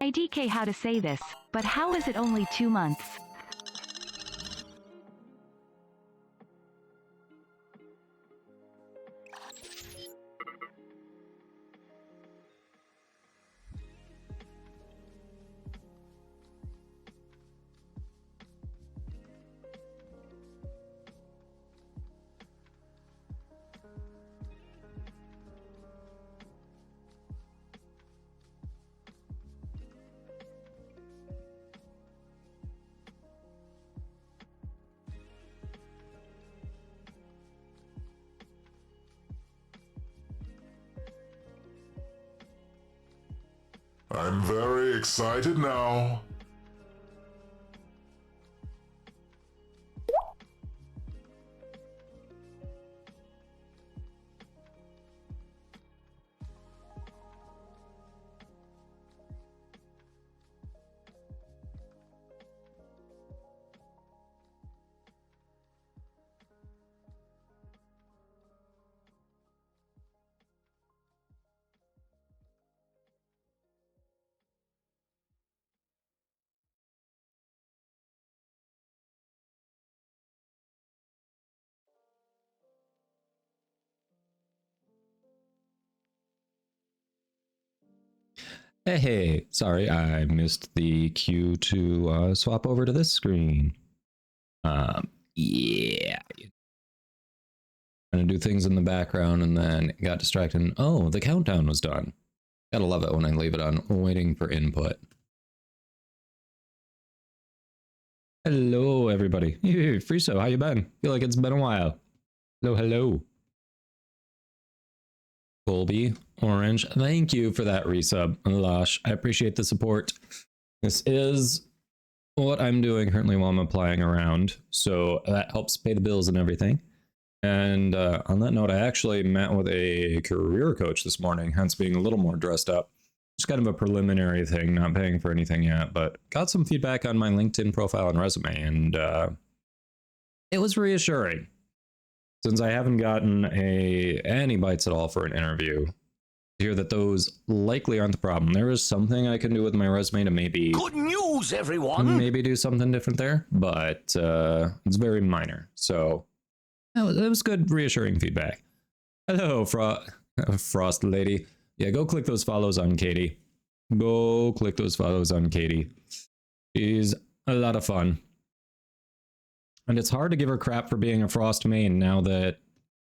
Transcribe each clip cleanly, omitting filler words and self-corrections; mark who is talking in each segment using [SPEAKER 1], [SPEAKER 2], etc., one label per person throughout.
[SPEAKER 1] IDK how to say this, but how is it only 2 months?
[SPEAKER 2] I'm very excited now.
[SPEAKER 3] Hey, sorry, I missed the cue to swap over to this screen. Yeah. Trying to do things in the background and then got distracted. And, oh, the countdown was done. Gotta love it when I leave it on, waiting for input. Hello, everybody. Hey, Friso, how you been? Feel like it's been a while. Hello, hello. Colby, Orange, thank you for that resub. Lush, I appreciate the support. This is what I'm doing currently while I'm applying around, so that helps pay the bills and everything. And on that note, I actually met with a career coach this morning, hence being a little more dressed up. Just kind of a preliminary thing, not paying for anything yet, but got some feedback on my LinkedIn profile and resume, and it was reassuring. Since I haven't gotten any bites at all for an interview, to hear that those likely aren't the problem. There is something I can do with my resume to maybe...
[SPEAKER 4] Good news, everyone!
[SPEAKER 3] Maybe do something different there, but it's very minor. So that was good, reassuring feedback. Hello, Frost Lady. Yeah, go click those follows on Katie. Go click those follows on Katie. She's a lot of fun. And it's hard to give her crap for being a Frost main now that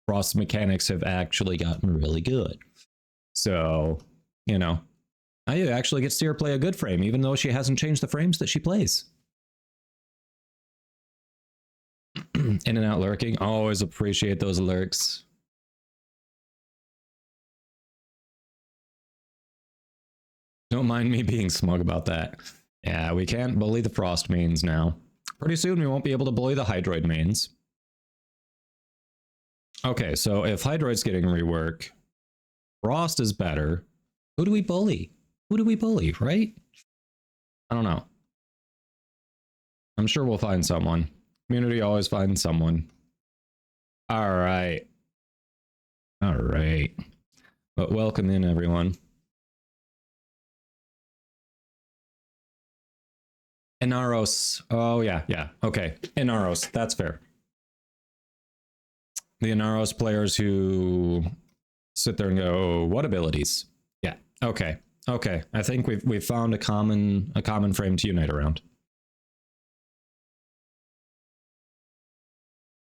[SPEAKER 3] Frost mechanics have actually gotten really good. So, you know, I actually get to see her play a good frame, even though she hasn't changed the frames that she plays. In and out lurking. Always appreciate those lurks. Don't mind me being smug about that. Yeah, we can't bully the Frost mains now. Pretty soon we won't be able to bully the Hydroid mains. Okay, so if Hydroid's getting rework, Frost is better. Who do we bully? Who do we bully, right? I don't know. I'm sure we'll find someone. Community always finds someone. All right. All right. But welcome in, everyone. Inaros. Oh, yeah. Okay. Inaros. That's fair. The Inaros players who sit there and go, oh, what abilities? Yeah. Okay. Okay. I think we've found a common frame to unite around.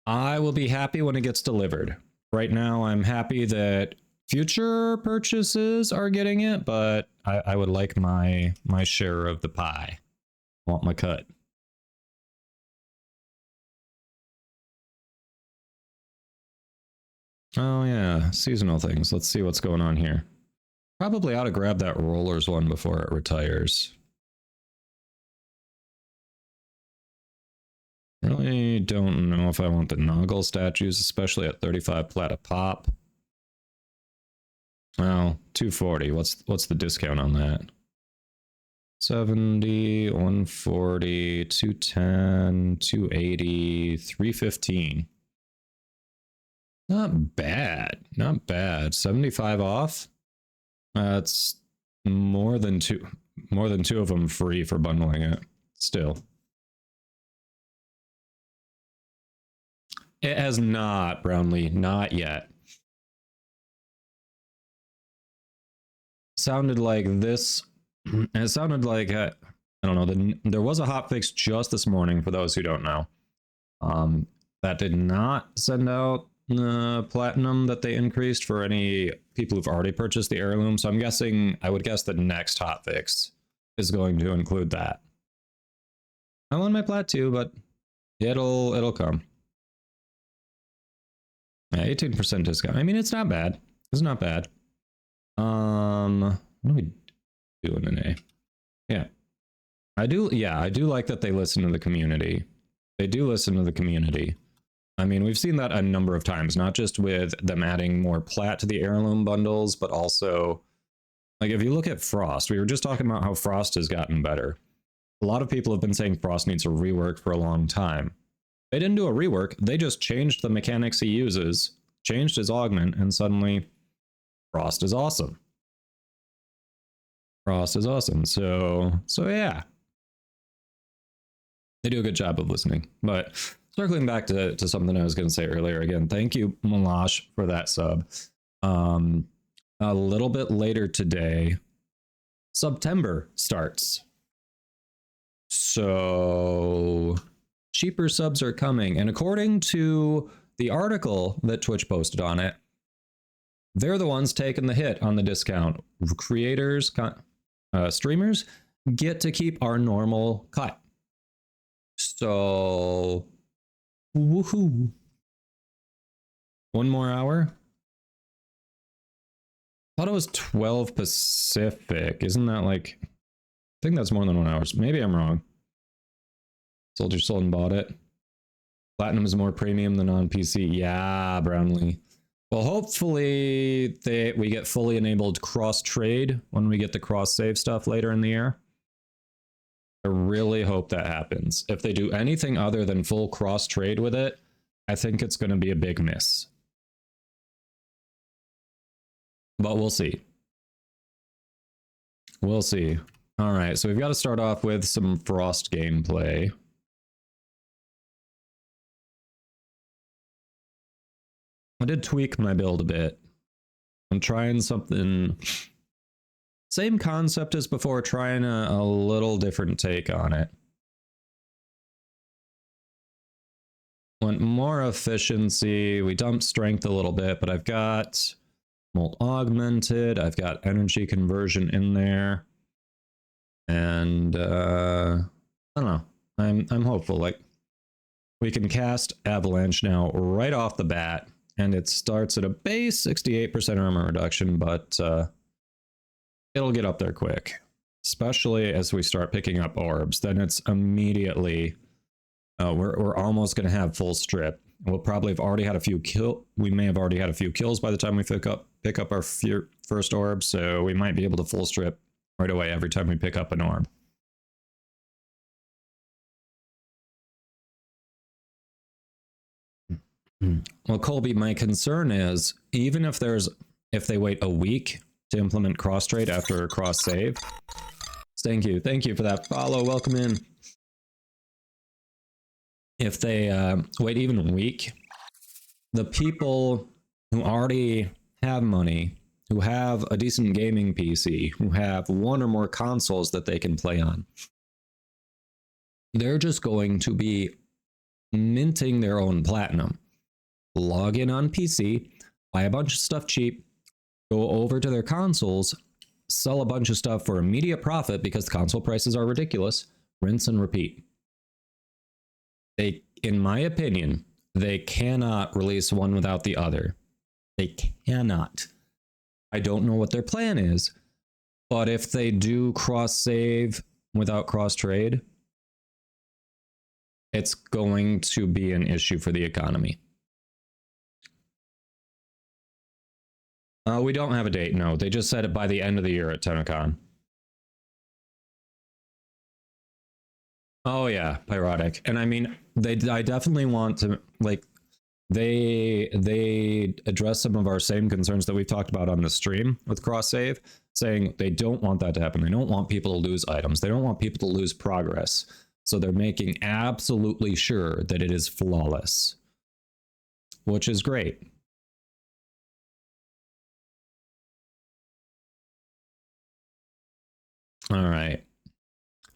[SPEAKER 3] I will be happy when it gets delivered. Right now, I'm happy that future purchases are getting it, but I would like my share of the pie. Want my cut. Oh yeah, seasonal things. Let's see what's going on here. Probably ought to grab that rollers one before it retires. Really don't know if I want the Noggle statues, especially at 35 plat a pop. Well, 240. What's the discount on that? 70, 140, 210, 280, 315. Not bad. Not bad. 75 off? That's more than two of them free for bundling it. Still. It has not, Brownlee. Not yet. Sounded like this. It sounded like, I don't know, there was a hotfix just this morning, for those who don't know. That did not send out the platinum that they increased for any people who've already purchased the heirloom. So I'm guessing, I would guess the next hotfix is going to include that. I want my plat too, but it'll come. Yeah, 18% discount. I mean, it's not bad. It's not bad. What are we doing today? Yeah. I do like that they listen to the community. They do listen to the community. I mean, we've seen that a number of times, not just with them adding more plat to the heirloom bundles, but also, like, if you look at Frost, we were just talking about how Frost has gotten better. A lot of people have been saying Frost needs a rework for a long time. They didn't do a rework, they just changed the mechanics he uses, changed his augment, and suddenly Frost is awesome. Frost is awesome. So yeah. They do a good job of listening. But circling back to something I was going to say earlier, again, thank you, Malash, for that sub. A little bit later today, September starts. So cheaper subs are coming. And according to the article that Twitch posted on it, they're the ones taking the hit on the discount. Creators, streamers get to keep our normal cut. So, woohoo. One more hour? I thought it was 12 Pacific. Isn't that like, I think that's more than 1 hour. Maybe I'm wrong. Soldier sold and bought it. Platinum is more premium than on PC. Yeah, Brownlee. Well, hopefully we get fully enabled cross trade when we get the cross save stuff later in the year. I really hope that happens. If they do anything other than full cross trade with it, I think it's going to be a big miss. But we'll see. We'll see. All right, so we've got to start off with some Frost gameplay. I did tweak my build a bit. I'm trying something... Same concept as before, trying a little different take on it. Want more efficiency. We dumped strength a little bit, but I've got molt augmented. I've got energy conversion in there. And I don't know. I'm hopeful. Like, we can cast Avalanche now right off the bat, and it starts at a base 68% armor reduction, but it'll get up there quick, especially as we start picking up orbs. Then it's immediately we're almost going to have full strip. We'll probably have already had a few we may have already had a few kills by the time we pick up our first orb, so we might be able to full strip right away every time we pick up an orb. Well, Colby, my concern is even if they wait a week to implement cross trade after a cross save. Thank you for that follow. Welcome in. If they wait even a week, the people who already have money, who have a decent gaming PC, who have one or more consoles that they can play on, they're just going to be minting their own platinum. Log in on PC, buy a bunch of stuff cheap, go over to their consoles, sell a bunch of stuff for immediate profit because the console prices are ridiculous, rinse and repeat. They, in my opinion, they cannot release one without the other. They cannot. I don't know what their plan is, but if they do cross-save without cross-trade, it's going to be an issue for the economy. We don't have a date, no. They just said it by the end of the year at TennoCon. Oh yeah, Pyrotic. And I mean, I definitely want to, like, they address some of our same concerns that we've talked about on the stream with cross-save, saying they don't want that to happen. They don't want people to lose items. They don't want people to lose progress. So they're making absolutely sure that it is flawless, which is great. All right.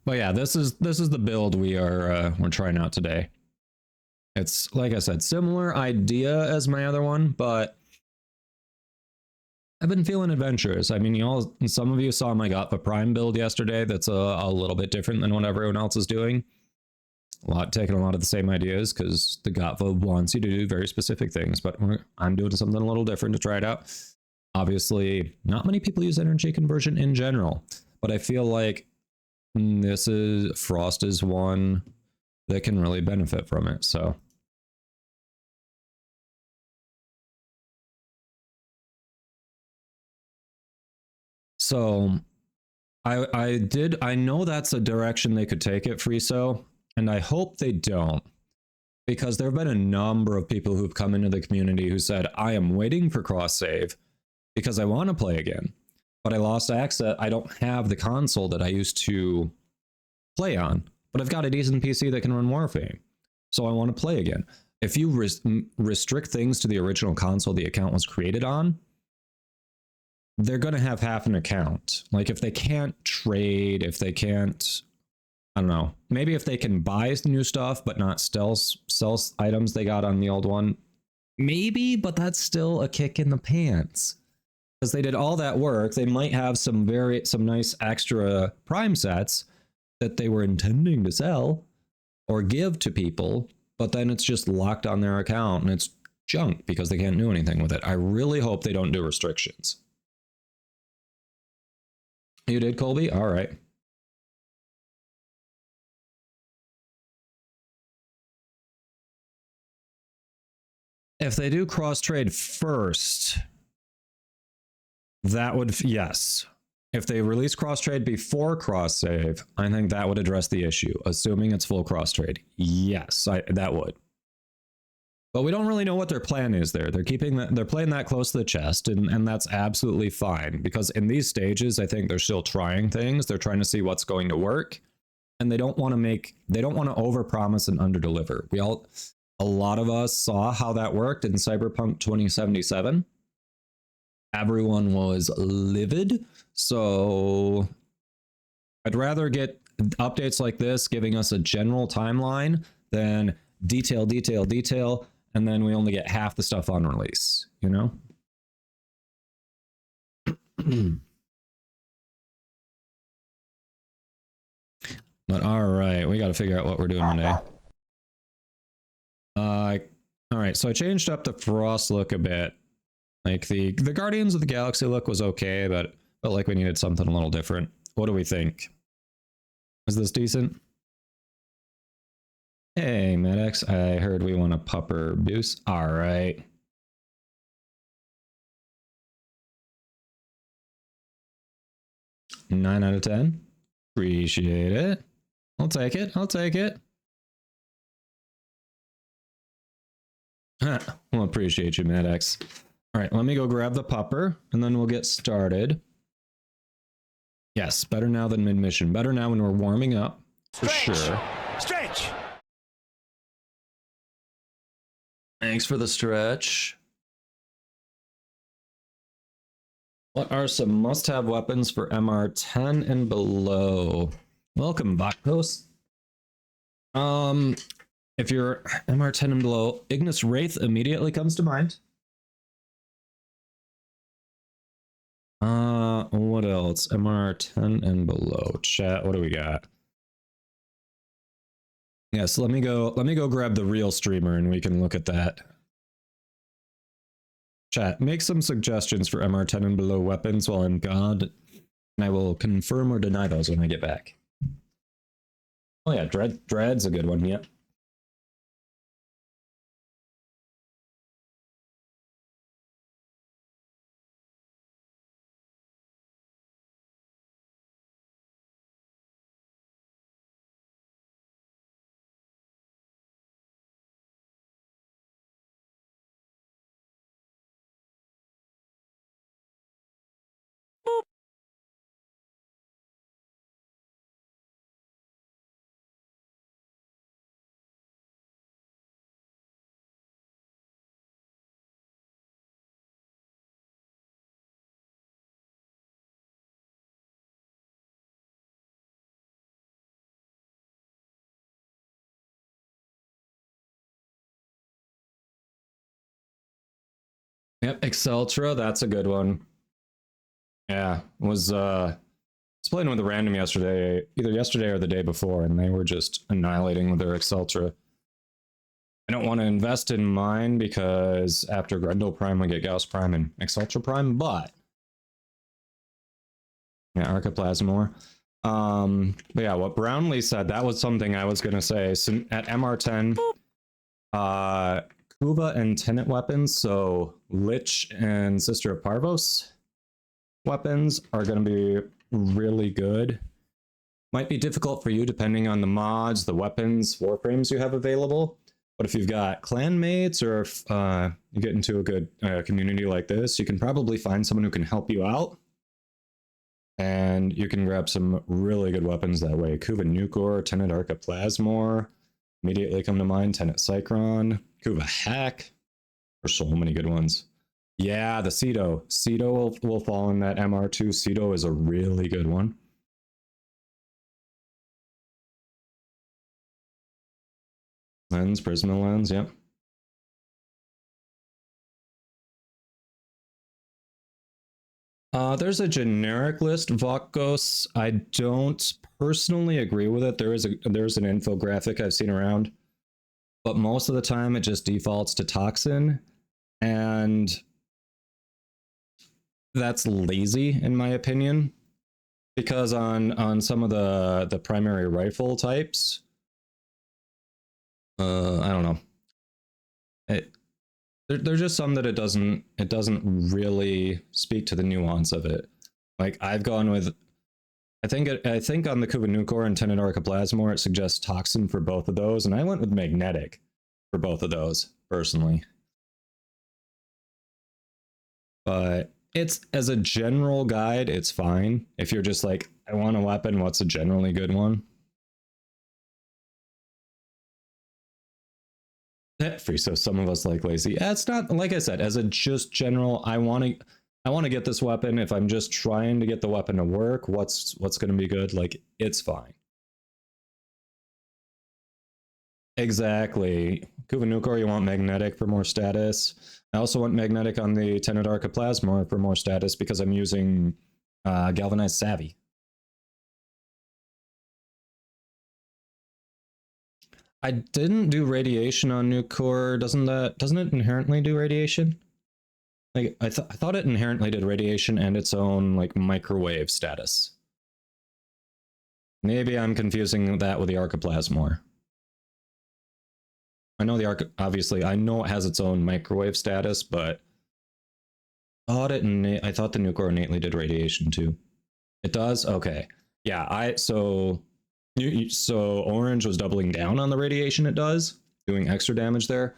[SPEAKER 3] But yeah, this is the build we're trying out today. It's, like I said, similar idea as my other one, but I've been feeling adventurous. I mean, some of you saw my Gotva Prime build yesterday. That's a little bit different than what everyone else is doing. Taking a lot of the same ideas because the Gotva wants you to do very specific things, but I'm doing something a little different to try it out. Obviously, not many people use energy conversion in general, but I feel like Frost is one that can really benefit from it, so. So, I know that's a direction they could take it, Friso, and I hope they don't, because there have been a number of people who've come into the community who said, I am waiting for cross-save because I want to play again, but I lost access. I don't have the console that I used to play on, but I've got a decent PC that can run Warframe, so I want to play again. If you restrict things to the original console the account was created on, they're going to have half an account. Like if they can't trade, if they can't, I don't know, maybe if they can buy new stuff but not sell items they got on the old one, maybe, but that's still a kick in the pants. Because they did all that work, they might have some nice extra prime sets that they were intending to sell or give to people, but then it's just locked on their account and it's junk because they can't do anything with it. I really hope they don't do restrictions. You did, Colby? All right. If they do cross trade first, that would, yes. If they release cross trade before cross save, I think that would address the issue, assuming it's full cross trade. Yes, that would. But we don't really know what their plan is there. They're playing that close to the chest, and that's absolutely fine, because in these stages, I think they're still trying things. They're trying to see what's going to work, and they don't want to overpromise and underdeliver. A lot of us saw how that worked in Cyberpunk 2077. Everyone was livid, so I'd rather get updates like this giving us a general timeline than detail, and then we only get half the stuff on release, you know? But all right, we got to figure out what we're doing today. All right, so I changed up the Frost look a bit. Like the Guardians of the Galaxy look was okay, but felt like we needed something a little different. What do we think? Is this decent? Hey, Medex, I heard we want a pupper boost. All right. Nine out of 10. Appreciate it. I'll take it. I'll take it. Well, appreciate you, Medex. All right, let me go grab the pupper, and then we'll get started. Yes, better now than mid-mission. Better now when we're warming up, for sure.
[SPEAKER 4] Stretch!
[SPEAKER 3] Thanks for the stretch. What are some must-have weapons for MR10 and below? Welcome, Bakos. If you're MR10 and below, Ignis Wraith immediately comes to mind. What else? MR10 and below. Chat, what do we got? Yes, let me go grab the real streamer and we can look at that. Chat, make some suggestions for MR10 and below weapons while I'm gone, and I will confirm or deny those when I get back. Oh yeah, Dread's a good one, yep. Yep, Exceltra, that's a good one. Yeah, was playing with a random yesterday, either yesterday or the day before, and they were just annihilating with their Exceltra. I don't want to invest in mine because after Grendel Prime we get Gauss Prime and Exceltra Prime, but yeah, Archiplasmor. But yeah, what Brownlee said, that was something I was gonna say. So at MR10, Kuva and Tenet weapons, so Lich and Sister of Parvos weapons are going to be really good. Might be difficult for you depending on the mods, the weapons, warframes you have available, but if you've got clanmates or if you get into a good community like this, you can probably find someone who can help you out, and you can grab some really good weapons that way. Kuva Nukor, Tenet Archiplasmor immediately come to mind. Tenet Cycron, Kuva Hack. There's so many good ones. Yeah, the Cedo. Cedo will fall in that MR2. Cedo is a really good one. Lens, Prisma lens, yep. There's a generic list, Vokos. I don't personally agree with it. There's an infographic I've seen around, but most of the time it just defaults to toxin, and that's lazy in my opinion, because on some of the primary rifle types, I don't know. There's just some that it doesn't really speak to the nuance of it. Like I've gone with, I think on the Kubanukor and Tenet Archiplasmor it suggests toxin for both of those, and I went with magnetic for both of those personally. But it's, as a general guide, it's fine. If you're just like, I want a weapon, what's a generally good one? Free, so some of us like lazy. Yeah, it's not, like I said, as a just general, I want to get this weapon. If I'm just trying to get the weapon to work, what's going to be good? Like, it's fine. Exactly. Kubanukor, you want magnetic for more status. I also want magnetic on the Tenet Archiplasmor for more status because I'm using galvanized savvy. I didn't do radiation on Nucor. Doesn't it inherently do radiation? Like I thought it inherently did radiation and its own like microwave status. Maybe I'm confusing that with the Archiplasmor. I know obviously I know it has its own microwave status, but I thought the Nucor innately did radiation too. It does? Okay. Yeah, so orange was doubling down on the radiation it does, doing extra damage there.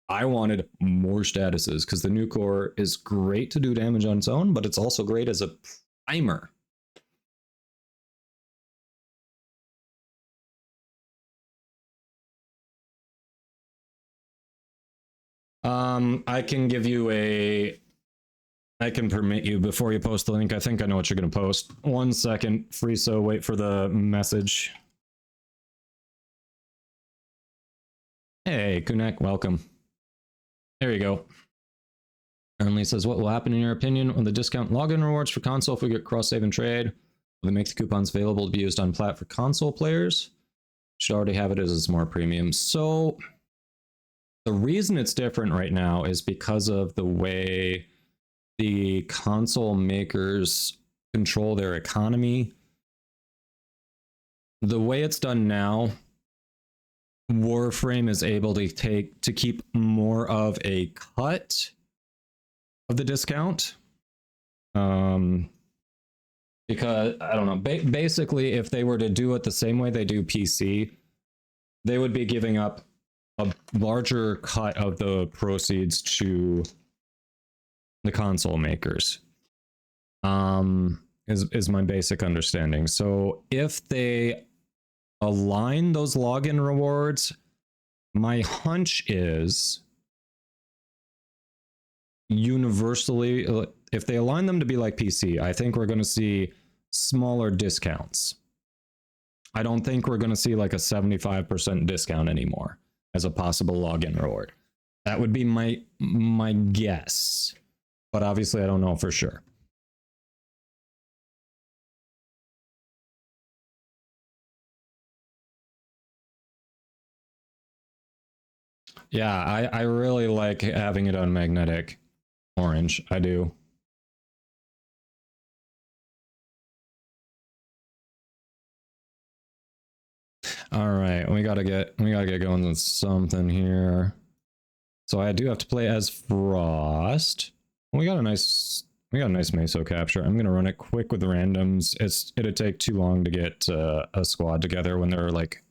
[SPEAKER 3] I wanted more statuses because the Nucor is great to do damage on its own, but it's also great as a primer. I can give you I can permit you before you post the link. I think I know what you're going to post. 1 second, free, so wait for the message. Hey, Kunek, welcome. There you go. Ernly says, what will happen in your opinion on the discount login rewards for console if we get cross-save and trade? Will they make the coupons available to be used on Plat for console players? Should already have it as it's more premium. So the reason it's different right now is because of the way the console makers control their economy. The way it's done now, Warframe is able to keep more of a cut of the discount. Because I don't know, basically if they were to do it the same way they do PC, they would be giving up a larger cut of the proceeds to the console makers. Is my basic understanding. So if they align those login rewards, my hunch is universally, if they align them to be like PC, I think we're going to see smaller discounts. I don't think we're going to see like a 75% discount anymore as a possible login reward. That would be my guess, but obviously I don't know for sure. Yeah, I really like having it on magnetic orange. I do. All right, we gotta get going with something here. So I do have to play as Frost. We got a nice meso capture. I'm gonna run it quick with randoms. It'd take too long to get a squad together when there are like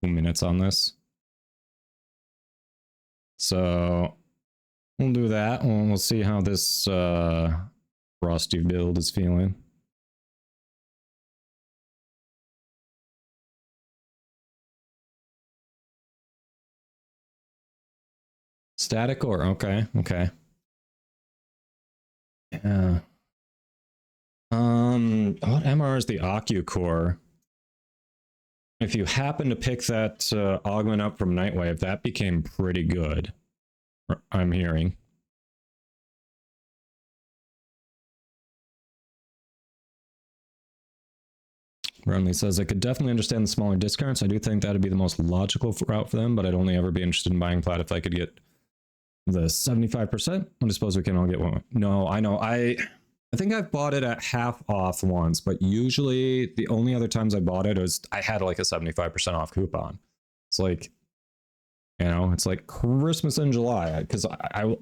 [SPEAKER 3] 2 minutes on this. So we'll do that, and we'll see how this Frosty build is feeling. Static ore, okay. Yeah. What MR is the Occu-Core? If you happen to pick that augment up from Nightwave, that became pretty good, I'm hearing. Brunley says, I could definitely understand the smaller discounts. I do think that would be the most logical route for them, but I'd only ever be interested in buying Plat if I could get the 75%. I suppose we can all get one. No, I know. I think I've bought it at half off once, but usually the only other times I bought it was I had like a 75% off coupon. It's like, you know, it's like Christmas in July, because I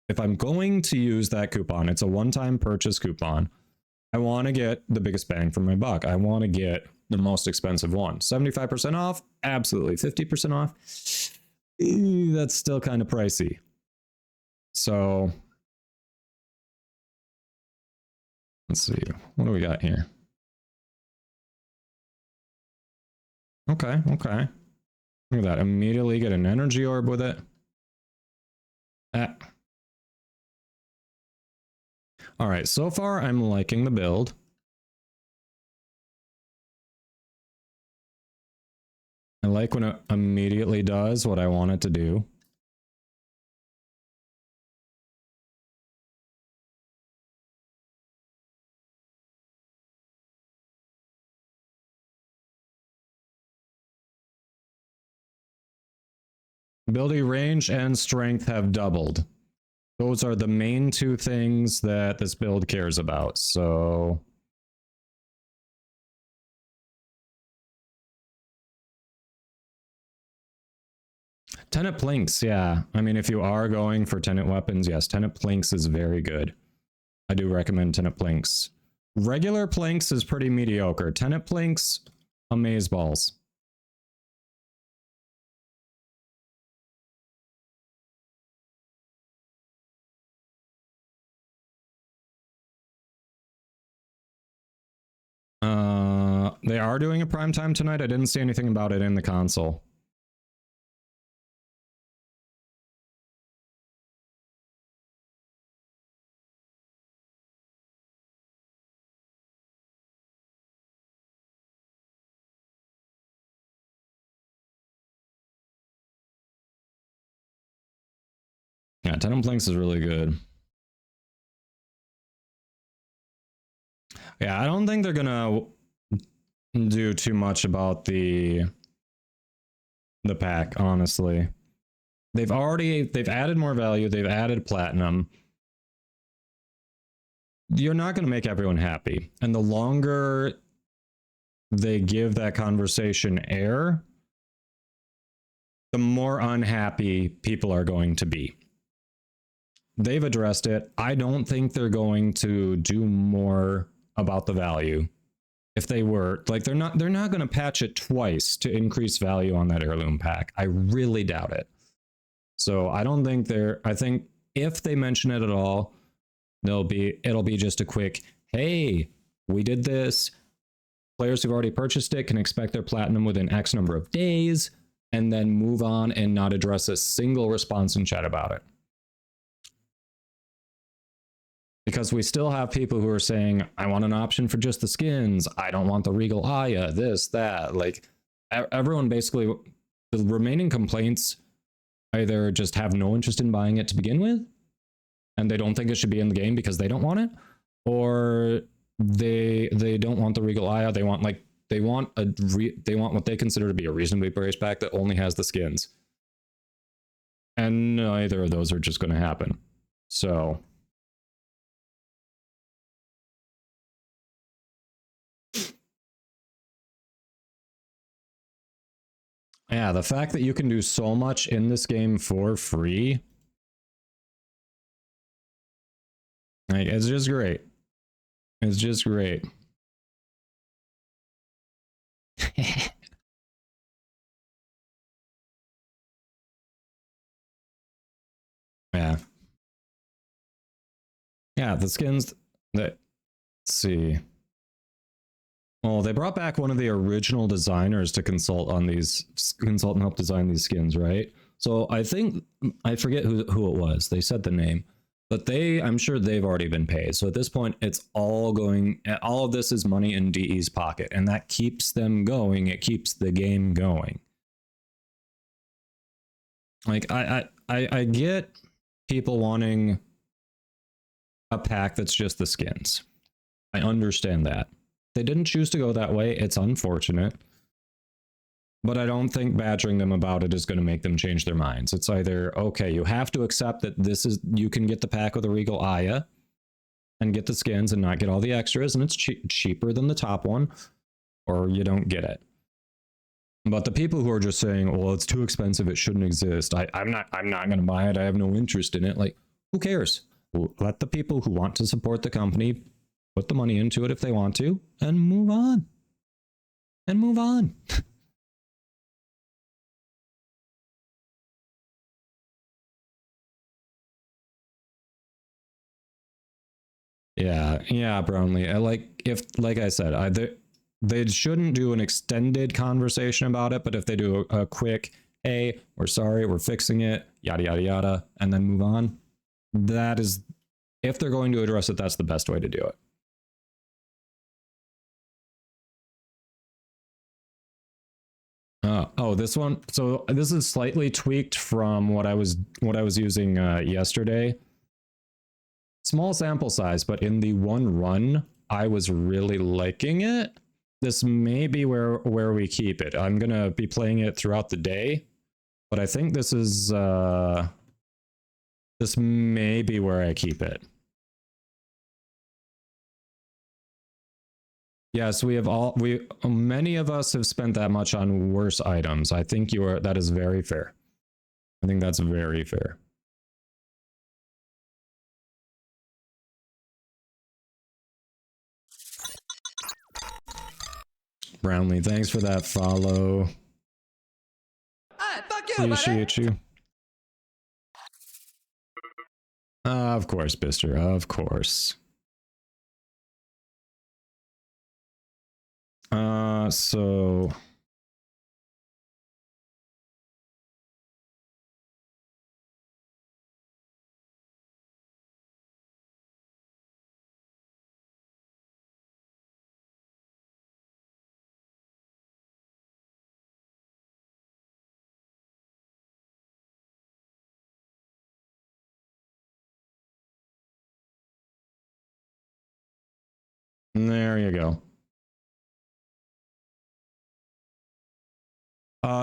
[SPEAKER 3] if I'm going to use that coupon, it's a one-time purchase coupon. I want to get the biggest bang for my buck. I want to get the most expensive one. 75% off? Absolutely. 50% off? That's still kind of pricey. So let's see. What do we got here? Okay, okay. Look at that. Immediately get an energy orb with it. All right, so far I'm liking the build. I like when it immediately does what I want it to do. Ability range and strength have doubled. Those are the main two things that this build cares about, so... Tenet Plinks, yeah. I mean, if you are going for Tenet weapons, yes, Tenet Plinks is very good. I do recommend Tenet Plinks. Regular Plinks is pretty mediocre. Tenet Plinks, amazeballs. They are doing a prime time tonight. I didn't see anything about it in the console. Yeah, Tenet Plinks is really good. Yeah, I don't think they're gonna do too much about the pack, honestly. They've added more value, they've added platinum. You're not going to make everyone happy, and the longer they give that conversation air, the more unhappy people are going to be. They've addressed it. I don't think they're going to do more about the value. If they were, like, they're not going to patch it twice to increase value on that heirloom pack. I really doubt it. So I don't think I think if they mention it at all, it'll be just a quick, hey, we did this. Players who've already purchased it can expect their platinum within X number of days, and then move on and not address a single response in chat about it. Because we still have people who are saying, I want an option for just the skins. I don't want the Regal Aya, this, that. Like, everyone basically, the remaining complaints either just have no interest in buying it to begin with, and they don't think it should be in the game because they don't want it, or they don't want the Regal Aya. They want what they consider to be a reasonably priced pack that only has the skins. And neither of those are just going to happen. So... yeah, the fact that you can do so much in this game for free, like, it's just great. It's just great. Yeah. Yeah, the skins that, let's see. Well, they brought back one of the original designers to consult and help design these skins, right? So I think, I forget who it was. They said the name. But I'm sure they've already been paid. So at this point, it's all of this is money in DE's pocket, and that keeps them going. It keeps the game going. Like, I get people wanting a pack that's just the skins. I understand that. They didn't choose to go that way. It's unfortunate. But I don't think badgering them about it is going to make them change their minds. It's either, okay, you have to accept that you can get the pack with a Regal Aya and get the skins and not get all the extras, and it's cheaper than the top one, or you don't get it. But the people who are just saying, well, it's too expensive, it shouldn't exist, I'm not going to buy it, I have no interest in it, like, who cares? Let the people who want to support the company put the money into it if they want to, and move on. And move on. Yeah, Brownlee. Like I said, they shouldn't do an extended conversation about it, but if they do a quick, hey, we're sorry, we're fixing it, yada, yada, yada, and then move on, that is, if they're going to address it, that's the best way to do it. Oh, this one. So this is slightly tweaked from what I was using yesterday. Small sample size, but in the one run, I was really liking it. This may be where we keep it. I'm gonna be playing it throughout the day, but I think this may be where I keep it. Yes, many of us have spent that much on worse items. I think that is very fair. I think that's very fair. Brownlee, thanks for that follow.
[SPEAKER 4] Hey, fuck you,
[SPEAKER 3] Appreciate you. Of course, Bister, of course. So there you go.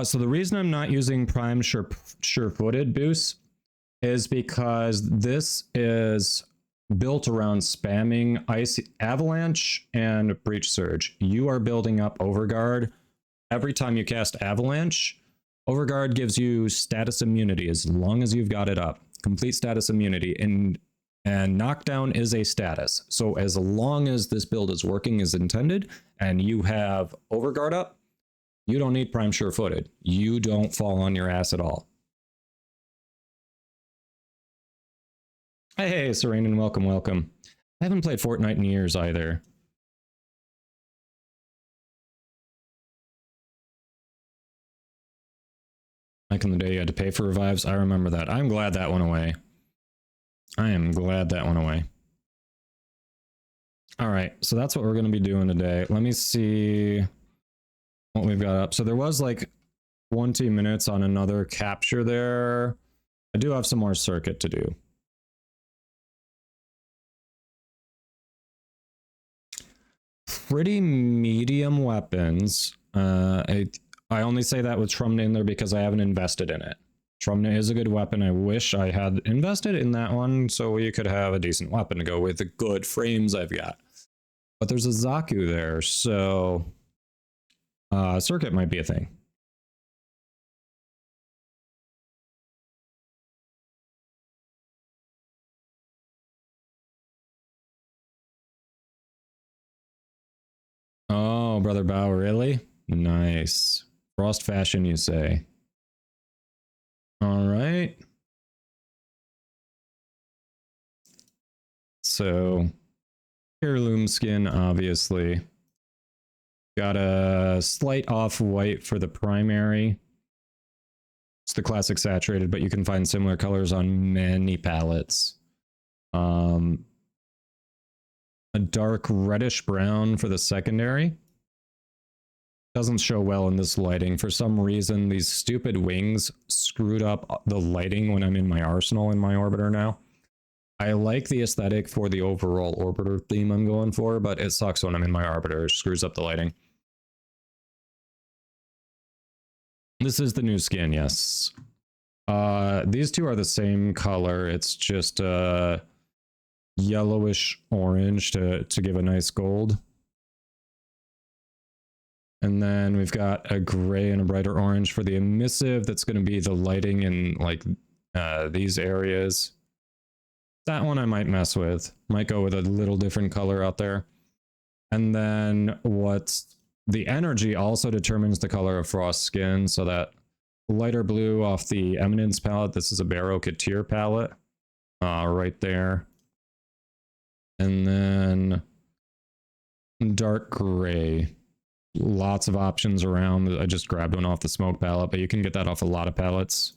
[SPEAKER 3] So the reason I'm not using Prime sure-footed boosts is because this is built around spamming Ice Avalanche and Breach Surge. You are building up Overguard. Every time you cast Avalanche, Overguard gives you status immunity as long as you've got it up. Complete status immunity. And Knockdown is a status. So as long as this build is working as intended and you have Overguard up, you don't need Prime sure-footed. You don't fall on your ass at all. Hey, Serenan, welcome. I haven't played Fortnite in years either. Like in the day you had to pay for revives. I remember that. I'm glad that went away. I am glad that went away. All right, so that's what we're going to be doing today. Let me see what we've got up. So there was like 20 minutes on another capture there. I do have some more circuit to do. Pretty medium weapons. I only say that with Trumna in there because I haven't invested in it. Trumna is a good weapon. I wish I had invested in that one so you could have a decent weapon to go with the good frames I've got. But there's a Zaku there, so circuit might be a thing. Oh, Brother Bao, really? Nice. Frost fashion, you say? All right. So, heirloom skin, obviously. Got a slight off-white for the primary. It's the classic saturated, but you can find similar colors on many palettes. A dark reddish brown for the secondary. Doesn't show well in this lighting. For some reason, these stupid wings screwed up the lighting when I'm in my arsenal in my orbiter now. I like the aesthetic for the overall orbiter theme I'm going for, but it sucks when I'm in my arbiter. It screws up the lighting. This is the new skin, yes. These two are the same color. It's just yellowish orange to give a nice gold. And then we've got a gray and a brighter orange for the emissive. That's going to be the lighting in like these areas. That one I might mess with. Might go with a little different color out there. And then what's the energy also determines the color of Frost skin. So that lighter blue off the Eminence palette. This is a Barrow Katir palette. Right there. And then dark gray. Lots of options around. I just grabbed one off the smoke palette, but you can get that off a lot of palettes.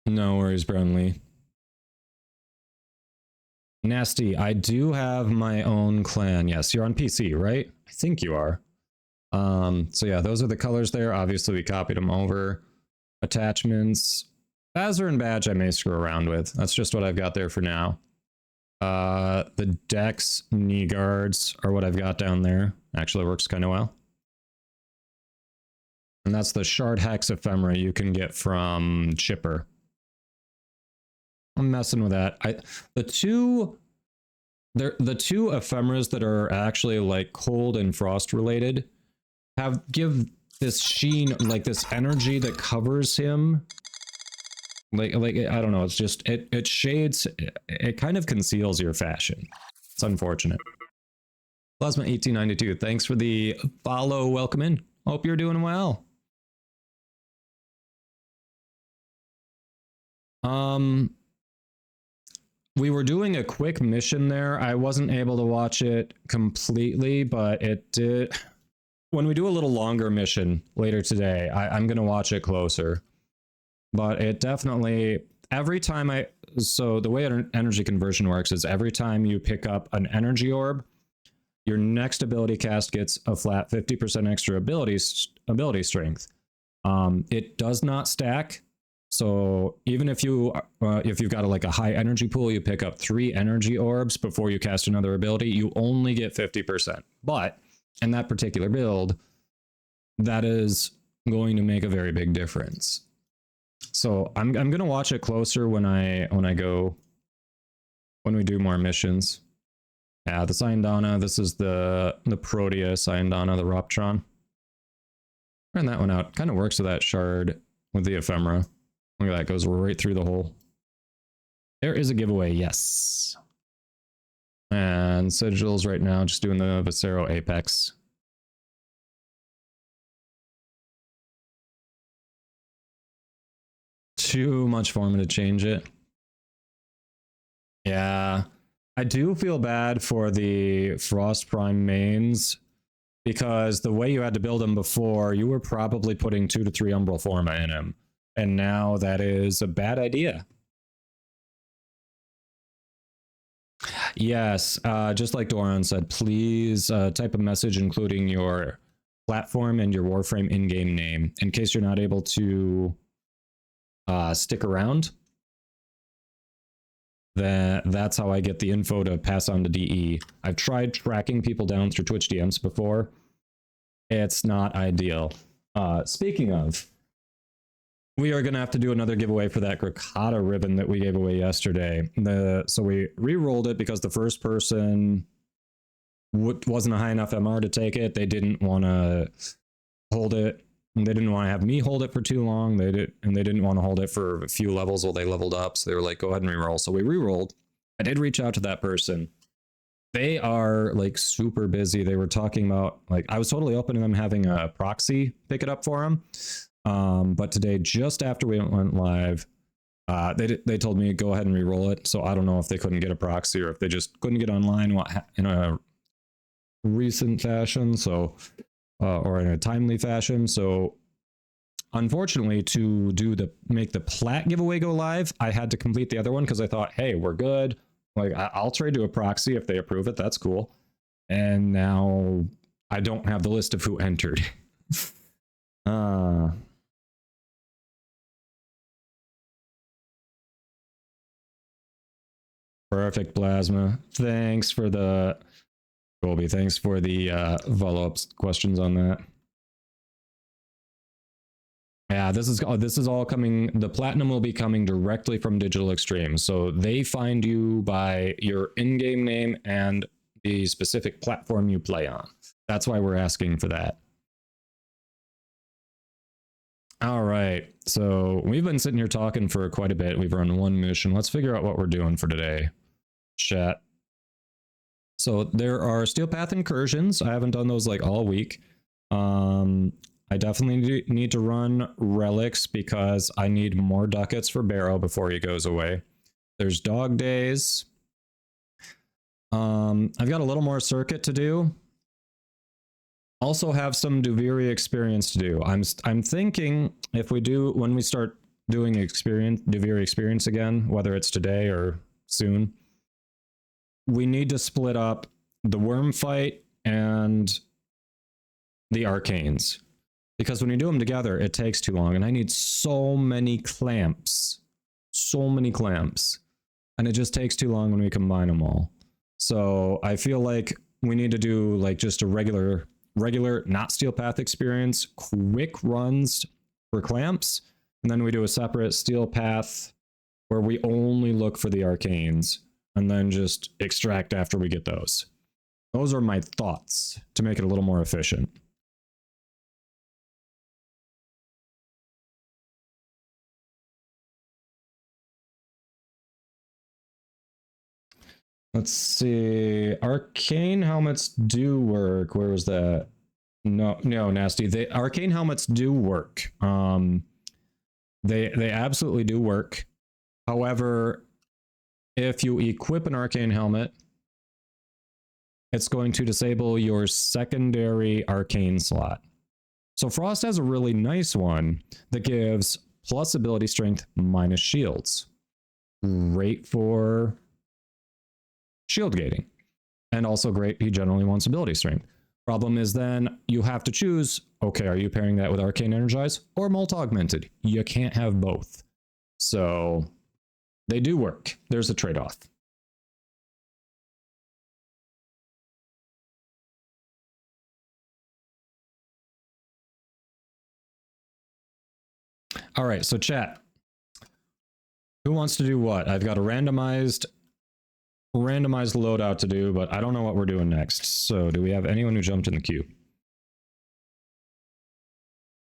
[SPEAKER 3] No worries, Brownlee. Nasty, I do have my own clan. Yes, you're on PC, right? I think you are. So yeah, those are the colors there. Obviously, we copied them over. Attachments. Bazzer and Badge I may screw around with. That's just what I've got there for now. The Dex knee guards are what I've got down there. Actually works kind of well. And that's the Shard Hex ephemera you can get from Chipper. I'm messing with that. The two ephemeras that are actually like cold and frost related give this sheen, like this energy that covers him. Like I don't know, it's just it shades, it kind of conceals your fashion. It's unfortunate. Plasma 1892, thanks for the follow. Welcome in. Hope you're doing well. We were doing a quick mission there. I wasn't able to watch it completely, but it did. When we do a little longer mission later today, I'm going to watch it closer. But it definitely, every time so the way energy conversion works is every time you pick up an energy orb, your next ability cast gets a flat 50% extra ability strength. It does not stack. So even if you've got like a high energy pool, you pick up 3 energy orbs before you cast another ability, you only get 50%. But in that particular build, that is going to make a very big difference. So I'm gonna watch it closer when we do more missions. Yeah, the Syandana, this is the Proteus Syandana, the Roptron. Turn that one out. Kind of works with that shard with the ephemera. Look at that, goes right through the hole. There is a giveaway, yes. And Sigils right now, just doing the Viscero Apex. Too much for me to change it. Yeah, I do feel bad for the Frost Prime mains, because the way you had to build them before, you were probably putting 2 to 3 Umbral Forma in him. And now that is a bad idea. Yes, just like Doran said, please type a message including your platform and your Warframe in-game name in case you're not able to stick around. That's how I get the info to pass on to DE. I've tried tracking people down through Twitch DMs before. It's not ideal. Speaking of, we are going to have to do another giveaway for that Gracata ribbon that we gave away yesterday. So we re-rolled it because the first person wasn't a high enough MR to take it. They didn't want to hold it. And they didn't want to have me hold it for too long. They didn't want to hold it for a few levels while they leveled up. So they were like, go ahead and re-roll. So we re-rolled. I did reach out to that person. They are like super busy. They were talking about, like, I was totally open to them having a proxy pick it up for them. But today, just after we went live, they told me go ahead and re-roll it. So I don't know if they couldn't get a proxy or if they just couldn't get online in a recent fashion. So or in a timely fashion. So unfortunately, to make the Plat giveaway go live, I had to complete the other one because I thought, hey, we're good. Like, I'll trade to a proxy if they approve it. That's cool. And now I don't have the list of who entered. Perfect, Plasma. Thanks for the Colby. Thanks for the follow-up questions on that. Yeah, this is all coming. The platinum will be coming directly from Digital Extreme. So they find you by your in-game name and the specific platform you play on. That's why we're asking for that. All right. So we've been sitting here talking for quite a bit. We've run one mission. Let's figure out what we're doing for today. Chat. So there are Steel Path incursions. I haven't done those like all week. I definitely need to run relics because I need more ducats for Barrow before he goes away. There's dog days. I've got a little more circuit to do. Also have some Duviri experience to do. I'm thinking if we do, when we start doing Duviri experience again, whether it's today or soon, we need to split up the worm fight and the arcanes. Because when you do them together, it takes too long. And I need so many clamps. So many clamps. And it just takes too long when we combine them all. So I feel like we need to do like just a regular, not Steel Path experience, quick runs for clamps. And then we do a separate Steel Path where we only look for the arcanes. And then just extract after we get those. Those are my thoughts to make it a little more efficient. Let's see. Arcane helmets do work. Where was that? No, Nasty. The arcane helmets do work. They absolutely do work. However, if you equip an arcane helmet, it's going to disable your secondary arcane slot. So Frost has a really nice one that gives plus ability strength minus shields. Great for shield gating. And also great, he generally wants ability strength. Problem is then you have to choose, okay, are you pairing that with Arcane Energize or Molt Augmented? You can't have both. So they do work. There's a trade-off. All right, so chat. Who wants to do what? I've got a randomized loadout to do, but I don't know what we're doing next. So do we have anyone who jumped in the queue?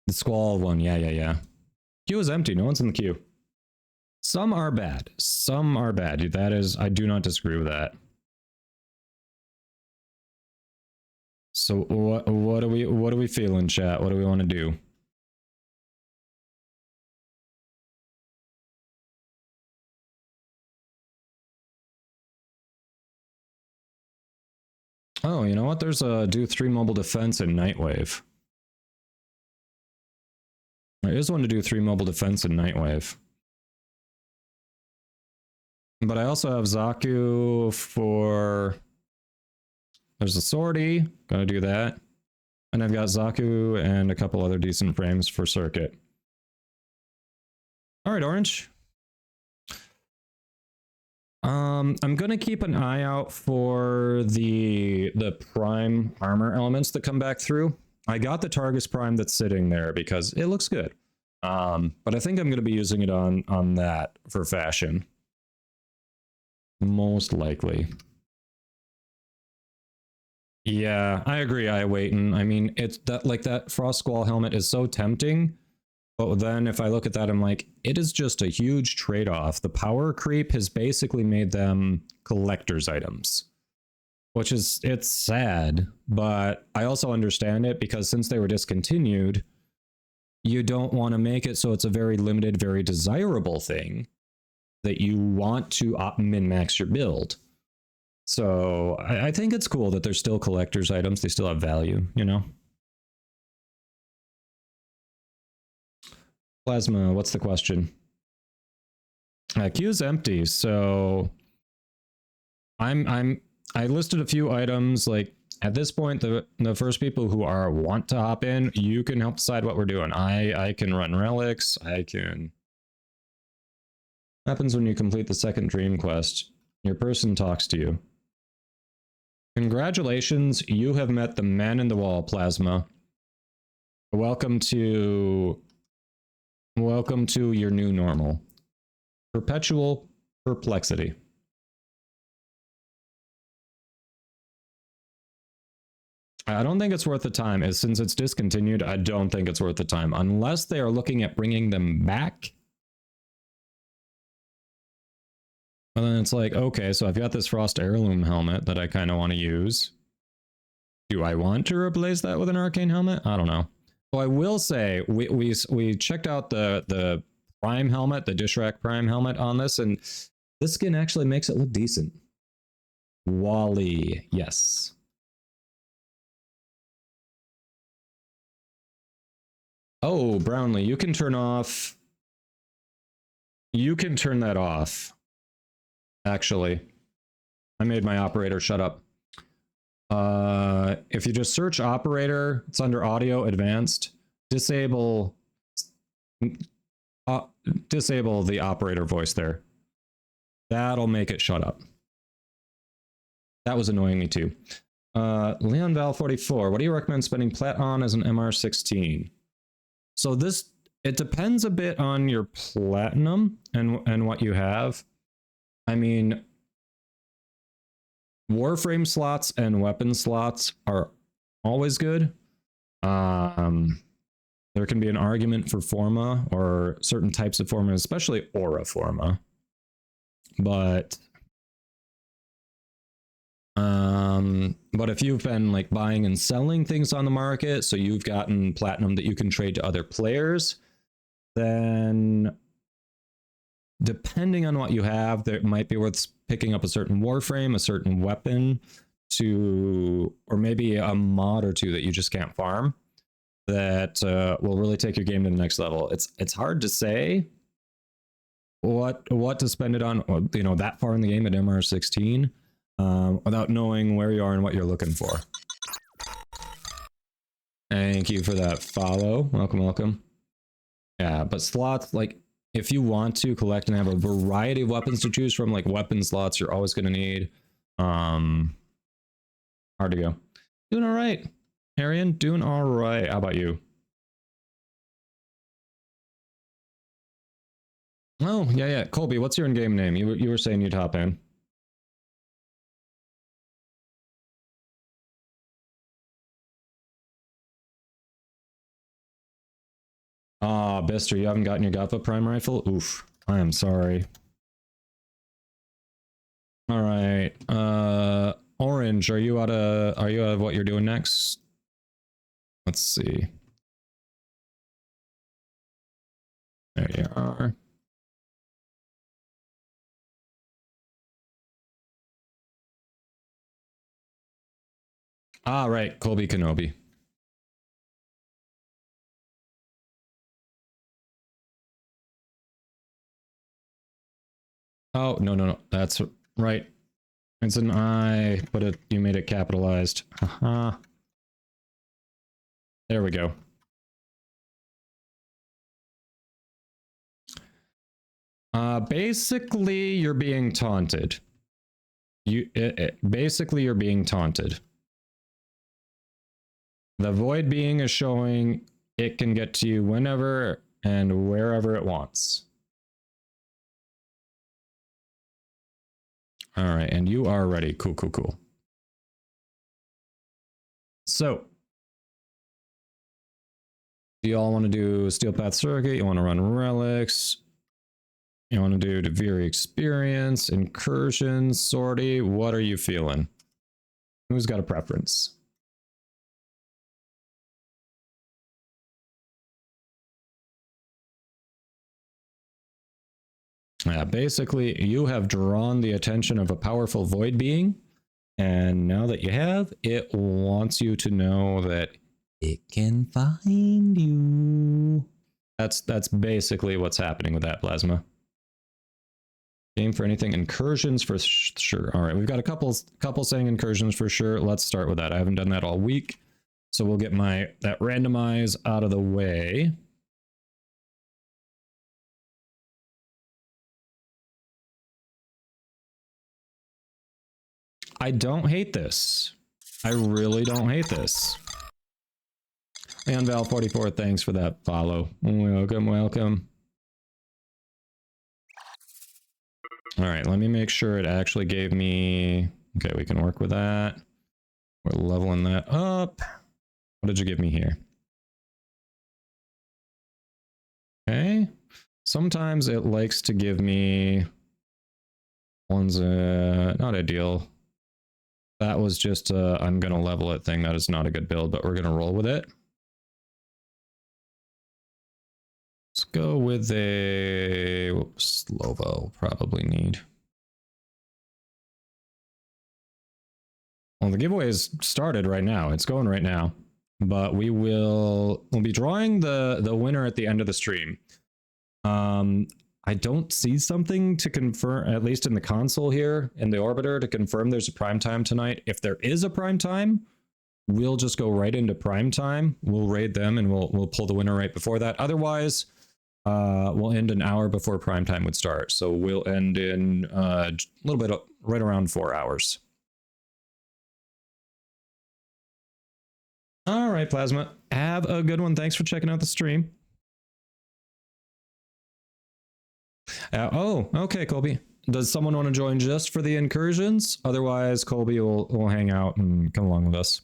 [SPEAKER 3] The Squall one, yeah. Queue is empty, no one's in the queue. Some are bad. Some are bad. That is, I do not disagree with that. So what are we feeling, chat? What do we want to do? Oh, you know what? There's a do 3 mobile defense in Nightwave. There is one to do 3 mobile defense in Nightwave. But I also have Zaku for... There's a sortie. Gonna do that. And I've got Zaku and a couple other decent frames for circuit. Alright, Orange. I'm gonna keep an eye out for the prime armor elements that come back through. I got the Targus Prime that's sitting there because it looks good. But I think I'm gonna be using it on that for fashion. Most likely. Yeah, I agree, Waitin. I mean, it's that like that Frost Squall helmet is so tempting. But then if I look at that, I'm like, it is just a huge trade-off. The power creep has basically made them collector's items, which is, it's sad, but I also understand it because since they were discontinued, you don't want to make it so it's a very limited, very desirable thing that you want to min-max your build. So I think it's cool that they're still collector's items. They still have value, you know? Plasma, what's the question? Queue's empty, so I listed a few items. Like at this point, the first people who want to hop in, you can help decide what we're doing. I can run relics. I can. Happens when you complete the second dream quest. Your person talks to you. Congratulations, you have met the man in the wall, Plasma. Welcome to your new normal. Perpetual perplexity. I don't think it's worth the time. Since it's discontinued, I don't think it's worth the time. Unless they are looking at bringing them back. And then it's like, okay, so I've got this Frost Heirloom helmet that I kind of want to use. Do I want to replace that with an Arcane helmet? I don't know. Well, I will say, we checked out the Prime helmet, the Dishrack Prime helmet on this, and this skin actually makes it look decent. Wally, yes. Oh, Brownlee, you can turn off. You can turn that off. Actually, I made my operator shut up. If you just search operator, it's under audio advanced. Disable the operator voice there. That'll make it shut up. That was annoying me too. Leon Val 44. What do you recommend spending Plat on as an MR16? So it depends a bit on your platinum and what you have. I mean, Warframe slots and weapon slots are always good. There can be an argument for Forma or certain types of Forma, especially Aura Forma. But if you've been like buying and selling things on the market, so you've gotten platinum that you can trade to other players, then depending on what you have, there might be worth picking up a certain Warframe, a certain weapon, or maybe a mod or two that you just can't farm that will really take your game to the next level. It's hard to say what to spend it on, you know, that far in the game at MR16 without knowing where you are and what you're looking for. Thank you for that follow. Welcome. Yeah, but slots, like, if you want to collect and have a variety of weapons to choose from, like weapon slots, you're always going to need. Hard to go. Doing all right. Arian, doing all right. How about you? Oh, yeah. Colby, what's your in-game name? You were saying you'd hop in. Ah, Bister, you haven't gotten your Gatha Prime rifle? Oof. I am sorry. All right. Orange, are you out of what you're doing next? Let's see. There you are. Ah, right. Colby Kenobi. Oh, no. That's right. It's an I, but you made it capitalized. Haha. There we go. Basically, you're being taunted. Basically, you're being taunted. The Void Being is showing it can get to you whenever and wherever it wants. All right, and you are ready. Cool. So, do you all want to do Steel Path Circuit? You want to run Relics? You want to do Deviri Experience, Incursions, Sortie? What are you feeling? Who's got a preference? Yeah, basically, you have drawn the attention of a powerful Void Being, and now that you have, it wants you to know that it can find you. That's basically what's happening with that plasma. Game for anything. Incursions for sure. All right, we've got a couple saying incursions for sure. Let's start with that. I haven't done that all week, so we'll get that randomize out of the way. I don't hate this. I really don't hate this. And Val44, thanks for that follow. Welcome, welcome. All right, let me make sure it actually gave me... Okay, we can work with that. We're leveling that up. What did you give me here? Okay. Sometimes it likes to give me... One's not ideal. That was just I'm going to level it thing. That is not a good build, but we're going to roll with it. Let's go with a... Whoops, Lova will probably need. Well, the giveaway is started right now. It's going right now. But we'll be drawing the winner at the end of the stream. I don't see something to confirm, at least in the console here, in the orbiter, to confirm there's a prime time tonight. If there is a prime time, we'll just go right into prime time. We'll raid them and we'll pull the winner right before that. Otherwise, we'll end an hour before prime time would start. So we'll end in a little bit, right around 4 hours. All right, Plasma. Have a good one. Thanks for checking out the stream. Oh, okay, Colby. Does someone want to join just for the incursions? Otherwise, Colby will hang out and come along with us.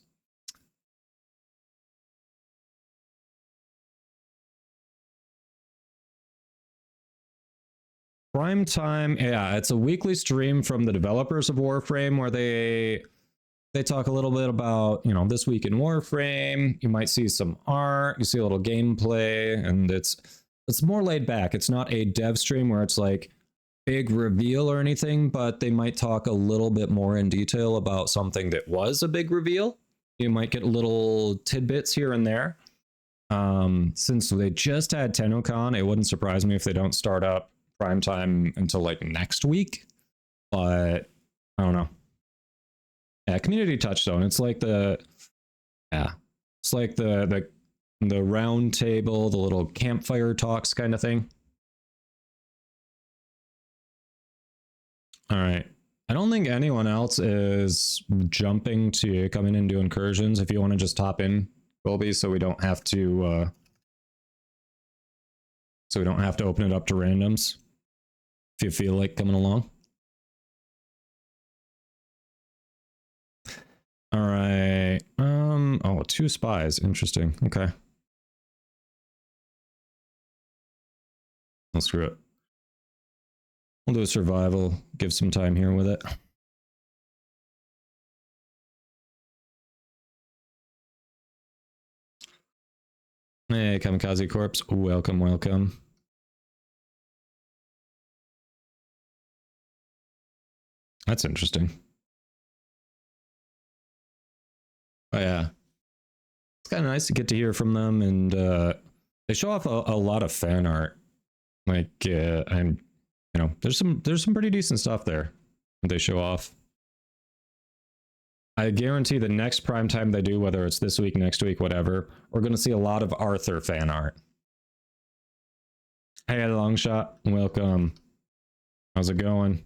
[SPEAKER 3] Prime time, yeah, it's a weekly stream from the developers of Warframe where they talk a little bit about, you know, this week in Warframe. You might see some art, you see a little gameplay, and it's more laid back. It's not a dev stream where it's like big reveal or anything, but they might talk a little bit more in detail about something that was a big reveal. You might get little tidbits here and there. Since they just had TennoCon, it wouldn't surprise me if they don't start up prime time until like next week, but I don't know. Yeah, community touchstone. It's like the round table, the little campfire talks kind of thing. All right. I don't think anyone else is jumping to come in and do incursions. If you want to just hop in, Colby, so we don't have to open it up to randoms. If you feel like coming along. All right. Oh, 2 spies. Interesting. Okay. I'll screw it. We'll do a survival. Give some time here with it. Hey, Kamikaze Corpse. Welcome, welcome. That's interesting. Oh, yeah. It's kind of nice to get to hear from them, and they show off a lot of fan art. Like, you know, there's some pretty decent stuff there that they show off. I guarantee the next prime time they do, whether it's this week, next week, whatever, we're going to see a lot of Arthur fan art. Hey, Longshot, welcome. How's it going?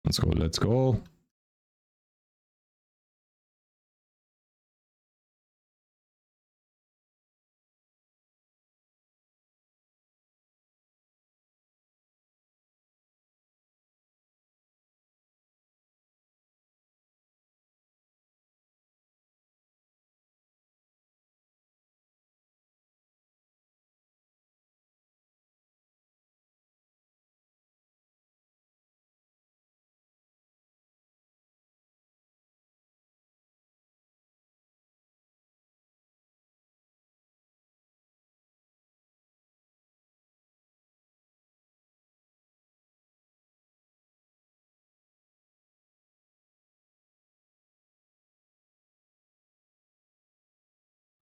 [SPEAKER 3] Let's go, let's go.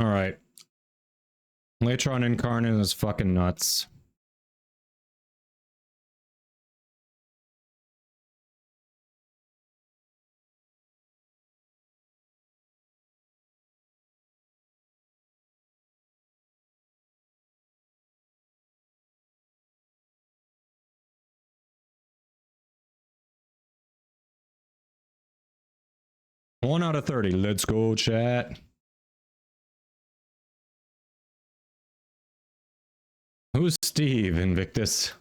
[SPEAKER 3] All right. Latron Incarnate is fucking nuts. One out of 30. Let's go, chat. Who's Steve, Invictus?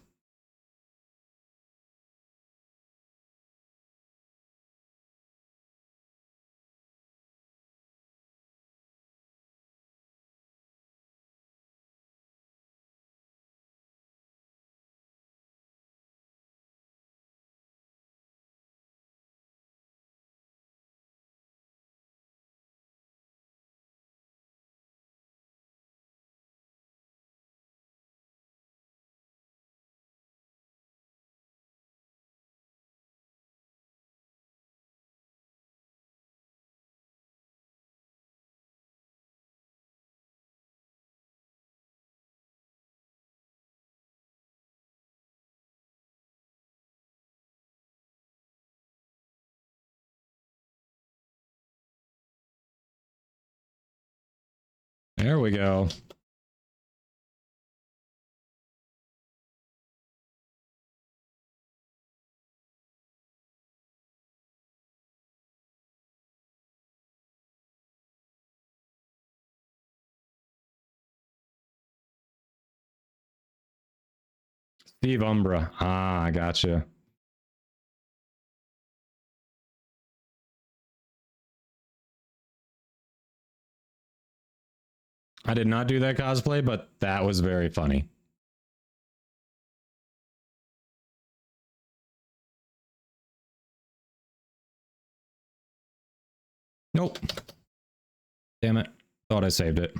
[SPEAKER 3] There we go. Steve Umbra. Ah, I gotcha. I did not do that cosplay, but that was very funny. Nope. Damn it. Thought I saved it.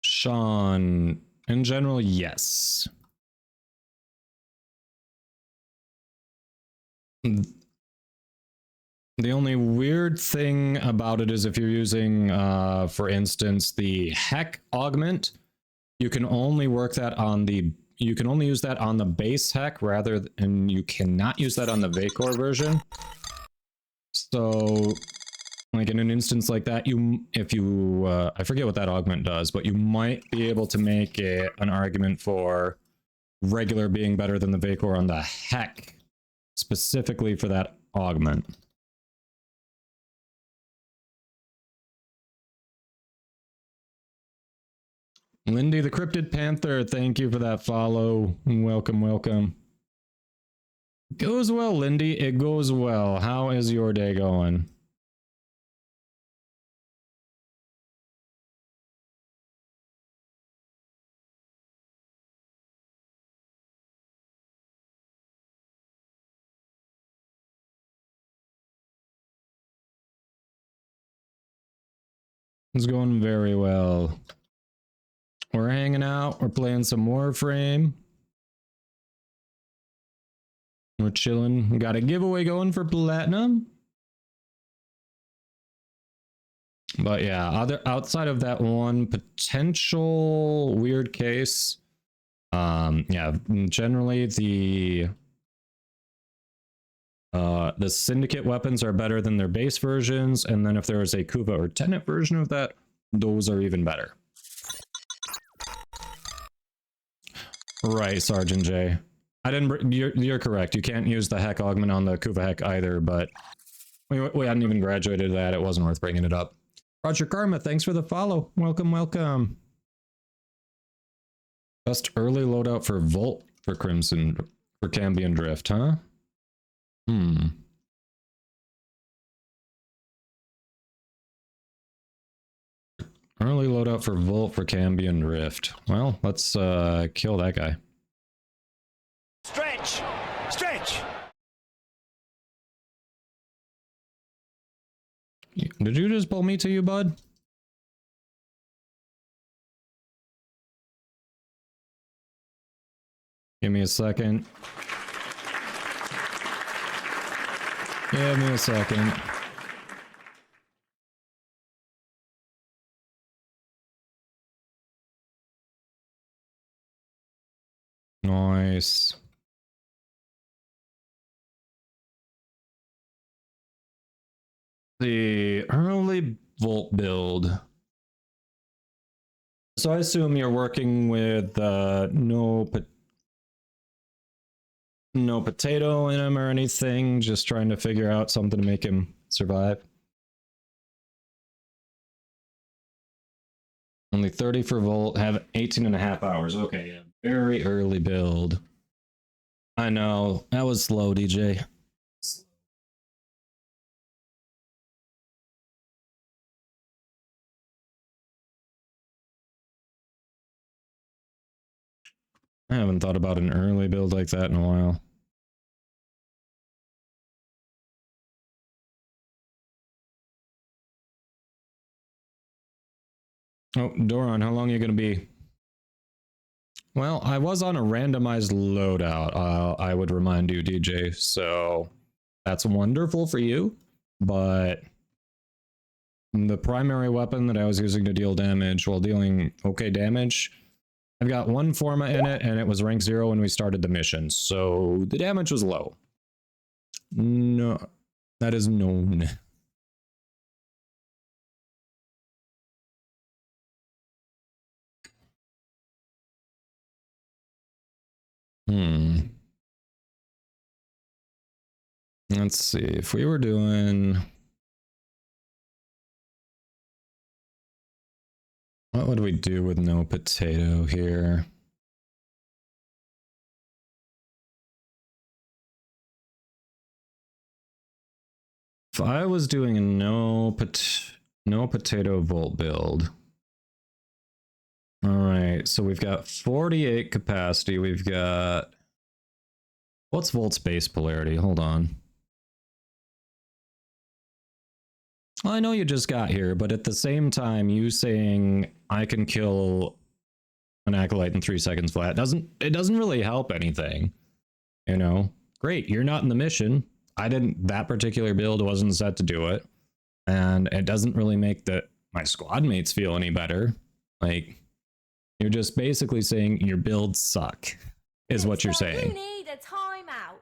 [SPEAKER 3] Sean, in general, yes. The only weird thing about it is if you're using, for instance, the heck augment, you can only work that on the, you can only use that on the base heck rather than, you cannot use that on the Vacor version. So, like in an instance like that, if you, I forget what that augment does, but you might be able to make an argument for regular being better than the Vacor on the heck, specifically for that augment. Lindy the Cryptid Panther, thank you for that follow. Welcome, welcome. Goes well, Lindy. It goes well. How is your day going? It's going very well. We're hanging out. We're playing some Warframe. We're chilling. We got a giveaway going for platinum. But yeah, outside of that one potential weird case, yeah, generally the syndicate weapons are better than their base versions, and then if there is a Kuva or Tenet version of that, those are even better. Right, Sergeant J. I didn't. You're correct. You can't use the heck augment on the Kuva heck either, but we hadn't even graduated that. It wasn't worth bringing it up. Roger Karma, thanks for the follow. Welcome, welcome. Best early loadout for Volt for Crimson for Cambion Drift, huh? Early loadout for Volt for Cambion Rift. Well, let's kill that guy.
[SPEAKER 4] Stretch! Stretch!
[SPEAKER 3] Did you just pull me to you, bud? Give me a second. Give me a second. Nice. The early Volt build. So I assume you're working with no potato in him or anything, just trying to figure out something to make him survive. Only 30 for Volt, have 18.5 hours. Okay, yeah. Very early build. I know, that was slow, DJ. I haven't thought about an early build like that in a while. Oh, Doron, how long are you going to be? Well, I was on a randomized loadout, I would remind you, DJ, so that's wonderful for you, but the primary weapon that I was using to deal damage while dealing okay damage, I've got one Forma in it, and it was rank 0 when we started the mission, so the damage was low. No, that is known. Let's see, if we were doing... What would we do with no potato here? If I was doing a no potato Volt build. All right, so we've got 48 capacity. We've got... What's Volt's base polarity? Hold on. Well, I know you just got here, but at the same time, you saying I can kill an acolyte in 3 seconds flat it doesn't really help anything. You know? Great, you're not in the mission. That particular build wasn't set to do it. And it doesn't really make my squad mates feel any better. Like, you're just basically saying your builds suck, is what you're saying.
[SPEAKER 5] You need a timeout.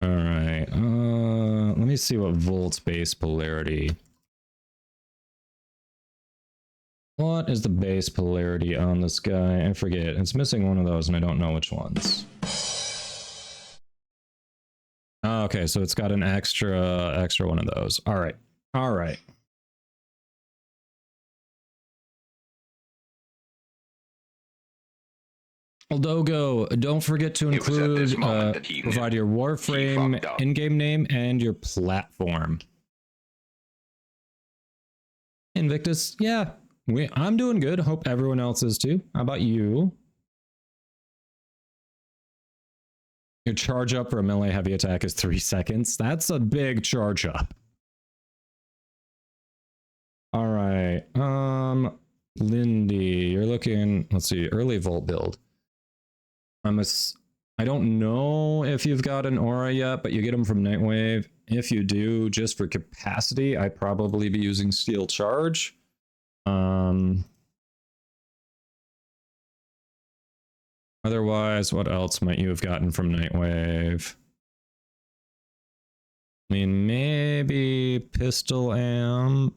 [SPEAKER 3] Alright, let me see what Volt's base polarity. What is the base polarity on this guy? I forget. It's missing one of those and I don't know which ones. Oh, okay, so it's got an extra one of those. Alright. Alright. Aldogo, don't forget to include provide your Warframe in-game name and your platform. Invictus, yeah, I'm doing good. Hope everyone else is too. How about you? Your charge up for a melee heavy attack is 3 seconds. That's a big charge up. All right, Lindy, you're looking. Let's see, early Volt build. I don't know if you've got an aura yet, but you get them from Nightwave. If you do, just for capacity, I'd probably be using Steel Charge. Otherwise, what else might you have gotten from Nightwave? I mean, maybe Pistol Amp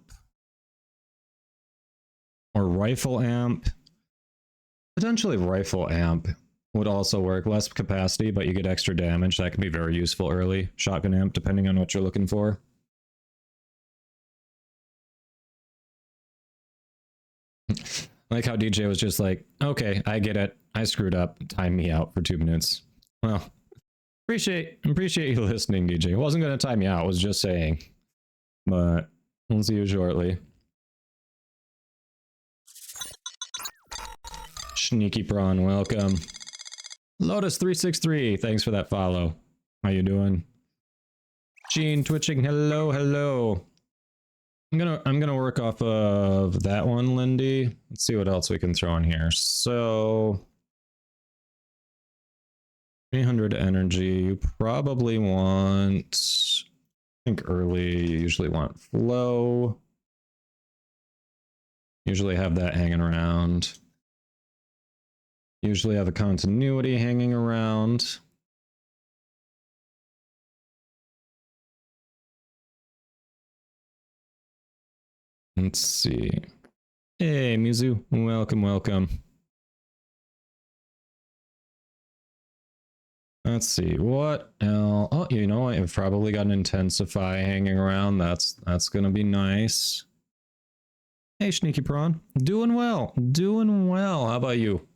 [SPEAKER 3] or Rifle Amp. Potentially Rifle Amp would also work. Less capacity, but you get extra damage. That can be very useful early. Shotgun Amp, depending on what you're looking for. Like how DJ was just like, okay, I get it. I screwed up. Time me out for 2 minutes. Well, Appreciate you listening, DJ. I wasn't going to time you out, I was just saying. But we'll see you shortly. Sneaky Prawn, welcome. Lotus363, thanks for that follow. How you doing? Gene Twitching, hello, hello. I'm gonna work off of that one, Lindy. Let's see what else we can throw in here. So 300 energy. You probably want, I think early, you usually want flow. Usually have that hanging around. Usually have a continuity hanging around. Let's see. Hey, Mizu, welcome, welcome. Let's see, what else? Oh, you know what? I've probably got an Intensify hanging around. That's gonna be nice. Hey, Sneaky Prawn. Doing well. Doing well. How about you?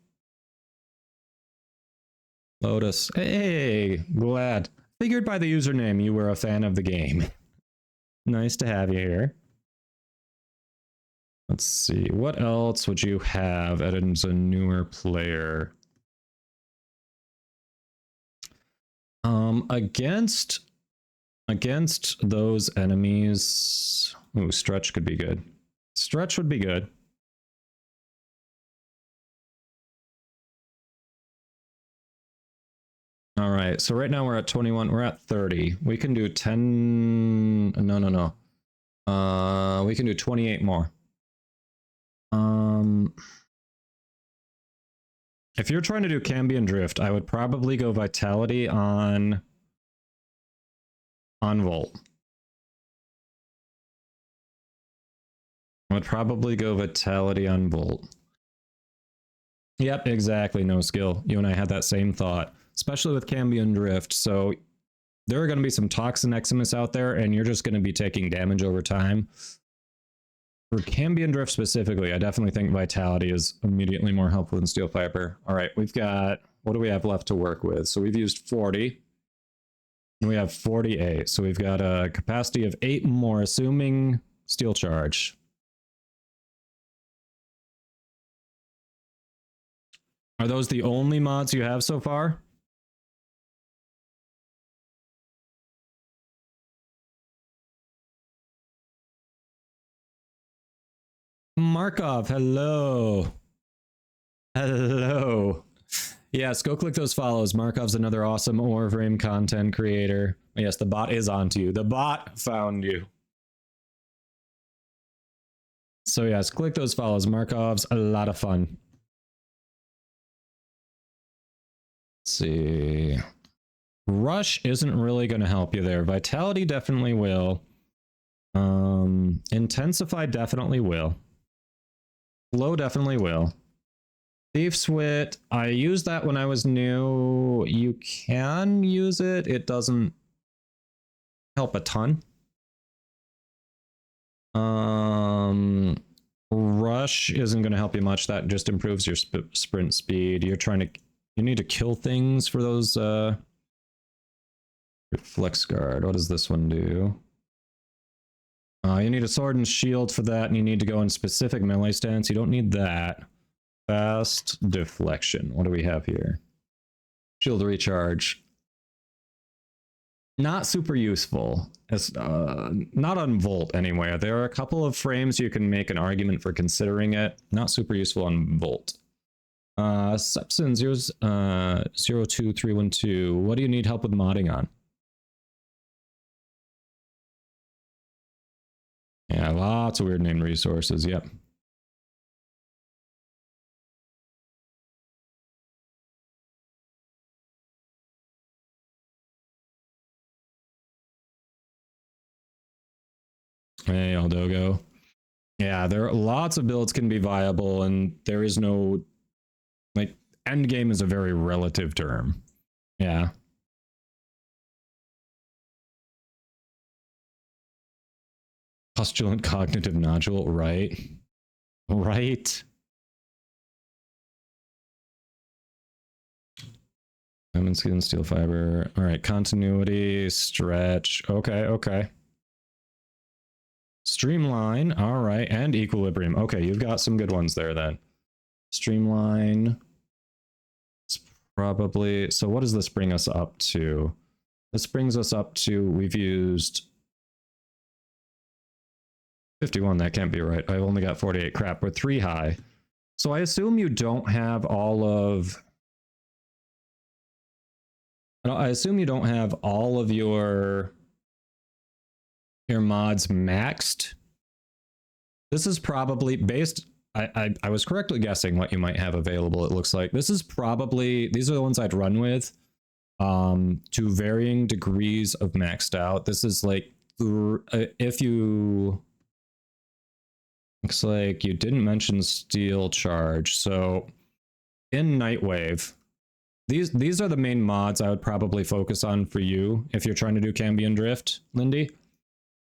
[SPEAKER 3] Lotus. Hey, glad. Figured by the username you were a fan of the game. Nice to have you here. Let's see, what else would you have as a newer player? Against those enemies. Ooh, Stretch could be good. Stretch would be good. All right, so right now we're at 21, we're at 30. We can do 10, no. We can do 28 more. If you're trying to do Cambion Drift, I would probably go Vitality on Volt. I would probably go Vitality on Volt. Yep, exactly, no skill. You and I had that same thought, especially with Cambion Drift. So there are going to be some Toxin Eximus out there, and you're just going to be taking damage over time. For Cambion Drift specifically, I definitely think Vitality is immediately more helpful than Steel Piper. All right, we've got, what do we have left to work with? So we've used 40, and we have 48. So we've got a capacity of 8 more, assuming Steel Charge. Are those the only mods you have so far? Markov, hello. Hello. Yes, go click those follows. Markov's another awesome Warframe content creator. Yes, the bot is onto you. The bot found you. So yes, click those follows. Markov's a lot of fun. Let's see. Rush isn't really going to help you there. Vitality definitely will. Intensify definitely will. Flow definitely will. Thief's Wit, I used that when I was new. You can use it. It doesn't help a ton. Rush isn't going to help you much. That just improves your sprint speed. You need to kill things for those. Flex Guard. What does this one do? You need a sword and shield for that, and you need to go in specific melee stance. You don't need that. Fast deflection. What do we have here? Shield recharge. Not super useful. It's not on Volt anyway. There are a couple of frames you can make an argument for considering it. Not super useful on Volt. Sepsin 02312. What do you need help with modding on? Yeah, lots of weird named resources. Yep. Hey, Aldogo. Yeah, there are lots of builds can be viable, and there is no, like, end game is a very relative term. Yeah. Postulant cognitive nodule, right? Right. Diamond skin, steel fiber. All right, continuity, stretch. Okay, okay. Streamline. All right, and equilibrium. Okay, you've got some good ones there then. Streamline. It's probably, so what does this bring us up to? This brings us up to, we've used 51. That can't be right. I've only got 48. Crap, we're 3 high. So I assume you don't have all of... I assume you don't have all of your mods maxed. This is probably based... I was correctly guessing what you might have available, it looks like. This is probably... These are the ones I'd run with. To varying degrees of maxed out. This is like... If you... Looks like you didn't mention steel charge. So in Nightwave... These are the main mods I would probably focus on for you if you're trying to do Cambion Drift, Lindy.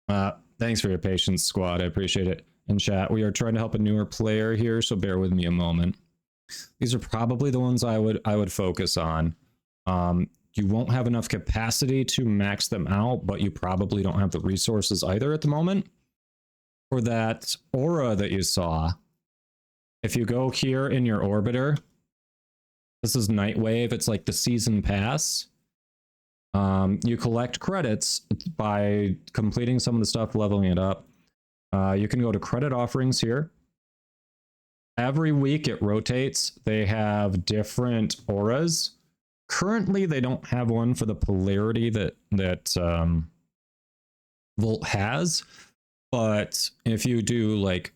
[SPEAKER 3] Thanks for your patience, squad. I appreciate it. In chat, we are trying to help a newer player here, so bear with me a moment. These are probably the ones I would focus on. You won't have enough capacity to max them out, but you probably don't have the resources either at the moment. For that aura that you saw, if you go here in your orbiter, this is Nightwave. It's like the season pass. You collect credits by completing some of the stuff, leveling it up. You can go to credit offerings here. Every week it rotates. They have different auras. Currently, they don't have one for the polarity that Volt has. But if you do like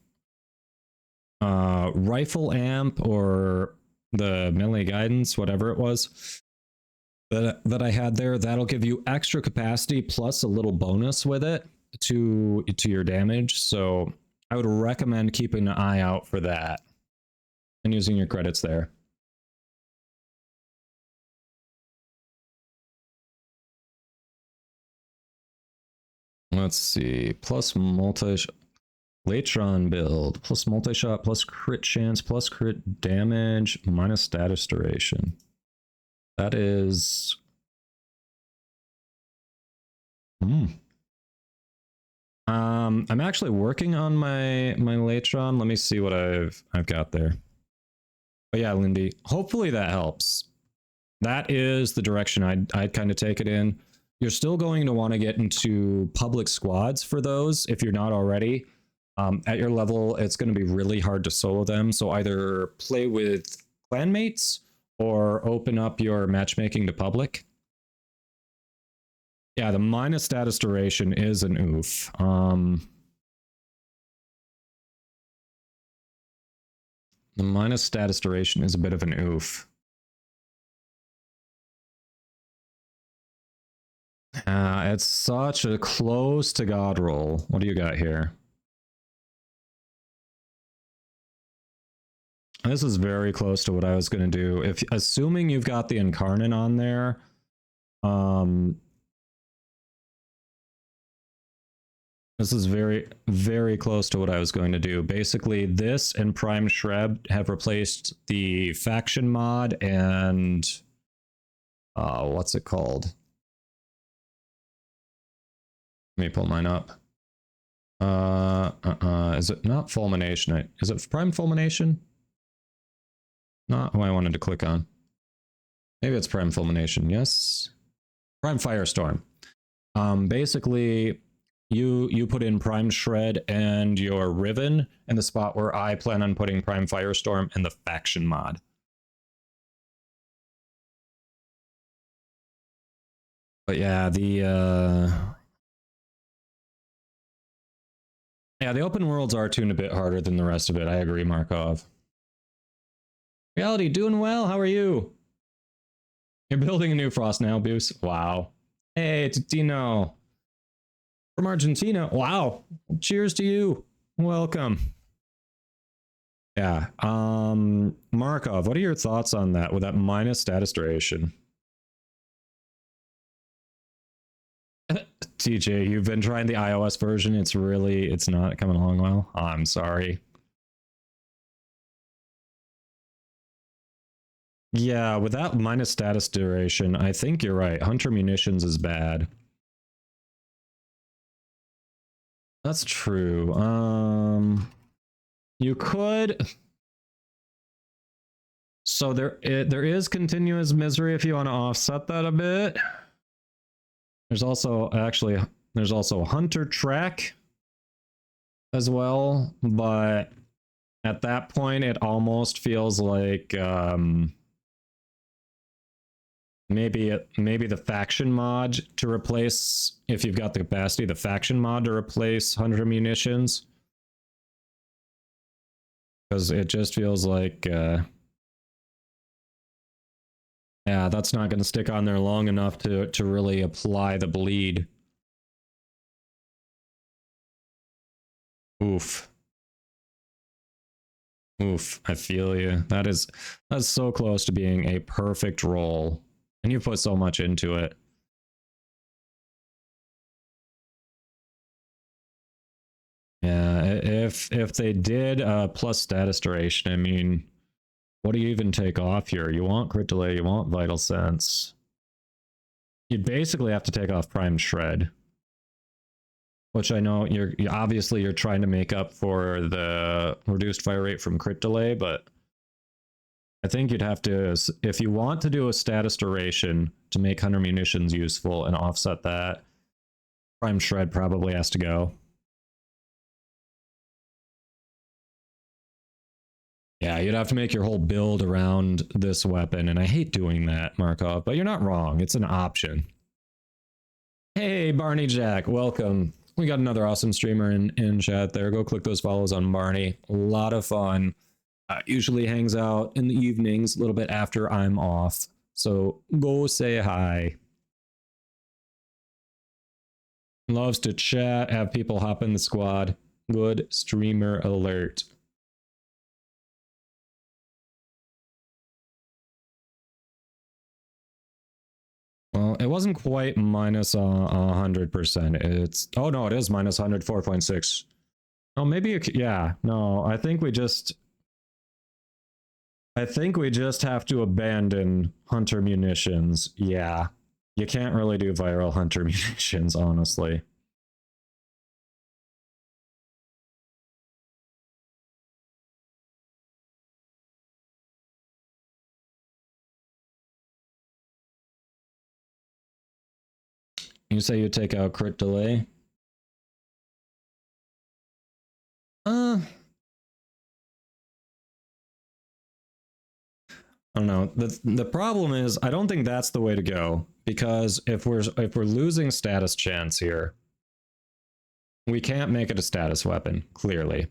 [SPEAKER 3] rifle amp or the melee guidance, whatever it was that I had there, that'll give you extra capacity plus a little bonus with it to your damage. So I would recommend keeping an eye out for that and using your credits there. Let's see, plus Latron build, plus multi-shot, plus crit chance, plus crit damage, minus status duration. That is... I'm actually working on my Latron. Let me see what I've got there. But yeah, Lindy, hopefully that helps. That is the direction I'd kind of take it in. You're still going to want to get into public squads for those if you're not already. At your level, it's going to be really hard to solo them. So either play with clanmates or open up your matchmaking to public. Yeah, the minus status duration is an oof. The minus status duration is a bit of an oof. It's such a close to God roll. What do you got here? This is very close to what I was going to do. If assuming you've got the Incarnate on there, this is very, very close to what I was going to do. Basically, this and Prime Shreb have replaced the faction mod and what's it called? Let me pull mine up. Is it not Fulmination? Is it Prime Fulmination? Not who I wanted to click on. Maybe it's Prime Fulmination. Yes. Prime Firestorm. Basically, you put in Prime Shred and your Riven in the spot where I plan on putting Prime Firestorm and the faction mod. But yeah, the open worlds are tuned a bit harder than the rest of it. I agree, Markov. Reality, doing well. How are you? You're building a new Frost now, Boos. Wow. Hey, it's Dino. From Argentina. Wow. Cheers to you. Welcome. Yeah. Markov, what are your thoughts on that with that minus status duration? TJ, you've been trying the iOS version. It's not coming along well. Oh, I'm sorry. Yeah, with that minus status duration, I think you're right. Hunter munitions is bad. That's true. You could. So there is continuous misery if you want to offset that a bit. There's also hunter track as well, but at that point it almost feels like maybe the faction mod to replace, if you've got the capacity, the faction mod to replace hunter munitions, because it just feels like yeah, that's not going to stick on there long enough to really apply the bleed. Oof. Oof, I feel you. That's so close to being a perfect roll. And you put so much into it. Yeah, if they did plus status duration, I mean, what do you even take off here? You want crit delay, you want vital sense. You'd basically have to take off prime shred. Which I know you're obviously trying to make up for the reduced fire rate from crit delay, but I think you'd have to, if you want to do a status duration to make hunter munitions useful and offset that, prime shred probably has to go. Yeah, you'd have to make your whole build around this weapon, and I hate doing that, Markov, but you're not wrong. It's an option. Hey, Barney Jack, welcome. We got another awesome streamer in chat there. Go click those follows on Barney. A lot of fun. Usually hangs out in the evenings, a little bit after I'm off. So go say hi. Loves to chat, have people hop in the squad. Good streamer alert. Well, it wasn't quite minus 100%. It's, oh no, it is minus 104.6. Oh, maybe it, yeah, no, I think we just have to abandon hunter munitions. Yeah, you can't really do viral hunter munitions, honestly. You say you take out crit delay? I don't know. The problem is I don't think that's the way to go, because if we're losing status chance here, we can't make it a status weapon, clearly.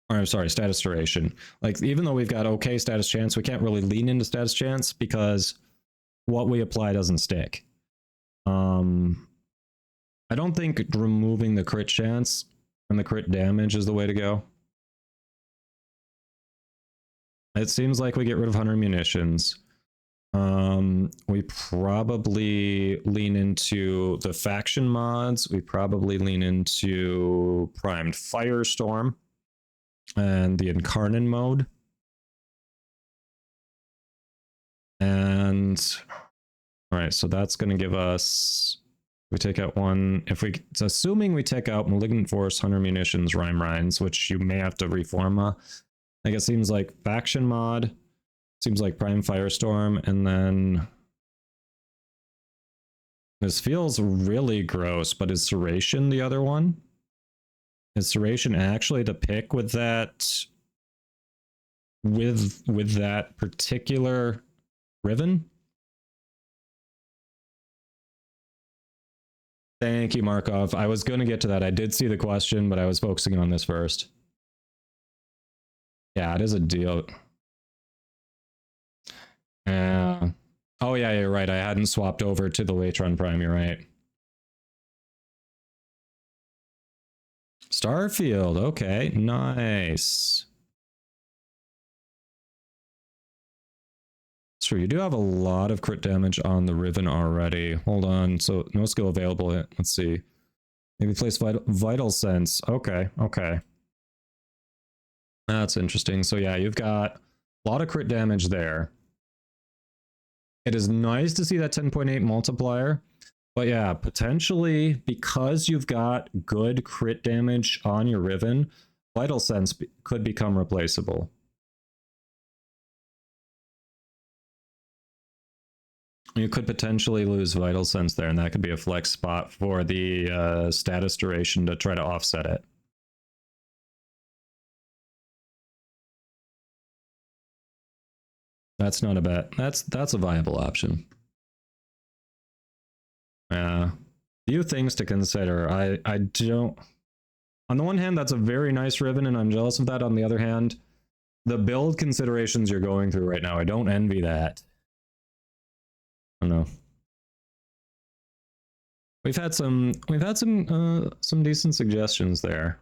[SPEAKER 3] Or I'm sorry, status duration. Like, even though we've got okay status chance, we can't really lean into status chance because what we apply doesn't stick. I don't think removing the crit chance and the crit damage is the way to go. It seems like we get rid of hunter munitions. We probably lean into the faction mods. We probably lean into primed firestorm and the incarnate mode. And all right, so that's going to give us, we take out one, if we, it's assuming we take out malignant force, hunter munitions, rhyme rinds, which you may have to reform. Like, it seems like faction mod, seems like prime firestorm, and then this feels really gross, but is Serration the other one? Is Serration actually to pick with that, with that particular Riven? Thank you, Markov. I was going to get to that. I did see the question, but I was focusing on this first. Yeah, it is a deal. Oh yeah, you're right. I hadn't swapped over to the Latron Prime. You're right. Starfield. Okay, nice. True, you do have a lot of crit damage on the Riven already. Hold on, so no skill available. Let's see. Maybe place vital sense. Okay, okay. That's interesting. So yeah, you've got a lot of crit damage there. It is nice to see that 10.8 multiplier. But yeah, potentially, because you've got good crit damage on your Riven, Vital Sense could become replaceable. You could potentially lose Vital Sense there, and that could be a flex spot for the status duration to try to offset it. That's not a bad. That's a viable option. Few things to consider. I don't. On the one hand, that's a very nice Riven, and I'm jealous of that. On the other hand, the build considerations you're going through right now, I don't envy that. I don't know. We've had some decent suggestions there.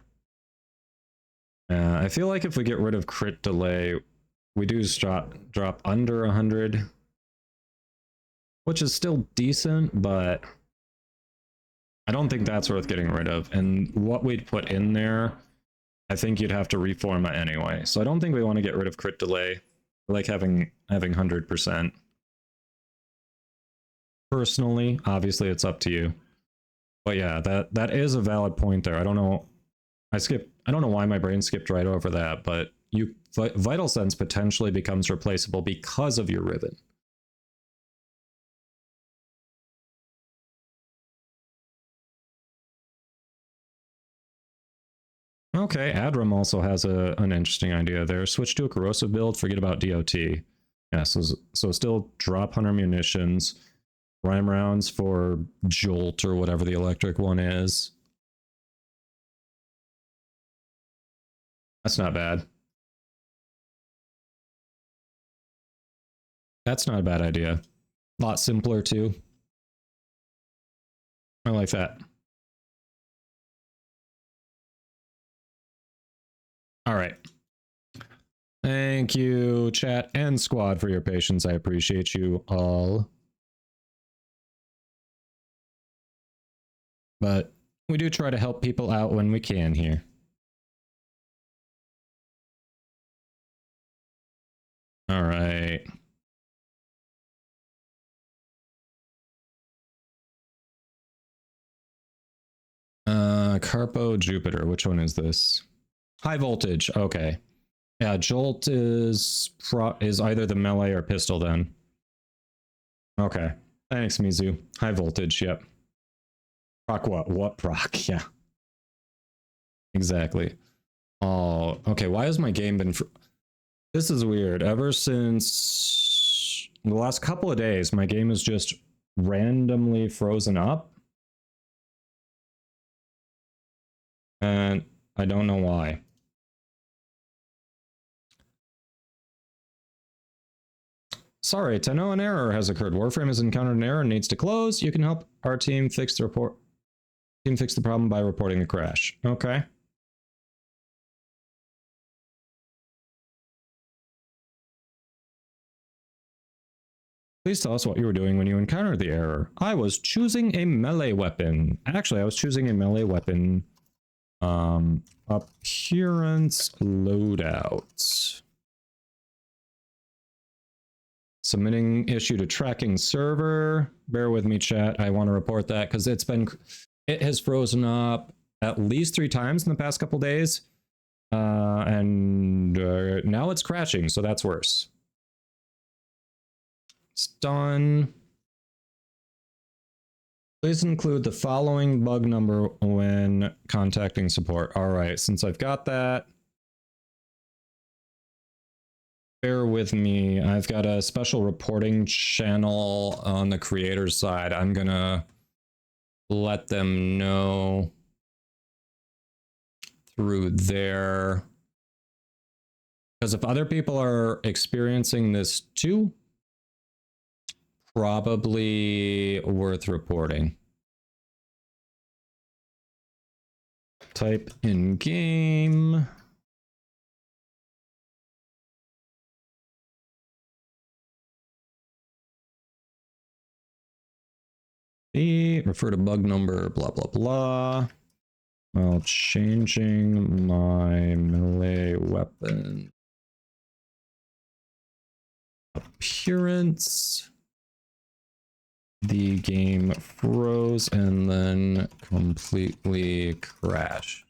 [SPEAKER 3] I feel like if we get rid of crit delay, we do drop under 100, which is still decent, but I don't think that's worth getting rid of. And what we'd put in there, I think you'd have to reformat anyway. So I don't think we want to get rid of crit delay. I like having 100%. Personally, obviously it's up to you. But yeah, that is a valid point there. I don't know. I don't know why my brain skipped right over that, but Vital Sense potentially becomes replaceable because of your Riven. Okay, Adram also has an interesting idea there. Switch to a corrosive build, forget about DOT. Yeah, so still drop hunter munitions, rhyme rounds for Jolt or whatever the electric one is. That's not bad. That's not a bad idea. A lot simpler too. I like that. All right. Thank you, chat and squad, for your patience. I appreciate you all. But we do try to help people out when we can here. All right. Carpo Jupiter. Which one is this? High voltage. Okay. Yeah, Jolt is either the melee or pistol then. Okay. Thanks, Mizu. High voltage, yep. Proc what? What proc? Yeah. Exactly. Oh, okay. Why has my game been... This is weird. Ever since the last couple of days, my game is just randomly frozen up. And I don't know why. Sorry, to know an error has occurred. Warframe has encountered an error and needs to close. You can help our team fix the problem by reporting the crash. Okay. Please tell us what you were doing when you encountered the error. I was choosing a melee weapon. Actually, I was choosing a melee weapon. Appearance loadout. Submitting issue to tracking server. Bear with me, chat. I want to report that because it has frozen up at least 3 times in the past couple days. And now it's crashing, so that's worse. It's done. Please include the following bug number when contacting support. All right, since I've got that, bear with me. I've got a special reporting channel on the creator's side. I'm gonna let them know through there. Because if other people are experiencing this too, probably worth reporting. Type in game. Refer to bug number, blah, blah, blah. while changing my melee weapon appearance. The game froze and then completely crashed.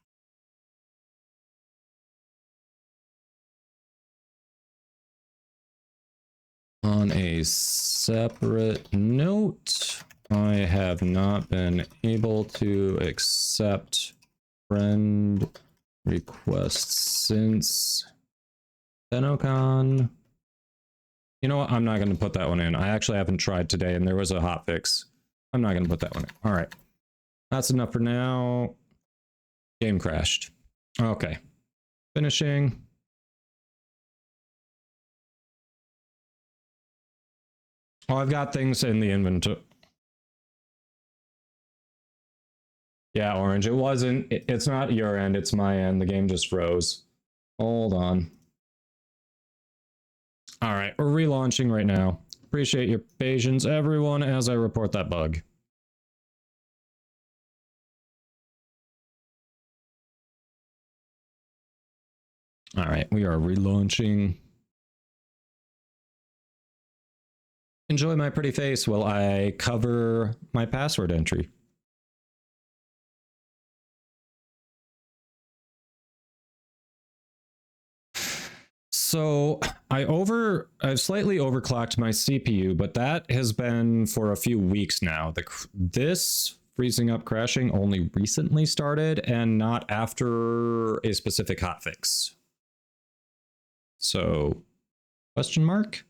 [SPEAKER 3] On a separate note, I have not been able to accept friend requests since Denocon. You know what? I'm not going to put that one in. I actually haven't tried today and there was a hotfix. I'm not going to put that one in. All right. That's enough for now. Game crashed. Okay. Finishing. Oh, I've got things in the inventory. Yeah, Orange. It wasn't. It's not your end. It's my end. The game just froze. Hold on. All right. We're relaunching right now. Appreciate your patience, everyone, as I report that bug. All right. We are relaunching. Enjoy my pretty face while I cover my password entry. So I've slightly overclocked my CPU, but that has been for a few weeks now. This freezing up crashing only recently started and not after a specific hotfix. So, question mark?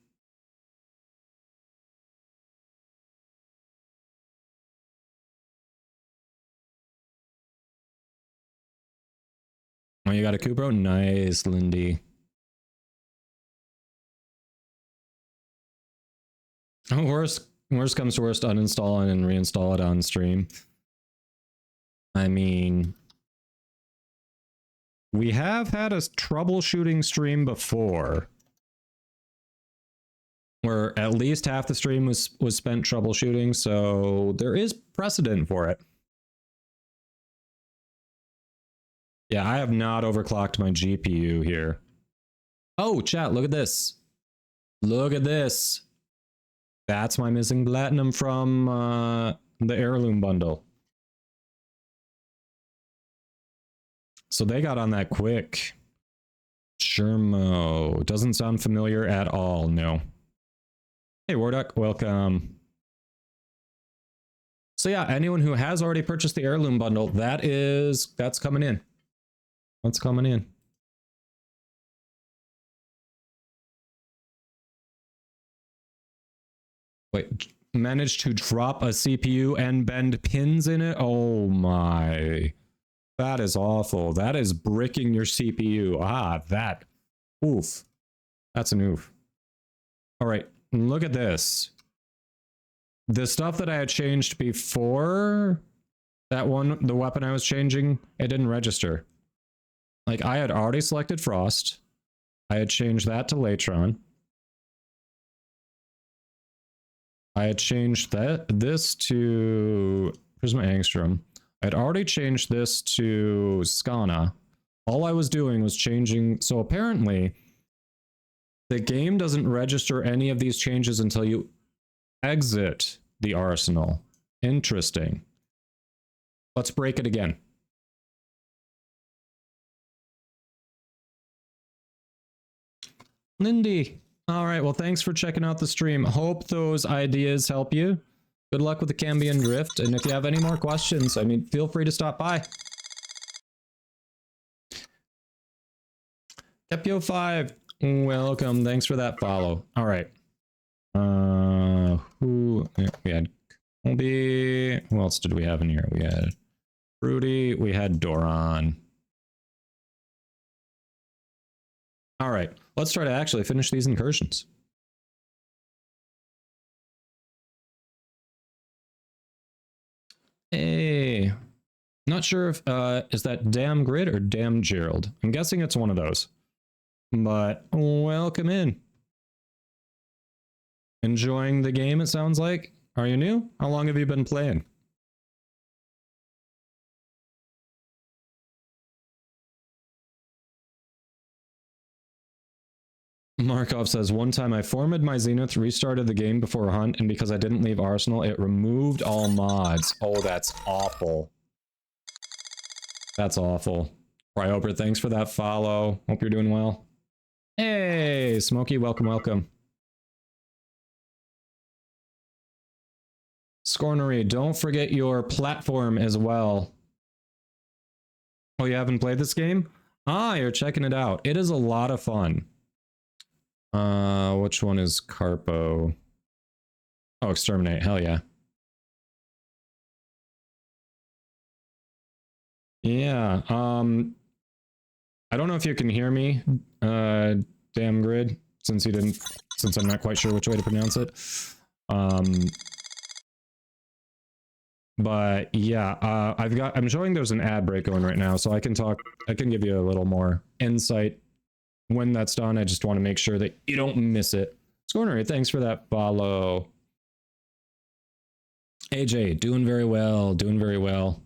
[SPEAKER 3] Oh, you got a Kubro? Nice, Lindy. Worst comes to worst, uninstall it and reinstall it on stream. I mean, we have had a troubleshooting stream before, where at least half the stream was spent troubleshooting, so there is precedent for it. Yeah, I have not overclocked my GPU here. Oh, chat, look at this. Look at this. That's my missing platinum from the heirloom bundle. So they got on that quick. Shermo. Doesn't sound familiar at all, no. Hey, Warduck, welcome. So yeah, anyone who has already purchased the heirloom bundle, that's coming in. That's coming in. Wait, managed to drop a CPU and bend pins in it? Oh my. That is awful. That is bricking your CPU. Ah, that. Oof. That's an oof. All right, look at this. The stuff that I had changed before that one, the weapon I was changing, it didn't register. Like, I had already selected Frost. I had changed that to Latron. I had changed this to Prisma Angstrom. I'd already changed this to Skana. All I was doing was changing. So apparently, the game doesn't register any of these changes until you exit the arsenal. Interesting. Let's break it again. Lindy. All right, well, thanks for checking out the stream. Hope those ideas help you. Good luck with the Cambion Drift, and if you have any more questions, I mean, feel free to stop by. Kepio5, welcome. Thanks for that follow. All right. We had Colby. Who else did we have in here? We had Rudy. We had Doron. All right, let's try to actually finish these incursions. Hey, not sure if, is that Damn Grid or Damn Gerald? I'm guessing it's one of those, but welcome in. Enjoying the game, it sounds like. Are you new? How long have you been playing? Markov says, one time I formatted my Zenith, restarted the game before a hunt, and because I didn't leave Arsenal, it removed all mods. Oh, that's awful. That's awful. Cryoper, thanks for that follow. Hope you're doing well. Hey, Smokey, welcome, welcome. Scornery, don't forget your platform as well. Oh, you haven't played this game? Ah, you're checking it out. It is a lot of fun. Which one is Carpo? Oh, Exterminate. Hell yeah. Yeah. I don't know if you can hear me, Damn Grid, since I'm not quite sure which way to pronounce it. But yeah, I'm showing there's an ad break going right now, so I can give you a little more insight when that's done. I just want to make sure that you don't miss it. Scornery, thanks for that follow. AJ, doing very well, doing very well.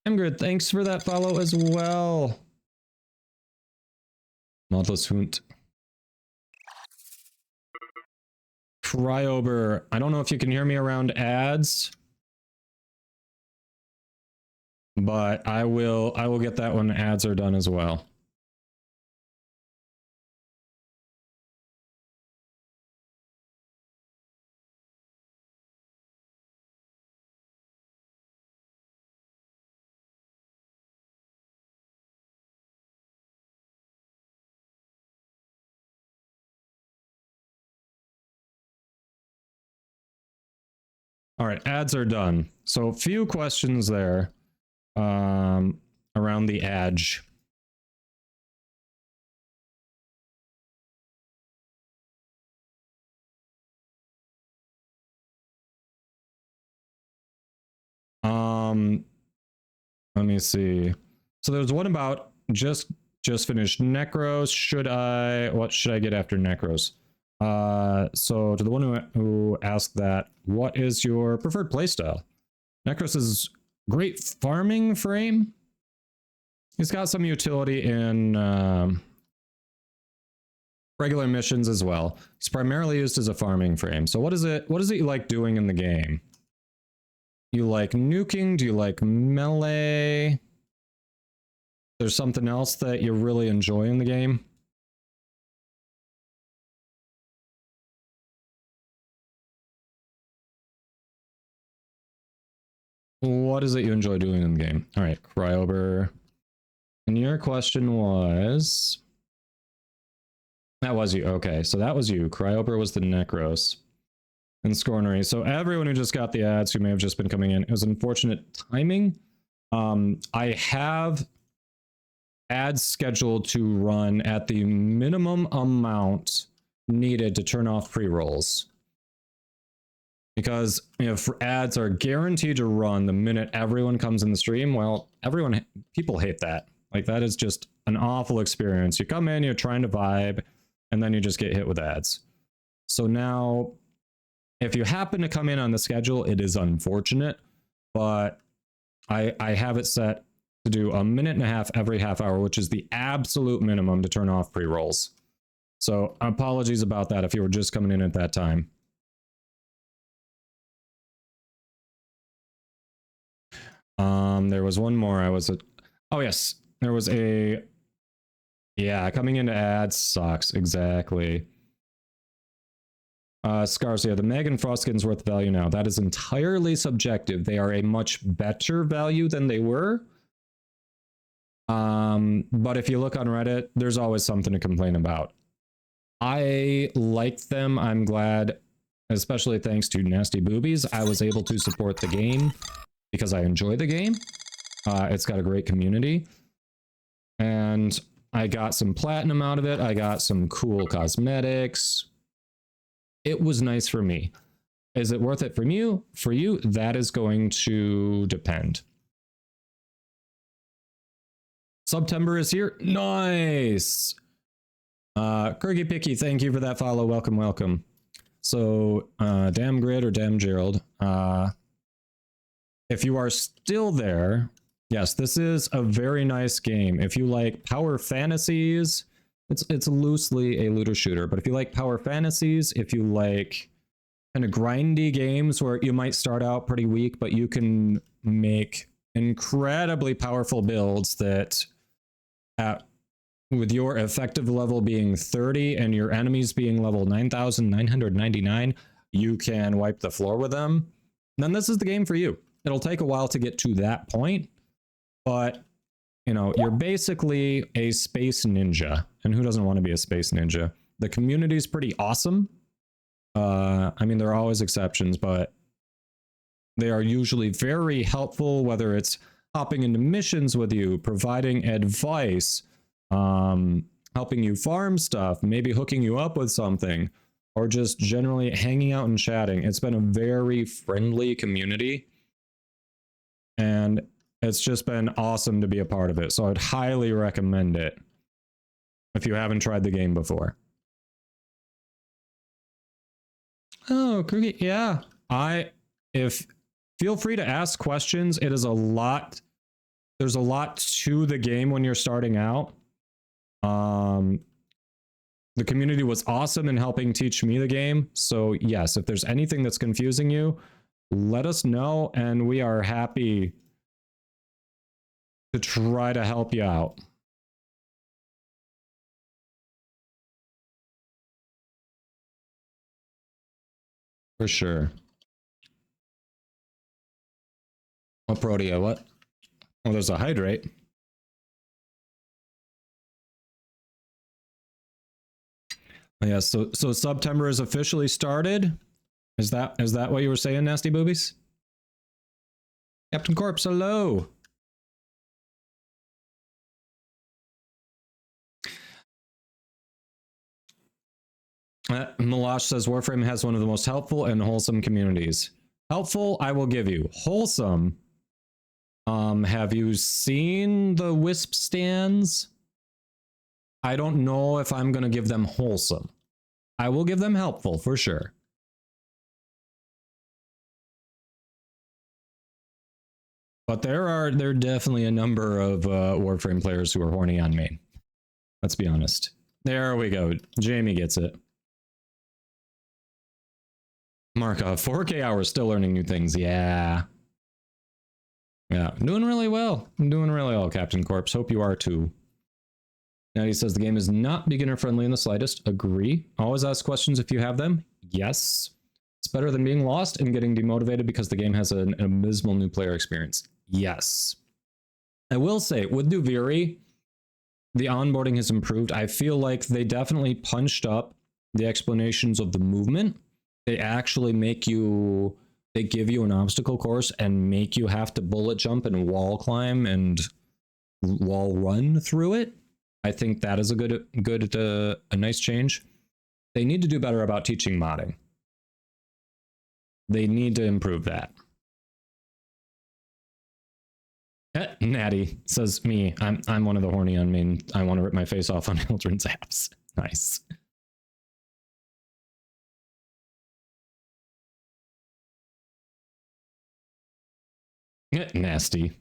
[SPEAKER 3] Emgrid, thanks for that follow as well. Modless Hunt. Cryober, I don't know if you can hear me around ads, but I will get that when ads are done as well. All right, ads are done. So a few questions there around the edge. Let me see. So there's one about just finished Necros. What should I get after Necros? So to the one who asked that, what is your preferred playstyle? Necros is great farming frame. He's got some utility in regular missions as well. It's primarily used as a farming frame. So what is it you like doing in the game? You like nuking? Do you like melee? There's something else that you really enjoy in the game? What is it you enjoy doing in the game? All right, Cryober. And your question was... That was you. Okay, so that was you. Cryober was the Necros. And Scornery. So everyone who just got the ads who may have just been coming in, it was unfortunate timing. I have ads scheduled to run at the minimum amount needed to turn off pre-rolls. Because if ads are guaranteed to run the minute everyone comes in the stream, well, people hate that. Like, that is just an awful experience. You come in, you're trying to vibe, and then you just get hit with ads. So now, if you happen to come in on the schedule, it is unfortunate, but I have it set to do a minute and a half every half hour, which is the absolute minimum to turn off pre-rolls. So apologies about that if you were just coming in at that time. There was one more. Oh yes, there was a... Yeah, coming into ads sucks, exactly. Scarcia, the Meg and Frostkin's worth value now. That is entirely subjective. They are a much better value than they were. But if you look on Reddit, there's always something to complain about. I liked them. I'm glad, especially thanks to Nasty Boobies, I was able to support the game because I enjoy the game. It's got a great community. And I got some platinum out of it. I got some cool cosmetics. It was nice for me. Is it worth it for you? For you, that is going to depend. September is here. Nice. Kirky Picky, thank you for that follow. Welcome, welcome. So, Damn Grid or Damn Gerald, if you are still there, Yes, this is a very nice game. If you like power fantasies, it's loosely a looter shooter, but if you like power fantasies, if you like kind of grindy games where you might start out pretty weak, but you can make incredibly powerful builds that with your effective level being 30 and your enemies being level 9,999, you can wipe the floor with them, then this is the game for you. It'll take a while to get to that point, but you know, you're basically a space ninja, and who doesn't want to be a space ninja? The community is pretty awesome. I mean, there are always exceptions, but they are usually very helpful, whether it's hopping into missions with you, providing advice, helping you farm stuff, maybe hooking you up with something, or just generally hanging out and chatting. It's been a very friendly community, and it's just been awesome to be a part of it. So I'd highly recommend it if you haven't tried the game before. Oh, Cookie, yeah. Feel free to ask questions. It is a lot. There's a lot to the game when you're starting out. The community was awesome in helping teach me the game. So yes, if there's anything that's confusing you, let us know, and we are happy to try to help you out. For sure. Oh, Protea, what? Oh, there's a hydrate. Oh, yeah, so September is officially started. Is that what you were saying, Nasty Boobies? Captain Corpse, hello. Malash says Warframe has one of the most helpful and wholesome communities. Helpful, I will give you. Wholesome. Have you seen the Wisp stands? I don't know if I'm gonna give them wholesome. I will give them helpful for sure. But there are definitely a number of Warframe players who are horny on main. Let's be honest. There we go. Jamie gets it. Markov, 4K hours still learning new things. Yeah. Yeah, doing really well. I'm doing really well, Captain Corpse. Hope you are too. Now he says the game is not beginner friendly in the slightest. Agree. Always ask questions if you have them. Yes. It's better than being lost and getting demotivated because the game has an abysmal new player experience. Yes. I will say, with Duviri, the onboarding has improved. I feel like they definitely punched up the explanations of the movement. They actually make you... They give you an obstacle course and make you have to bullet jump and wall climb and wall run through it. I think that is a nice change. They need to do better about teaching modding. They need to improve that. Natty says me. I'm one of the horny on main. I want to rip my face off on Hildren's apps. Nice. Nasty.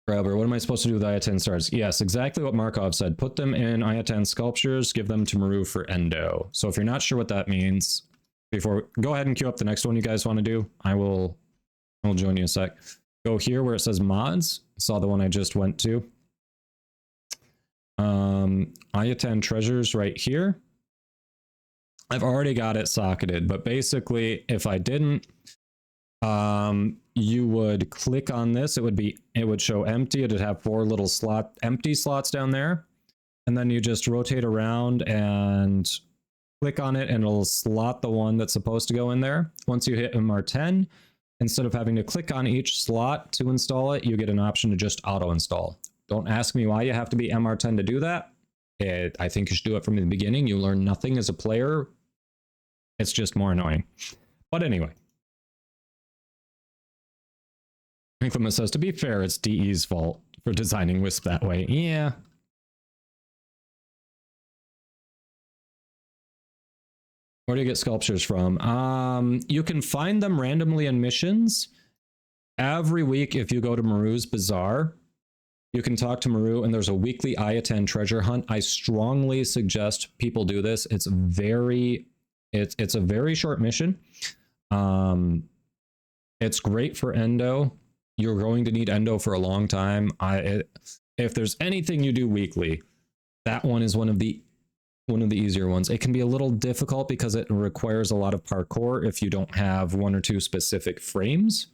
[SPEAKER 3] Grabber, what am I supposed to do with IO10 stars? Yes, exactly what Markov said. Put them in IO10 sculptures, give them to Maru for endo. So if you're not sure what that means, go ahead and queue up the next one you guys want to do. I will join you a sec. Go here where it says mods. Saw the one I just went to. IO10 treasures right here. I've already got it socketed, but basically if I didn't, you would click on this. It would show empty. It'd have 4 little empty slots down there. And then you just rotate around and click on it and it'll slot the one that's supposed to go in there. Once you hit MR10, instead of having to click on each slot to install it, you get an option to just auto install. Don't ask me why you have to be MR10 to do that. I think you should do it from the beginning. You learn nothing as a player. It's just more annoying. But anyway. Infamous says, to be fair, it's DE's fault for designing Wisp that way. Yeah. Where do you get sculptures from? You can find them randomly in missions. every week, if you go to Maru's Bazaar, you can talk to Maru, and there's a weekly I-10 treasure hunt. I strongly suggest people do this. It's a very short mission. It's great for endo. You're going to need endo for a long time. If there's anything you do weekly, that one is one of the easier ones. It can be a little difficult because it requires a lot of parkour if you don't have one or two specific frames.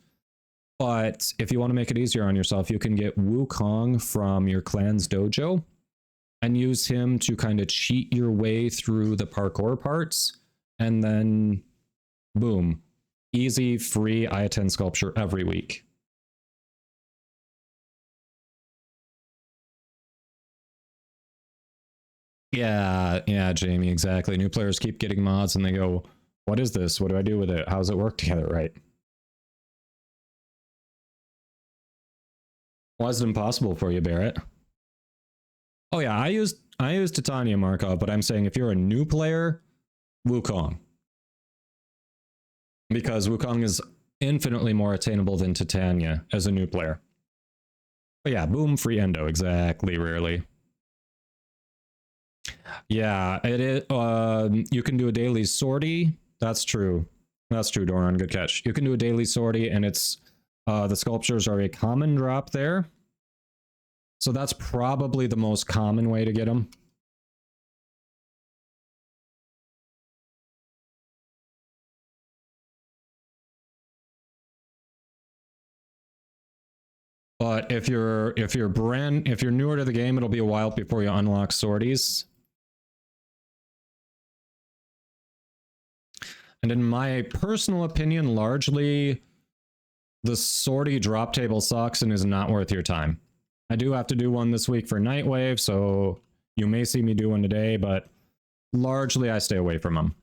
[SPEAKER 3] But if you want to make it easier on yourself, you can get Wukong from your clan's dojo and use him to kind of cheat your way through the parkour parts. And then, boom, easy, free I-10 sculpture every week. Yeah, Jamie, exactly. New players keep getting mods and they go, what is this? What do I do with it? How does it work together, right? Why is it impossible for you, Barrett? Oh yeah, I use Titania Markov, but I'm saying if you're a new player, Wukong. Because Wukong is infinitely more attainable than Titania as a new player. But yeah, boom, free endo, exactly, rarely. Yeah, it is. You can do a daily sortie. That's true. That's true, Doran. Good catch. You can do a daily sortie, and it's the sculptures are a common drop there. So that's probably the most common way to get them. But if you're newer to the game, it'll be a while before you unlock sorties. And in my personal opinion, largely the sortie drop table sucks and is not worth your time. I do have to do one this week for Nightwave, so you may see me do one today, but largely I stay away from them.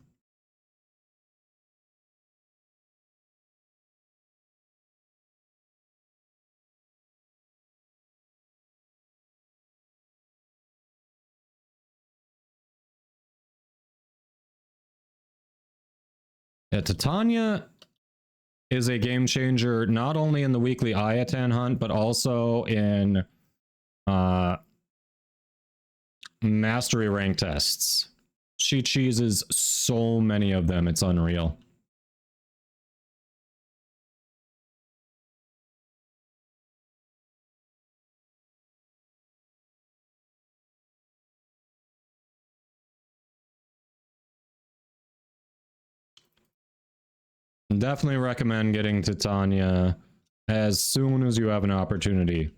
[SPEAKER 3] Yeah, Titania is a game changer, not only in the weekly I-10 hunt, but also in mastery rank tests. She cheeses so many of them, it's unreal. Definitely recommend getting Titania as soon as you have an opportunity.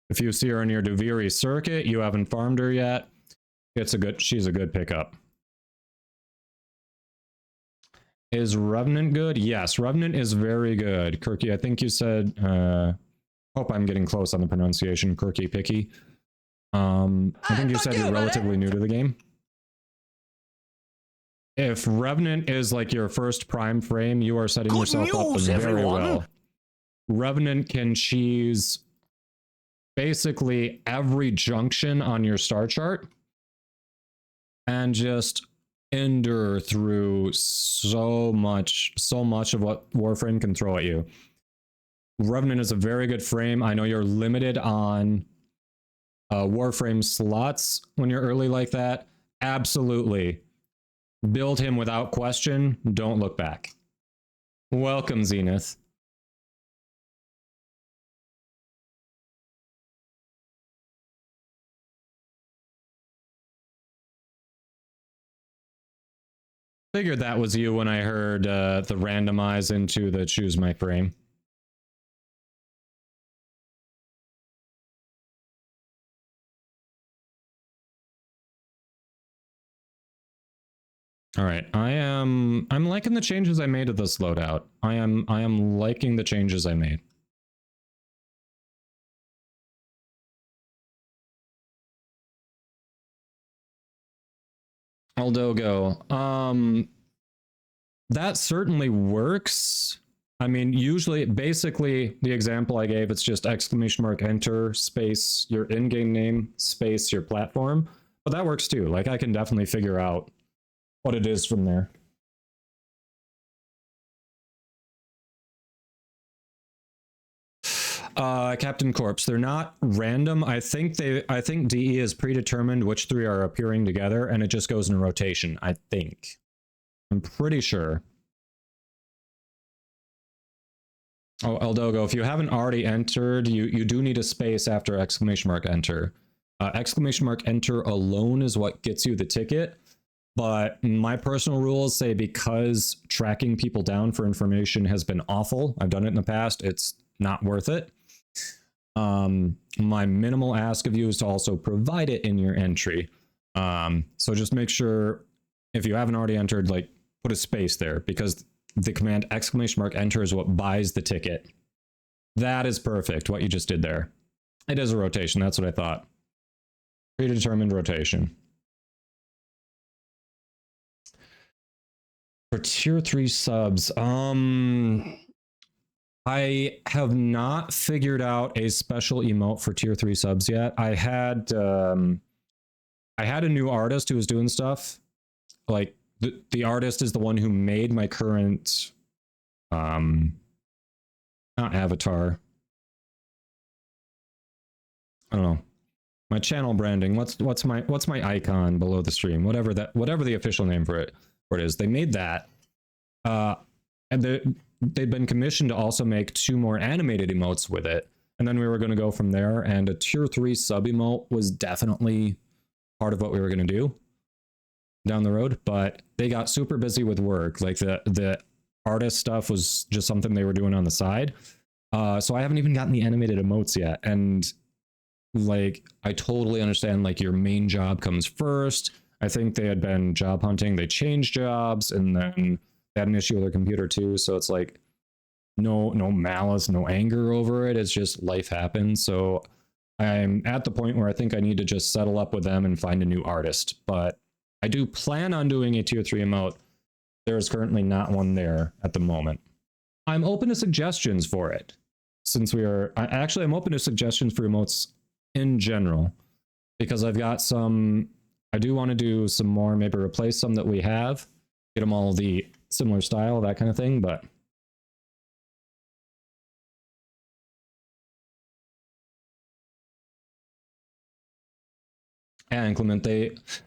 [SPEAKER 3] If you see her in your Duviri circuit, you haven't farmed her yet, she's a good pickup. Is Revenant good? Yes, Revenant is very good. Kirky, I think you said, hope I'm getting close on the pronunciation, Kirky Picky. I think you said you're relatively new to the game. If Revenant is like your first prime frame, you are setting yourself up very well. Revenant can cheese basically every junction on your star chart and just endure through so much of what Warframe can throw at you. Revenant is a very good frame. I know you're limited on Warframe slots when you're early like that. Absolutely. Build him without question. Don't look back. Welcome, Zenith. Figured that was you when I heard the randomize into the choose my frame. All right, I'm liking the changes I made to this loadout. I am liking the changes I made. Aldogo. That certainly works. I mean, usually, basically, the example I gave, it's just exclamation mark enter space your in-game name space your platform. But that works too. Like, I can definitely figure out what it is from there. Captain Corpse. They're not random. I think DE is predetermined which 3 are appearing together, and it just goes in rotation. I think. I'm pretty sure. Oh, Eldogo, if you haven't already entered, you do need a space after exclamation mark enter. Exclamation mark enter alone is what gets you the ticket. But my personal rules say because tracking people down for information has been awful, I've done it in the past, it's not worth it. My minimal ask of you is to also provide it in your entry. So just make sure if you haven't already entered, like put a space there, because the command exclamation mark enter is what buys the ticket. That is perfect, what you just did there. It is a rotation, that's what I thought. Predetermined rotation. For tier 3 subs, I have not figured out a special emote for tier 3 subs yet. I had a new artist who was doing stuff. Like the artist is the one who made my current not avatar. I don't know. My channel branding. What's my icon below the stream? Whatever the official name for it is. They made that. And they'd been commissioned to also make 2 more animated emotes with it. And then we were going to go from there, and a tier 3 sub emote was definitely part of what we were going to do down the road, but they got super busy with work. Like the artist stuff was just something they were doing on the side. So I haven't even gotten the animated emotes yet. And like, I totally understand, like, your main job comes first. I think they had been job hunting. They changed jobs, and then they had an issue with their computer too. So it's like, no malice, no anger over it. It's just life happens. So I'm at the point where I think I need to just settle up with them and find a new artist. But I do plan on doing a tier 3 emote. There is currently not one there at the moment. I'm open to suggestions for it. Since I'm open to suggestions for emotes in general, because I've got some, I do want to do some more, maybe replace some that we have, get them all the similar style, that kind of thing, but yeah, Inclement,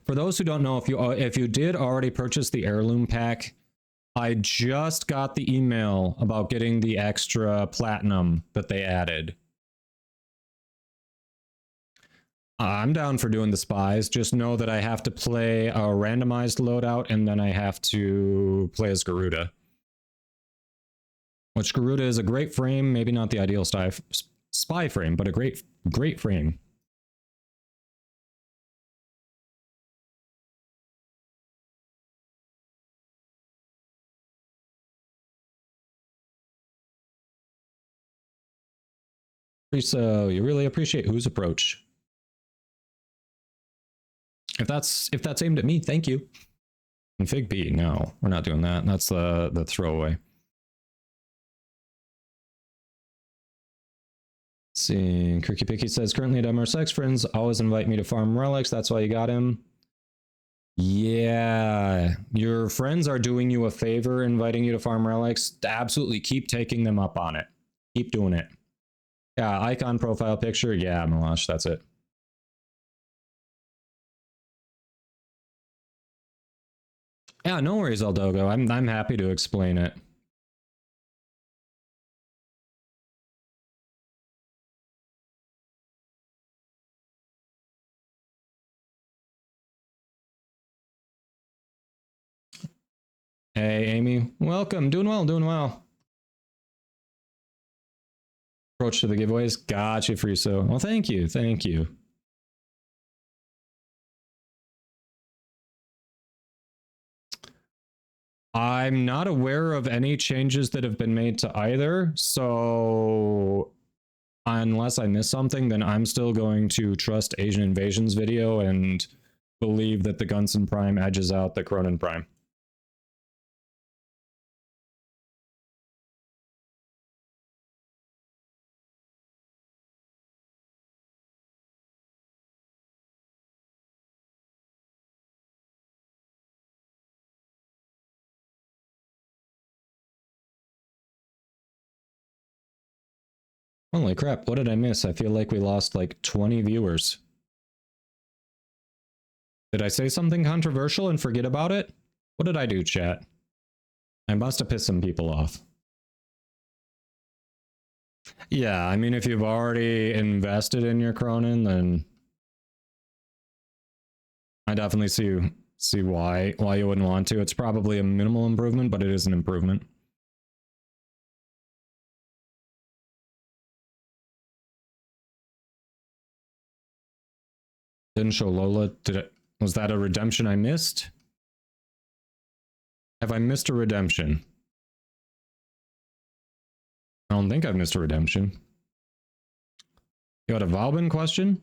[SPEAKER 3] for those who don't know, if you did already purchase the heirloom pack, I just got the email about getting the extra platinum that they added. I'm down for doing the spies. Just know that I have to play a randomized loadout, and then I have to play as Garuda. Which Garuda is a great frame, maybe not the ideal spy frame, but a great frame. So you really appreciate whose approach. If that's aimed at me, thank you. And Fig B, no, we're not doing that. That's the throwaway. Let's see, Kirky Picky says, currently at MR6, friends always invite me to farm relics. That's why you got him. Yeah, your friends are doing you a favor inviting you to farm relics. Absolutely keep taking them up on it. Keep doing it. Yeah, icon profile picture. Yeah, Malash, that's it. Yeah, no worries, Eldogo. I'm happy to explain it. Hey, Amy. Welcome. Doing well, doing well. Approach to the giveaways. Gotcha, Friso. Well, thank you. Thank you. I'm not aware of any changes that have been made to either, so unless I miss something, then I'm still going to trust Asian Invasion's video and believe that the Gunson Prime edges out the Cronin Prime. Holy crap, what did I miss? I feel like we lost like 20 viewers. Did I say something controversial and forget about it? What did I do, chat? I must have pissed some people off. Yeah, I mean, if you've already invested in your Cronin, then I definitely see why you wouldn't want to. It's probably a minimal improvement, but it is an improvement. Didn't show Lola. Was that a redemption I missed? Have I missed a redemption? I don't think I've missed a redemption. You had a Valbin question?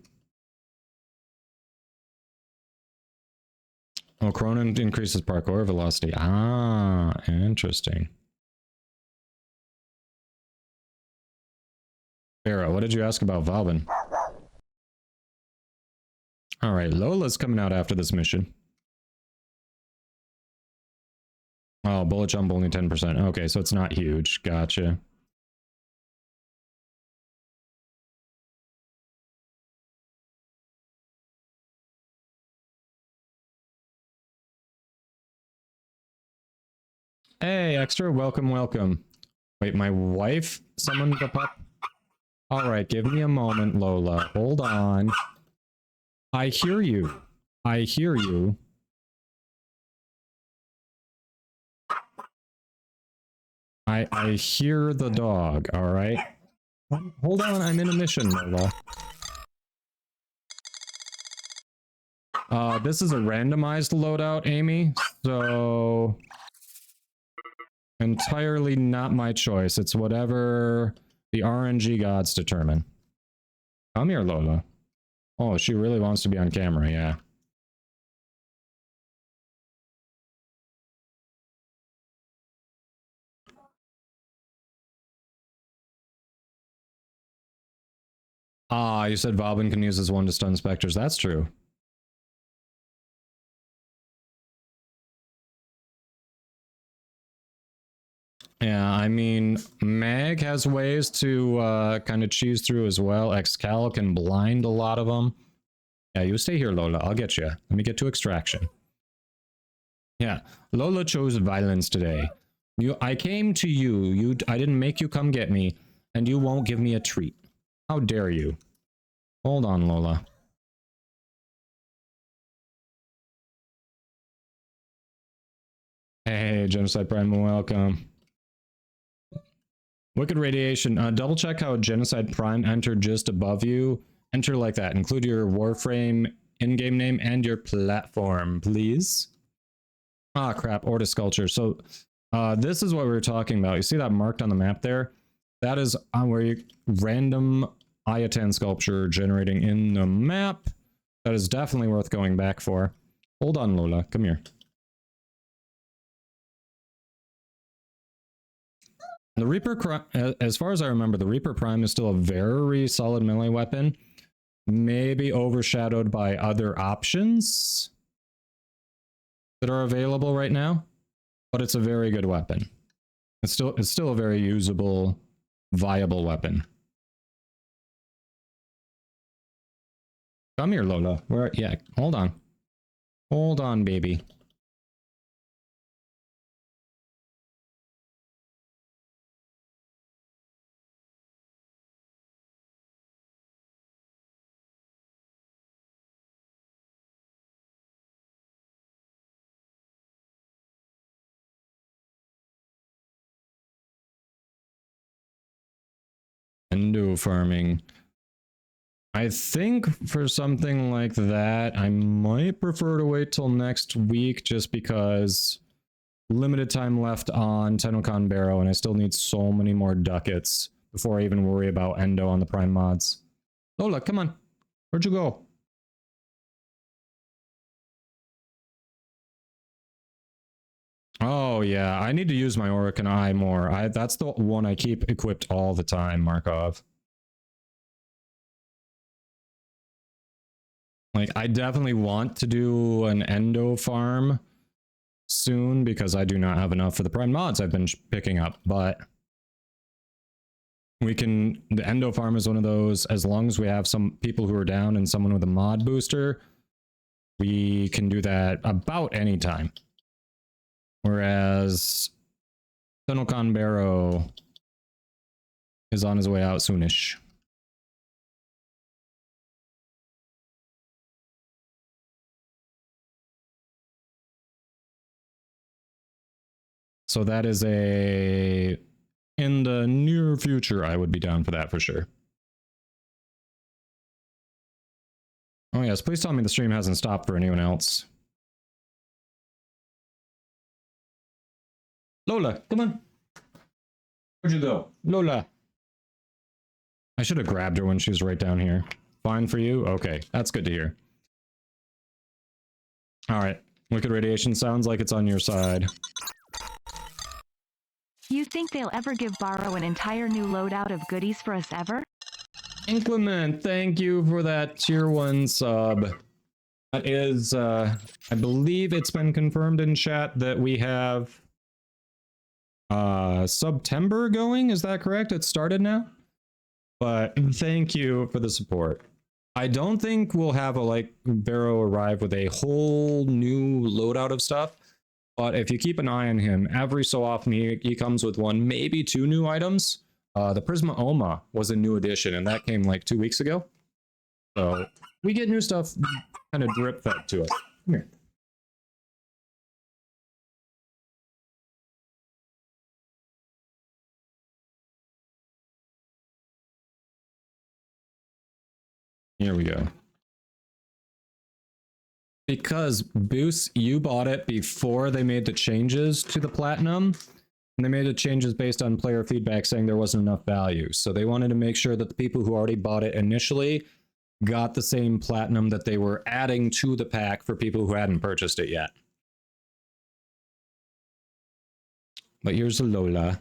[SPEAKER 3] Oh, Cronin increases parkour velocity. Ah, interesting. Farah, what did you ask about Valbin? All right, Lola's coming out after this mission. Oh, bullet jump only 10%. Okay, so it's not huge. Gotcha. Hey, Extra, welcome, welcome. Wait, my wife summoned the pup? All right, give me a moment, Lola. Hold on. I hear you. I hear you. I hear the dog, all right? Hold on, I'm in a mission, Lola. This is a randomized loadout, Amy, so entirely not my choice. It's whatever the RNG gods determine. Come here, Lola. Oh, she really wants to be on camera, yeah. Ah, you said Valbin can use his one to stun specters. That's true. Yeah, I mean, Mag has ways to kind of cheese through as well. Excal can blind a lot of them. Yeah, you stay here, Lola. I'll get you. Let me get to extraction. Yeah, Lola chose violence today. I came to you. I didn't make you come get me, and you won't give me a treat. How dare you? Hold on, Lola. Hey, Genocide Prime, welcome. Wicked Radiation, double check how Genocide Prime entered just above you. Enter like that. Include your Warframe in-game name and your platform, please. Ah, crap, Orta Sculpture. So, this is what we were talking about. You see that marked on the map there? That is where you random Ayatan sculpture generating in the map. That is definitely worth going back for. Hold on, Lola. Come here. The Reaper, as far as I remember, the Reaper Prime is still a very solid melee weapon. Maybe overshadowed by other options that are available right now, but it's a very good weapon. It's still a very usable, viable weapon. Come here, Lola. Yeah, hold on. Hold on, baby. Endo farming. I think for something like that, I might prefer to wait till next week just because limited time left on Tennokan Barrow and I still need so many more ducats before I even worry about Endo on the Prime mods. Lola, come on. Where'd you go? Oh yeah, I need to use my Orican Eye more. That's the one I keep equipped all the time, Markov. Like, I definitely want to do an Endo farm soon because I do not have enough for the Prime mods I've been picking up, but We can, the endo farm is one of those, as long as we have some people who are down and someone with a mod booster, we can do that about any time. Whereas Tunnelcon Barrow is on his way out soonish. So that is a, in the near future, I would be down for that for sure. Oh yes, please tell me the stream hasn't stopped for anyone else. Lola, come on. Where'd you go? Lola. I should have grabbed her when she was right down here. Fine for you? Okay, that's good to hear. All right, Wicked Radiation sounds like it's on your side.
[SPEAKER 1] You think they'll ever give Borrow an entire new loadout of goodies for us ever?
[SPEAKER 3] Inclement, thank you for that tier 1 sub. That is, I believe it's been confirmed in chat that we have September going, is that correct? It started now? But thank you for the support. I don't think we'll have a like Barrow arrive with a whole new loadout of stuff, but if you keep an eye on him, every so often he comes with one, maybe 2 new items. The Prisma Oma was a new addition, and that came like 2 weeks ago. So we get new stuff kind of drip fed to us. Come here. Here we go. Because Boost, you bought it before they made the changes to the Platinum, and they made the changes based on player feedback saying there wasn't enough value. So they wanted to make sure that the people who already bought it initially got the same Platinum that they were adding to the pack for people who hadn't purchased it yet. But here's a Lola.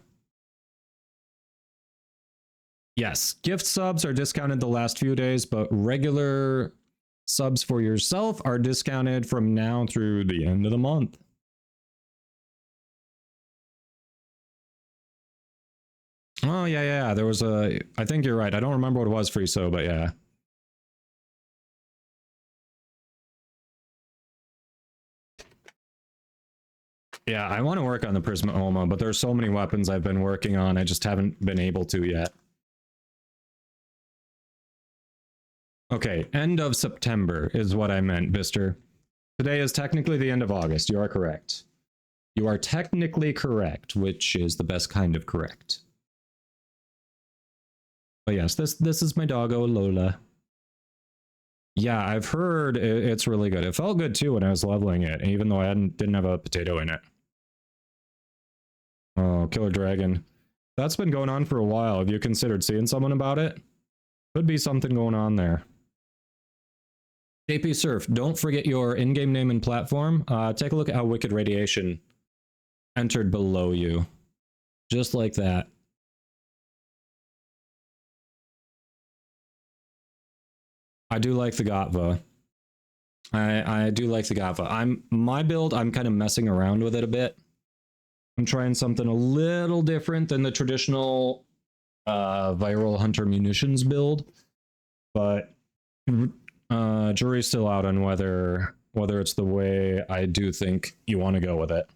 [SPEAKER 3] Yes, gift subs are discounted the last few days, but regular subs for yourself are discounted from now through the end of the month. Oh, yeah. There was a, I think you're right. I don't remember what it was, Friso, but yeah. Yeah, I want to work on the Prisma Oma, but there's so many weapons I've been working on, I just haven't been able to yet. Okay, end of September is what I meant, Bister. Today is technically the end of August. You are correct. You are technically correct, which is the best kind of correct. But yes, this is my doggo, Lola. Yeah, I've heard it's really good. It felt good too when I was leveling it, even though I didn't have a potato in it. Oh, Killer Dragon. That's been going on for a while. Have you considered seeing someone about it? Could be something going on there. JP Surf, don't forget your in-game name and platform. Take a look at how Wicked Radiation entered below you. Just like that. I do like the Gatva. I do like the Gatva. My build, I'm kind of messing around with it a bit. I'm trying something a little different than the traditional viral hunter munitions build, but jury's still out on whether it's the way I do think you want to go with it.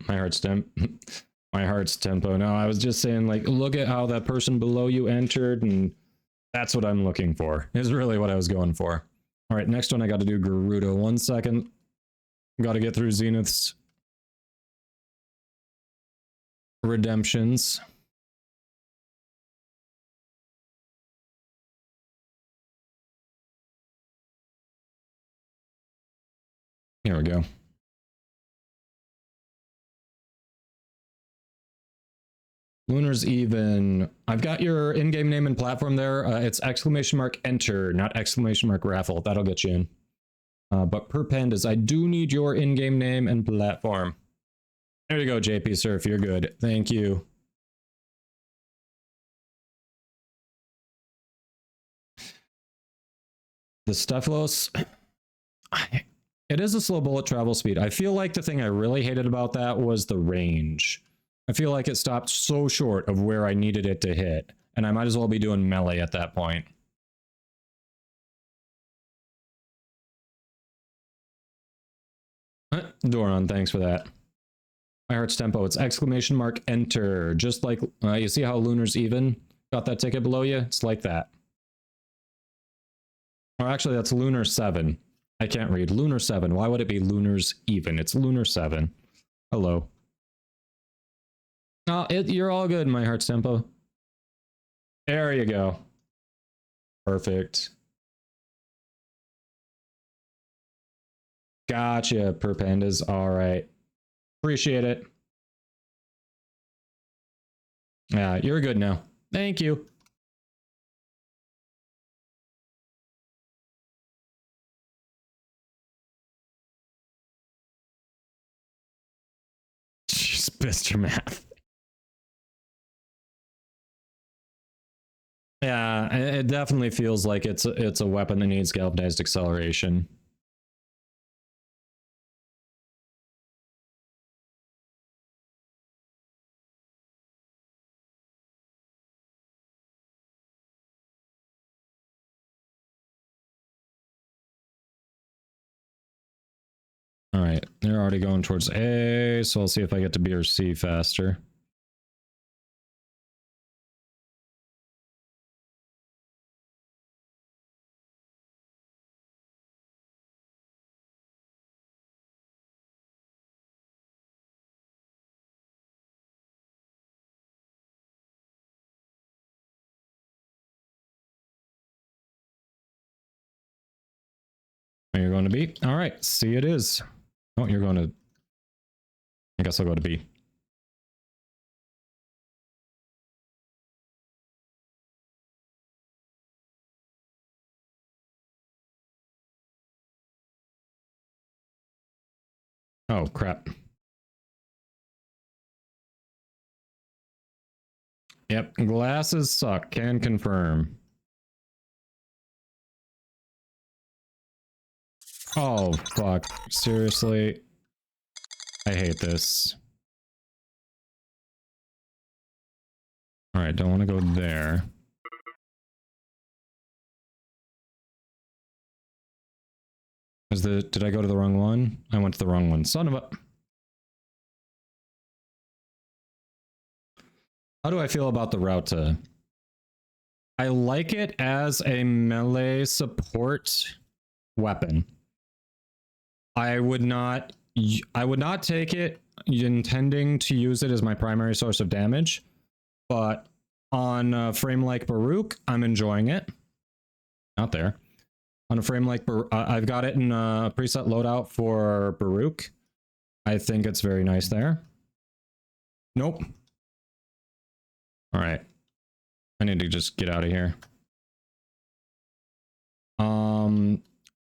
[SPEAKER 3] My heart's my heart's tempo. No, I was just saying, like, look at how that person below you entered, and that's what I'm looking for. Is really what I was going for. All right, next one I got to do Gerudo. 1 second. Got to get through Zenith's redemptions. Here we go. Lunar's even. I've got your in-game name and platform there. It's !enter, not !raffle. That'll get you in. But per pandas, I do need your in-game name and platform. There you go, JP Surf. You're good. Thank you. The Stephalos. It is a slow bullet travel speed. I feel like the thing I really hated about that was the range. I feel like it stopped so short of where I needed it to hit, and I might as well be doing melee at that point. Doron, thanks for that. My heart's tempo, it's exclamation mark enter. Just like, you see how Lunar's even? Got that ticket below you? It's like that. Or actually, that's Lunar 7. I can't read. Lunar 7. Why would it be Lunar's even? It's Lunar 7. Hello. Oh, you're all good, my heart's tempo. There you go. Perfect. Gotcha, Perpandas. All right. Appreciate it. Yeah, you're good now. Thank you. Jeez, Mr. Math. Yeah, it definitely feels like it's a weapon that needs galvanized acceleration. All right, they're already going towards A, so I'll see if I get to B or C faster. You're going to B? All right, C it is. Oh, you're going to... I guess I'll go to B. Oh, crap. Yep, glasses suck. Can confirm. Oh, fuck. Seriously? I hate this. Alright, don't want to go there. Did I go to the wrong one? I went to the wrong one. Son of a... How do I feel about the route to... I like it as a melee support weapon. I would not take it intending to use it as my primary source of damage, but on a frame like Baruch, I'm enjoying it. Not there. On a frame like I've got it in a preset loadout for Baruch. I think it's very nice there. Nope. All right. I need to just get out of here.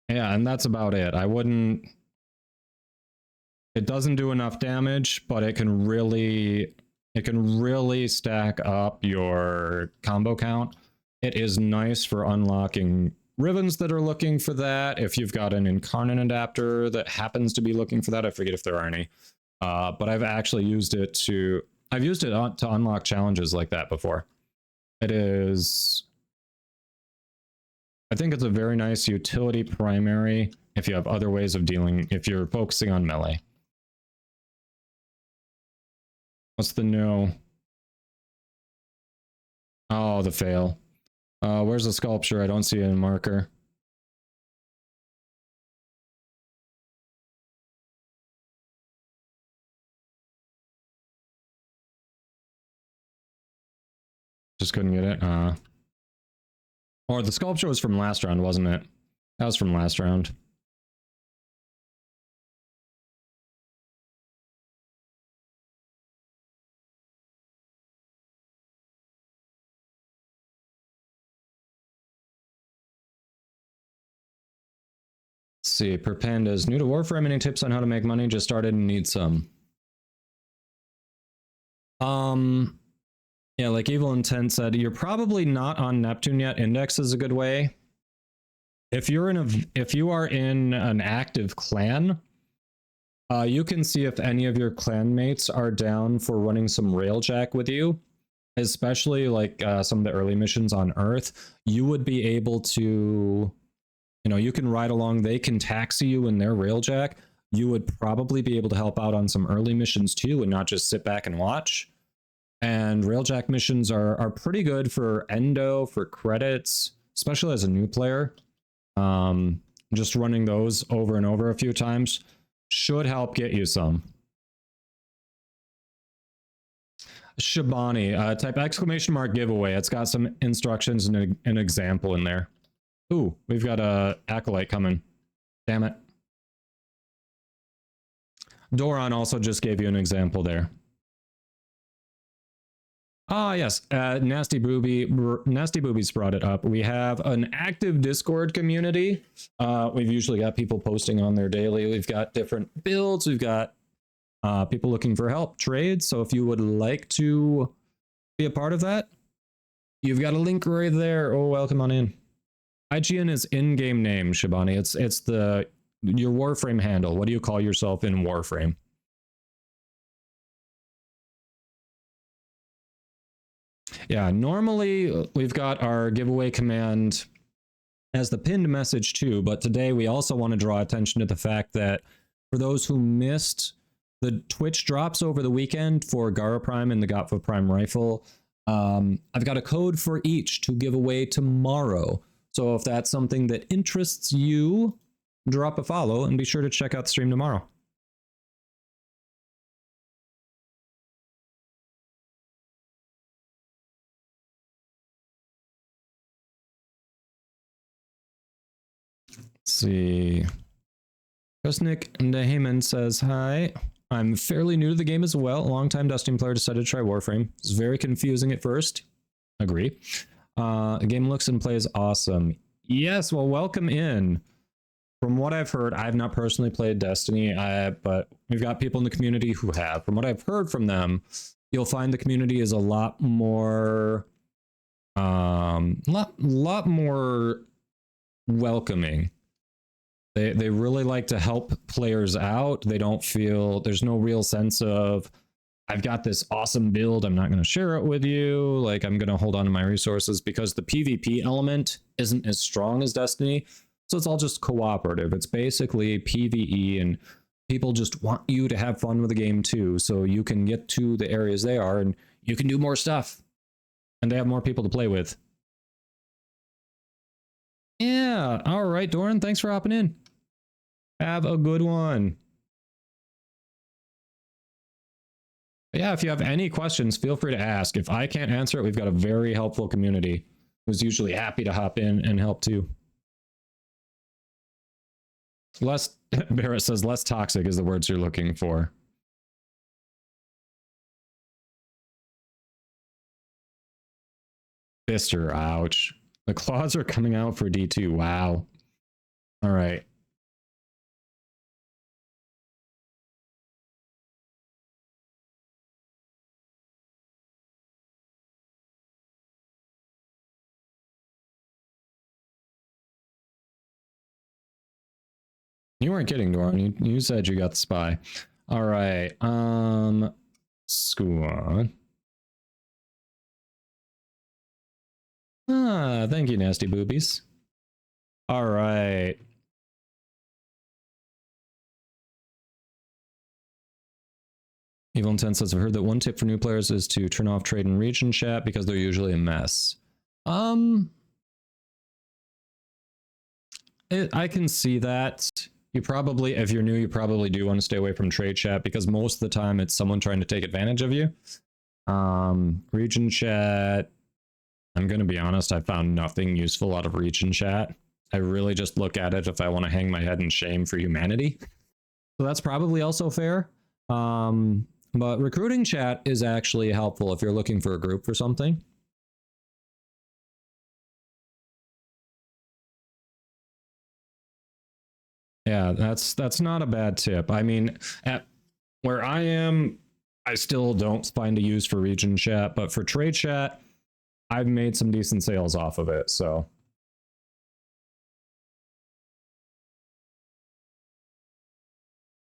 [SPEAKER 3] Yeah, and that's about it. I wouldn't... It doesn't do enough damage, but it can really stack up your combo count. It is nice for unlocking ribbons that are looking for that. If you've got an incarnate adapter that happens to be looking for that, I forget if there are any. But I've actually used it to unlock challenges like that before. It is... I think it's a very nice utility primary if you have other ways of dealing, if you're focusing on melee. What's the no? Oh, the fail. Where's the sculpture? I don't see a marker. Just couldn't get it. Or the sculpture was from last round, wasn't it? That was from last round. Let's see, Perpandas, new to Warframe, any tips on how to make money? Just started and need some. Yeah, like Evil Intent said, you're probably not on Neptune yet. Index is a good way. if you are in an active clan, you can see if any of your clan mates are down for running some railjack with you, especially like some of the early missions on Earth. You would be able to, you can ride along. They can taxi you in their railjack. You would probably be able to help out on some early missions too, and not just sit back and watch. And railjack missions are pretty good for endo, for credits, especially as a new player. Just running those over and over a few times should help get you some. Shabani, type exclamation mark giveaway. It's got some instructions and an example in there. Ooh, we've got a acolyte coming. Damn it. Doron also just gave you an example there. Ah, yes. Nasty Boobies brought it up. We have an active Discord community. We've usually got people posting on there daily. We've got different builds. We've got people looking for help, trades. So if you would like to be a part of that, you've got a link right there. Oh, welcome on in. IGN is in-game name, Shabani. It's your Warframe handle. What do you call yourself in Warframe? Yeah, normally we've got our giveaway command as the pinned message too, but today we also want to draw attention to the fact that for those who missed the Twitch drops over the weekend for Gara Prime and the Gotfa Prime rifle, I've got a code for each to give away tomorrow. So if that's something that interests you, drop a follow and be sure to check out the stream tomorrow. Let's see. Kusnik Nehman says, hi. I'm fairly new to the game as well. A long-time Destiny player decided to try Warframe. It's very confusing at first. Agree. The game looks and plays awesome. Yes, well, welcome in. From what I've heard, I've not personally played Destiny, but we've got people in the community who have. From what I've heard from them, you'll find the community is a lot more, lot more welcoming. They really like to help players out. They don't feel, there's no real sense of, I've got this awesome build, I'm not going to share it with you, like I'm going to hold on to my resources, because the PvP element isn't as strong as Destiny. So it's all just cooperative. It's basically PvE, and people just want you to have fun with the game too, so you can get to the areas they are and you can do more stuff. And they have more people to play with. Yeah, all right, Doran, thanks for hopping in. Have a good one. But yeah, if you have any questions, feel free to ask. If I can't answer it, we've got a very helpful community who's usually happy to hop in and help too. Barrett says less toxic is the words you're looking for. Fister, ouch. The claws are coming out for D2. Wow. All right. You weren't kidding, Doran. You said you got the spy. All right. Squad. Ah, thank you, Nasty Boobies. All right. Evil Intent says, I've heard that one tip for new players is to turn off trade and region chat because they're usually a mess. I can see that. You probably, if you're new, you probably do want to stay away from trade chat because most of the time it's someone trying to take advantage of you. Region chat, I'm going to be honest, I found nothing useful out of region chat. I really just look at it if I want to hang my head in shame for humanity. So that's probably also fair. But recruiting chat is actually helpful if you're looking for a group for something. Yeah, that's not a bad tip. I mean, at where I am, I still don't find a use for region chat, but for trade chat, I've made some decent sales off of it, so.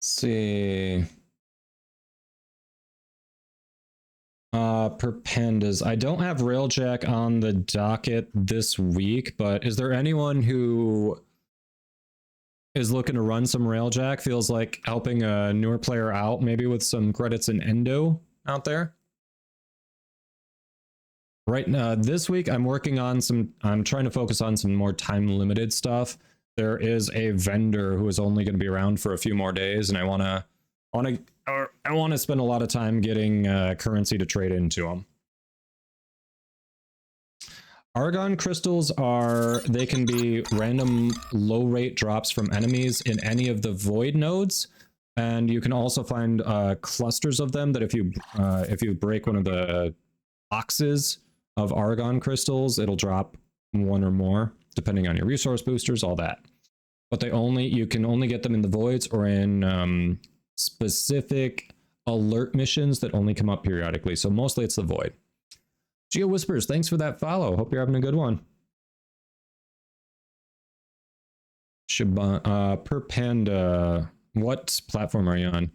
[SPEAKER 3] see. Per pandas. I don't have Railjack on the docket this week, but is there anyone who is looking to run some Railjack? Feels like helping a newer player out, maybe with some credits in Endo out there? Right now, this week I'm working on I'm trying to focus on some more time limited stuff. There is a vendor who is only going to be around for a few more days, and I want to spend a lot of time getting currency to trade into them. Argon crystals they can be random low rate drops from enemies in any of the void nodes, and you can also find clusters of them that if you break one of the boxes of Argon crystals, it'll drop one or more depending on your resource boosters, all that. But you can only get them in the voids or in specific alert missions that only come up periodically. So mostly it's the void. Geo Whispers, thanks for that follow. Hope you're having a good one. Per Panda, what platform are you on?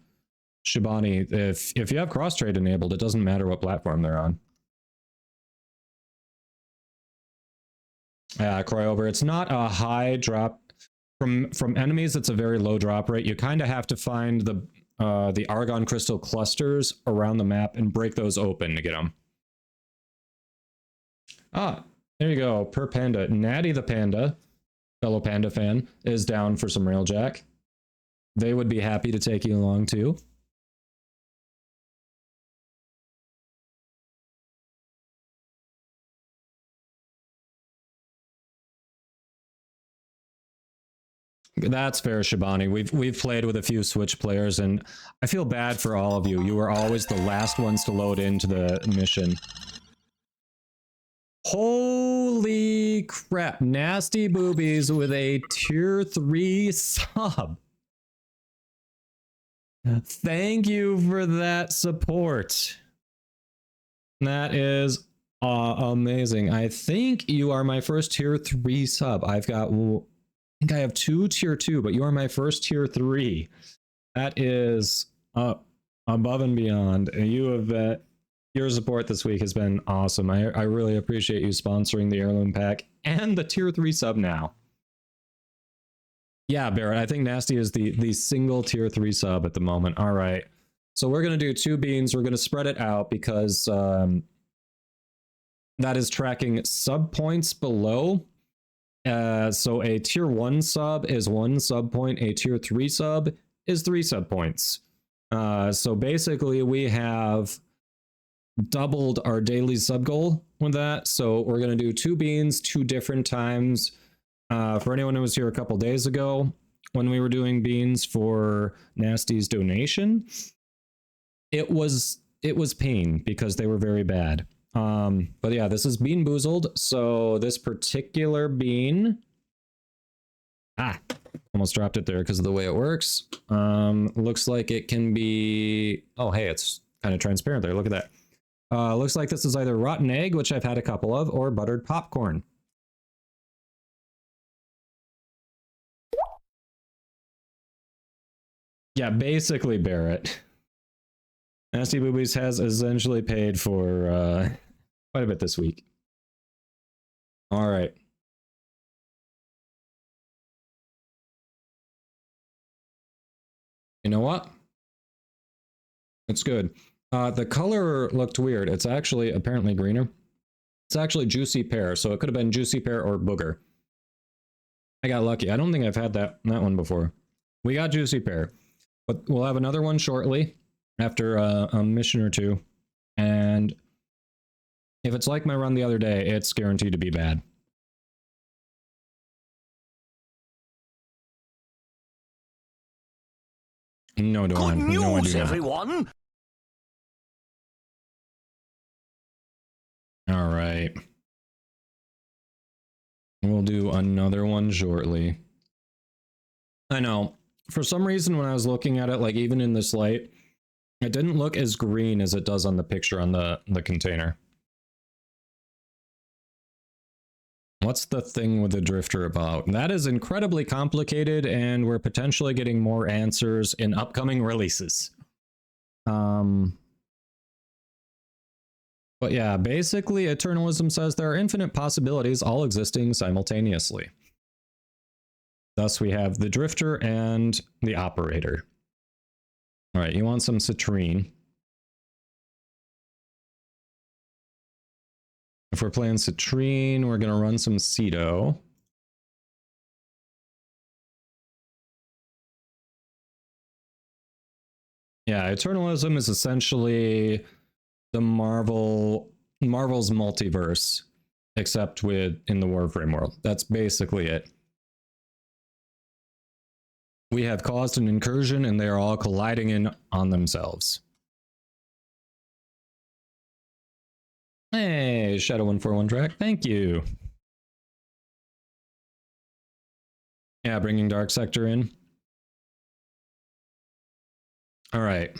[SPEAKER 3] Shibani, if you have cross trade enabled, it doesn't matter what platform they're on. Cryover, it's not a high drop from enemies. It's a very low drop rate. You kind of have to find the Argon crystal clusters around the map and break those open to get them. Ah, there you go. Per Panda, Natty the Panda, fellow Panda fan, is down for some Railjack. They would be happy to take you along too. That's fair, Shibani. We've played with a few Switch players, and I feel bad for all of you. You were always the last ones to load into the mission. Holy crap. Nasty Boobies with a tier 3 sub. Thank you for that support. That is amazing. I think you are my first tier 3 sub. I think I have 2 tier 2, but you are my first tier 3. That is above and beyond. Your support this week has been awesome. I really appreciate you sponsoring the heirloom pack and the tier 3 sub now. Yeah, Barrett, I think Nasty is the single tier 3 sub at the moment. All right. So we're going to do 2 beans. We're going to spread it out because that is tracking sub points below. So a tier 1 sub is 1 sub point. A tier 3 sub is 3 sub points. So basically we have doubled our daily sub goal with that. So we're going to do 2 beans 2 different times. For anyone who was here a couple days ago when we were doing beans for Nasty's donation, it was pain because they were very bad. But yeah, this is Bean Boozled. So this particular bean, almost dropped it there because of the way it works. Looks like it can be, oh, hey, it's kind of transparent there. Look at that. Looks like this is either rotten egg, which I've had a couple of, or buttered popcorn. Yeah, basically, Barrett. Nasty Boobies has essentially paid for quite a bit this week. All right. You know what? It's good. The color looked weird. It's actually apparently greener. It's actually Juicy Pear, so it could have been Juicy Pear or Booger. I got lucky. I don't think I've had that one before. We got Juicy Pear, but we'll have another one shortly after a mission or 2. And if it's like my run the other day, it's guaranteed to be bad. No, do I?
[SPEAKER 5] Good news,
[SPEAKER 3] no, I do not.
[SPEAKER 5] everyone!
[SPEAKER 3] All right. We'll do another one shortly. I know. For some reason, when I was looking at it, like even in this light, it didn't look as green as it does on the picture on the container. What's the thing with the drifter about? That is incredibly complicated, and we're potentially getting more answers in upcoming releases. But yeah, basically, Eternalism says there are infinite possibilities all existing simultaneously. Thus, we have the drifter and the operator. All right, you want some citrine. If we're playing citrine, we're going to run some Cedo. Yeah, Eternalism is essentially the Marvel's multiverse, except in the Warframe world. That's basically it. We have caused an incursion, and they are all colliding in on themselves. Hey, Shadow141 track, thank you. Yeah, bringing Dark Sector in. All right.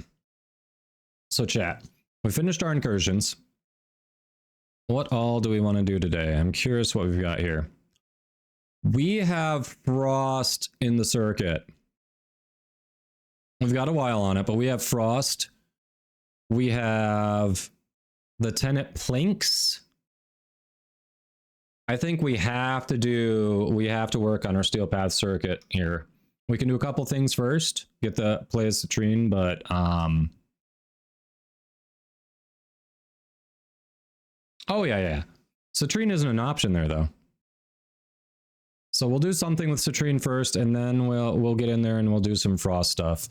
[SPEAKER 3] So chat, we finished our incursions. What all do we want to do today? I'm curious what we've got here. We have Frost in the circuit. We've got a while on it, but we have Frost. We have the Tenet Planks. I think we have to work on our Steel Path circuit here. We can do a couple things first, get the play as Citrine, but oh yeah. Citrine isn't an option there though. So we'll do something with Citrine first, and then we'll get in there and we'll do some Frost stuff.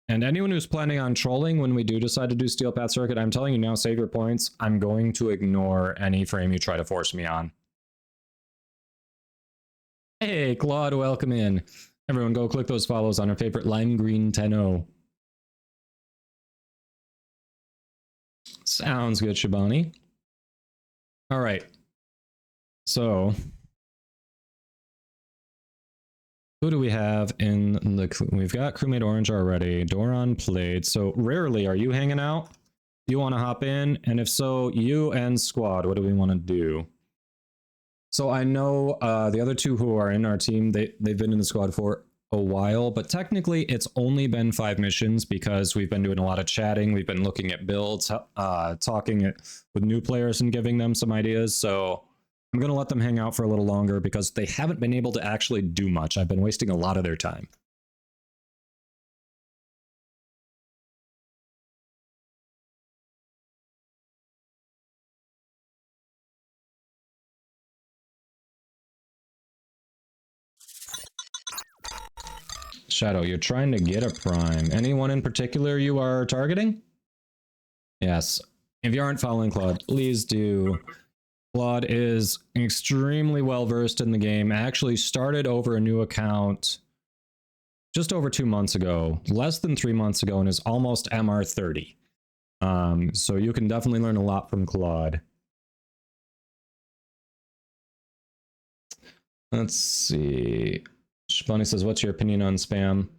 [SPEAKER 3] And anyone who's planning on trolling when we do decide to do Steel Path Circuit, I'm telling you now, save your points. I'm going to ignore any frame you try to force me on. Hey, Claude, welcome in. Everyone go click those follows on our favorite Lime Green 10-0. Sounds good, Shabani. All right. So who do we have in the... We've got Crewmate Orange already. Doron played. So Rarely, are you hanging out? You want to hop in? And if so, you and Squad, what do we want to do? So I know the other two who are in our team, they've been in the squad for a while, but technically it's only been 5 missions because we've been doing a lot of chatting. We've been looking at builds, talking with new players and giving them some ideas. So I'm going to let them hang out for a little longer because they haven't been able to actually do much. I've been wasting a lot of their time. Shadow, you're trying to get a prime. Anyone in particular you are targeting? Yes. If you aren't following Claude, please do. Claude is extremely well versed in the game. Actually started over a new account just over 2 months ago, less than 3 months ago, and is almost MR30. So you can definitely learn a lot from Claude. Let's see. Shibani says, what's your opinion on spam?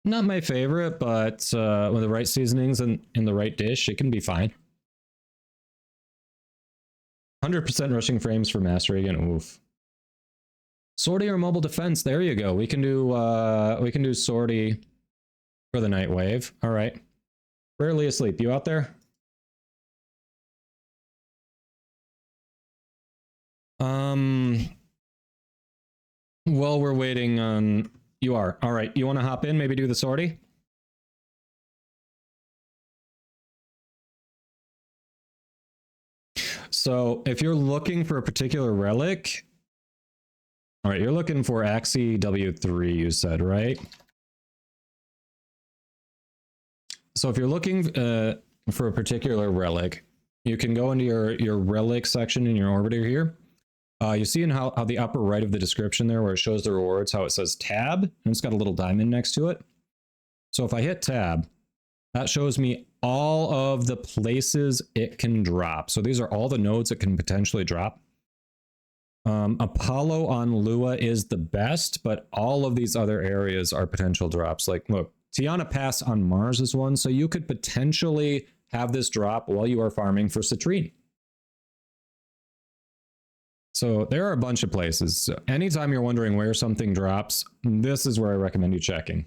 [SPEAKER 3] Not my favorite, but with the right seasonings and in the right dish, it can be fine. 100% rushing frames for mastery again. Oof. Sortie or mobile defense? There you go. We can do sortie for the night wave. All right. Rarely asleep. You out there? While we're waiting on... You are. All right. You want to hop in? Maybe do the sortie? So if you're looking for a particular relic... All right, you're looking for Axie W3, you said, right? So if you're looking for a particular relic, you can go into your relic section in your orbiter here. You see in how the upper right of the description there where it shows the rewards, how it says tab, and it's got a little diamond next to it. So if I hit tab, that shows me all of the places it can drop. So these are all the nodes it can potentially drop. Apollo on Lua is the best, but all of these other areas are potential drops. Like, look, Tiana Pass on Mars is one, so you could potentially have this drop while you are farming for Citrine. So there are a bunch of places. So anytime you're wondering where something drops, this is where I recommend you checking.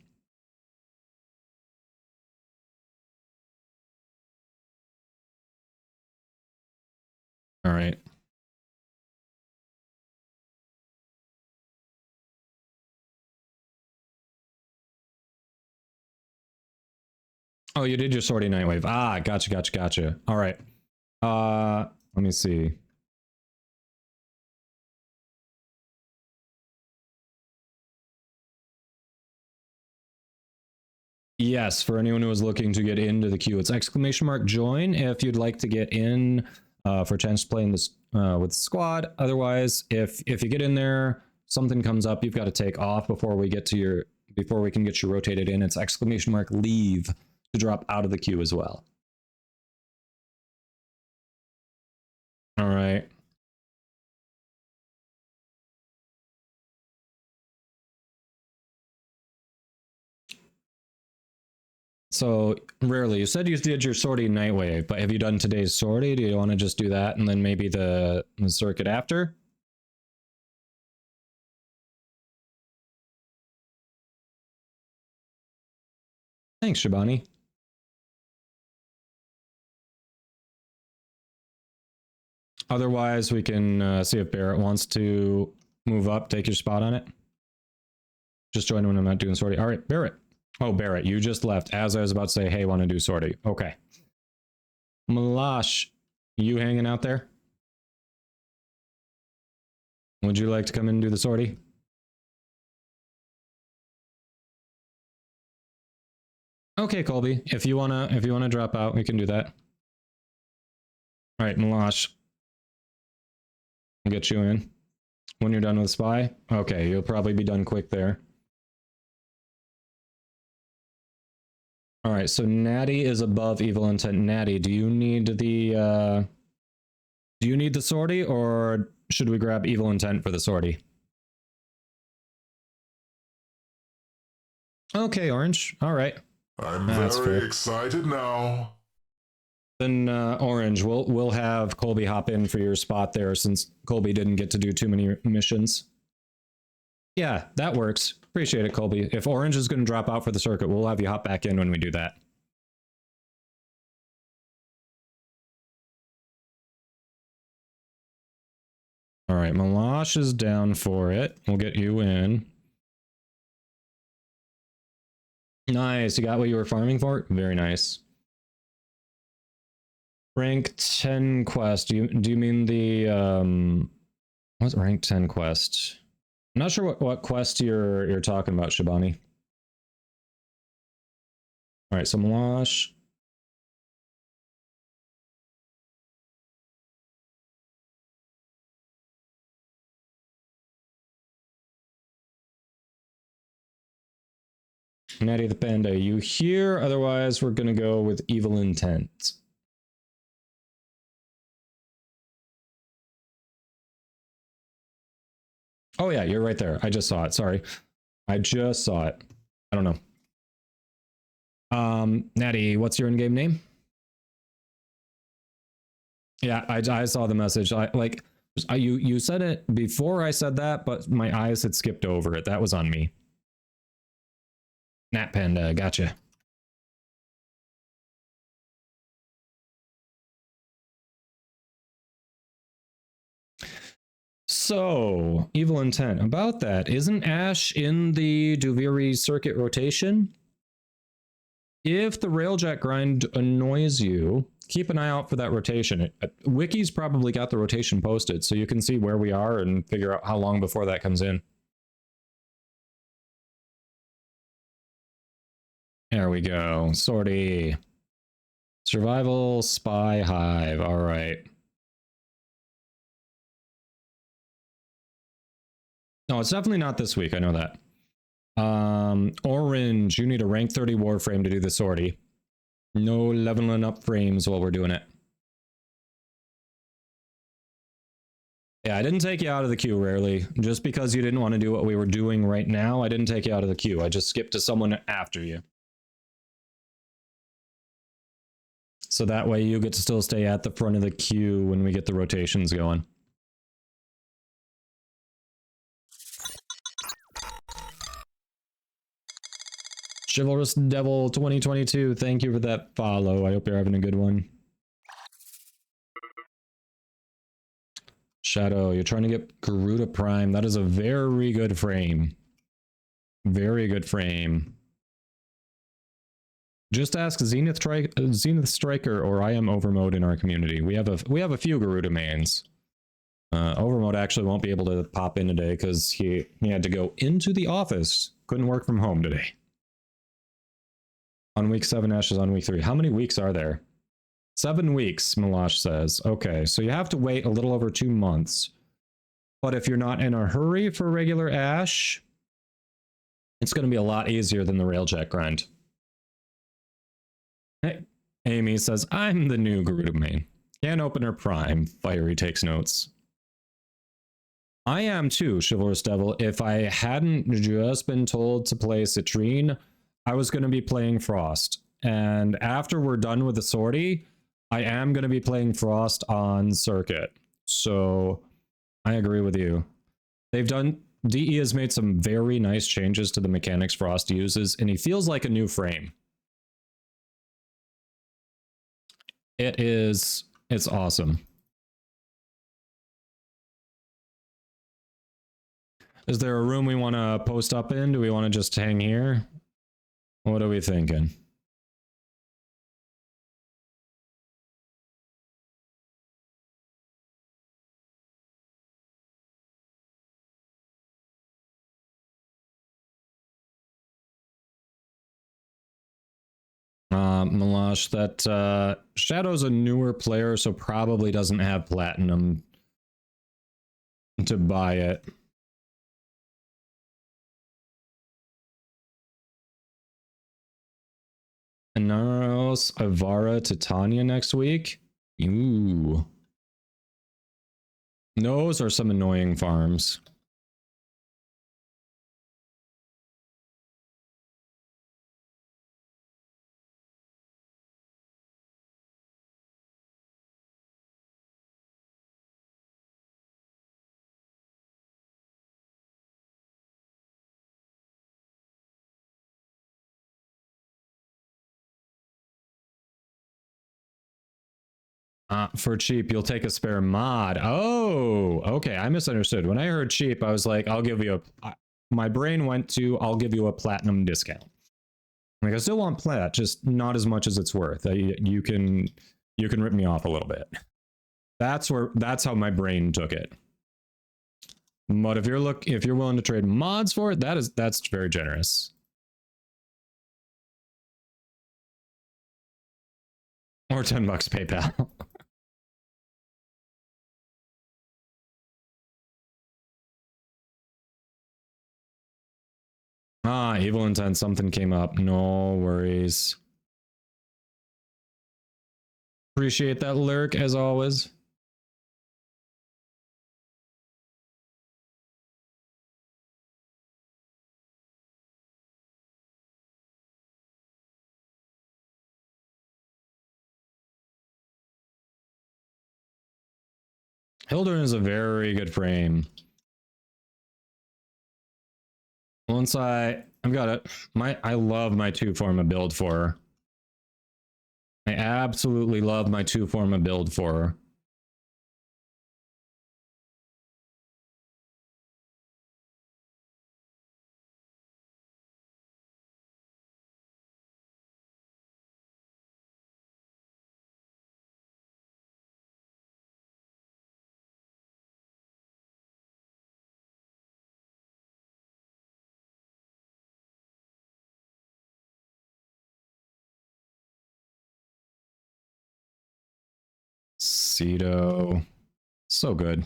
[SPEAKER 3] All right. Oh, you did your sortie Nightwave. Ah, gotcha. All right. Let me see. Yes, for anyone who is looking to get into the queue, it's !join if you'd like to get in for a chance to play in this with the squad. Otherwise, if you get in there, something comes up, you've got to take off before we get to your before we can get you rotated in. It's !leave to drop out of the queue as well. All right. So rarely, you said you did your sortie Nightwave, but have you done today's sortie? Do you want to just do that and then maybe the circuit after? Thanks, Shabani. Otherwise, we can see if Barrett wants to move up, take your spot on it. Just join when I'm not doing sortie. All right, Barrett. Oh, Barrett, you just left as I was about to say, hey, want to do sortie. Okay. Malash, you hanging out there? Would you like to come in and do the sortie? Okay, Colby. If you wanna drop out, we can do that. All right, Malash. I'll get you in. When you're done with Spy? Okay, you'll probably be done quick there. All right, so Natty is above Evil Intent. Natty, do you need the sortie, or should we grab Evil Intent for the sortie? Okay, Orange. All right.
[SPEAKER 2] I'm very excited now.
[SPEAKER 3] Then Orange, we'll have Colby hop in for your spot there, since Colby didn't get to do too many missions. Yeah, that works. Appreciate it, Colby. If Orange is going to drop out for the circuit, we'll have you hop back in when we do that. All right, Malash is down for it. We'll get you in. Nice, you got what you were farming for? Very nice. Rank 10 quest. Do you mean the what's rank 10 quest? I'm not sure what quest you're talking about, Shabani. All right, so Malash. Natty the Panda, you here? Otherwise, we're gonna go with Evil Intent. Oh yeah, you're right there. I just saw it. Sorry. I just saw it. I don't know. Natty, what's your in-game name? Yeah, I saw the message. You said it before I said that, but my eyes had skipped over it. That was on me. Nat Panda, gotcha. So, Evil Intent. About that, isn't Ash in the Duviri circuit rotation? If the Railjack grind annoys you, keep an eye out for that rotation. Wiki's probably got the rotation posted, so you can see where we are and figure out how long before that comes in. There we go. Sortie. Survival, Spy, Hive. All right. No, it's definitely not this week. I know that. Orange, you need a rank 30 Warframe to do the sortie. No leveling up frames while we're doing it. Yeah, I didn't take you out of the queue rarely. Just because you didn't want to do what we were doing right now, I didn't take you out of the queue. I just skipped to someone after you. So that way you get to still stay at the front of the queue when we get the rotations going. Chivalrous Devil 2022, thank you for that follow. I hope you're having a good one. Shadow, you're trying to get Garuda Prime. That is a very good frame. Very good frame. Just ask Zenith Striker or I am Overmode in our community. We have a few Garuda mains. Overmode actually won't be able to pop in today because he had to go into the office. Couldn't work from home today. On week 7, Ash is on week 3. How many weeks are there? 7 weeks, Malash says. Okay, so you have to wait a little over 2 months. But if you're not in a hurry for regular Ash, it's going to be a lot easier than the Railjack grind. Hey, Amy says, I'm the new Garuda main. Can't open her Prime. Fiery takes notes. I am too, Chivalrous Devil. If I hadn't just been told to play Citrine, I was going to be playing Frost. And after we're done with the sortie, I am going to be playing Frost on Circuit. So I agree with you. DE has made some very nice changes to the mechanics Frost uses, and he feels like a new frame. It's awesome. Is there a room we want to post up in? Do we want to just hang here? What are we thinking? Malash, that Shadow's a newer player, so probably doesn't have platinum to buy it. Inaros Avara Titania next week? Ooh. Those are some annoying farms. For cheap, you'll take a spare mod. Oh, okay. I misunderstood. When I heard cheap, I was like, I'll give you my brain went to, I'll give you a platinum discount. Like, I still want plat, just not as much as it's worth. You can rip me off a little bit. That's how my brain took it. But if you're willing to trade mods for it, that's very generous. Or $10 PayPal. Evil intent, something came up. No worries. Appreciate that lurk as always. Hildern is a very good frame. Once I've got it. I love my 2-forma build for her. I absolutely love my 2-forma build for her. Cedo. So good.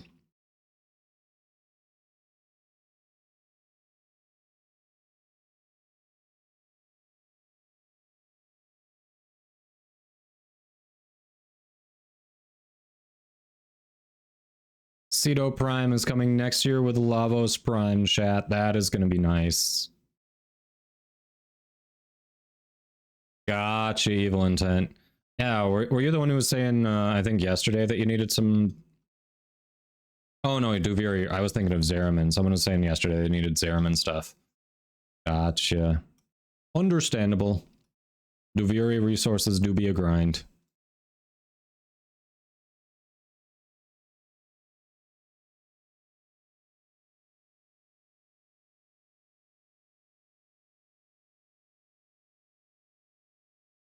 [SPEAKER 3] Cedo Prime is coming next year with Lavos Prime, chat. That is going to be nice. Gotcha, Evil Intent. Yeah, were you the one who was saying, I think yesterday, that you needed some... Oh no, Duviri. I was thinking of Zeraman. Someone was saying yesterday they needed Zeraman stuff. Gotcha. Understandable. Duviri resources do be a grind.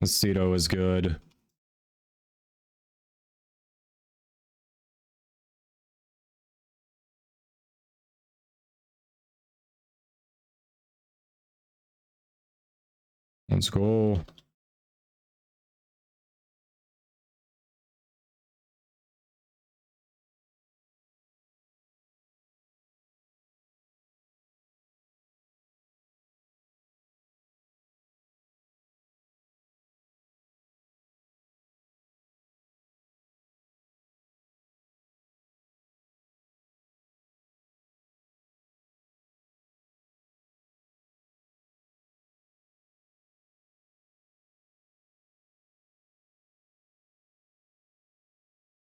[SPEAKER 3] The Ceto is good. Let's go.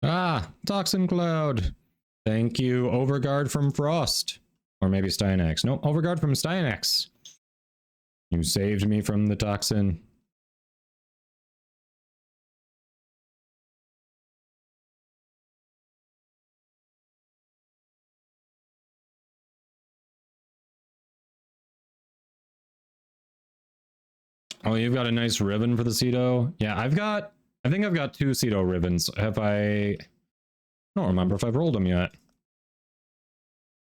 [SPEAKER 3] Ah, Toxin Cloud. Thank you, Overguard from Frost. Or maybe Stynex. Nope, Overguard from Stynex. You saved me from the toxin. Oh, you've got a nice ribbon for the Ceto? Yeah, I think I've got 2 Ceto ribbons. I don't remember if I've rolled them yet.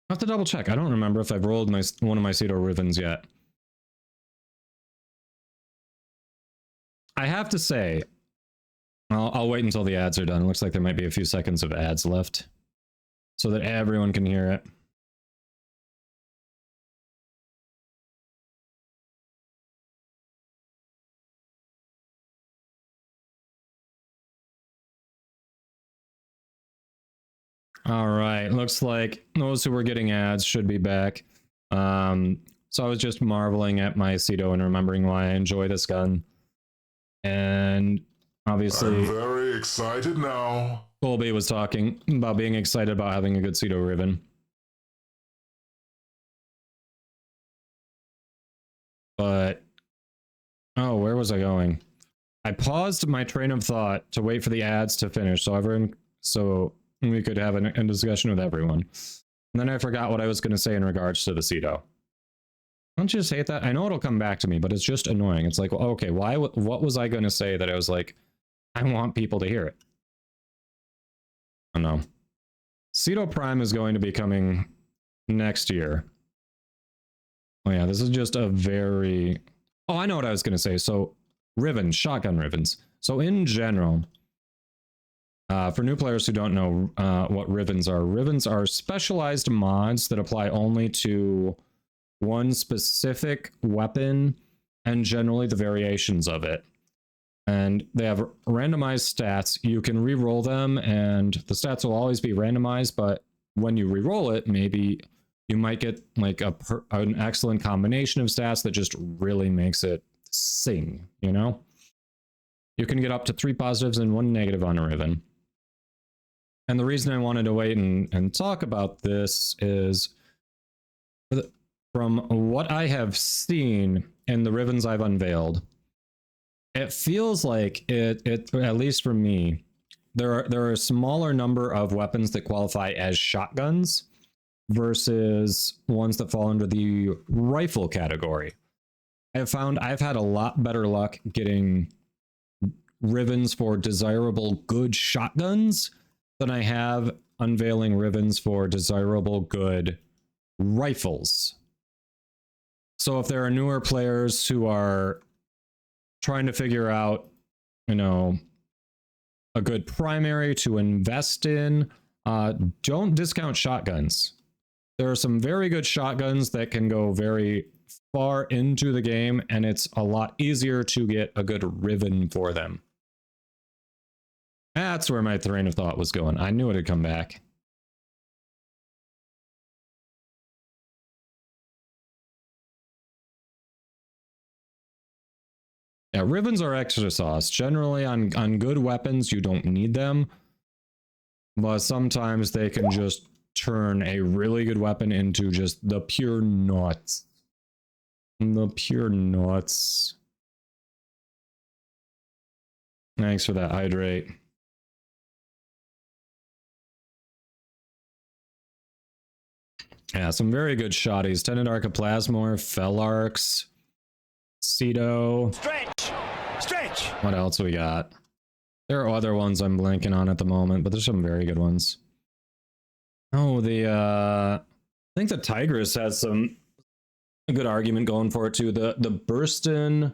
[SPEAKER 3] I have to double check. I don't remember if I've rolled one of my Ceto ribbons yet. I have to say, I'll wait until the ads are done. It looks like there might be a few seconds of ads left so that everyone can hear it. All right, looks like those who were getting ads should be back. So I was just marveling at my Ceto and remembering why I enjoy this gun. And obviously,
[SPEAKER 2] I'm very excited now.
[SPEAKER 3] Colby was talking about being excited about having a good Ceto ribbon. But, oh, where was I going? I paused my train of thought to wait for the ads to finish so we could have a discussion with everyone. And then I forgot what I was going to say in regards to the Ceto. Don't you just hate that? I know it'll come back to me, but it's just annoying. It's like, well, okay, what was I going to say that I was like, I want people to hear it? Oh no. Ceto Prime is going to be coming next year. Oh yeah, this is just a very... Oh, I know what I was going to say. So, ribbons, shotgun ribbons. So in general, for new players who don't know what ribbons are specialized mods that apply only to one specific weapon and generally the variations of it. And they have randomized stats. You can re-roll them and the stats will always be randomized, but when you re-roll it, maybe you might get like an excellent combination of stats that just really makes it sing, you know? You can get up to 3 positives and 1 negative on a ribbon. And the reason I wanted to wait and talk about this is from what I have seen in the ribbons I've unveiled, it feels like it at least for me, there are a smaller number of weapons that qualify as shotguns versus ones that fall under the rifle category. I've found I've had a lot better luck getting ribbons for desirable good shotguns than I have unveiling ribbons for desirable good rifles. So if there are newer players who are trying to figure out, you know, a good primary to invest in, don't discount shotguns. There are some very good shotguns that can go very far into the game, and it's a lot easier to get a good ribbon for them. That's where my train of thought was going. I knew it had come back. Yeah, ribbons are extra sauce. Generally, on good weapons, you don't need them. But sometimes they can just turn a really good weapon into just the pure nuts. The pure nuts. Thanks for that hydrate. Yeah, some very good shotties. Tenant Archiplasmor, Fellarks, Cedo.
[SPEAKER 4] Stretch!
[SPEAKER 3] What else we got? There are other ones I'm blanking on at the moment, but there's some very good ones. Oh, I think the Tigress has a good argument going for it too. The Burston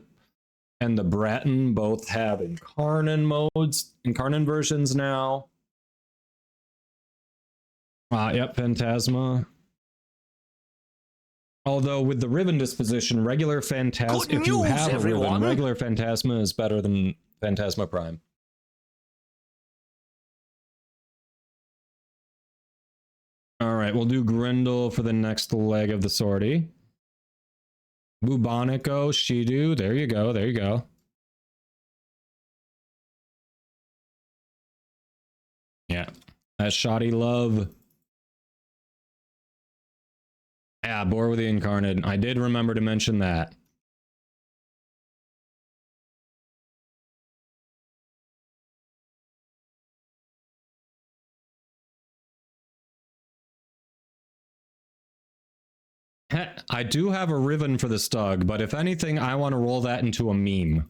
[SPEAKER 3] and the Bratton both have Incarnon modes, Incarnon versions now. Yep, Phantasma. Although with the Riven disposition, regular Phantasma, if you have a Riven, regular Phantasma is better than Phantasma Prime. All right, we'll do Grendel for the next leg of the sortie. Bubonico, Shidu, there you go, there you go. Yeah, that shoddy love. Yeah, Boar with the Incarnate. I did remember to mention that. I do have a Riven for the Stug, but if anything, I want to roll that into a meme.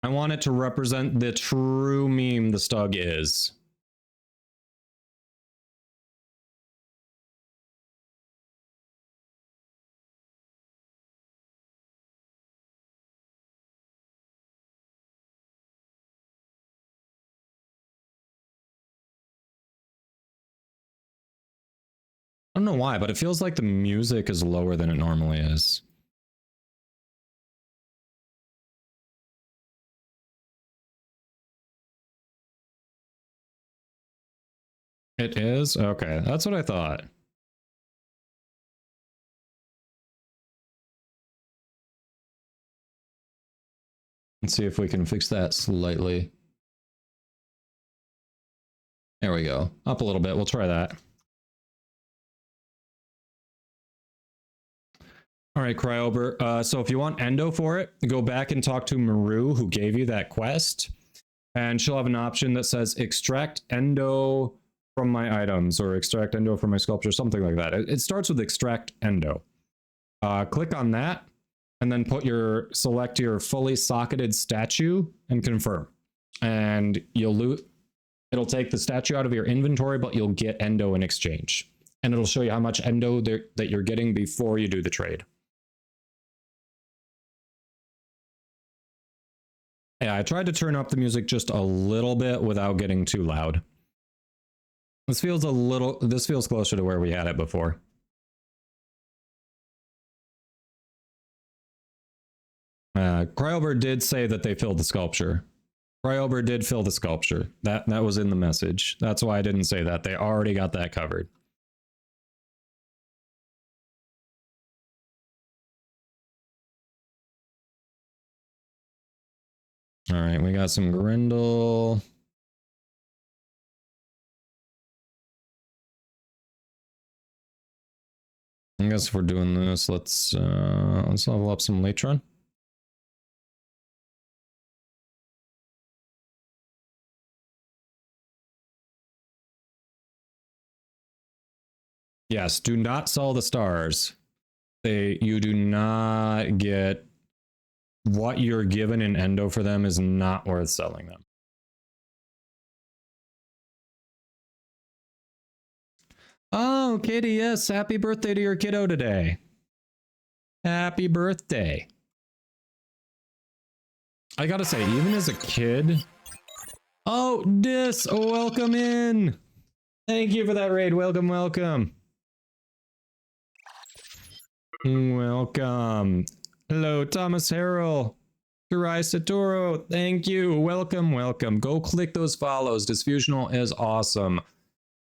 [SPEAKER 3] I want it to represent the true meme the Stug is. I don't know why, but it feels like the music is lower than it normally is. It is? Okay, that's what I thought. Let's see if we can fix that slightly. There we go. Up a little bit. We'll try that. All right, Cryober. So if you want Endo for it, go back and talk to Maru, who gave you that quest. And she'll have an option that says extract Endo from my items or extract Endo from my sculpture, something like that. It starts with extract Endo. Click on that and then select your fully socketed statue and confirm. And it'll take the statue out of your inventory, but you'll get Endo in exchange. And it'll show you how much Endo that you're getting before you do the trade. Yeah, I tried to turn up the music just a little bit without getting too loud. This feels closer to where we had it before. Cryober did say that they filled the sculpture. Cryober did fill the sculpture. That was in the message. That's why I didn't say that. They already got that covered. All right, we got some Grendel. I guess if we're doing this, let's level up some Latron. Yes, do not sell the stars. You do not get what you're given in Endo for them is not worth selling them. Oh, Katie, yes. Happy birthday to your kiddo today. Happy birthday. I gotta say, even as a kid... Oh, Dis, welcome in. Thank you for that raid. Welcome, welcome. Welcome. Hello, Thomas Harrell. Kurai Satoro, thank you. Welcome, welcome. Go click those follows. Disfusional is awesome.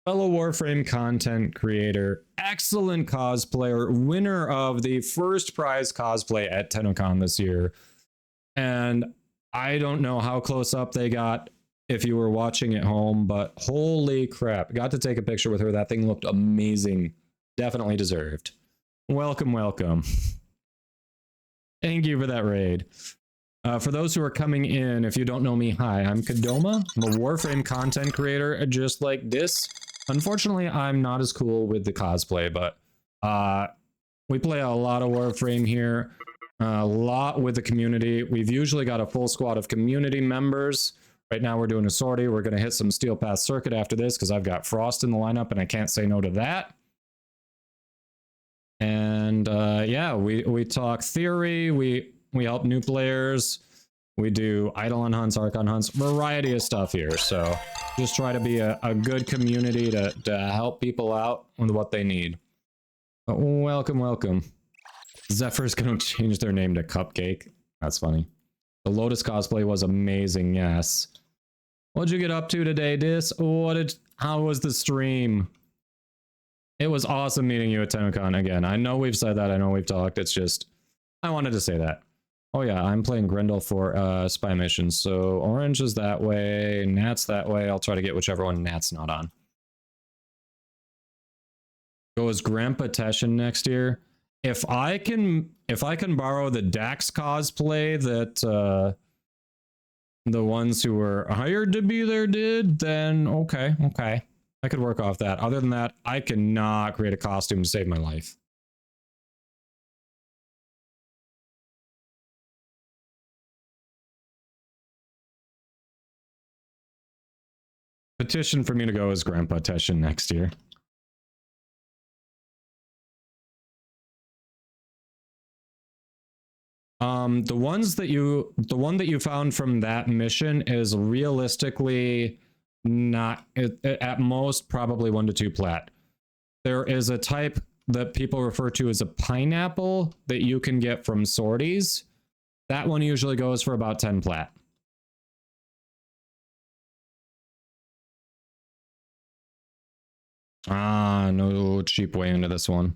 [SPEAKER 3] Fellow Warframe content creator, excellent cosplayer, winner of the first prize cosplay at TennoCon this year. And I don't know how close up they got if you were watching at home, but holy crap. Got to take a picture with her. That thing looked amazing. Definitely deserved. Welcome, welcome. Thank you for that raid. For those who are coming in, if you don't know me, hi, I'm Kadoma. I'm a Warframe content creator just like this. Unfortunately, I'm not as cool with the cosplay, but we play a lot of Warframe here, a lot with the community. We've usually got a full squad of community members. Right now we're doing a sortie. We're going to hit some Steel Path Circuit after this because I've got Frost in the lineup and I can't say no to that. And yeah, we talk theory, we help new players, we do Eidolon hunts, Archon hunts, variety of stuff here. So just try to be a good community to help people out with what they need. But welcome, welcome. Zephyr's gonna change their name to Cupcake. That's funny. The Lotus cosplay was amazing, yes. What'd you get up to today, Dis? How was the stream? It was awesome meeting you at TennoCon again. I know we've said that, I know we've talked, it's just, I wanted to say that. Oh yeah, I'm playing Grendel for spy missions, so Orange is that way, Nat's that way, I'll try to get whichever one Nat's not on. Go as Grandpa Teshin next year. If I can borrow the Dax cosplay that the ones who were hired to be there did, then okay. I could work off that. Other than that, I cannot create a costume to save my life. Petition for me to go as Grandpa Teshin next year. The one that you found from that mission is realistically not at most probably 1 to 2 plat. There is a type that people refer to as a pineapple that you can get from sorties. That one usually goes for about 10 plat. Ah, no cheap way into this one.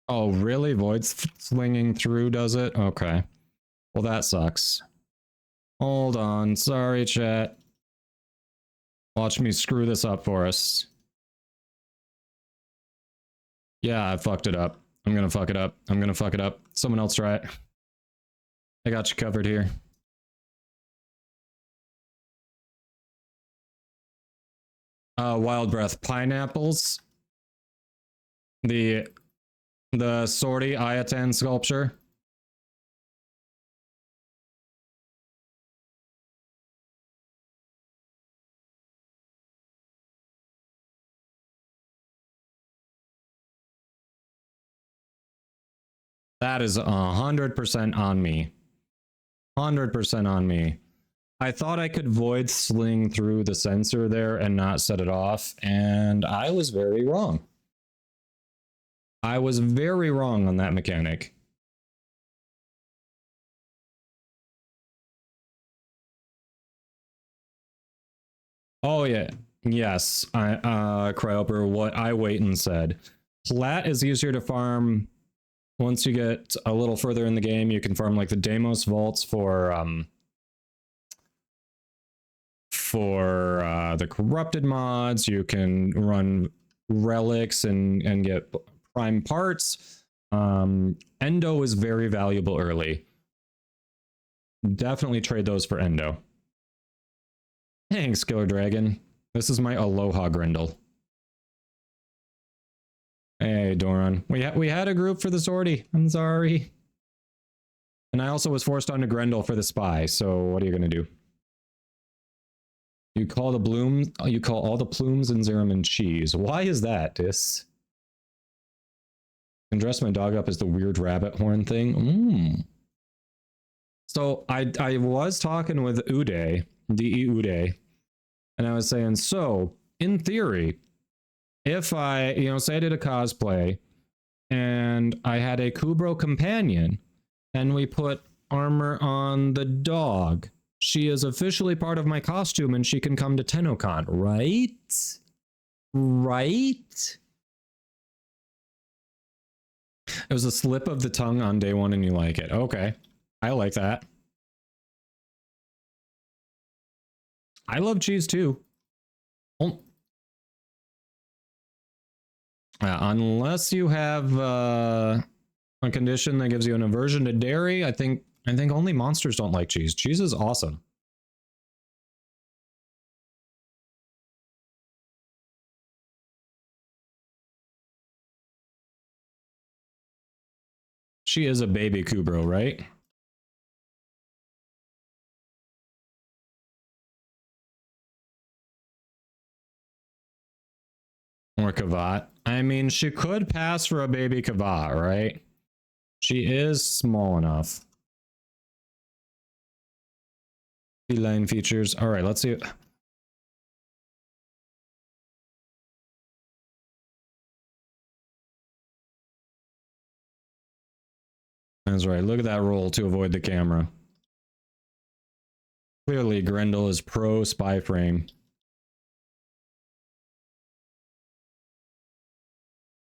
[SPEAKER 3] Oh, really? Void's slinging through, does it? Okay. Well, that sucks. Hold on. Sorry, chat. Watch me screw this up for us. Yeah, I fucked it up. I'm gonna fuck it up. I'm gonna fuck it up. Someone else try it. I got you covered here. Wild Breath pineapples. The Sortie Ayatan sculpture. That is 100% on me. 100% on me. I thought I could void sling through the sensor there and not set it off, and I was very wrong. I was very wrong on that mechanic. Oh yeah, yes, Cryoper, what I wait and said. Plat is easier to farm. Once you get a little further in the game, you can farm like the Deimos vaults for the corrupted mods. You can run relics and get prime parts. Endo is very valuable early. Definitely trade those for Endo. Thanks, Killer Dragon. This is my Aloha Grendel. Hey, Doran. We had a group for the sortie. I'm sorry. And I also was forced onto Grendel for the spy, so what are you gonna do? You call all the plumes in Zeraman cheese. Why is that, Dis? Can dress my dog up as the weird rabbit horn thing. So I was talking with Uday, DE Uday, And I was saying, so in theory, if I, say I did a cosplay and I had a Kubro companion and we put armor on the dog, she is officially part of my costume and she can come to TennoCon, right? Right? It was a slip of the tongue on day one and you like it. Okay. I like that. I love cheese too. Unless you have a condition that gives you an aversion to dairy, I think only monsters don't like cheese. Cheese is awesome. She is a baby Kubro, right? Or Kavat. I mean, she could pass for a baby Kavat, right? She is small enough. Feline features. All right, let's see. That's right. Look at that roll to avoid the camera. Clearly, Grendel is pro spy frame.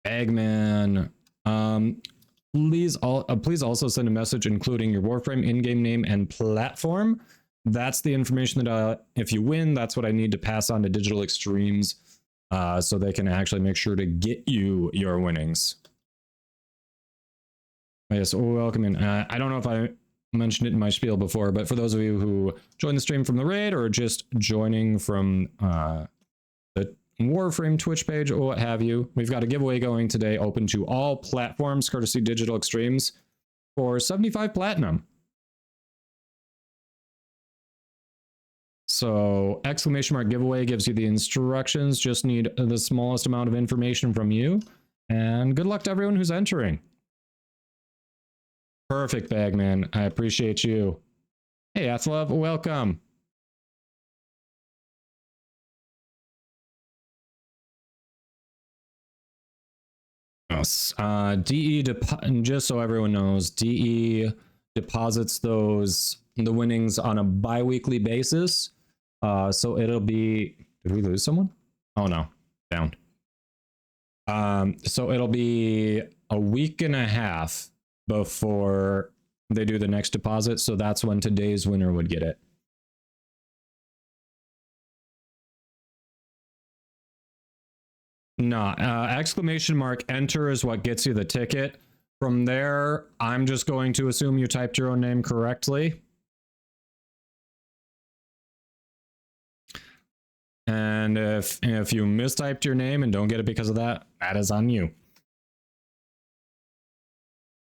[SPEAKER 3] Eggman. Please also send a message including your Warframe in-game name and platform. That's the information that if you win, that's what I need to pass on to Digital Extremes, so they can actually make sure to get you your winnings. Yes, welcome in. I don't know if I mentioned it in my spiel before, but for those of you who joined the stream from the raid or just joining from the Warframe Twitch page or what have you, we've got a giveaway going today open to all platforms courtesy Digital Extremes for 75 platinum. So exclamation mark giveaway gives you the instructions. Just need the smallest amount of information from you, and good luck to everyone who's entering. Perfect, Bagman. I appreciate you. Hey, Athlov, welcome. Yes. DE, just so everyone knows, DE deposits the winnings on a bi-weekly basis. So it'll be, did we lose someone? Oh no, down. So it'll be a week and a half before they do the next deposit. So that's when today's winner would get it. No, exclamation mark enter is what gets you the ticket. From there, I'm just going to assume you typed your own name correctly. And if you mistyped your name and don't get it because of that, that is on you.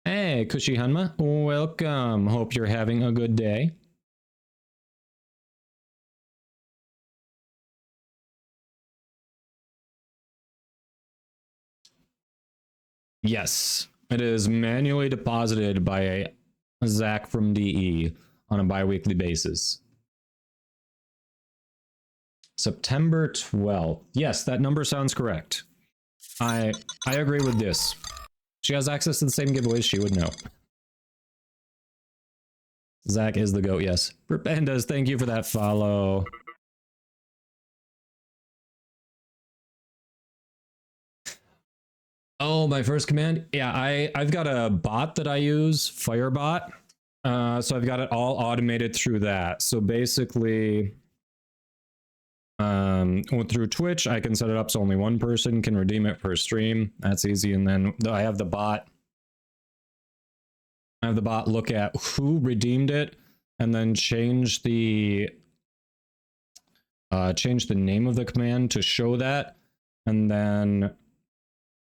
[SPEAKER 3] Hey, Kushi Hanma, welcome. Hope you're having a good day. Yes, it is manually deposited by Zach from DE on a bi-weekly basis. September 12th. Yes, that number sounds correct. I agree with this. She has access to the same giveaways, she would know. Zach is the GOAT, yes. Perpendas, thank you for that follow. Oh, my first command? Yeah, I've got a bot that I use, Firebot. So I've got it all automated through that. So basically, through Twitch, I can set it up so only one person can redeem it per stream. That's easy. And then I have the bot. Look at who redeemed it and then change the name of the command to show that. And then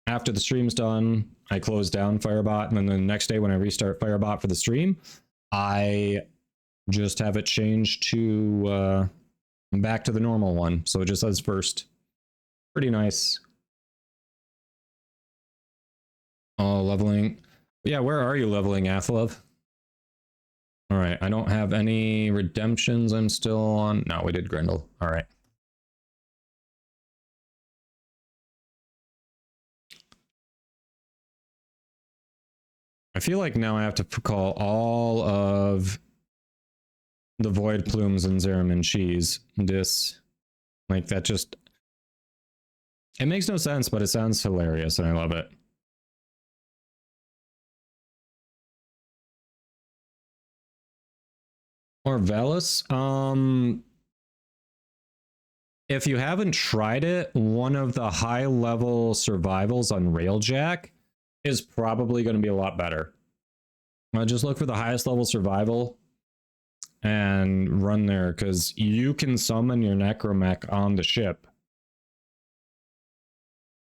[SPEAKER 3] after the stream's done, I close down Firebot, and then the next day when I restart Firebot for the stream, I just have it changed to back to the normal one. So it just says first. Pretty nice. Oh, leveling. Yeah, where are you leveling, Athlov? All right, I don't have any redemptions. I'm still on. No, we did Grendel. All right. I feel like now I have to call all of the void plumes and Zeramin cheese. This, like that just, it makes no sense, but it sounds hilarious and I love it. Or Velis, if you haven't tried it, one of the high level survivals on Railjack is probably going to be a lot better. Just look for the highest level survival and run there, because you can summon your necromech on the ship.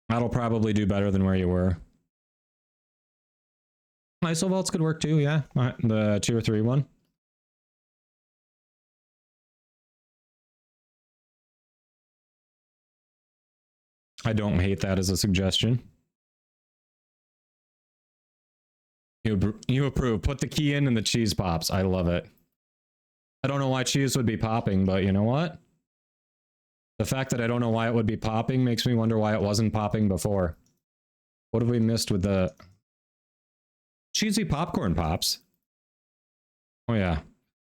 [SPEAKER 3] That'll probably do better than where you were. ISO vaults could work too, yeah. The 2 or 3 one. I don't hate that as a suggestion. You approve. Put the key in and the cheese pops. I love it. I don't know why cheese would be popping, but you know what? The fact that I don't know why it would be popping makes me wonder why it wasn't popping before. What have we missed with the cheesy popcorn pops? Oh yeah.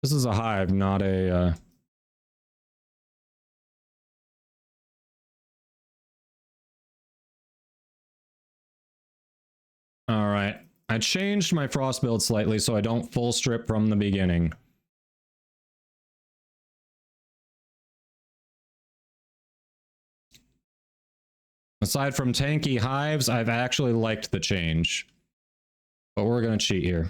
[SPEAKER 3] This is a hive, not a... All right. I changed my frost build slightly so I don't full strip from the beginning. Aside from tanky hives, I've actually liked the change. But we're going to cheat here.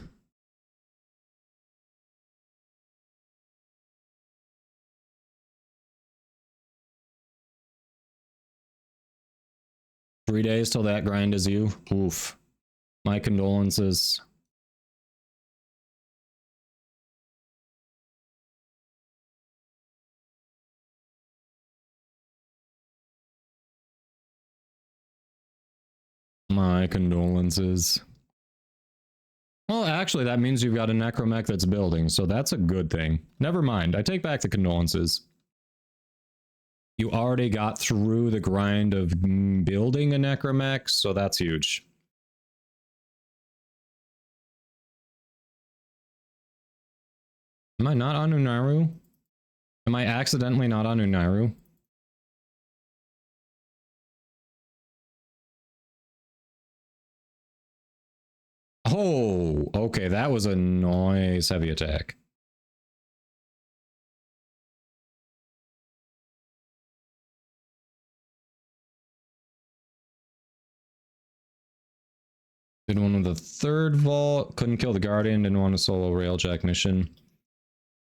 [SPEAKER 3] Three days till that grind is you. Oof. My condolences. My condolences. Well, actually, that means you've got a necromech that's building, so that's a good thing. Never mind. I take back the condolences. You already got through the grind of building a necromech, so that's huge. Am I not on Unaru? Am I accidentally not on Unaru? Oh, okay, that was a nice heavy attack. Did one with the third vault, couldn't kill the guardian, didn't want a solo railjack mission.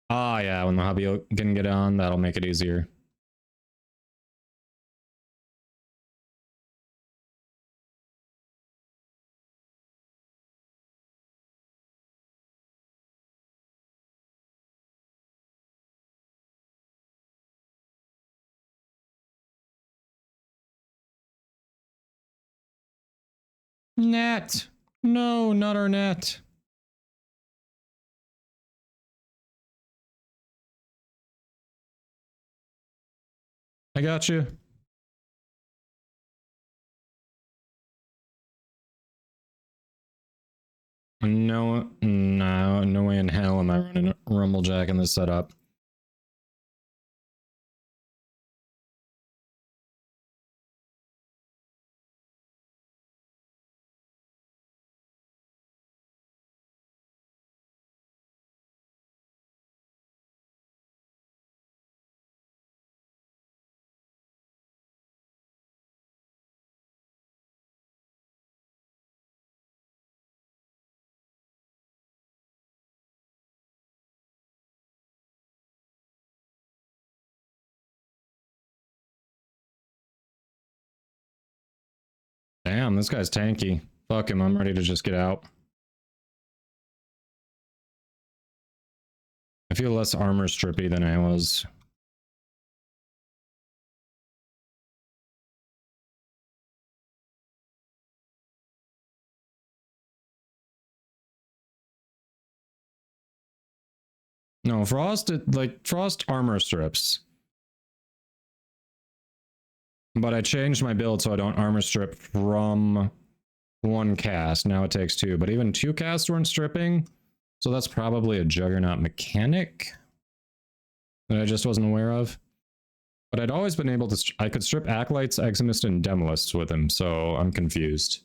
[SPEAKER 3] Ah, yeah, when the hobby can get on, that'll make it easier. Net! No, not our net. I got you. No way in hell am I running Rumblejack in this setup. Damn, this guy's tanky. Fuck him, I'm ready to just get out. I feel less armor strippy than I was. No, Frost armor strips. But I changed my build so I don't armor strip from one cast. Now it takes two, but even two casts weren't stripping. So that's probably a Juggernaut mechanic that I just wasn't aware of. But I'd always been able to, I could strip Acolytes, Eximists, and Demolists with him, so I'm confused.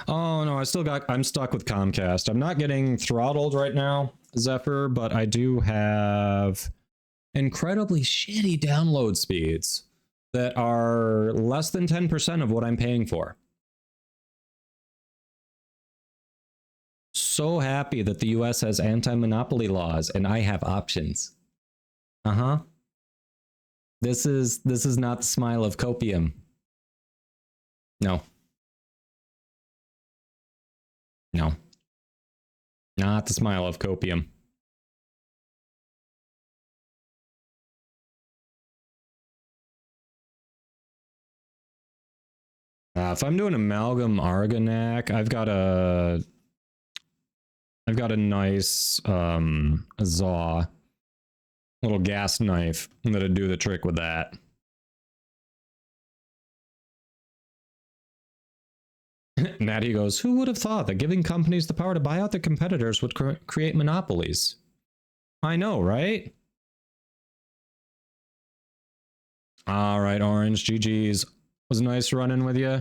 [SPEAKER 3] Oh no, I'm stuck with Comcast. I'm not getting throttled right now, Zephyr, but I do have incredibly shitty download speeds that are less than 10% of what I'm paying for. So happy that the US has anti-monopoly laws and I have options. Uh-huh. This is not the smile of copium. No. No. Not the smile of copium. If I'm doing Amalgam Argonac, I've got a nice Zaw, little gas knife that'd do the trick with that. Natty goes, who would have thought that giving companies the power to buy out their competitors would create monopolies? I know, right? All right, Orange, GG's. Was nice running with you.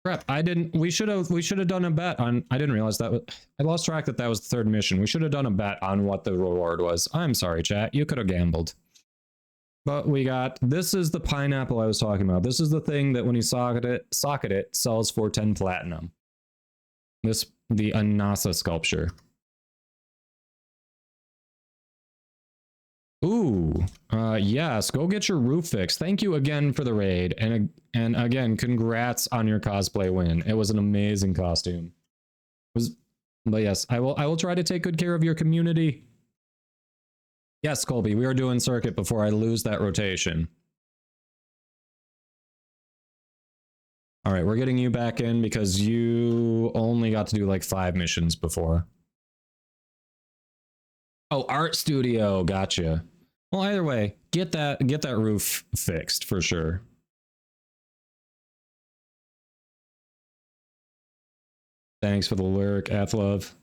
[SPEAKER 3] Crap, we should have done a bet on, I didn't realize that I lost track that was the third mission. We should have done a bet on what the reward was. I'm sorry, chat. You could have gambled. But we got, this is the pineapple I was talking about. This is the thing that when you socket it sells for 10 platinum. The Anasa sculpture. Ooh, yes, go get your roof fixed. Thank you again for the raid. And again, congrats on your cosplay win. It was an amazing costume. But yes, I will try to take good care of your community. Yes, Colby, we are doing circuit before I lose that rotation. All right, we're getting you back in because you only got to do like 5 missions before. Oh, art studio, gotcha. Well, either way, get that roof fixed for sure. Thanks for the lurk, Athlove.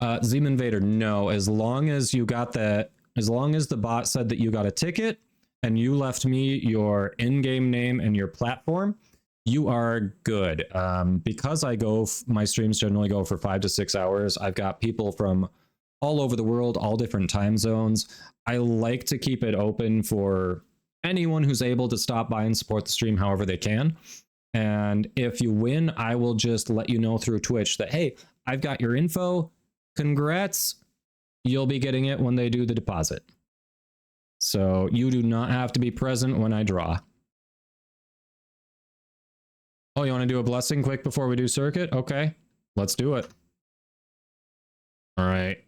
[SPEAKER 3] Zeman Vader, no. As long as you got that, as long as the bot said that you got a ticket and you left me your in-game name and your platform, you are good. Because my streams generally go for 5 to 6 hours. I've got people from all over the world, all different time zones. I like to keep it open for anyone who's able to stop by and support the stream however they can. And if you win, I will just let you know through Twitch that, hey, I've got your info. Congrats. You'll be getting it when they do the deposit. So you do not have to be present when I draw. Oh, you want to do a blessing quick before we do circuit? Okay, let's do it. All right.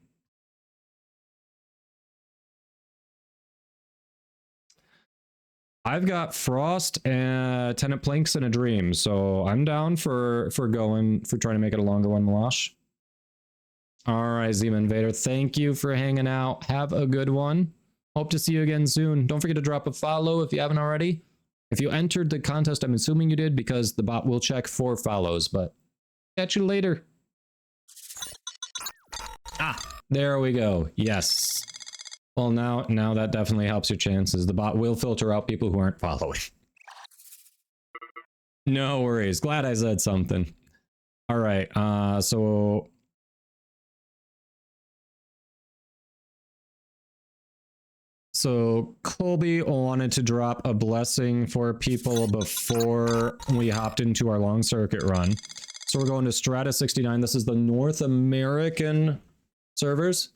[SPEAKER 3] I've got Frost and Tenant Planks and a Dream, so I'm down for trying to make it a longer one, Malash. All right, Zima Invader, thank you for hanging out. Have a good one. Hope to see you again soon. Don't forget to drop a follow if you haven't already. If you entered the contest, I'm assuming you did because the bot will check for follows, but catch you later. Ah, there we go. Yes. Well, now that definitely helps your chances. The bot will filter out people who aren't following. No worries. Glad I said something. All right. So Colby wanted to drop a blessing for people before we hopped into our long circuit run. So we're going to Strata 69. This is the North American servers.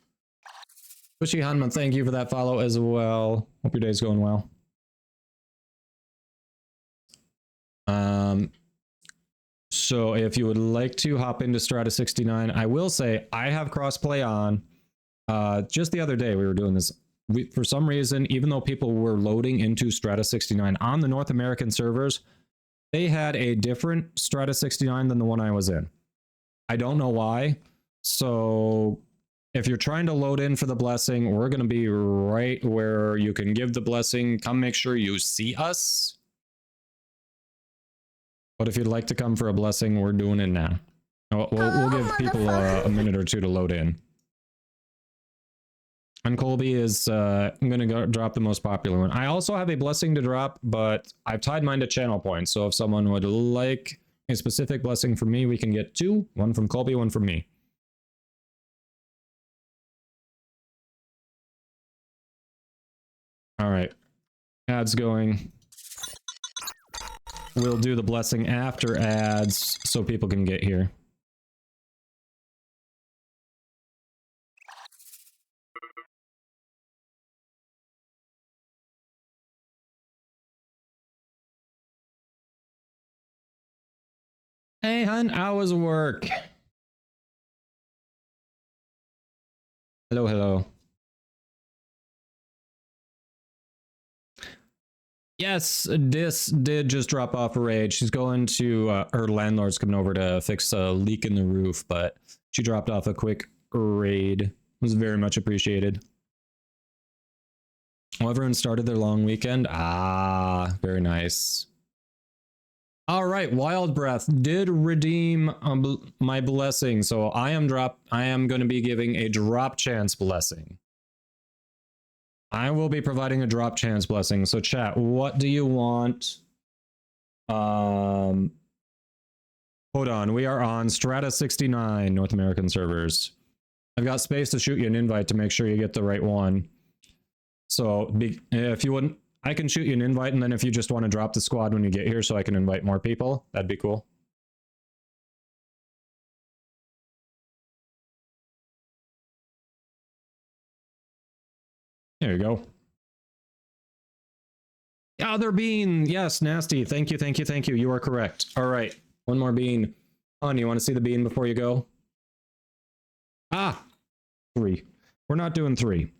[SPEAKER 3] Bushy Hanman, thank you for that follow as well. Hope your day's going well. So if you would like to hop into Strata 69, I will say I have crossplay on. Just the other day we were doing this. For some reason, even though people were loading into Strata 69 on the North American servers, they had a different Strata 69 than the one I was in. I don't know why. So if you're trying to load in for the blessing, we're going to be right where you can give the blessing. Come make sure you see us. But if you'd like to come for a blessing, we're doing it now. We'll give people a minute or two to load in. And Colby is going to go drop the most popular one. I also have a blessing to drop, but I've tied mine to channel points. So if someone would like a specific blessing from me, we can get two. One from Colby, one from me. All right. Ads going. We'll do the blessing after ads so people can get here. Hey, hun, how was work? Hello, hello. Yes, Dis did just drop off a raid. She's going to, her landlord's coming over to fix a leak in the roof, but she dropped off a quick raid. It was very much appreciated. Well, everyone started their long weekend. Ah, very nice. All right, Wild Breath did redeem my blessing, so I am going to be giving a drop chance blessing. I will be providing a drop chance blessing. So chat, what do you want? Hold on, we are on Strata 69 North American servers. I've got space to shoot you an invite to make sure you get the right one. So if you wouldn't, I can shoot you an invite, and then if you just want to drop the squad when you get here so I can invite more people, that'd be cool. There you go. Other bean. Yes, nasty. Thank you, thank you, thank you. You are correct. All right. One more bean. On, you want to see the bean before you go? Ah, 3. We're not doing 3.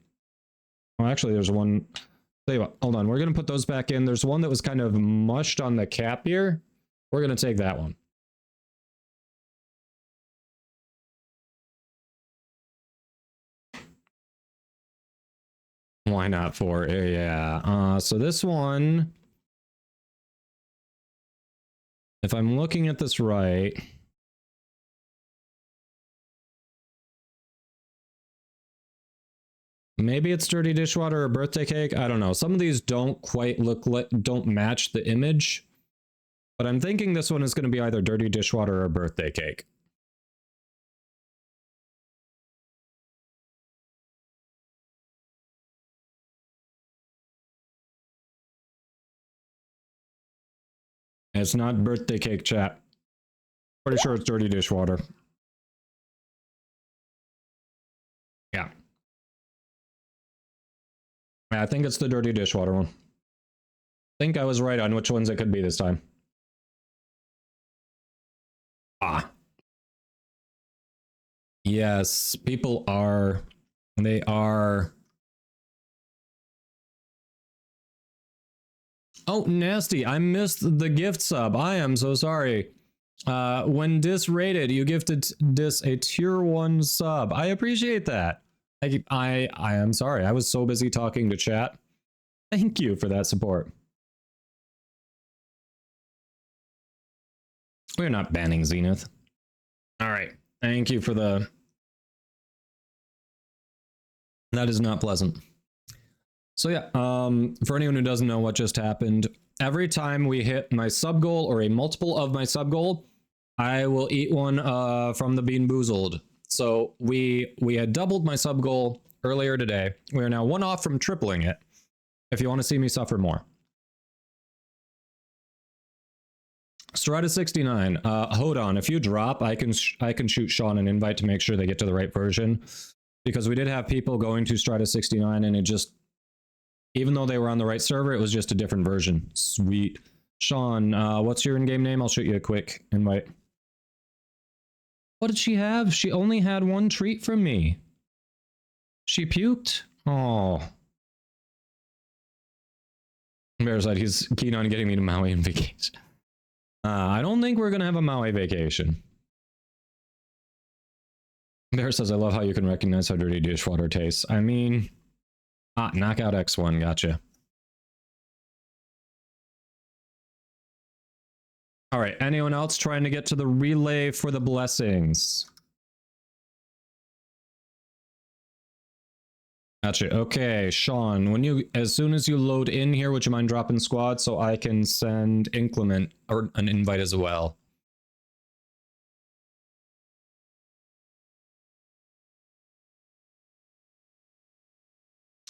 [SPEAKER 3] Well, actually, there's one. Tell you what, hold on. We're going to put those back in. There's one that was kind of mushed on the cap here. We're going to take that one. Why not 4? Yeah. So this one, if I'm looking at this right, maybe it's dirty dishwater or birthday cake. I don't know. Some of these don't quite look like, don't match the image, but I'm thinking this one is going to be either dirty dishwater or birthday cake. It's not birthday cake, chat. Pretty sure it's dirty dishwater. Yeah. I think it's the dirty dishwater one. I think I was right on which ones it could be this time. Ah. Yes, people are. They are. Oh, nasty. I missed the gift sub. I am so sorry. When Dis rated, you gifted Dis a tier 1 sub. I appreciate that. I am sorry. I was so busy talking to chat. Thank you for that support. We're not banning Zenith. All right. Thank you for the... That is not pleasant. So yeah, for anyone who doesn't know what just happened, every time we hit my sub goal or a multiple of my sub goal, I will eat one from the Bean Boozled. So we had doubled my sub goal earlier today. We are now 1 off from tripling it. If you want to see me suffer more. Strata 69. Hold on. If you drop, I can shoot Sean an invite to make sure they get to the right version, because we did have people going to Strata 69 and it just, even though they were on the right server, it was just a different version. Sweet. Sean, what's your in-game name? I'll shoot you a quick invite. What did she have? She only had 1 treat from me. She puked? Oh. Bearside, he's keen on getting me to Maui on vacation. I don't think we're going to have a Maui vacation. Bear says, I love how you can recognize how dirty dishwater tastes. I mean, knockout X1, gotcha. All right, anyone else trying to get to the relay for the blessings? Gotcha. Okay, Sean, as soon as you load in here, would you mind dropping squad so I can send Inclement or an invite as well?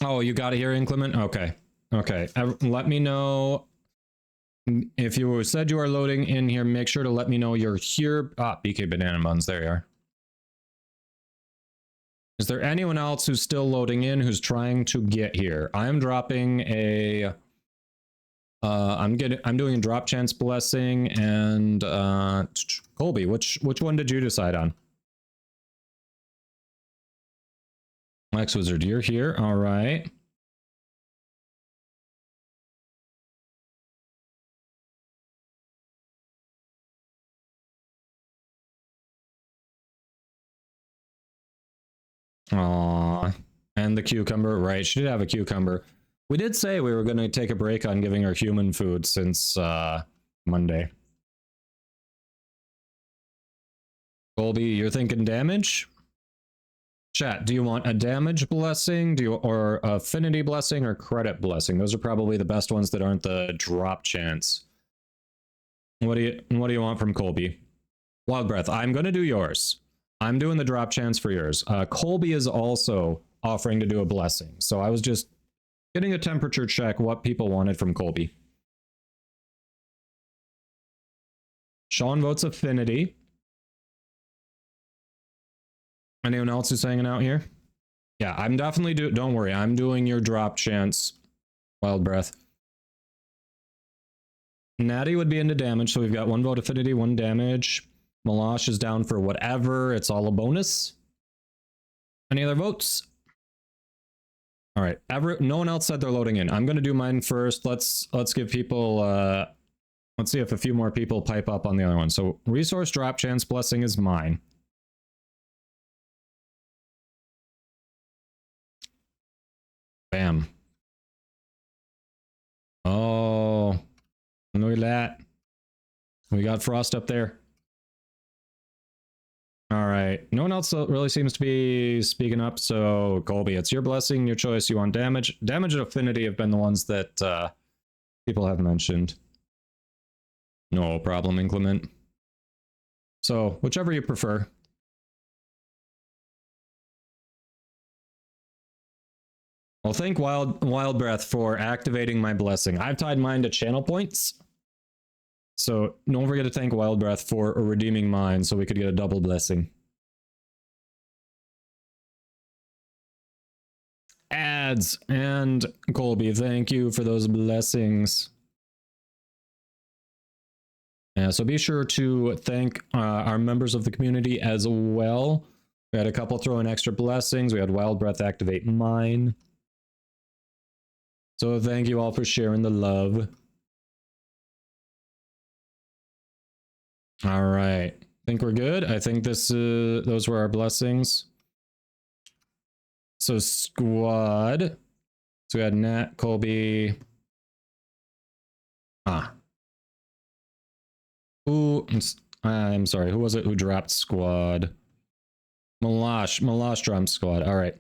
[SPEAKER 3] Oh, you got it here, Inclement? Okay. Okay. Let me know if you said you are loading in here. Make sure to let me know you're here. BK Banana Buns. There you are. Is there anyone else who's still loading in who's trying to get here? I'm dropping a I'm doing a drop chance blessing and Colby, which one did you decide on? Max Wizard, you're here. All right. Aww. And the cucumber, right? She did have a cucumber. We did say we were going to take a break on giving her human food since Monday. Colby, you're thinking damage? Chat, do you want a damage blessing? Or affinity blessing or credit blessing? Those are probably the best ones that aren't the drop chance. What do you want from Colby? Wild Breath, I'm going to do yours. I'm doing the drop chance for yours. Colby is also offering to do a blessing. So I was just getting a temperature check what people wanted from Colby. Sean votes affinity. Anyone else who's hanging out here? Yeah, I'm definitely don't worry. I'm doing your drop chance. Wild Breath. Natty would be into damage, so we've got 1 vote affinity, 1 damage. Malash is down for whatever. It's all a bonus. Any other votes? All right. No one else said they're loading in. I'm going to do mine first. Let's give people... let's see if a few more people pipe up on the other one. So resource drop chance blessing is mine. Bam. Oh, look at that. We got Frost up there. All right. No one else really seems to be speaking up. So Colby, it's your blessing, your choice. You want damage? Damage and affinity have been the ones that people have mentioned. No problem, Inclement. So whichever you prefer. Well, thank Wild Breath for activating my blessing. I've tied mine to channel points. So don't forget to thank Wild Breath for redeeming mine so we could get a double blessing. Ads and Colby, thank you for those blessings. Yeah, so be sure to thank our members of the community as well. We had a couple throw in extra blessings. We had Wild Breath activate mine. So thank you all for sharing the love. All right, think we're good. I think those were our blessings. So squad. So we had Nat, Colby. Ooh, I'm sorry. Who was it who dropped squad? Malash dropped squad. All right.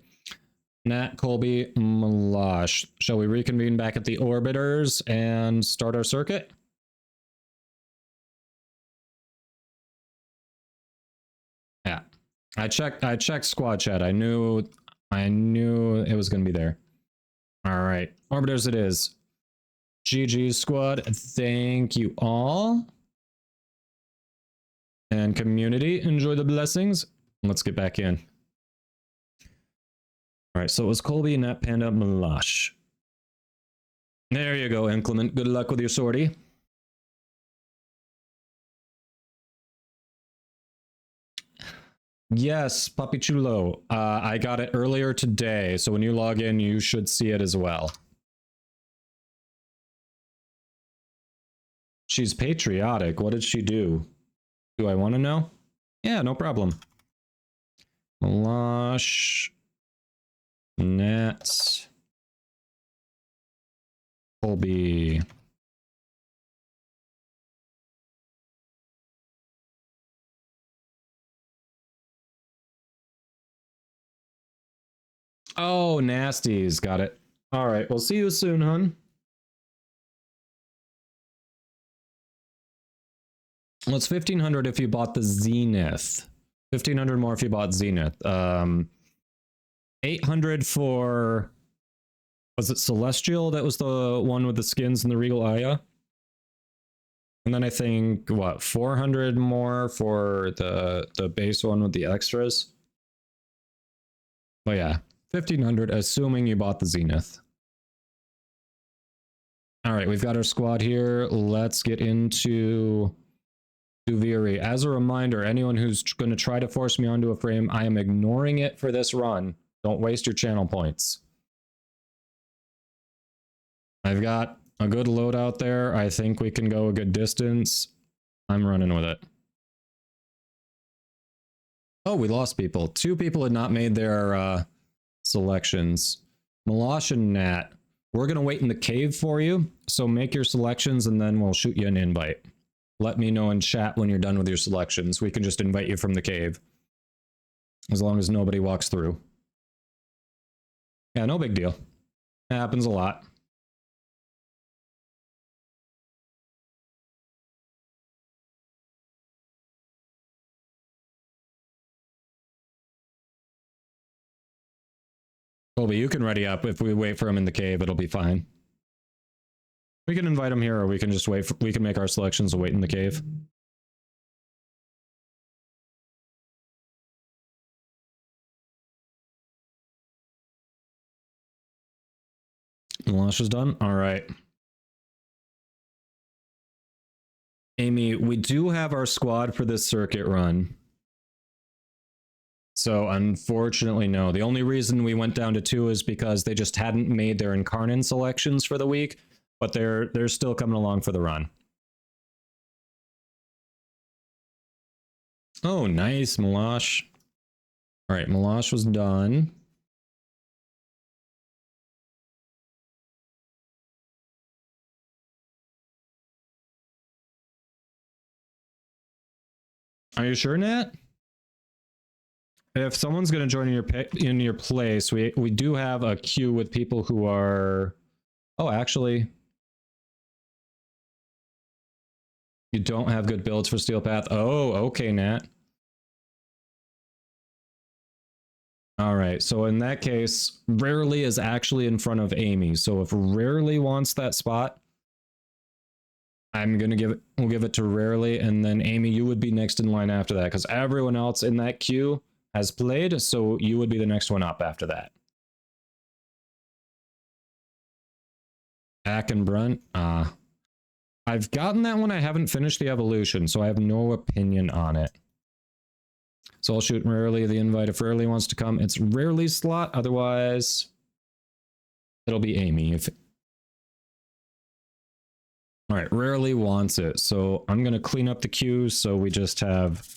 [SPEAKER 3] Nat, Colby, Malash. Shall we reconvene back at the orbiters and start our circuit? Yeah. I checked squad chat. I knew it was going to be there. All right. Orbiters it is. GG squad. Thank you all. And community, enjoy the blessings. Let's get back in. All right, so it was Colby, Nat, Panda, Malash. There you go, Inclement. Good luck with your sortie. Yes, Papi Chulo. I got it earlier today, so when you log in, you should see it as well. She's patriotic. What did she do? Do I want to know? Yeah, no problem. Malash. Nats. Colby. Oh, nasties. Got it. All right. We'll see you soon, hun. Well, it's 1,500 if you bought the Zenith. 1,500 more if you bought Zenith. 800 for... Was it Celestial? That was the one with the skins and the Regal Aya. And then I think, what, 400 more for the base one with the extras? But yeah, 1,500, assuming you bought the Zenith. All right, we've got our squad here. Let's get into Duviri. As a reminder, anyone who's going to try to force me onto a frame, I am ignoring it for this run. Don't waste your channel points. I've got a good loadout there. I think we can go a good distance. I'm running with it. Oh, we lost people. 2 people had not made their selections. Malash and Nat. We're going to wait in the cave for you. So make your selections and then we'll shoot you an invite. Let me know in chat when you're done with your selections. We can just invite you from the cave. As long as nobody walks through. Yeah, no big deal. It happens a lot. Colby, you can ready up. If we wait for him in the cave, it'll be fine. We can invite him here, or we can just wait. We can make our selections and wait in the cave. Launch is done. All right. Amy, we do have our squad for this circuit run. So unfortunately, no. The only reason we went down to 2 is because they just hadn't made their Incarnon selections for the week, but they're still coming along for the run. Oh, nice, Malash. All right, Malash was done. Are you sure, Nat? If someone's going to join in your place, we do have a queue with people who are... Oh, actually... You don't have good builds for Steel Path? Oh, okay, Nat. Alright, so in that case, Rarely is actually in front of Amy. So if Rarely wants that spot, I'm gonna we'll give it to Rarely, and then Amy, you would be next in line after that, because everyone else in that queue has played, so you would be the next one up after that. Ack and Brunt? I've gotten that one. I haven't finished the evolution, so I have no opinion on it. So I'll shoot Rarely the invite. If Rarely wants to come, it's Rarely's slot. Otherwise, it'll be Amy. All right, Rarely wants it. So I'm going to clean up the queue so we just have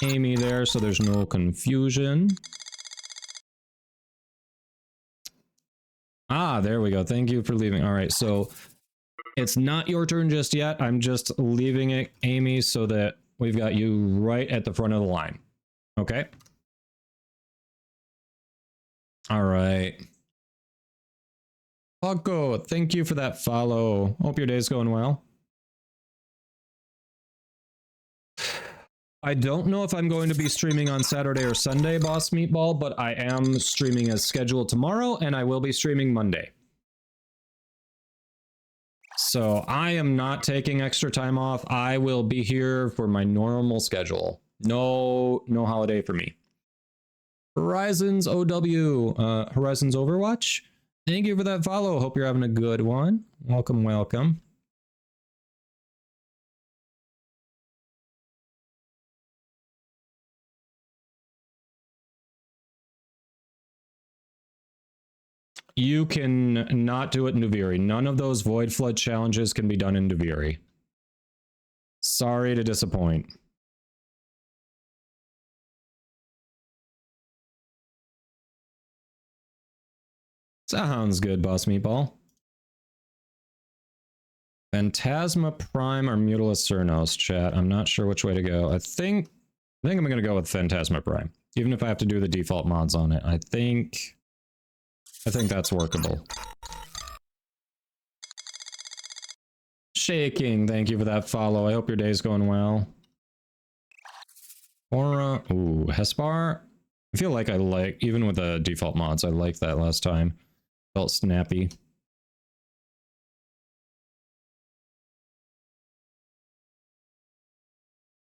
[SPEAKER 3] Amy there so there's no confusion. Ah, there we go. Thank you for leaving. All right, so it's not your turn just yet. I'm just leaving it, Amy, so that we've got you right at the front of the line. Okay? All right. Paco, thank you for that follow. Hope your day's going well. I don't know if I'm going to be streaming on Saturday or Sunday, Boss Meatball, but I am streaming as scheduled tomorrow, and I will be streaming Monday. So I am not taking extra time off. I will be here for my normal schedule. No holiday for me. Horizons OW, Horizons Overwatch. Thank you for that follow. Hope you're having a good one. Welcome, welcome. You can not do it in Duviri. None of those Void Flood challenges can be done in Duviri. Sorry to disappoint. Sounds good, Boss Meatball. Phantasma Prime or Mutilus Cernos, chat. I'm not sure which way to go. I think I'm gonna go with Phantasma Prime. Even if I have to do the default mods on it. I think that's workable. Shaking, thank you for that follow. I hope your day's going well. Aura, ooh, Hespar. I feel like even with the default mods, I liked that last time. Felt snappy.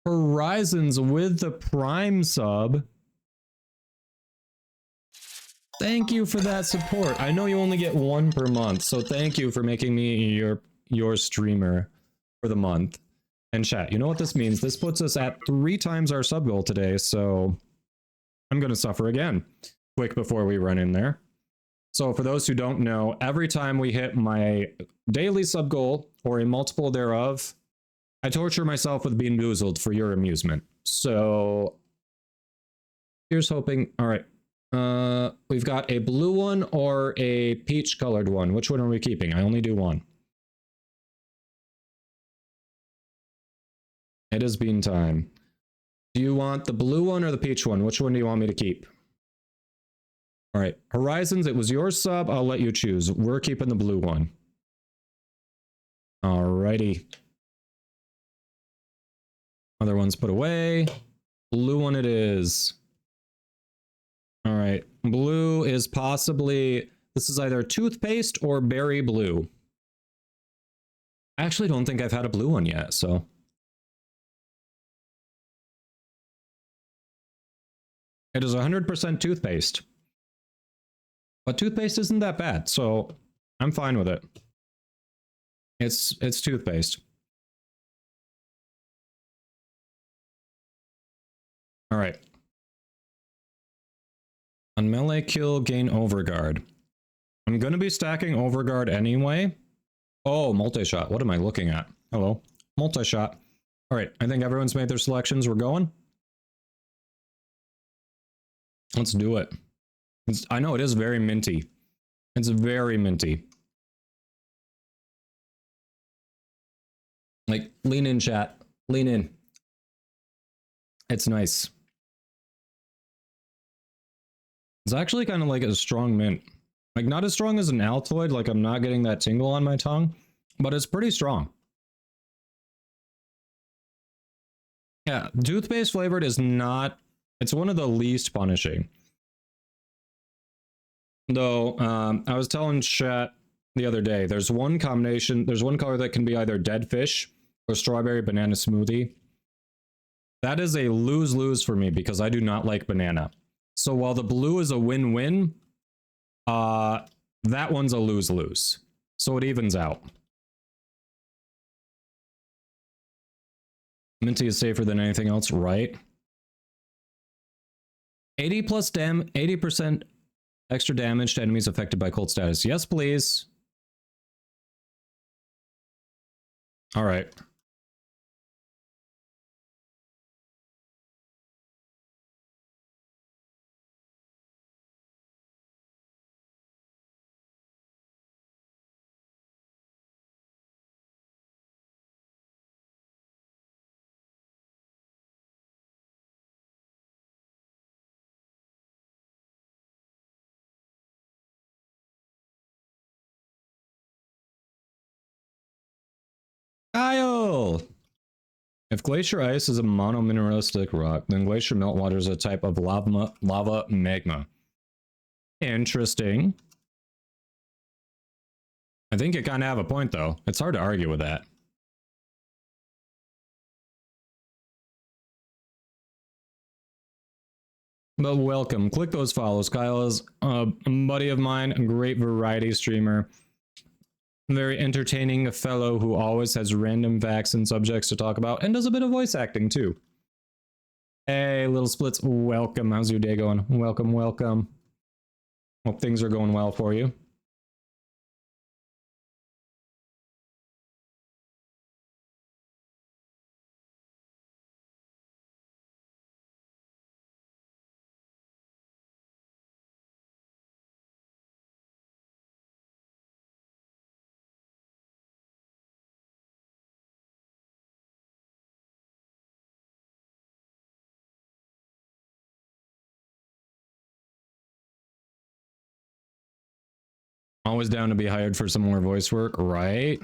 [SPEAKER 3] Horizons with the Prime sub. Thank you for that support. I know you only get one per month, so thank you for making me your streamer for the month. And chat, you know what this means? This puts us at 3 times our sub goal today, so I'm gonna suffer again. Quick before we run in there. So for those who don't know, every time we hit my daily sub goal or a multiple thereof, I torture myself with Bean Boozled for your amusement. So here's hoping. All right. We've got a blue one or a peach colored one. Which one are we keeping? I only do one. It is bean time. Do you want the blue one or the peach one? Which one do you want me to keep? All right. Horizons, it was your sub. I'll let you choose. We're keeping the blue one. All righty. Other one's put away. Blue one it is. All right. Blue is possibly, this is either toothpaste or berry blue. I actually don't think I've had a blue one yet, so. It is 100% toothpaste. But toothpaste isn't that bad, so I'm fine with it. It's toothpaste. All right. On melee kill, gain overguard. I'm going to be stacking overguard anyway. Oh, multi-shot. What am I looking at? Hello. Multi-shot. All right. I think everyone's made their selections. We're going. Let's do it. I know it is very minty. It's very minty. Like, lean in, chat. Lean in. It's nice. It's actually kind of like a strong mint. Like, not as strong as an Altoid, like I'm not getting that tingle on my tongue, but it's pretty strong. Yeah, toothpaste flavored is not, it's one of the least punishing. Though, I was telling chat the other day, there's one combination, there's one color that can be either dead fish or strawberry banana smoothie. That is a lose-lose for me because I do not like banana. So while the blue is a win-win, that one's a lose-lose. So it evens out. Minty is safer than anything else, right? 80% extra damage to enemies affected by cold status. Yes, please. All right. Kyle! If glacier ice is a monomineralistic rock, then glacier meltwater is a type of lava magma. Interesting. I think you kind of have a point, though. It's hard to argue with that. But welcome. Click those follows. Kyle is a buddy of mine, a great variety streamer. Very entertaining fellow who always has random facts and subjects to talk about, and does a bit of voice acting too. Hey, Little Splits, welcome. How's your day going? Welcome, welcome. Hope things are going well for you. Always down to be hired for some more voice work, right?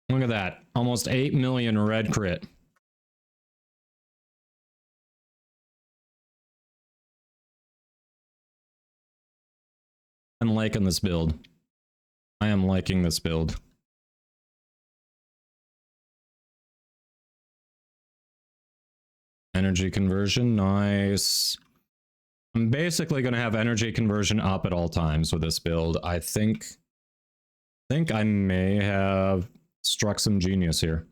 [SPEAKER 3] Look at that. Almost 8 million red crit. I'm liking this build. I am liking this build. Energy conversion, nice. I'm basically going to have energy conversion up at all times with this build. I think I may have struck some genius here.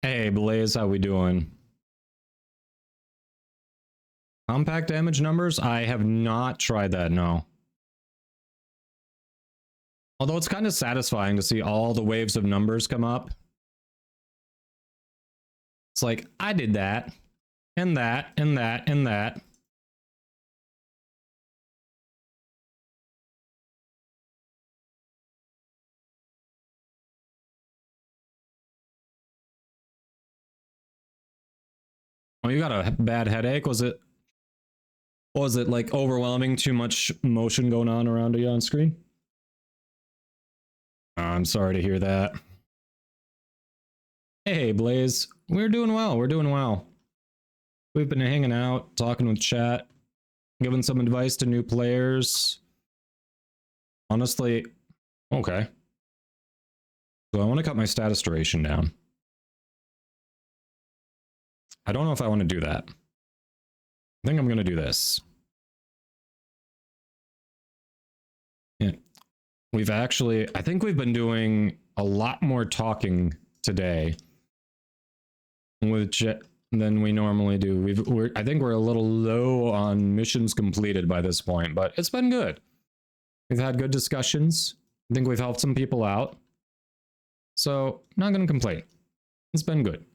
[SPEAKER 3] Hey, Blaze, how we doing? Compact damage numbers? I have not tried that, no. Although it's kind of satisfying to see all the waves of numbers come up. It's like, I did that, and that, and that, and that. Oh, you got a bad headache? Was it like overwhelming, too much motion going on around you on screen? Oh, I'm sorry to hear that. Hey, Blaze. We're doing well. We're doing well. We've been hanging out, talking with chat, giving some advice to new players. Honestly, okay. So I want to cut my status duration down. I don't know if I want to do that. I think I'm going to do this. Yeah. I think we've been doing a lot more talking today than we normally do. I think we're a little low on missions completed by this point, but it's been good. We've had good discussions. I think we've helped some people out. So, not going to complain. It's been good.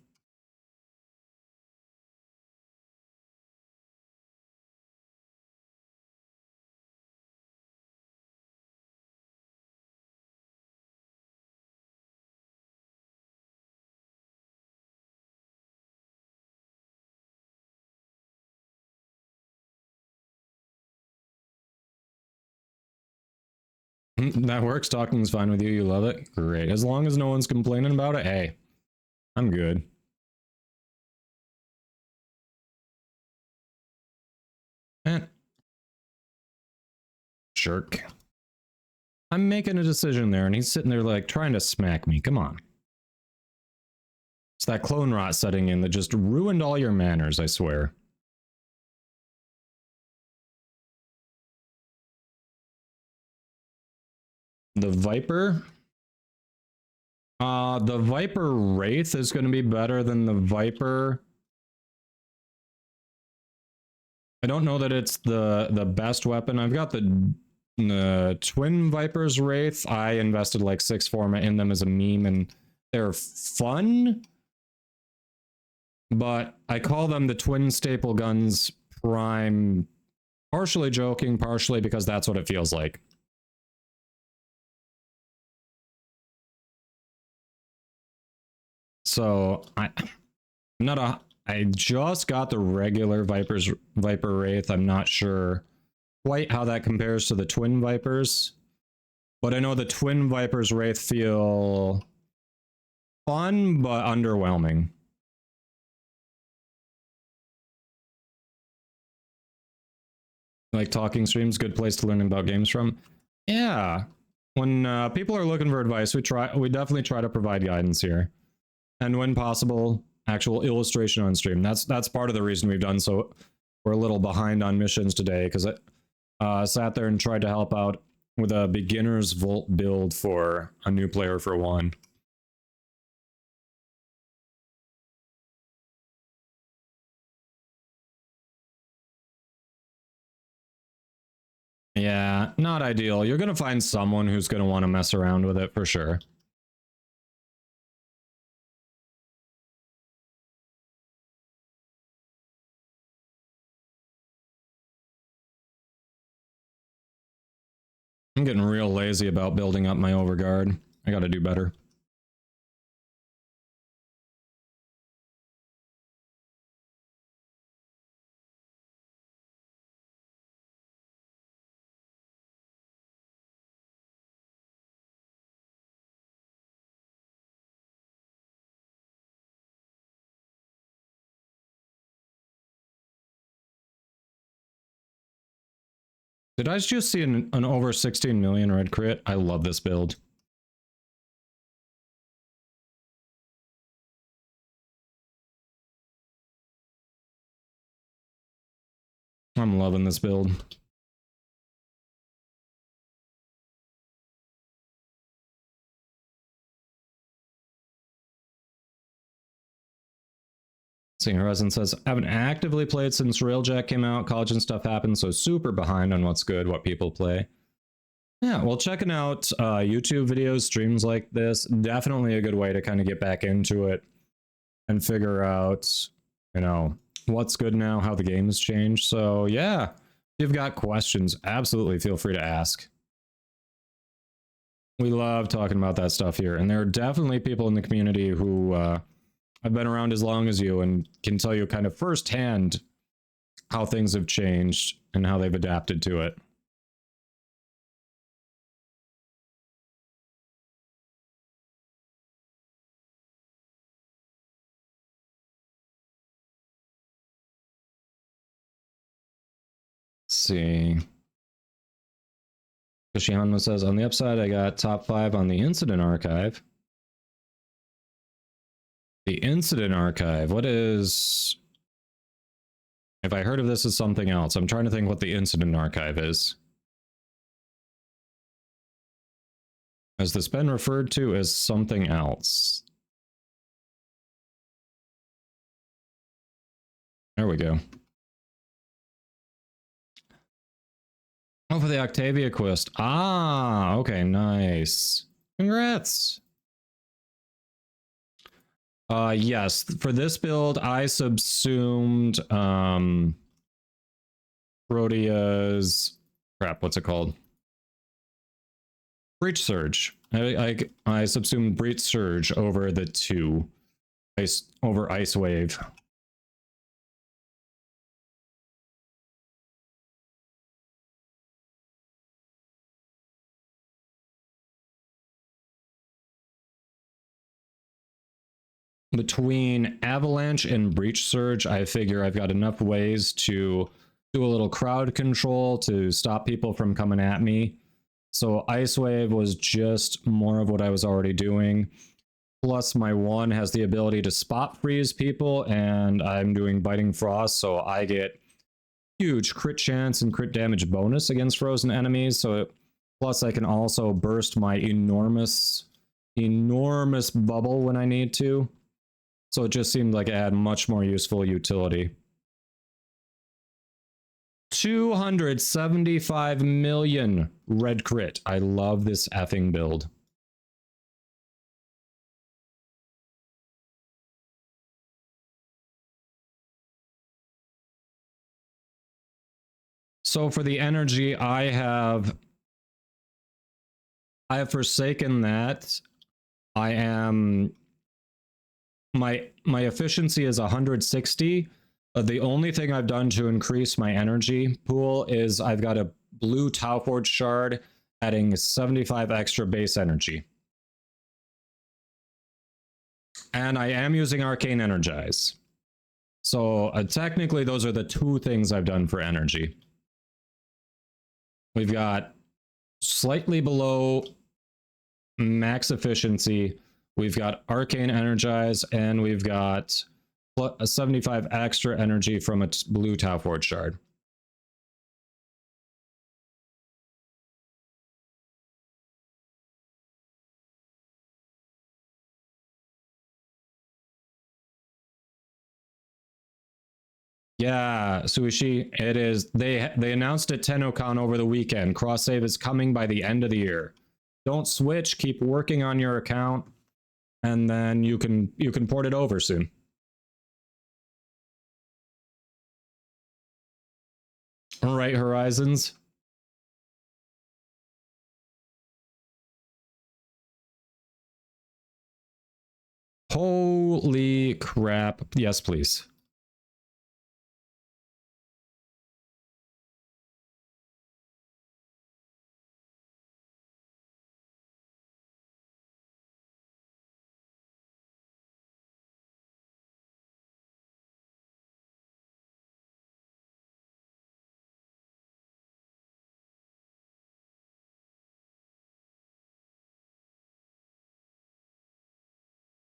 [SPEAKER 3] That works. Talking's fine with you. You love it? Great. As long as no one's complaining about it, hey, I'm good. Jerk. I'm making a decision there, and he's sitting there like trying to smack me. Come on. It's that clone rot setting in that just ruined all your manners, I swear. The Viper? The Viper Wraith is going to be better than the Viper. I don't know that it's the best weapon. I've got the Twin Vipers Wraith. I invested like 6 forma in them as a meme, and they're fun. But I call them the Twin Staple Guns Prime, partially joking, partially because that's what it feels like. So I just got the regular Viper Wraith. I'm not sure quite how that compares to the Twin Vipers, but I know the Twin Vipers Wraith feel fun but underwhelming. Like talking streams, good place to learn about games from. Yeah, when people are looking for advice, we definitely try to provide guidance here, and when possible, actual illustration on stream. That's part of the reason we've done so. We're a little behind on missions today because I sat there and tried to help out with a beginner's Volt build for a new player for one. Yeah, not ideal. You're gonna find someone who's gonna want to mess around with it for sure. I'm getting real lazy about building up my overguard. I gotta do better. Did I just see an over 16 million red crit? I love this build. I'm loving this build. Seeing Horizon says, I haven't actively played since Railjack came out, college and stuff happened, so super behind on what's good, what people play. Yeah, well, checking out YouTube videos, streams like this, definitely a good way to kind of get back into it and figure out, you know, what's good now, how the game's changed. So yeah, if you've got questions, absolutely feel free to ask. We love talking about that stuff here, and there are definitely people in the community who have been around as long as you and can tell you kind of firsthand how things have changed and how they've adapted to it. Let's see. Koshihanma says, on the upside, I got top 5 on the incident archive. The incident archive, what is... If I heard of this as something else, I'm trying to think what the incident archive is. Has this been referred to as something else? There we go. Oh, for the Octavia quest. Ah, okay, nice. Congrats. Yes, for this build, I subsumed Rhodia's crap, what's it called? Breach Surge. I subsumed Breach Surge over the 2. Over Ice Wave. Between Avalanche and Breach Surge, I figure I've got enough ways to do a little crowd control to stop people from coming at me. So Ice Wave was just more of what I was already doing. Plus my 1 has the ability to spot freeze people, and I'm doing Biting Frost, so I get huge crit chance and crit damage bonus against frozen enemies. So plus I can also burst my enormous bubble when I need to. So it just seemed like it had much more useful utility. 275 million red crit. I love this effing build. So for the energy, I have forsaken that. I am my efficiency is 160. The only thing I've done to increase my energy pool is I've got a blue Tau Forge shard adding 75 extra base energy. And I am using Arcane Energize. So technically those are the 2 things I've done for energy. We've got slightly below max efficiency. We've got Arcane Energize, and we've got a 75 extra energy from a blue Tau Forge shard. Yeah, Suishi, it is. They announced at TennoCon over the weekend. Cross save is coming by the end of the year. Don't switch. Keep working on your account, and then you can port it over soon. All right, Horizons. Holy crap! Yes, please.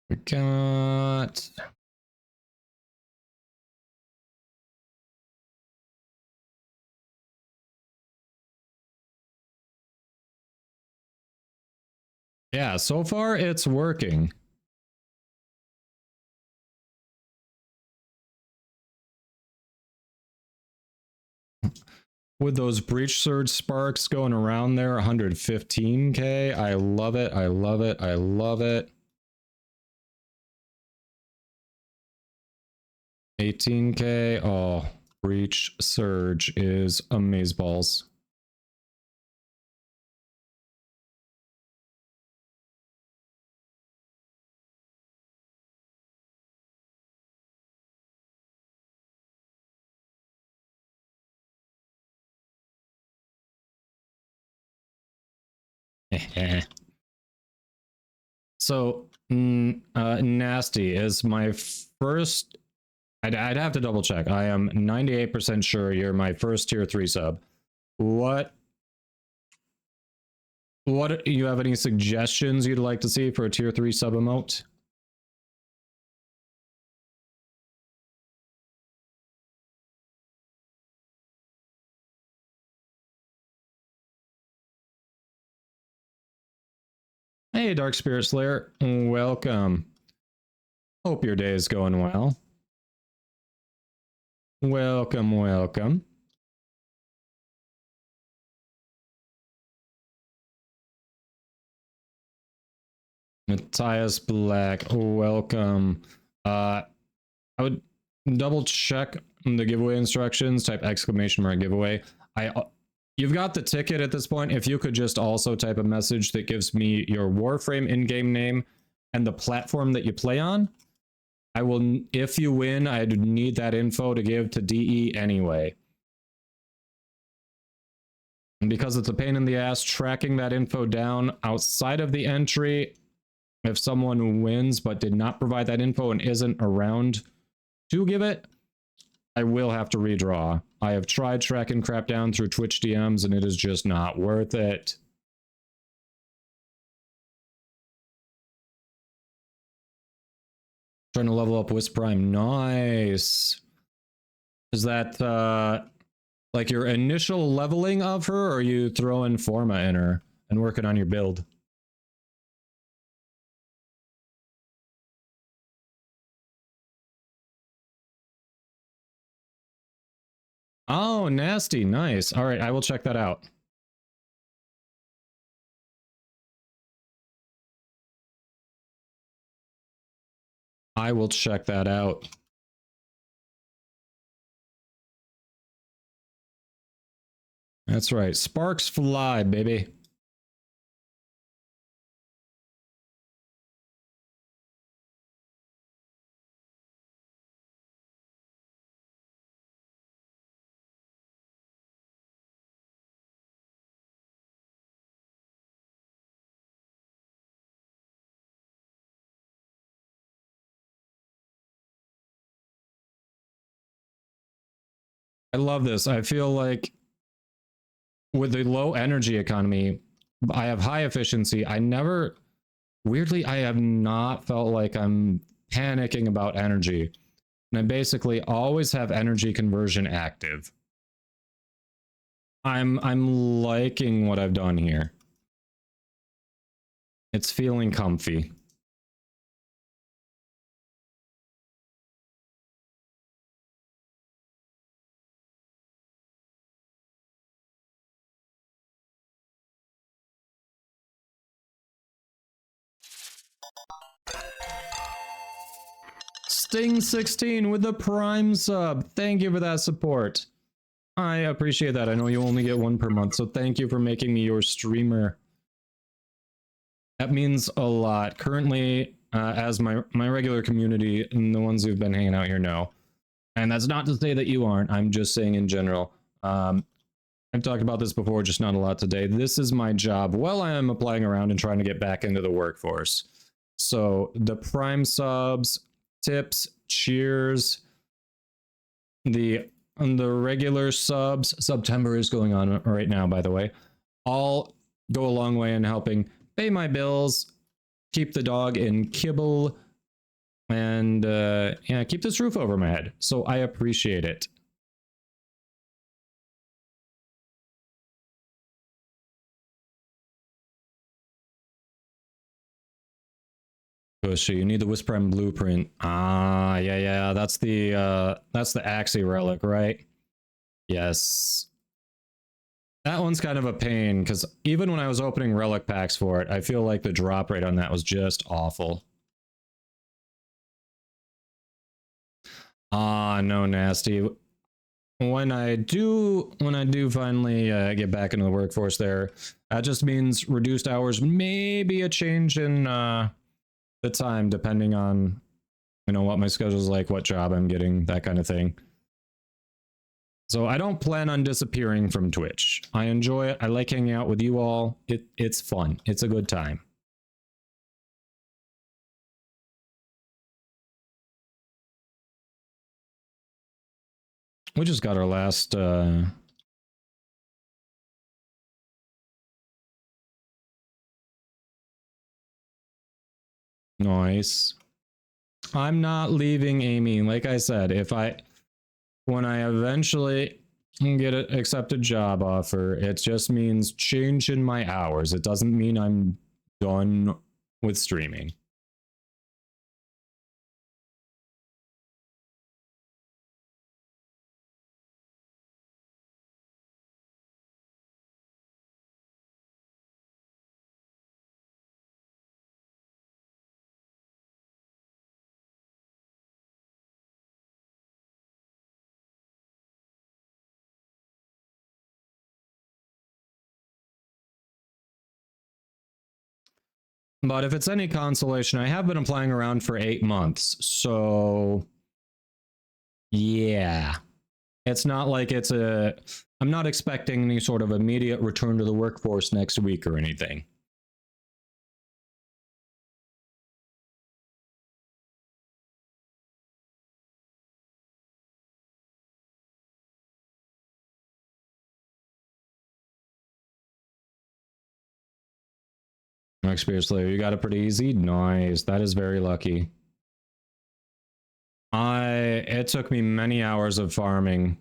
[SPEAKER 3] We got. Yeah, so far it's working. With those breach surge sparks going around there, 115k. I love it. I love it. I love it. 18k. Oh, breach surge is amazeballs. So, Nasty is my first. I'd have to double check. I am 98% sure you're my first tier 3 sub. What you have any suggestions you'd like to see for a tier 3 sub emote? Hey, Dark Spirit Slayer, welcome. Hope your day is going well. Welcome, welcome. Matthias Black, welcome. I would double check the giveaway instructions, type exclamation mark giveaway. You've got the ticket at this point. If you could just also type a message that gives me your Warframe in-game name and the platform that you play on, I will, if you win, I'd need that info to give to DE anyway. And because it's a pain in the ass tracking that info down outside of the entry, if someone wins but did not provide that info and isn't around to give it, I will have to redraw. I have tried tracking crap down through Twitch DMs and it is just not worth it. Trying to level up Wisp Prime. Nice. Is that like your initial leveling of her, or are you throwing Forma in her and working on your build? Oh, nasty. Nice. All right, I will check that out. I will check that out. That's right. Sparks fly, baby. I love this. I feel like with the low energy economy, I have high efficiency. Weirdly, I have not felt like I'm panicking about energy. And I basically always have energy conversion active. I'm liking what I've done here. It's feeling comfy. Sting16 with the Prime sub. Thank you for that support. I appreciate that. I know you only get one per month, so thank you for making me your streamer. That means a lot. Currently, as my regular community and the ones who've been hanging out here know, and that's not to say that you aren't, I'm just saying in general. I've talked about this before, just not a lot today. This is my job while I am applying around and trying to get back into the workforce. So the Prime subs, tips, cheers, the regular subs, September is going on right now, by the way, all go a long way in helping pay my bills, keep the dog in kibble, and yeah, keep this roof over my head. So I appreciate it. Bushy, you need the Wisp Prime blueprint. Ah, yeah, that's the Axie relic, right? Yes. That one's kind of a pain, because even when I was opening relic packs for it, I feel like the drop rate on that was just awful. Ah, no, nasty. When I do finally get back into the workforce there, that just means reduced hours, maybe a change in the time, depending on, you know, what my schedule's like, what job I'm getting, that kind of thing. So I don't plan on disappearing from Twitch. I enjoy it. I like hanging out with you all. It's fun. It's a good time. We just got our last nice. I'm not leaving, Amy. Like I said, when I eventually get an accepted job offer, it just means changing my hours. It doesn't mean I'm done with streaming. But if it's any consolation, I have been applying around for 8 months. So yeah, it's not like I'm not expecting any sort of immediate return to the workforce next week or anything. Experience Slayer, you got it pretty easy. Nice. That is very lucky. It took me many hours of farming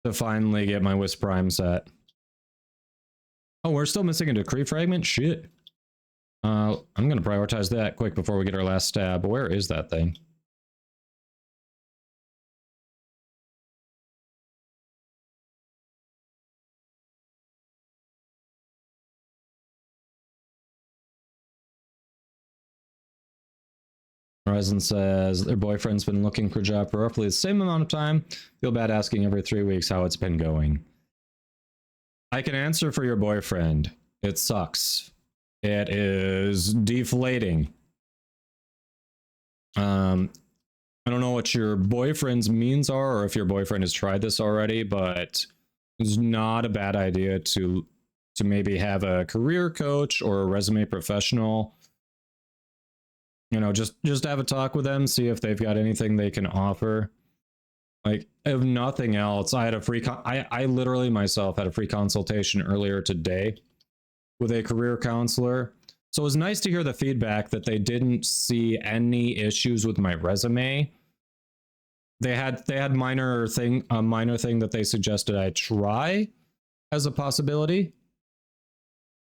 [SPEAKER 3] to finally get my Wisp Prime set. Oh, we're still missing a decree fragment? Shit. I'm gonna prioritize that quick before we get our last stab. Where is that thing? Horizon says their boyfriend's been looking for a job for roughly the same amount of time. Feel bad asking every 3 weeks how it's been going. I can answer for your boyfriend. It sucks. It is deflating. I don't know what your boyfriend's means are, or if your boyfriend has tried this already, but it's not a bad idea to maybe have a career coach or a resume professional, you know, just have a talk with them, see if they've got anything they can offer. Like, if nothing else, I had a free I literally myself had a free consultation earlier today with a career counselor. So it was nice to hear the feedback that they didn't see any issues with my resume. They had a minor thing that they suggested I try as a possibility,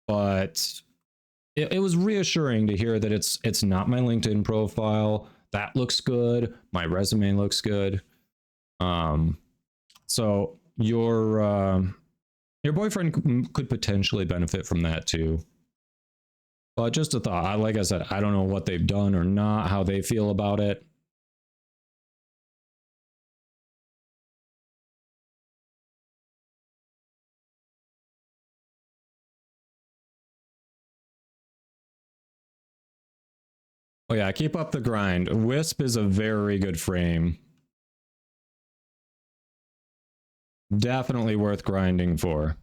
[SPEAKER 3] but it was reassuring to hear that it's not my LinkedIn profile. That looks good. My resume looks good. So your boyfriend could potentially benefit from that too. But just a thought. Like I said, I don't know what they've done or not, how they feel about it. Oh yeah, keep up the grind. Wisp is a very good frame. Definitely worth grinding for.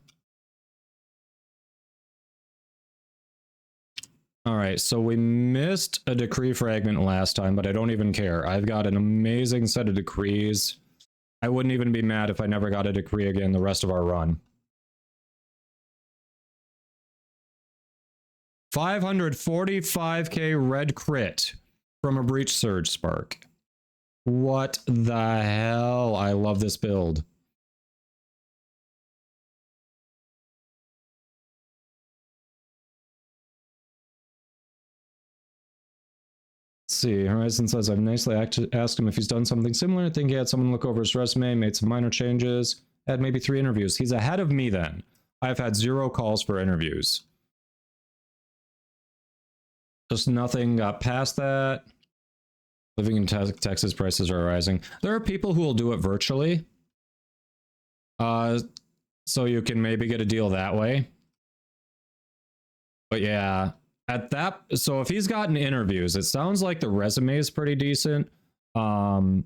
[SPEAKER 3] All right, so we missed a decree fragment last time, but I don't even care. I've got an amazing set of decrees. I wouldn't even be mad if I never got a decree again the rest of our run. 545k red crit from a Breach Surge Spark. What the hell? I love this build. Let's see, Horizon says, I've nicely asked him if he's done something similar. I think he had someone look over his resume, made some minor changes, had maybe 3 interviews. He's ahead of me then. I've had 0 calls for interviews. Just nothing got past that. Living in Texas, prices are rising. There are people who will do it virtually. So you can maybe get a deal that way. But yeah, at that, so if he's gotten interviews, it sounds like the resume is pretty decent. It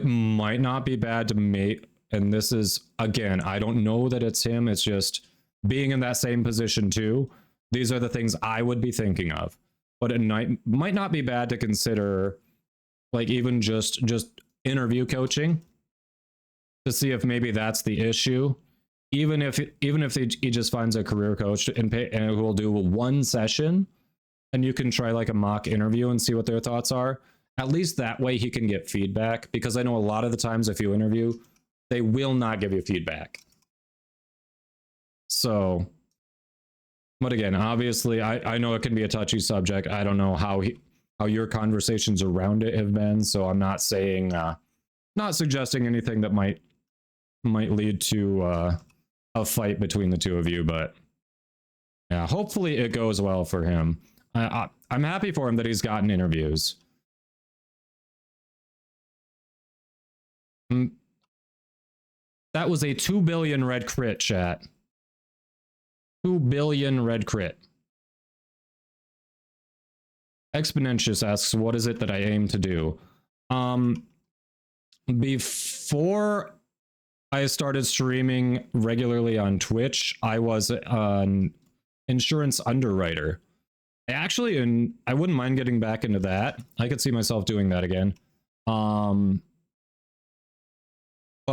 [SPEAKER 3] might not be bad to make, and this is, again, I don't know that it's him. It's just being in that same position too. These are the things I would be thinking of. But it might not be bad to consider, like, even just interview coaching to see if maybe that's the issue. Even if he just finds a career coach and who will do 1 session, and you can try like a mock interview and see what their thoughts are. At least that way he can get feedback, because I know a lot of the times if you interview, they will not give you feedback. So, but again, obviously, I know it can be a touchy subject. I don't know how your conversations around it have been, so I'm not saying, not suggesting anything that might lead to a fight between the two of you. But yeah, hopefully it goes well for him. I'm happy for him that he's gotten interviews. That was a 2 billion red crit, chat. 2 billion red crit. Exponentious asks, what is it that I aim to do? Before I started streaming regularly on Twitch, I was an insurance underwriter. I wouldn't mind getting back into that. I could see myself doing that again. But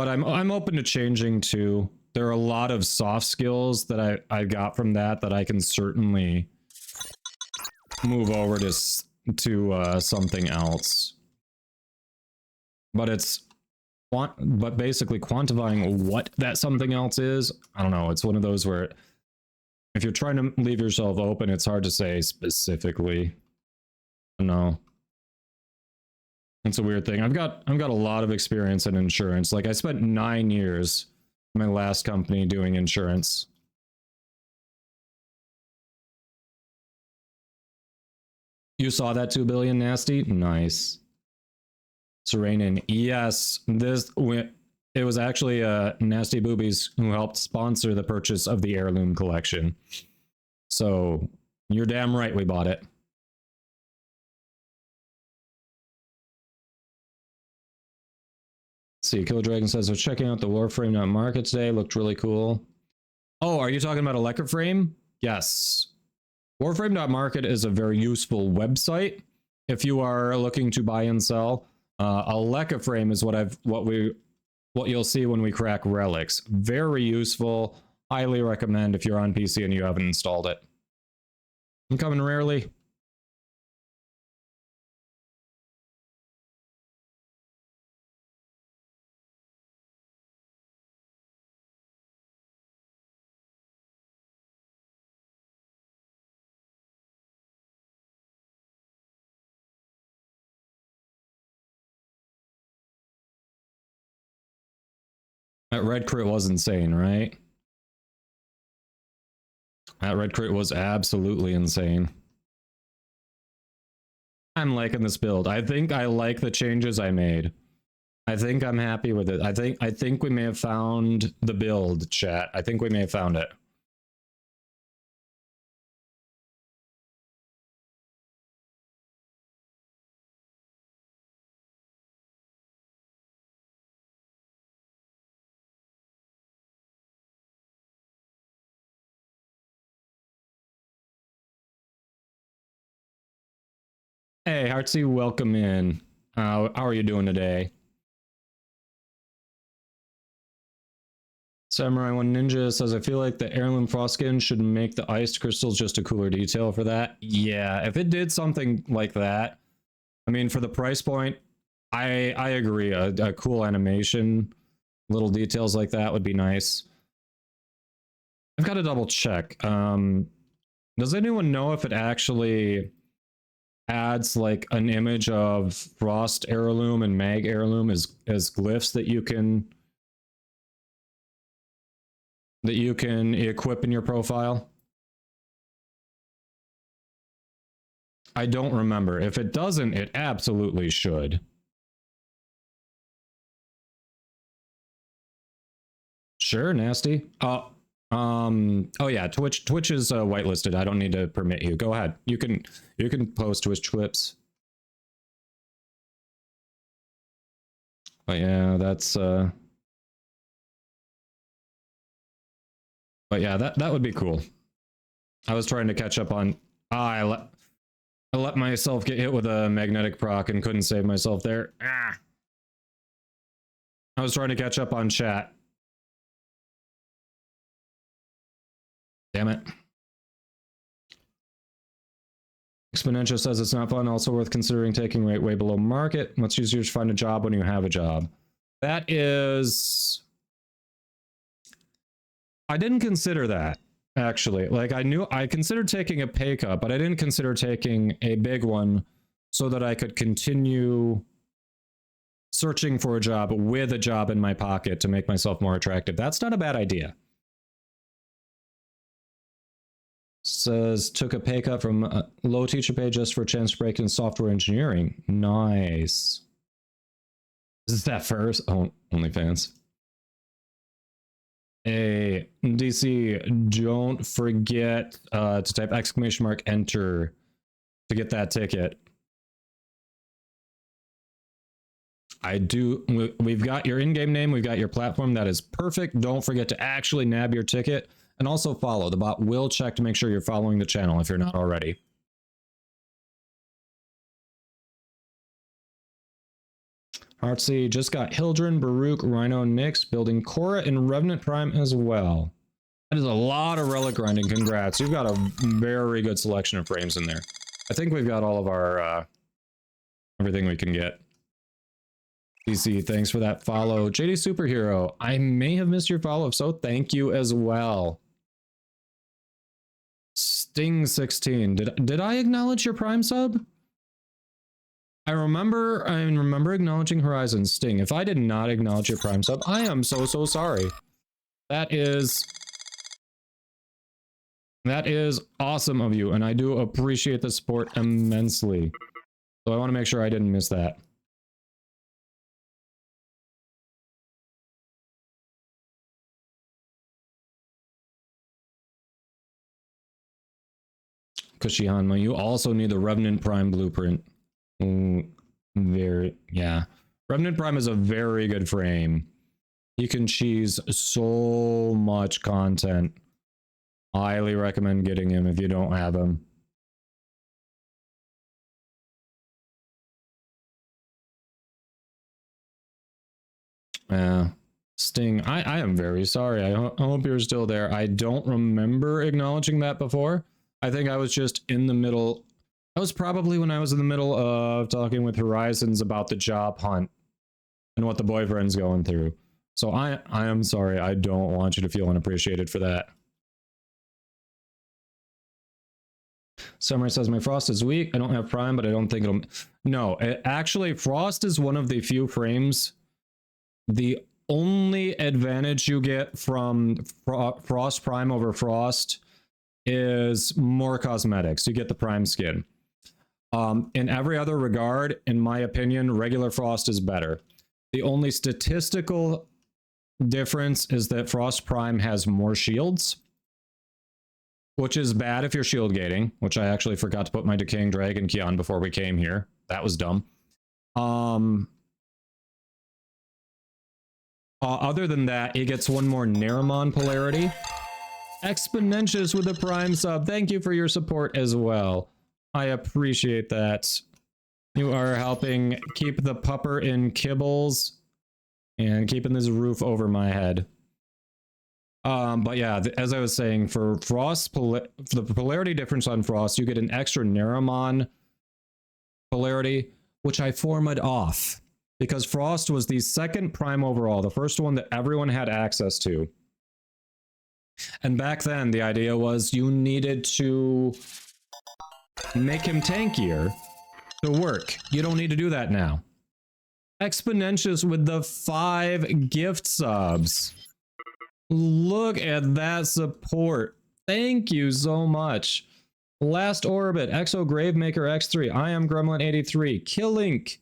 [SPEAKER 3] I'm open to changing too. There are a lot of soft skills that I got from that I can certainly move over to something else. But basically quantifying what that something else is, I don't know. It's one of those where if you're trying to leave yourself open, it's hard to say specifically. No. It's a weird thing. I've got a lot of experience in insurance. Like I spent 9 years in my last company doing insurance. You saw that 2 billion, Nasty? Nice. Serenin, yes. It was actually Nasty Boobies who helped sponsor the purchase of the heirloom collection. So you're damn right we bought it. Let's see, Killer Dragon says, I was checking out the Warframe market today. Looked really cool. Oh, are you talking about Electroframe? Yes. Warframe.market is a very useful website if you are looking to buy and sell. Electroframe is what you'll see when we crack relics. Very useful. Highly recommend if you're on PC and you haven't installed it. I'm coming rarely. That red crit was insane, right? That red crit was absolutely insane. I'm liking this build. I think I like the changes I made. I think I'm happy with it. I think we may have found the build, chat. I think we may have found it. Hey, Heartsy, welcome in. How are you doing today? Samurai One Ninja says, I feel like the heirloom frost skin should make the iced crystals just a cooler detail for that. Yeah, if it did something like that, I mean, for the price point, I agree. A cool animation, little details like that would be nice. I've got to double check. Does anyone know if it actually adds like an image of Frost Heirloom and Mag Heirloom as glyphs that you can equip in your profile? I don't remember. If it doesn't, it absolutely should. Sure, nasty. Oh yeah, Twitch is whitelisted. I don't need to permit you. Go ahead. You can post Twitch clips. But yeah, that's but yeah, that would be cool. I was trying to catch up on I let myself get hit with a magnetic proc and couldn't save myself there. I was trying to catch up on chat. Damn it. Exponential says it's not fun, also worth considering taking rate way below market. Much easier to find a job when you have a job. That is... I didn't consider that, actually. Like, I considered taking a pay cut, but I didn't consider taking a big one so that I could continue searching for a job with a job in my pocket to make myself more attractive. That's not a bad idea. Says, took a pay cut from a low teacher pay just for a chance to break in software engineering. Nice. Is that first? Oh, OnlyFans. Hey, DC, don't forget to type ! enter to get that ticket. We've got your in-game name, we've got your platform, that is perfect. Don't forget to actually nab your ticket. And also follow. The bot will check to make sure you're following the channel if you're not already. Heartsy just got Hildren, Baruch, Rhino, Nyx, building Korra and Revenant Prime as well. That is a lot of relic grinding. Congrats. You've got a very good selection of frames in there. I think we've got all of our everything we can get. DC, thanks for that follow. JD Superhero, I may have missed your follow. If so, thank you as well. Sting 16. Did I acknowledge your Prime sub? I remember acknowledging Horizon. Sting, if I did not acknowledge your Prime sub, I am so sorry. That is awesome of you, and I do appreciate the support immensely. So I want to make sure I didn't miss that. Kushihanma, you also need the Revenant Prime blueprint. Yeah. Revenant Prime is a very good frame. You can cheese so much content. Highly recommend getting him if you don't have him. Sting, I am very sorry. I hope you're still there. I don't remember acknowledging that before. I think I was just in the middle. That was probably when I was in the middle of talking with Horizons about the job hunt and what the boyfriend's going through. So I am sorry. I don't want you to feel unappreciated for that. Summer says, my Frost is weak. I don't have Prime, but I don't think it'll... No, actually, Frost is one of the few frames. The only advantage you get from Frost Prime over Frost is more cosmetics. You get the prime skin. In every other regard, in my opinion, regular Frost is better. The only statistical difference is that Frost Prime has more shields, which is bad if you're shield gating, which I actually forgot to put my Decaying Dragon key on before we came here. That was dumb. Other than that, it gets one more Neramon polarity. Exponentious with a Prime sub. Thank you for your support as well. I appreciate that. You are helping keep the pupper in kibbles and keeping this roof over my head. But yeah, as I was saying, for Frost, the polarity difference on Frost, you get an extra Neramon polarity, which I formatted off because Frost was the second prime overall, the first one that everyone had access to. And back then, the idea was you needed to make him tankier to work. You don't need to do that now. Exponentious with the 5 gift subs. Look at that support. Thank you so much. Last Orbit, Exo Gravemaker X3, I am Gremlin83, Killink,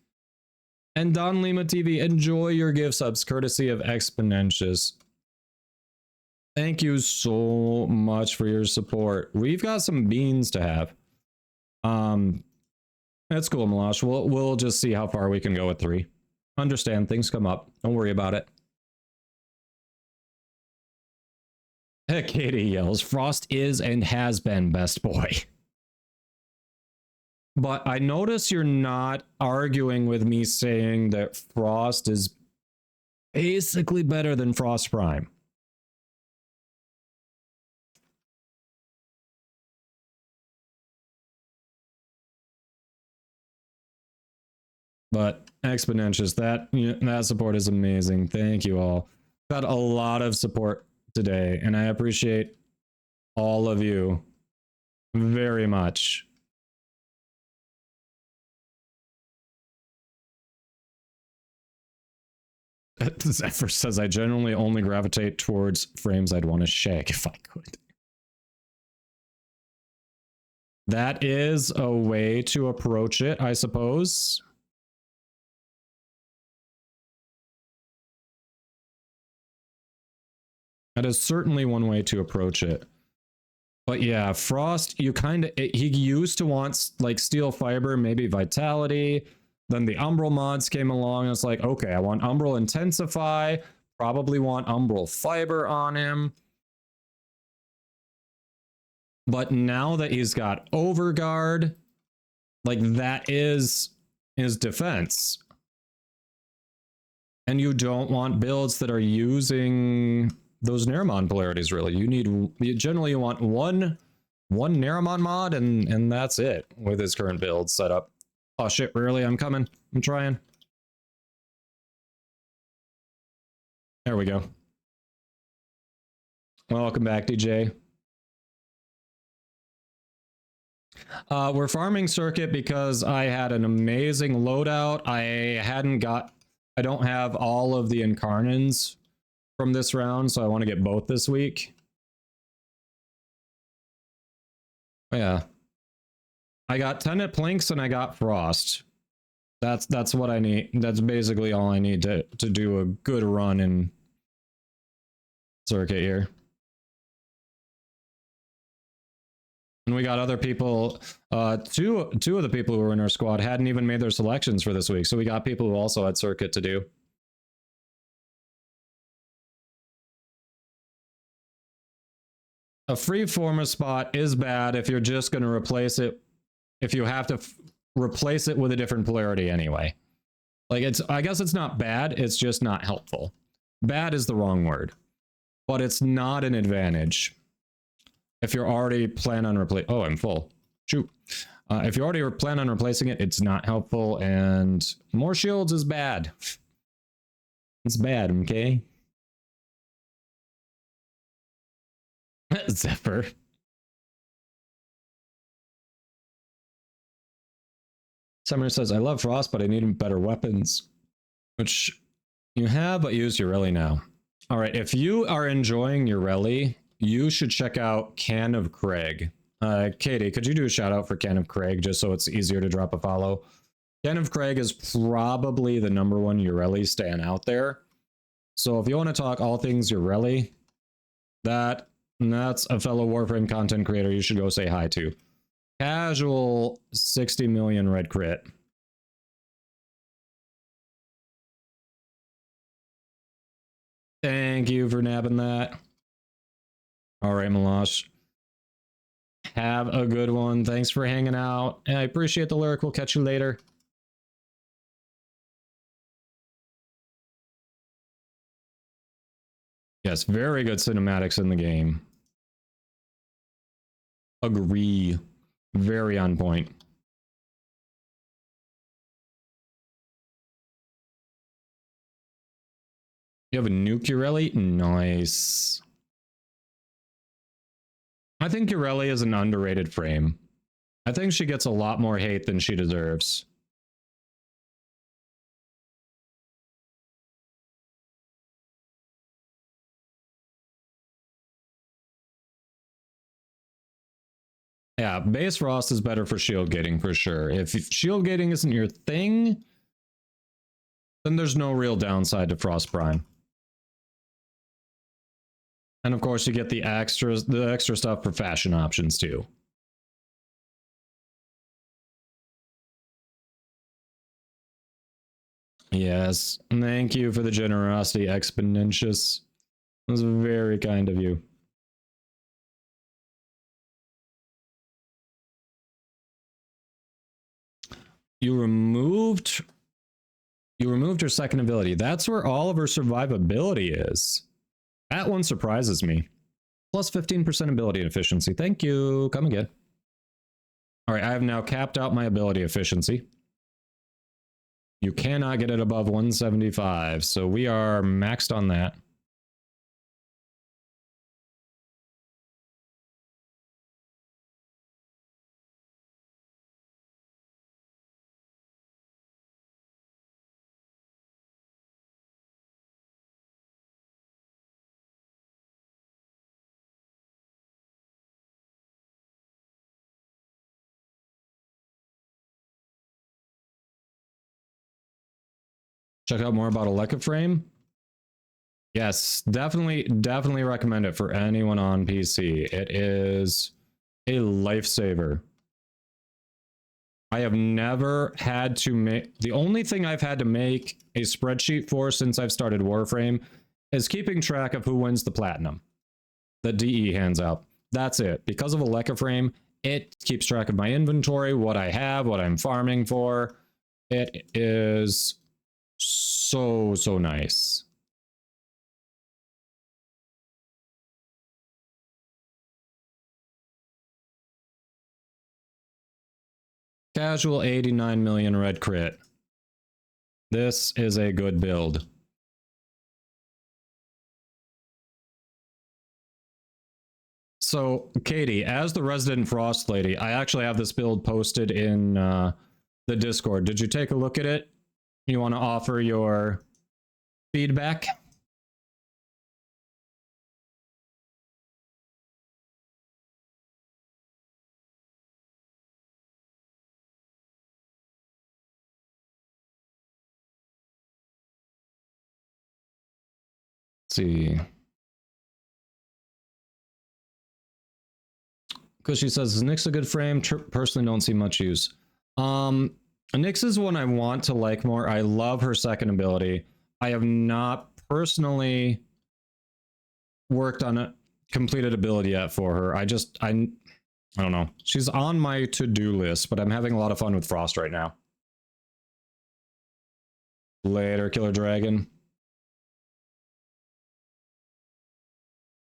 [SPEAKER 3] and Don Lima TV. Enjoy your gift subs courtesy of Exponentious. Thank you so much for your support. We've got some beans to have. That's cool, Malash. We'll just see how far we can go with 3. Understand, things come up. Don't worry about it. Heck, Katie yells, Frost is and has been best boy. But I notice you're not arguing with me saying that Frost is basically better than Frost Prime. But Exponentious, that support is amazing. Thank you all. Got a lot of support today, and I appreciate all of you very much. Zephyr says, I generally only gravitate towards frames I'd want to shake if I could. That is a way to approach it, I suppose. That is certainly one way to approach it. But yeah, Frost, you kind of, he used to want like Steel Fiber, maybe Vitality. Then the Umbral mods came along and it's like, okay, I want Umbral Intensify, probably want Umbral Fiber on him. But now that he's got Overguard, like that is his defense. And you don't want builds that are using those Neramon polarities, really. Generally you want one Neramon mod and that's it with his current build setup. Oh shit, really? I'm coming. I'm trying. There we go. Welcome back, DJ. We're farming Circuit because I had an amazing loadout. I don't have all of the Incarnans from this round, so I want to get both this week. Oh, yeah. I got Tenet Plinks and I got Frost. That's what I need. That's basically all I need to do a good run in Circuit here. And we got other people, two of the people who were in our squad hadn't even made their selections for this week, so we got people who also had Circuit to do. A free former spot is bad if you're just going to replace it, if you have to replace it with a different polarity anyway. Like, I guess it's not bad, it's just not helpful. Bad is the wrong word, but it's not an advantage. If you're already plan on replacing, oh, I'm full. Shoot. If you already plan on replacing it, it's not helpful, and more shields is bad. It's bad, okay? Zephyr. Summer says, I love Frost, but I need better weapons. Which you have, but use your rally now. All right, if you are enjoying your rally, you should check out Can of Craig. Katie, could you do a shout out for Can of Craig just so it's easier to drop a follow? Can of Craig is probably the #1 Urelli stan out there. So if you want to talk all things Urelli, that's a fellow Warframe content creator you should go say hi to. Casual 60 million red crit. Thank you for nabbing that. All right, Malash. Have a good one. Thanks for hanging out. I appreciate the lyric. We'll catch you later. Yes, very good cinematics in the game. Agree. Very on point. You have a nuke Urelli? Nice. I think Urelli is an underrated frame. I think she gets a lot more hate than she deserves. Yeah, base Frost is better for shield gating for sure. If shield gating isn't your thing, then there's no real downside to Frost Prime. And of course you get the extra stuff for fashion options too. Yes, thank you for the generosity, Exponentious. That was very kind of you. You removed her second ability. That's where all of her survivability is. That one surprises me. Plus 15% ability efficiency. Thank you. Come again. All right, I have now capped out my ability efficiency. You cannot get it above 175, so we are maxed on that. Check out more about Aleka Frame. Yes, definitely recommend it for anyone on PC. It is a lifesaver. I have never had to make... The only thing I've had to make a spreadsheet for since I've started Warframe is keeping track of who wins the platinum that DE hands out. That's it. Because of Aleka Frame, it keeps track of my inventory, what I have, what I'm farming for. It is so nice. Casual 89 million red crit. This is a good build. So, Katie, as the resident Frost lady, I actually have this build posted in the Discord. Did you take a look at it? You want to offer your feedback? Let's see. Because she says, is Nyx a good frame? Personally don't see much use. Nyx is one I want to like more. I love her second ability. I have not personally worked on a completed ability yet for her. I don't know. She's on my to-do list, but I'm having a lot of fun with Frost right now. Later, Killer Dragon.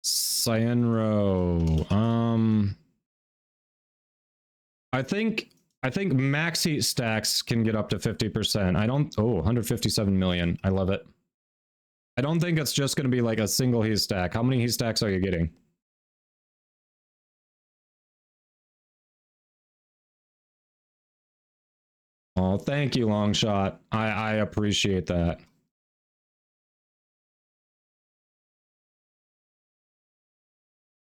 [SPEAKER 3] Cyanro. I think max heat stacks can get up to 50%. Oh, 157 million. I love it. I don't think it's just going to be like a single heat stack. How many heat stacks are you getting? Oh, thank you, Longshot. I appreciate that.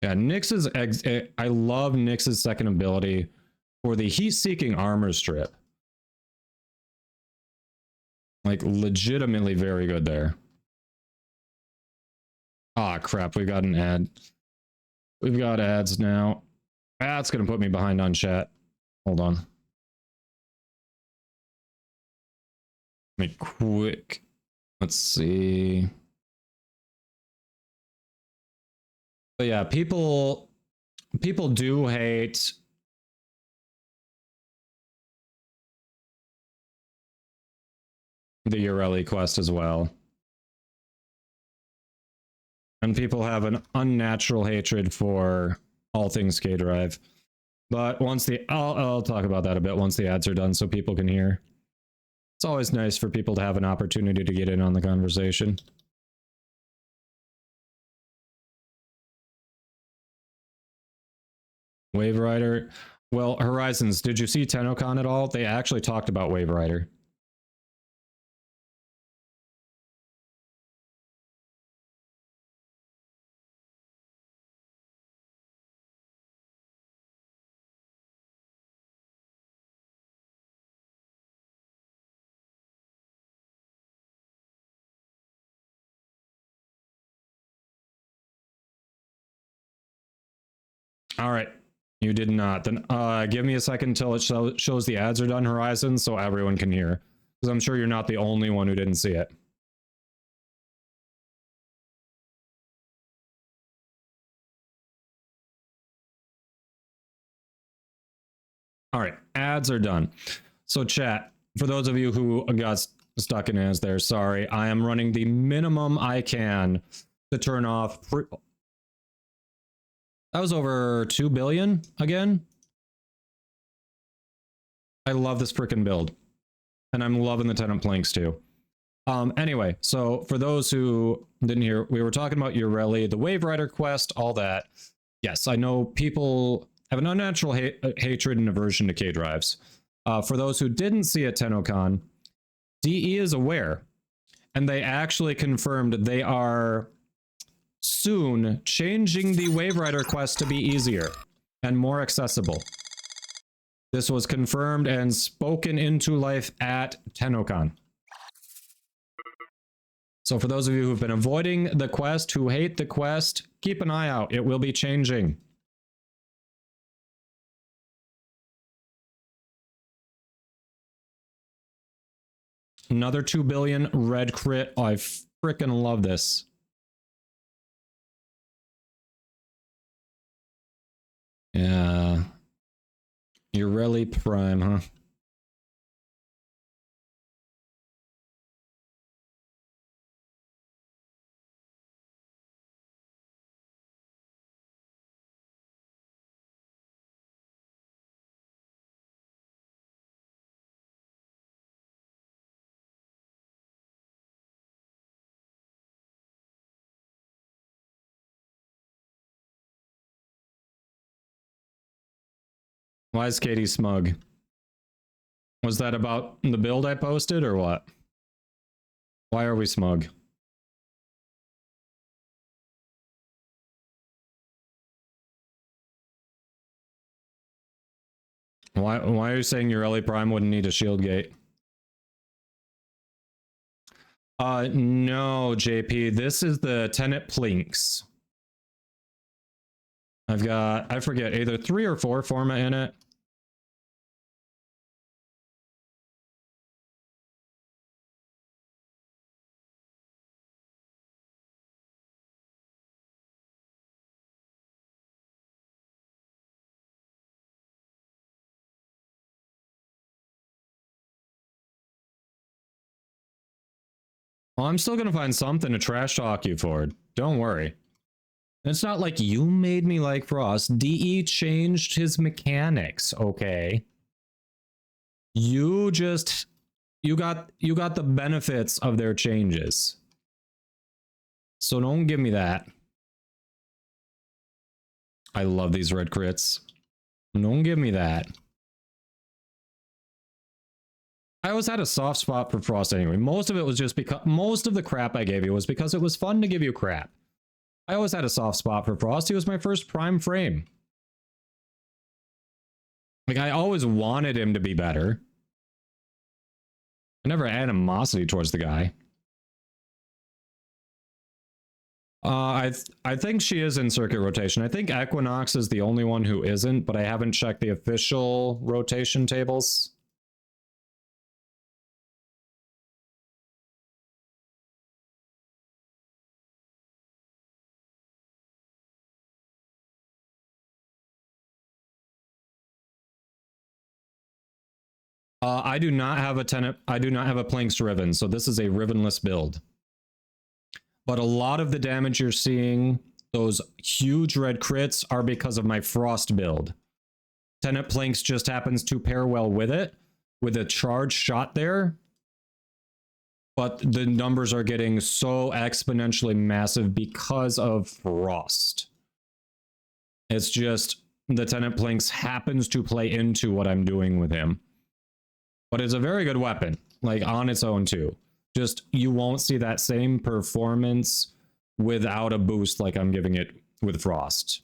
[SPEAKER 3] Yeah, I love Nyx's second ability for the heat-seeking armor strip. Like, legitimately very good there. Ah, crap, we got an ad. We've got ads now. That's gonna put me behind on chat. Hold on. Let me quick. Let's see. But yeah, people do hate the Ureli quest as well. And people have an unnatural hatred for all things K-Drive. But once I'll talk about that a bit once the ads are done so people can hear. It's always nice for people to have an opportunity to get in on the conversation. Wave Rider. Well, Horizons, did you see TennoCon at all? They actually talked about Wave Rider. All right. You did not. Then give me a second until it shows the ads are done, Horizon, so everyone can hear. Because I'm sure you're not the only one who didn't see it. All right, ads are done. So chat, for those of you who got stuck in ads there, sorry. I am running the minimum I can to turn off. That was over 2 billion again. I love this freaking build. And I'm loving the tenant planks too. Anyway, so for those who didn't hear, we were talking about Ureli, the Wave Rider quest, all that. Yes, I know people have an unnatural hatred and aversion to K-Drives. For those who didn't see at TennoCon, DE is aware. And they actually confirmed they are soon changing the Wave Rider quest to be easier and more accessible. This was confirmed and spoken into life at TennoCon. So for those of you who've been avoiding the quest, who hate the quest, keep an eye out. It will be changing. Another 2 billion red crit. Oh, I freaking love this. Yeah. Ureli Prime, huh? Why is Katie smug? Was that about the build I posted or what? Why are we smug? Why are you saying Ureli Prime wouldn't need a shield gate? No, JP. This is the Tenet Plinks. I've got, I forget, either 3 or 4 forma in it. Well, I'm still gonna find something to trash talk you for. Don't worry. It's not like you made me like Frost. DE changed his mechanics, okay? You got the benefits of their changes. So don't give me that. I love these red crits. Don't give me that. I always had a soft spot for Frost anyway. Most of it was just because most of the crap I gave you was because it was fun to give you crap. I always had a soft spot for Frost. He was my first prime frame. Like, I always wanted him to be better. I never had animosity towards the guy. I think she is in circuit rotation. I think Equinox is the only one who isn't, but I haven't checked the official rotation tables. I do not have a Planks Riven, so this is a Rivenless build. But a lot of the damage you're seeing, those huge red crits, are because of my Frost build. Tenet Planks just happens to pair well with it, with a charge shot there. But the numbers are getting so exponentially massive because of Frost. It's just the Tenet Planks happens to play into what I'm doing with him. But it's a very good weapon, like on its own too. Just you won't see that same performance without a boost like I'm giving it with Frost.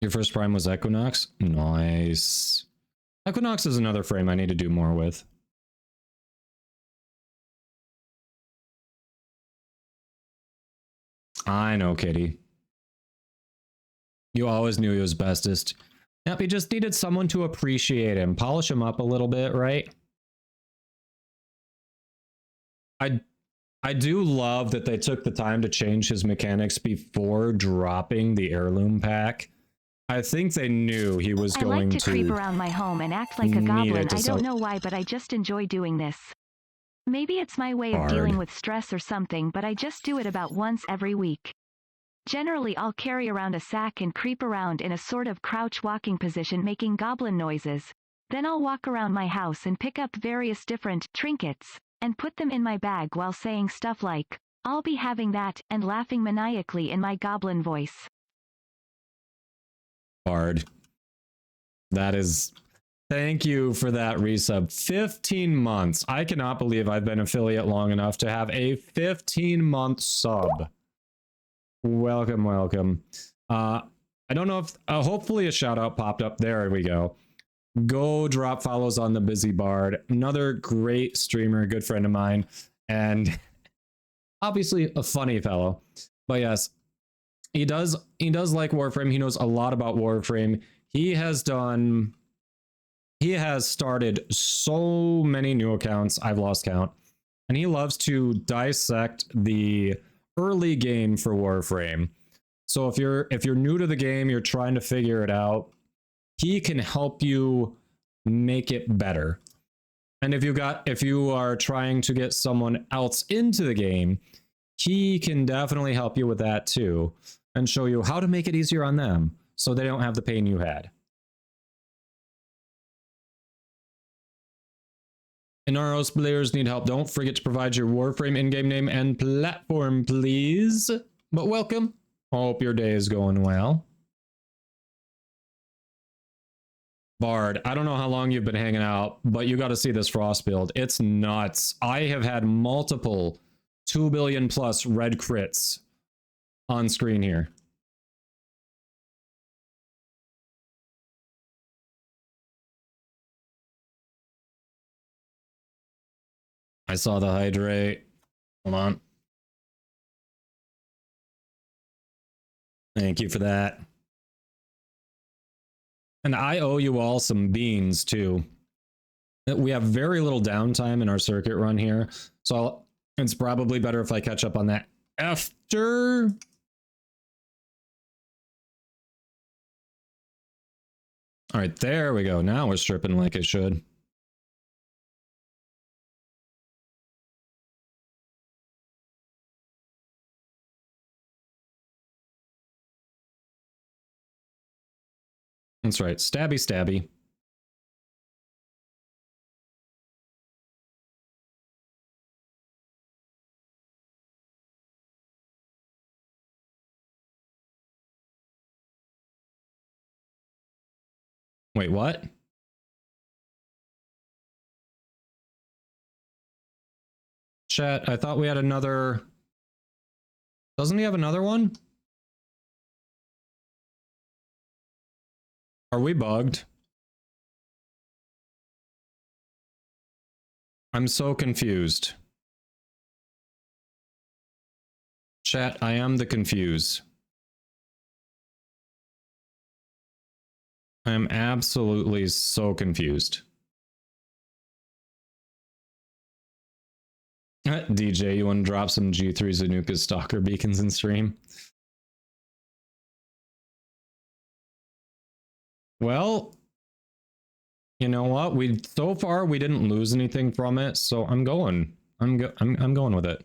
[SPEAKER 3] Your first prime was Equinox? Nice. Equinox is another frame I need to do more with. I know, Kitty. You always knew he was bestest. Yep, he just needed someone to appreciate him, polish him up a little bit, right? I do love that they took the time to change his mechanics before dropping the heirloom pack. I think they knew he was going to...
[SPEAKER 1] I like to creep around my home and act like a goblin. I don't know why, but I just enjoy doing this. Maybe it's my way of dealing with stress or something, but I just do it about once every week. Generally, I'll carry around a sack and creep around in a sort of crouch walking position making goblin noises. Then I'll walk around my house and pick up various different trinkets and put them in my bag while saying stuff like, "I'll be having that," and laughing maniacally in my goblin voice.
[SPEAKER 3] Bard. That is... Thank you for that resub. 15 months. I cannot believe I've been affiliate long enough to have a 15-month sub. Welcome, welcome. I don't know if... hopefully a shout-out popped up. There we go. Go drop follows on the Busy Bard. Another great streamer, good friend of mine. And obviously a funny fellow. But yes, he does like Warframe. He knows a lot about Warframe. He has started so many new accounts, I've lost count. And he loves to dissect the early game for Warframe. So if you're new to the game, you're trying to figure it out, he can help you make it better. And if you are trying to get someone else into the game, he can definitely help you with that too, and show you how to make it easier on them so they don't have the pain you had. Inaros players need help. Don't forget to provide your Warframe in-game name and platform, please. But welcome. Hope your day is going well. Bard, I don't know how long you've been hanging out, but you got to see this Frost build. It's nuts. I have had multiple 2 billion plus red crits on screen here. I saw the hydrate. Hold on. Thank you for that. And I owe you all some beans too. We have very little downtime in our circuit run here, so it's probably better if I catch up on that after. All right, there we go. Now we're stripping like it should. That's right, stabby stabby. Wait, what? Chat, I thought we had another... Doesn't he have another one? Are we bugged? I'm so confused. Chat, I am the confused. I am absolutely so confused. DJ, you want to drop some G3 Zanuka stalker beacons in stream? Well, you know what? So far we didn't lose anything from it, so I'm going. I'm going with it.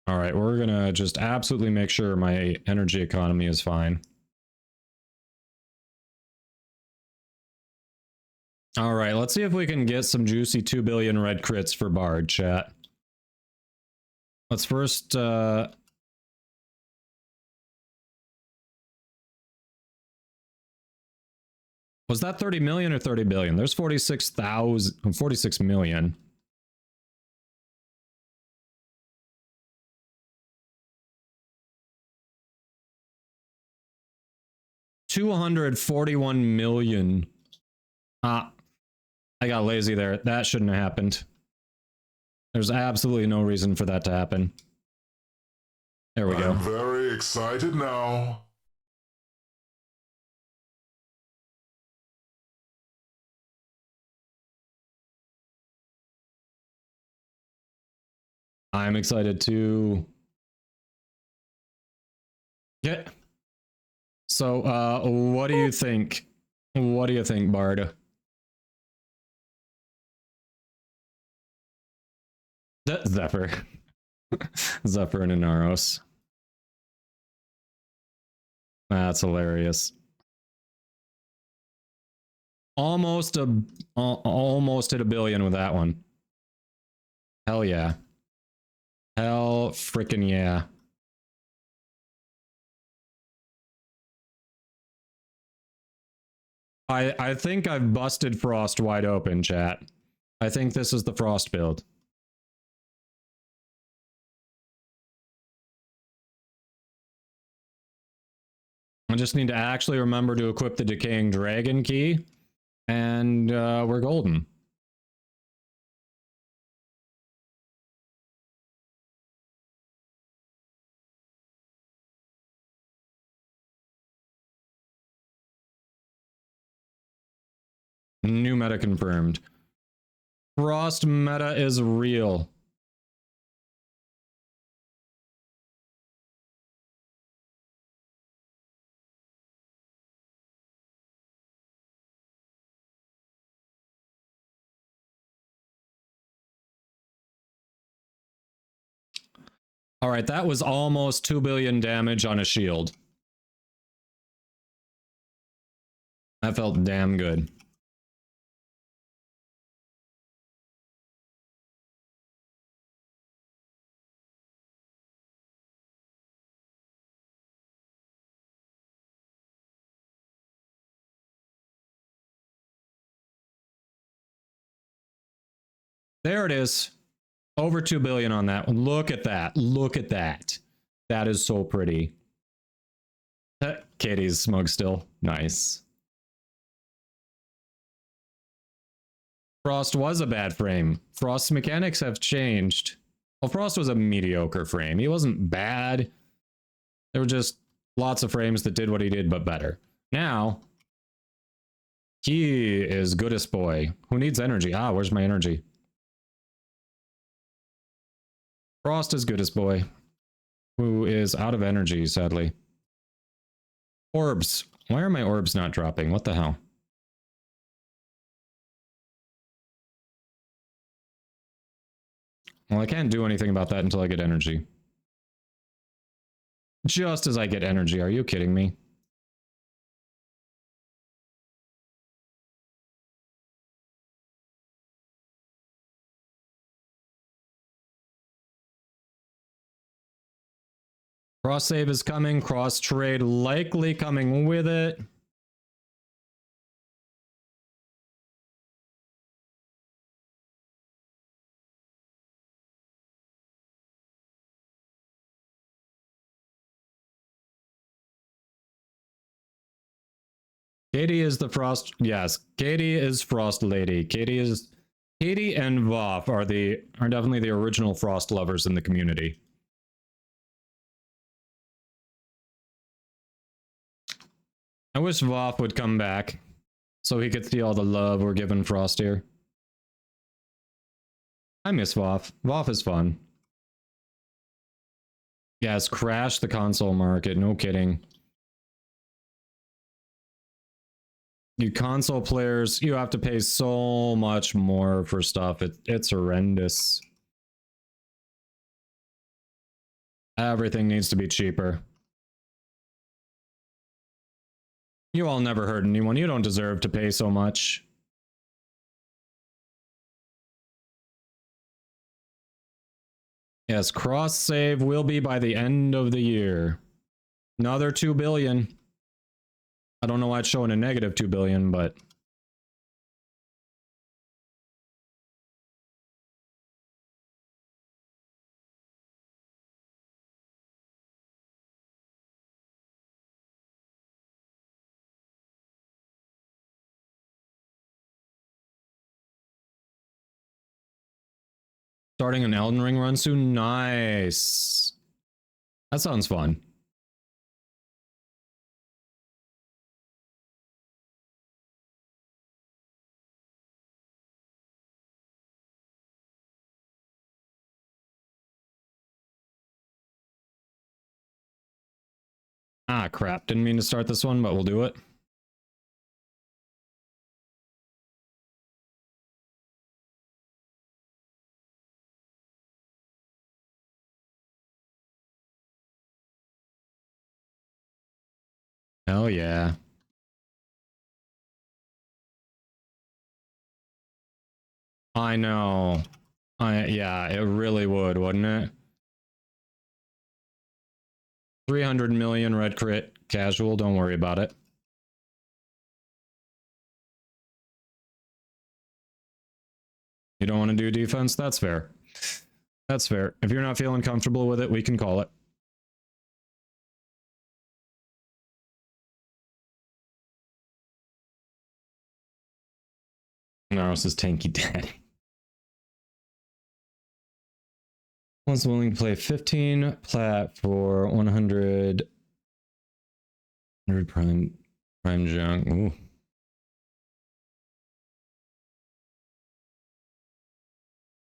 [SPEAKER 3] All right, we're gonna just absolutely make sure my energy economy is fine. All right, let's see if we can get some juicy 2 billion red crits for Bard, chat. Let's first, was that 30 million or 30 billion? There's 46 million. $241 million. I got lazy there. That shouldn't have happened. There's absolutely no reason for that to happen. There we go.
[SPEAKER 2] I'm very excited now.
[SPEAKER 3] I'm excited too. Yeah. So, what do you think? What do you think, Bard? Zephyr. Zephyr and Inaros. That's hilarious. Almost hit a billion with that one. Hell yeah. Hell frickin' yeah. I think I've busted Frost wide open, chat. I think this is the Frost build. I just need to actually remember to equip the Decaying Dragon key, and we're golden. New meta confirmed. Frost meta is real. All right, that was almost 2 billion damage on a shield. That felt damn good. There it is. Over 2 billion on that one. Look at that. Look at that. That is so pretty. Katie's smug still. Nice. Frost was a bad frame. Frost's mechanics have changed. Well, Frost was a mediocre frame. He wasn't bad. There were just lots of frames that did what he did, but better. Now, he is goodest boy. Who needs energy? Ah, where's my energy? Frost is goodest boy. Who is out of energy, sadly. Orbs. Why are my orbs not dropping? What the hell? Well, I can't do anything about that until I get energy. Just as I get energy, are you kidding me? Cross save is coming, cross trade likely coming with it. Katie is the Frost. Yes, Katie is Frost Lady. Katie and Voff are definitely the original Frost lovers in the community. I wish Voff would come back so he could see all the love we're giving Frost here. I miss Voff. Voff is fun. Yes, crash the console market. No kidding. You console players, you have to pay so much more for stuff. It's horrendous. Everything needs to be cheaper. You all never hurt anyone. You don't deserve to pay so much. Yes, cross save will be by the end of the year. Another 2 billion. I don't know why it's showing a negative 2 billion, but starting an Elden Ring run soon. Nice. That sounds fun. Ah, crap. Didn't mean to start this one, but we'll do it. Hell yeah. I know. Yeah, it really would, wouldn't it? 300 million red crit casual, don't worry about it. You don't want to do defense? That's fair. That's fair. If you're not feeling comfortable with it, we can call it. Naros is tanky daddy. One's willing to play 15 plat for 100 prime junk. Ooh.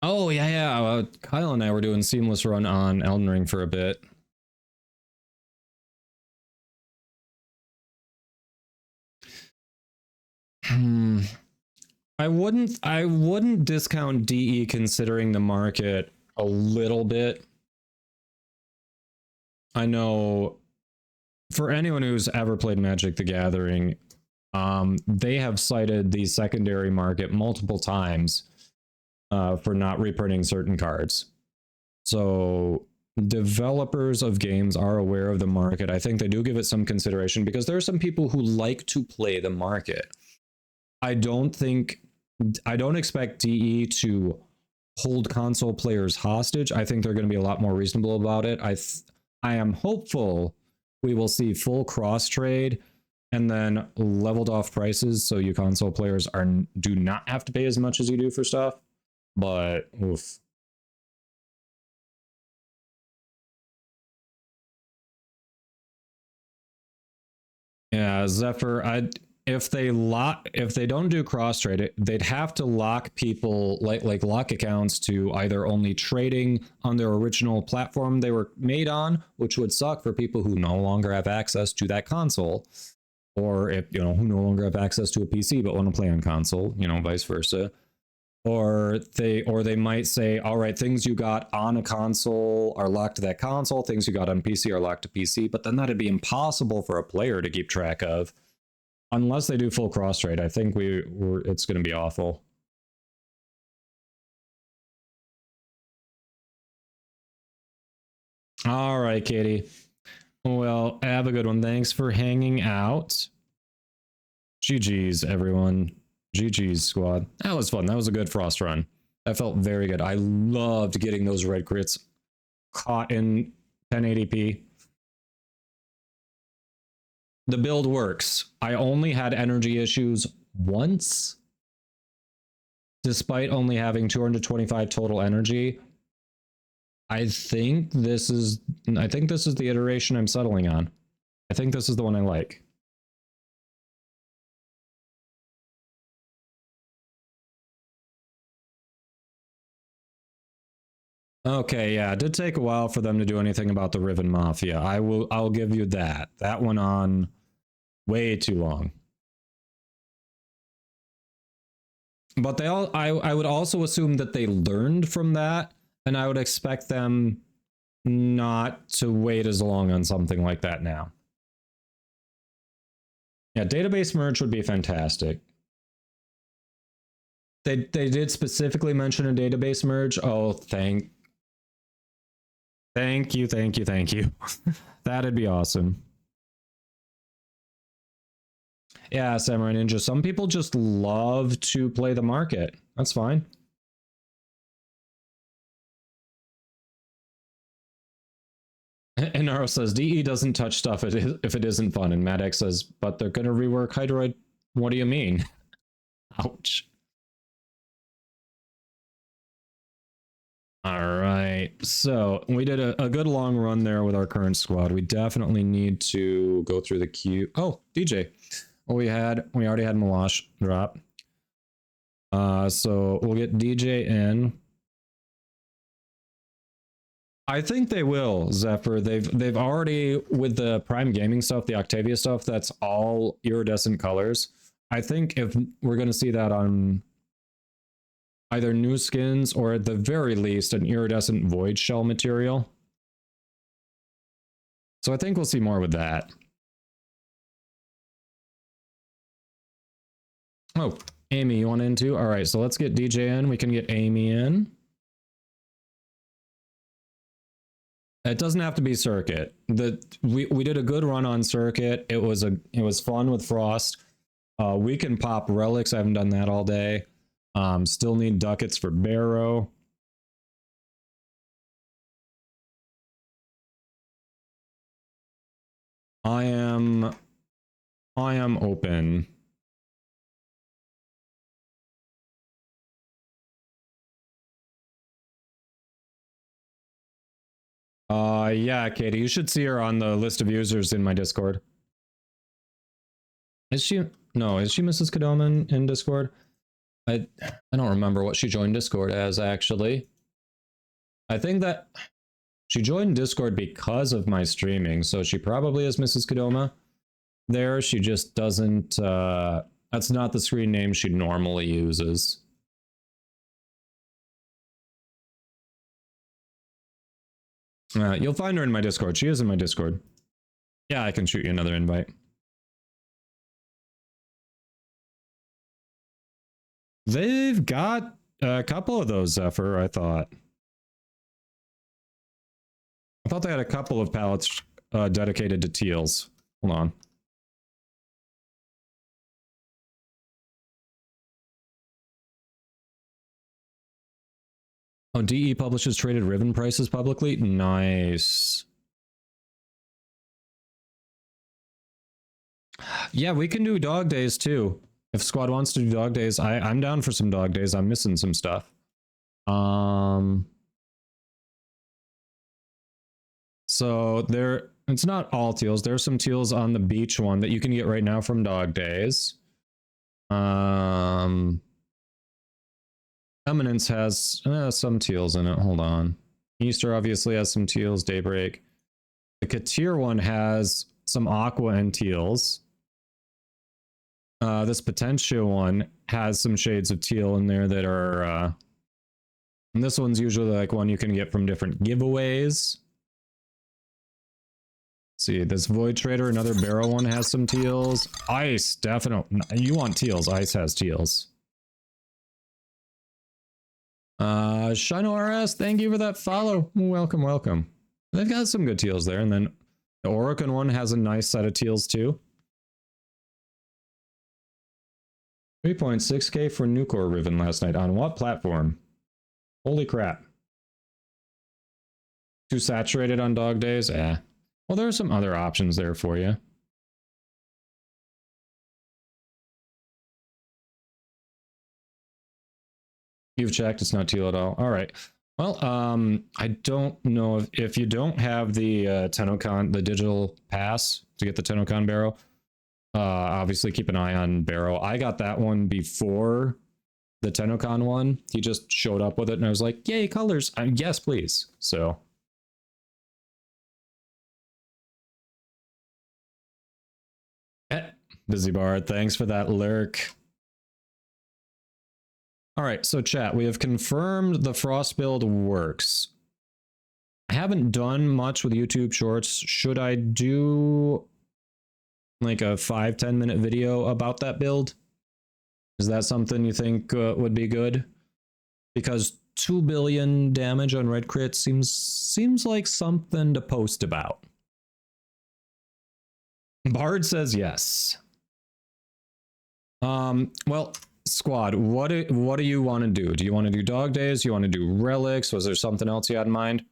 [SPEAKER 3] Oh yeah. Kyle and I were doing seamless run on Elden Ring for a bit. I wouldn't discount DE considering the market a little bit. I know for anyone who's ever played Magic the Gathering, they have cited the secondary market multiple times for not reprinting certain cards. So developers of games are aware of the market. I think they do give it some consideration because there are some people who like to play the market. I don't expect DE to hold console players hostage. I think they're going to be a lot more reasonable about it. I am hopeful we will see full cross trade and then leveled off prices so you console players do not have to pay as much as you do for stuff. But oof. Yeah, Zephyr, if they don't do cross trade, they'd have to lock people like lock accounts to either only trading on their original platform they were made on, which would suck for people who no longer have access to that console, or if who no longer have access to a PC but want to play on console, vice versa. Or they might say, all right, things you got on a console are locked to that console, things you got on PC are locked to PC, but then that'd be impossible for a player to keep track of. Unless they do full cross trade, I think it's going to be awful. All right, Katie. Well, have a good one. Thanks for hanging out. GG's, everyone. GG's, squad. That was fun. That was a good Frost run. That felt very good. I loved getting those red crits caught in 1080p. the build works. I only had energy issues once, despite only having 225 total energy. I think this is the iteration I'm settling on. I think this is the one I like. Okay, yeah, it did take a while for them to do anything about the Riven Mafia. I'll give you that. That went on way too long. But I would also assume that they learned from that, and I would expect them not to wait as long on something like that now. Yeah, database merge would be fantastic. They did specifically mention a database merge. Oh, thank you. That'd be awesome. Yeah, Samurai Ninja. Some people just love to play the market. That's fine. And Naro says, DE doesn't touch stuff if it isn't fun. And Maddox says, but they're going to rework Hydroid. What do you mean? Ouch. All right. So we did a good long run there with our current squad. We definitely need to go through the queue. Oh, DJ. Well, we already had Malash drop. So we'll get DJ in. I think they will, Zephyr. They've already, with the Prime Gaming stuff, the Octavia stuff, that's all iridescent colors. I think if we're going to see that on either new skins or at the very least an iridescent void shell material. So I think we'll see more with that. Oh, Amy, you want in too? All right, so let's get DJ in. We can get Amy in. It doesn't have to be circuit. We did a good run on circuit. It was fun with Frost. We can pop relics. I haven't done that all day. Still need ducats for Barrow. I am open. Yeah, Katie, you should see her on the list of users in my Discord. Is she? No, is she Mrs. Kadoma in Discord? I don't remember what she joined Discord as, actually. I think that she joined Discord because of my streaming, so she probably is Mrs. Kadoma there. She just doesn't, that's not the screen name she normally uses. You'll find her in my Discord. She is in my Discord. Yeah, I can shoot you another invite. They've got a couple of those, Zephyr, I thought. I thought they had a couple of pallets dedicated to teals. Hold on. Oh, DE publishes traded Riven prices publicly? Nice. Yeah, we can do dog days too. If squad wants to do dog days, I'm down for some dog days. I'm missing some stuff. So it's not all teals. There's some teals on the beach one that you can get right now from dog days. Eminence has some teals in it. Hold on. Easter obviously has some teals. Daybreak. The Katir one has some aqua and teals. This Potentia one has some shades of teal in there that are... and this one's usually like one you can get from different giveaways. Let's see, this Void Trader, another Barrow one, has some teals. Ice, definitely. You want teals. Ice has teals. Shino RS, thank you for that follow. Welcome, welcome. They've got some good teals there, and then the Orokin one has a nice set of teals too. 3.6k for Nucor Riven last night. On what platform? Holy crap. Too saturated on dog days? Eh. Well, there are some other options there for you. You've checked, it's not teal at all. All right. Well, I don't know if you don't have the Tennokan, the digital pass to get the Tennokan barrow. Obviously keep an eye on barrow. I got that one before the Tennokan one. He just showed up with it and I was like, yay, colors. Yes, please. So Busy Bard, thanks for that lurk. All right, so chat, we have confirmed the Frost build works. I haven't done much with YouTube Shorts. Should I do like a 5-10 minute video about that build? Is that something you think would be good? Because 2 billion damage on red crit seems like something to post about. Bard says yes. Well, squad, what do you want to do? Do you want to do dog days? Do you want to do relics? Was there something else you had in mind?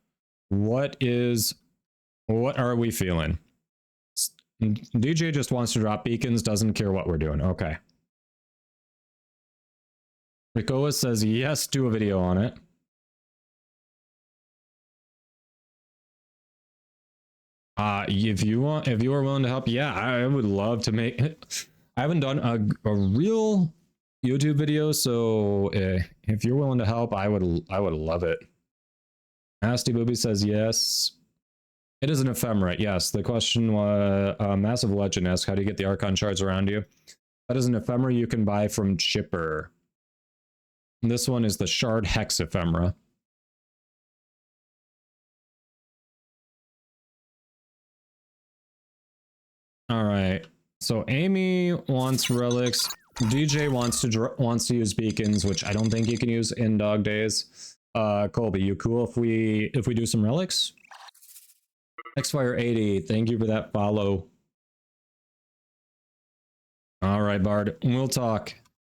[SPEAKER 3] What are we feeling? DJ just wants to drop beacons, doesn't care what we're doing. Okay. Rikoa says yes, do a video on it. If you are willing to help, yeah, I would love to make it. I haven't done a real YouTube video, so if you're willing to help, I would love it. Nasty Booby says yes. It is an ephemerate, yes. The question was Massive Legend asks, how do you get the Archon shards around you? That is an ephemera you can buy from Chipper. This one is the Shard Hex ephemera. All right. So Amy wants relics. DJ wants to use beacons, which I don't think you can use in dog days. Colby, you cool if we do some relics? Xfire80, thank you for that follow. All right, Bard, we'll talk.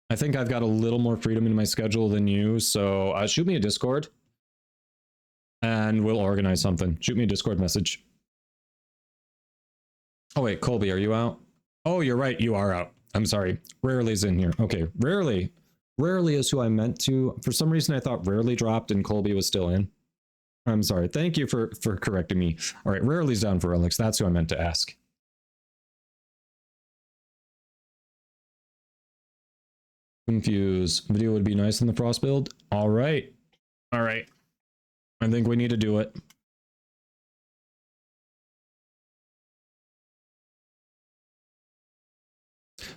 [SPEAKER 3] I think I've got a little more freedom in my schedule than you, so shoot me a Discord and we'll organize something. Shoot me a Discord message. Oh wait, Colby, are you out? Oh, you're right, you are out. I'm sorry. Rarely's in here. Okay, Rarely is who I meant to. For some reason, I thought Rarely dropped and Colby was still in. I'm sorry. Thank you for correcting me. All right, Rarely's down for relics. That's who I meant to ask. Confuse. Video would be nice in the Frost build. All right. All right. I think we need to do it.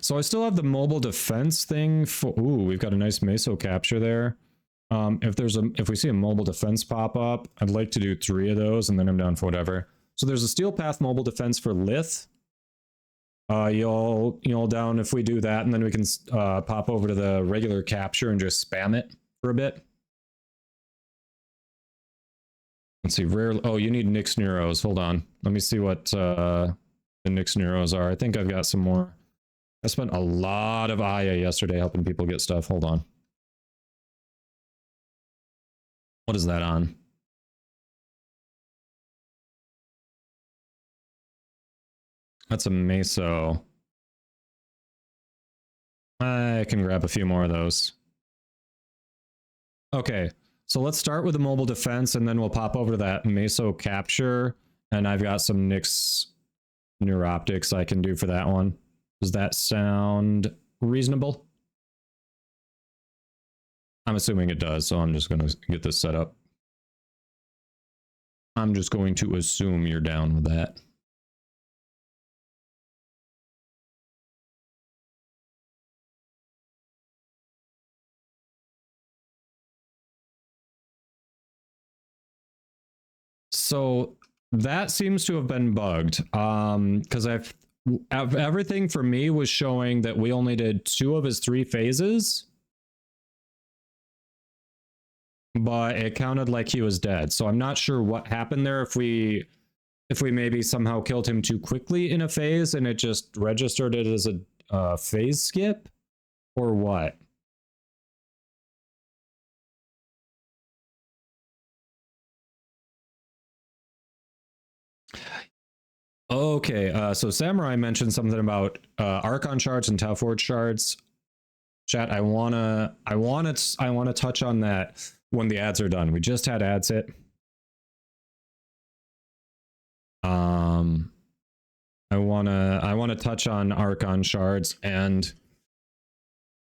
[SPEAKER 3] So I still have the mobile defense thing for, ooh, we've got a nice meso capture there. If we see a mobile defense pop up, I'd like to do 3 of those and then I'm down for whatever. So there's a steel path mobile defense for Lith. Y'all down if we do that, and then we can pop over to the regular capture and just spam it for a bit. Let's see, rare. Oh, you need Nyx Neuros. Hold on. Let me see what the Nyx Neuros are. I think I've got some more. I spent a lot of Aya yesterday helping people get stuff. Hold on. What is that on? That's a meso. I can grab a few more of those. Okay, so let's start with the mobile defense and then we'll pop over to that meso capture. And I've got some Nyx neuroptics I can do for that one. Does that sound reasonable? I'm assuming it does, so I'm just going to get this set up. I'm just going to assume you're down with that. So that seems to have been bugged, because everything for me was showing that we only did 2 of his 3 phases, but it counted like he was dead. So I'm not sure what happened there, if we maybe somehow killed him too quickly in a phase and it just registered it as a phase skip, or what. Okay, so Samurai mentioned something about Archon shards and Tau Forge shards. Chat, I wanna touch on that when the ads are done. We just had ads hit. I wanna touch on Archon shards and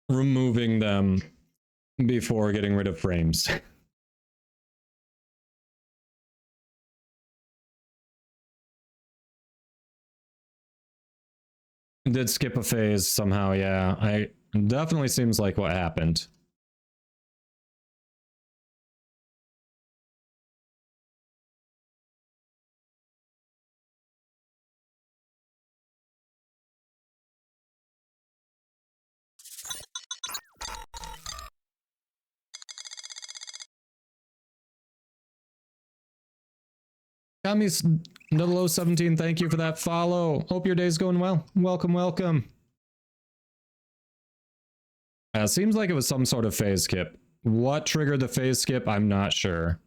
[SPEAKER 3] removing them before getting rid of frames. Did skip a phase somehow, yeah. I definitely seems like what happened. Kami's 0017, thank you for that follow. Hope your day's going well. Welcome, welcome. Seems like it was some sort of phase skip. What triggered the phase skip? I'm not sure.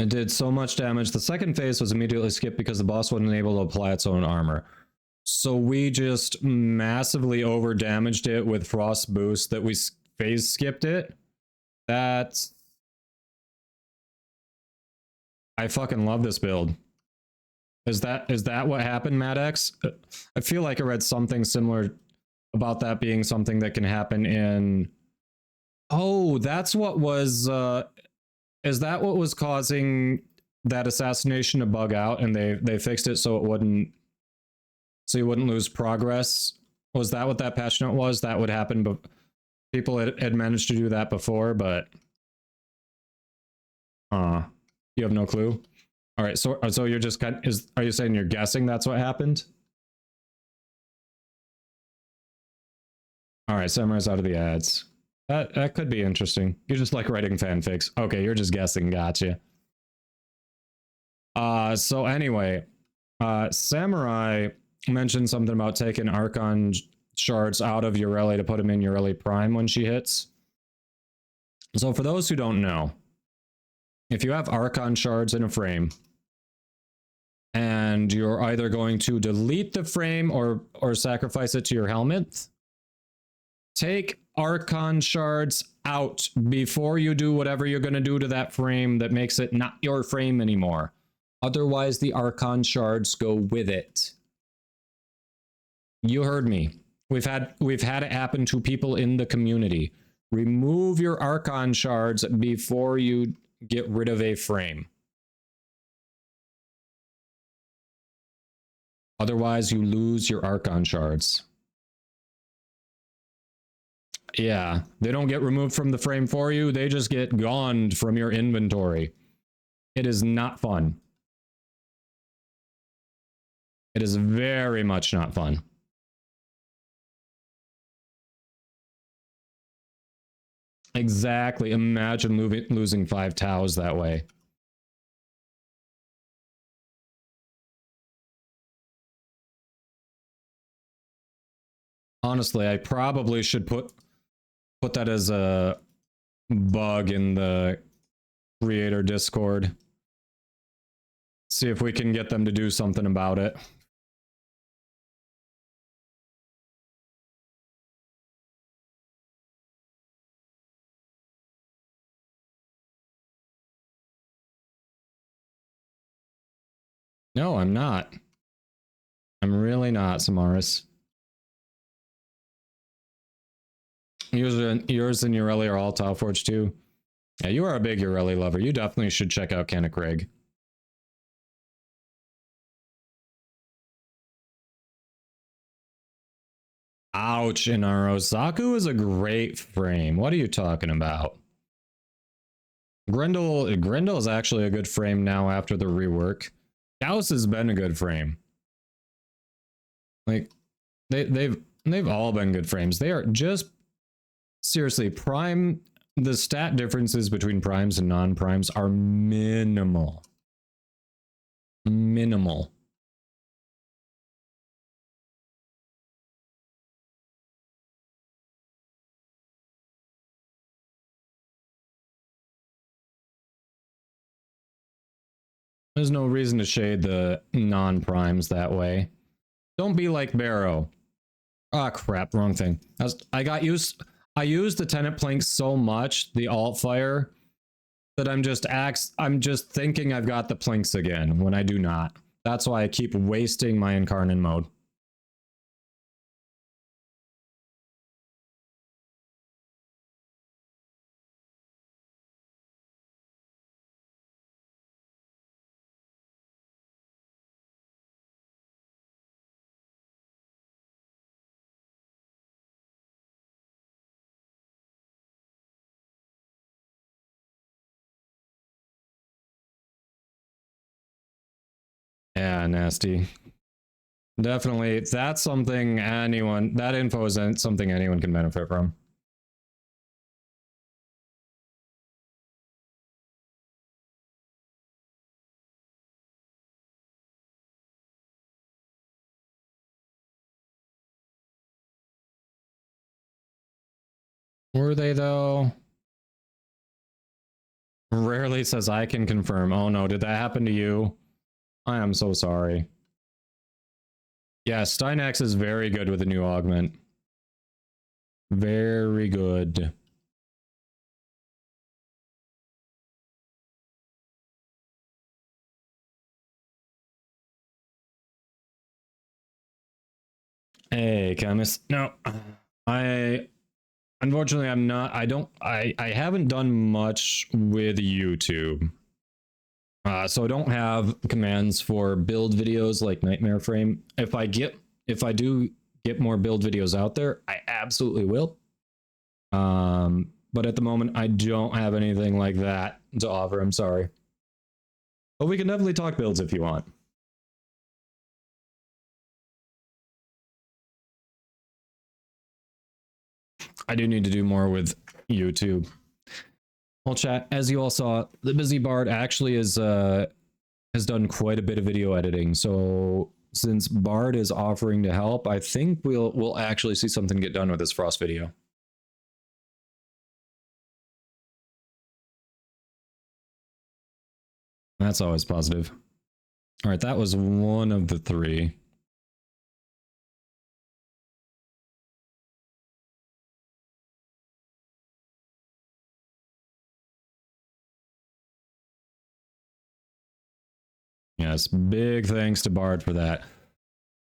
[SPEAKER 3] It did so much damage. The second phase was immediately skipped because the boss wasn't able to apply its own armor. So we just massively over damaged it with frost boost that we phase skipped it. That's... I fucking love this build. Is that what happened, Madx? I feel like I read something similar about that being something that can happen in... Oh, that's what was... Is that what was causing that assassination to bug out, and they fixed it so it wouldn't... So you wouldn't lose progress? Was that what that patch note was? That would happen, but people had managed to do that before, but... You have no clue? All right, so you're just are you saying you're guessing that's what happened? All right, Samurai's out of the ads. That could be interesting. You just like writing fanfics. Okay, you're just guessing. Gotcha. So anyway, Samurai mentioned something about taking Archon shards out of Ureli to put them in Ureli Prime when she hits. So for those who don't know, if you have Archon shards in a frame, and you're either going to delete the frame or sacrifice it to your helmet, take Archon shards out before you do whatever you're going to do to that frame that makes it not your frame anymore. Otherwise, the Archon shards go with it. You heard me. We've had it happen to people in the community. Remove your Archon shards before you get rid of a frame. Otherwise, you lose your Archon shards. Yeah, they don't get removed from the frame for you. They just get goned from your inventory. It is not fun. It is very much not fun. Exactly. Imagine losing 5 Taos that way. Honestly, I probably should put that as a bug in the creator Discord. See if we can get them to do something about it. No, I'm not. I'm really not, Samaris. Yours and Ureli are all Tauforge too. Yeah, you are a big Ureli lover. You definitely should check out Kenna Craig. Ouch, Inaro. Zaku is a great frame. What are you talking about? Grendel is actually a good frame now after the rework. Gauss has been a good frame. Like, they've all been good frames. They are just seriously prime. The stat differences between primes and non-primes are minimal. Minimal. There's no reason to shade the non-primes that way. Don't be like Barrow. Ah, crap, wrong thing. I used the Tenant Plank so much, the alt fire, that I'm just thinking I've got the planks again when I do not. That's why I keep wasting my Incarnate mode. Yeah, nasty. Definitely, that's something that info isn't something anyone can benefit from. Were they though? Rarely says I can confirm. Oh no, did that happen to you? I am so sorry. Yeah, Steinax is very good with the new augment. Very good. Hey, chemist. No, unfortunately I'm not. I haven't done much with YouTube. So I don't have commands for build videos like Nightmare Frame. If I do get more build videos out there, I absolutely will. But at the moment I don't have anything like that to offer. I'm sorry. But we can definitely talk builds if you want. I do need to do more with YouTube. Well, chat, as you all saw, the Busy Bard actually has done quite a bit of video editing. So since Bard is offering to help, I think we'll actually see something get done with this Frost video. That's always positive. All right, that was one of the three. Yes, big thanks to Bard for that.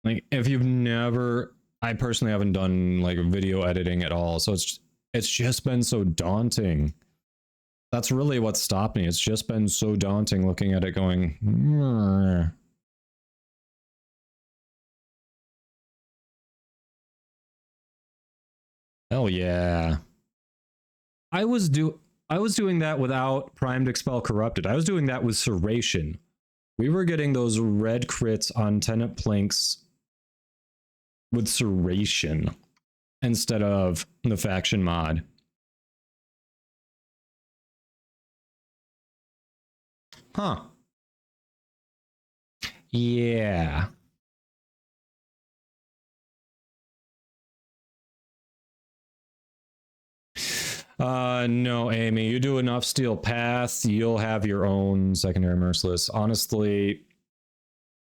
[SPEAKER 3] Like, if you've never, I personally haven't done like video editing at all, so it's just been so daunting. That's really what stopped me. It's just been so daunting looking at it going, "Mrr." Hell yeah. I was doing that without Primed Expel Corrupted. I was doing that with Serration. We were getting those red crits on Tenant Planks with Serration instead of the faction mod. Huh. Yeah. No, Amy, you do enough Steel Path, you'll have your own secondary Merciless. Honestly,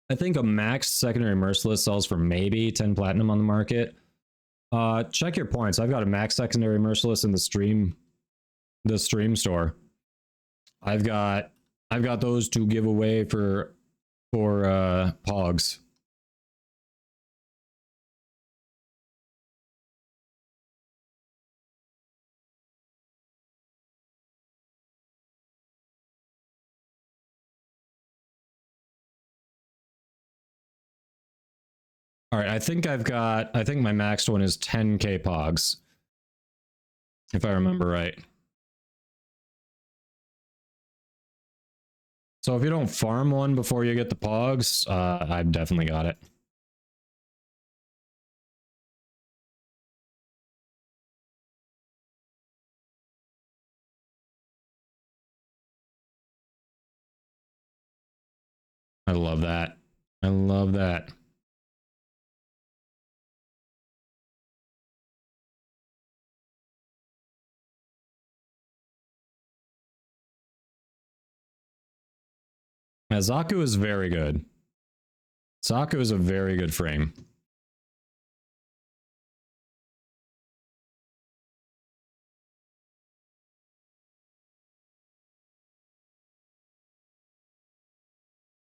[SPEAKER 3] I think a max secondary Merciless sells for maybe 10 platinum on the market. Check your points. I've got a max secondary Merciless in the stream store. I've got those to give away for Pogs. All right, I think my maxed one is 10k Pogs, if I remember right. So if you don't farm one before you get the Pogs, I've definitely got it. I love that. I love that. Yeah, Zaku is very good. Zaku is a very good frame.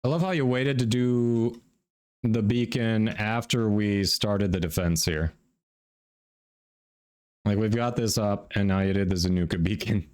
[SPEAKER 3] I love how you waited to do the beacon after we started the defense here. Like, we've got this up, and now you did the Zanuka beacon.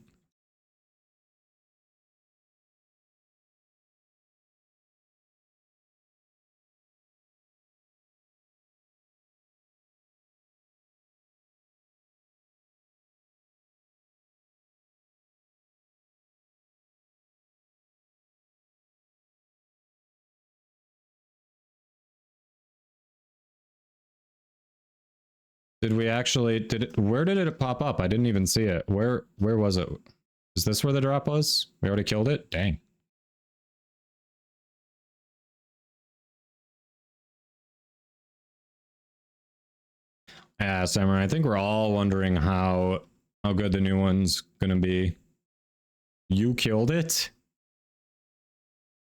[SPEAKER 3] Did we actually, where did it pop up? I didn't even see it. Where was it? Is this where the drop was? We already killed it? Dang. Yeah, Samurai, I think we're all wondering how good the new one's gonna be. You killed it?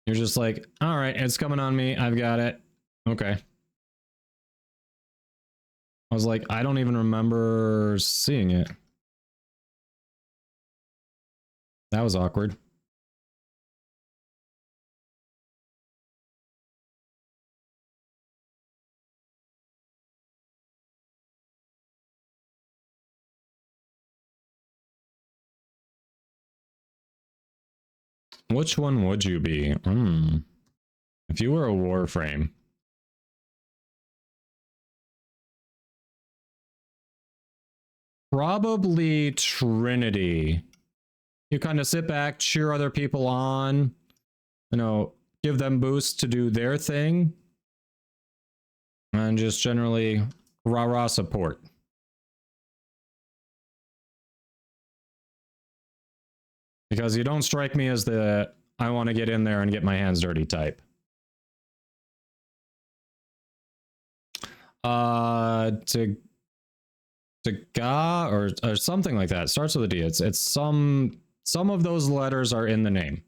[SPEAKER 3] You're just like, all right, it's coming on me. I've got it. Okay. I was like, I don't even remember seeing it. That was awkward. Which one would you be? If you were a Warframe. Probably Trinity. You kind of sit back, cheer other people on, you know, give them boosts to do their thing, and just generally rah-rah support. Because you don't strike me as the I want to get in there and get my hands dirty type. Ga or something like that. It starts with a D. It's some of those letters are in the name.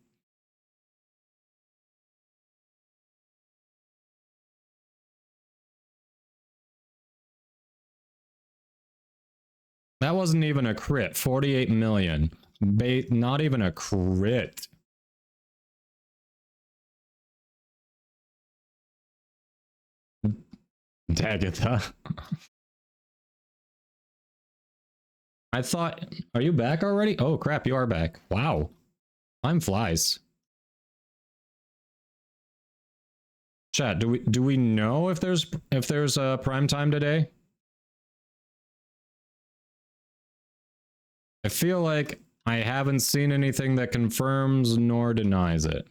[SPEAKER 3] That wasn't even a crit. 48 million. Not even a crit. Dagatha. I thought, are you back already? Oh crap, you are back. Wow. Time flies. Chat, do we know if there's a prime time today? I feel like I haven't seen anything that confirms nor denies it.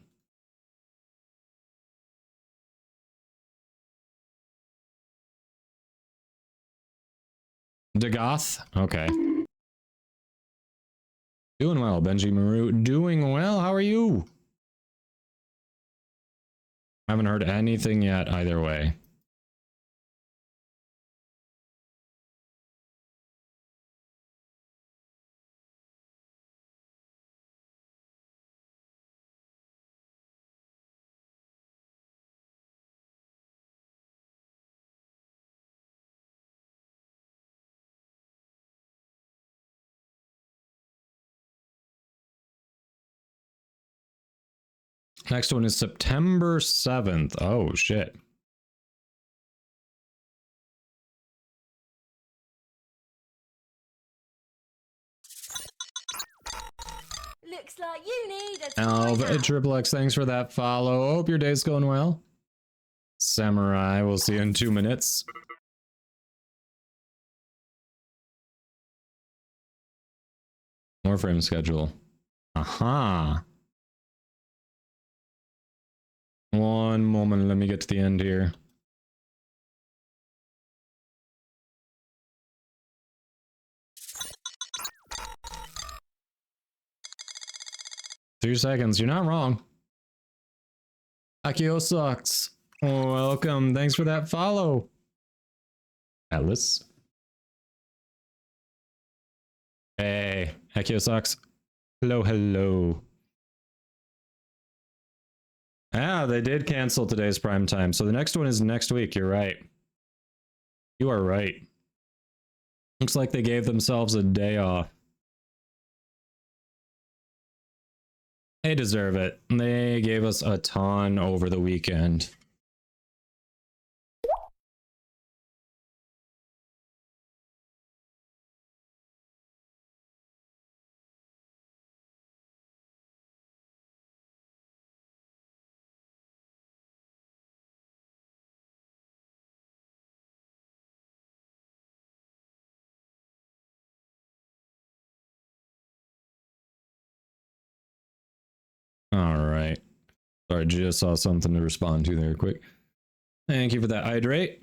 [SPEAKER 3] Dagoth? Okay. Doing well, Benji Maru. Doing well. How are you? I haven't heard anything yet either way. Next one is September 7th. Oh, shit.
[SPEAKER 5] Looks like you need a
[SPEAKER 3] Triple X, thanks for that follow. Hope your day's going well. Samurai, we'll see you in 2 minutes. Warframe schedule. Aha. One moment, let me get to the end here. Two seconds, you're not wrong. Akio sucks. Welcome, thanks for that follow. Atlas. Hey, Akio sucks. Hello, hello. Ah, they did cancel today's prime time. So the next one is next week. You're right. You are right. Looks like they gave themselves a day off. They deserve it. They gave us a ton over the weekend. All right. Sorry, just saw something to respond to there quick. Thank you for that, Hydrate.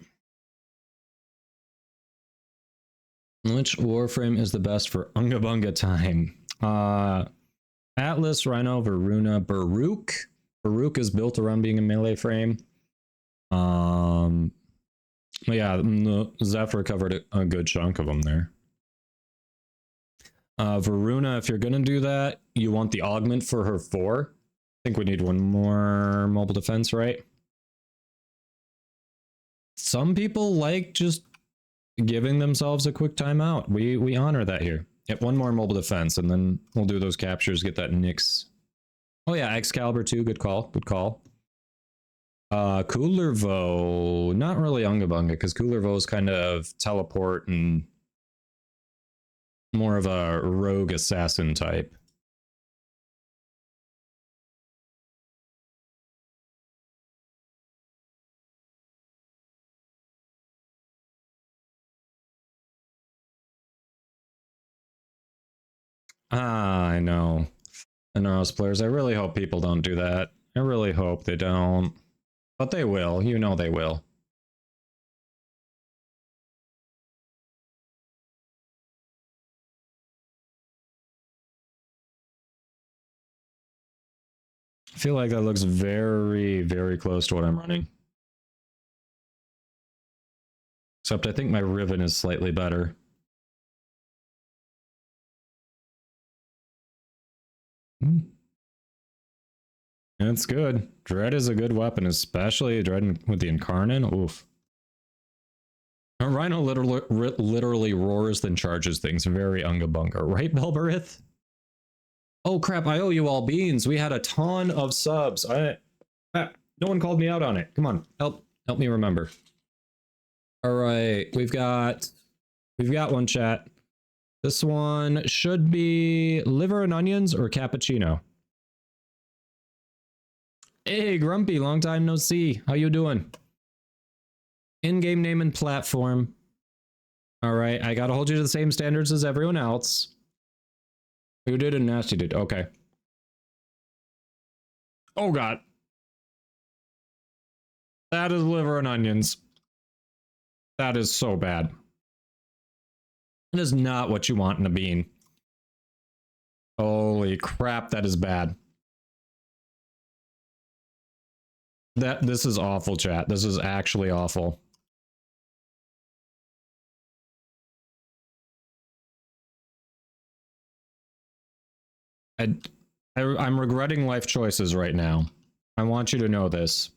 [SPEAKER 3] Which Warframe is the best for Unga Bunga time? Atlas, Rhino, Varuna, Baruch. Baruch is built around being a melee frame. Yeah, Zephyr covered a good chunk of them there. Varuna, if you're gonna do that, you want the augment for her 4. I think we need one more mobile defense, right? Some people like just giving themselves a quick timeout. We honor that here. Yep, one more mobile defense, and then we'll do those captures, get that Nyx. Oh yeah, Excalibur 2, good call, good call. Coolervo, not really Unga Bunga, because Coolervo is kind of teleport and more of a rogue assassin type. I know. And those players, I really hope people don't do that. I really hope they don't. But they will, you know they will. I feel like that looks very, very close to what I'm running. Except I think my Riven is slightly better. That's good. Dread is a good weapon, especially Dread with the Incarnate. Oof. A Rhino literally roars then charges things. Very Unga Bunga. Right, Belberith? Oh crap, I owe you all beans. We had a ton of subs. No one called me out on it. Come on, help me remember. All right, we've got one chat. This one should be liver and onions or cappuccino. Hey, Grumpy, long time no see. How you doing? In-game name and platform. All right, I gotta hold you to the same standards as everyone else. Who did and Nasty did. Okay. Oh god. That is liver and onions. That is so bad. It is not what you want in a bean. Holy crap, that is bad. This is awful, chat. This is actually awful. I'm regretting life choices right now. I want you to know this.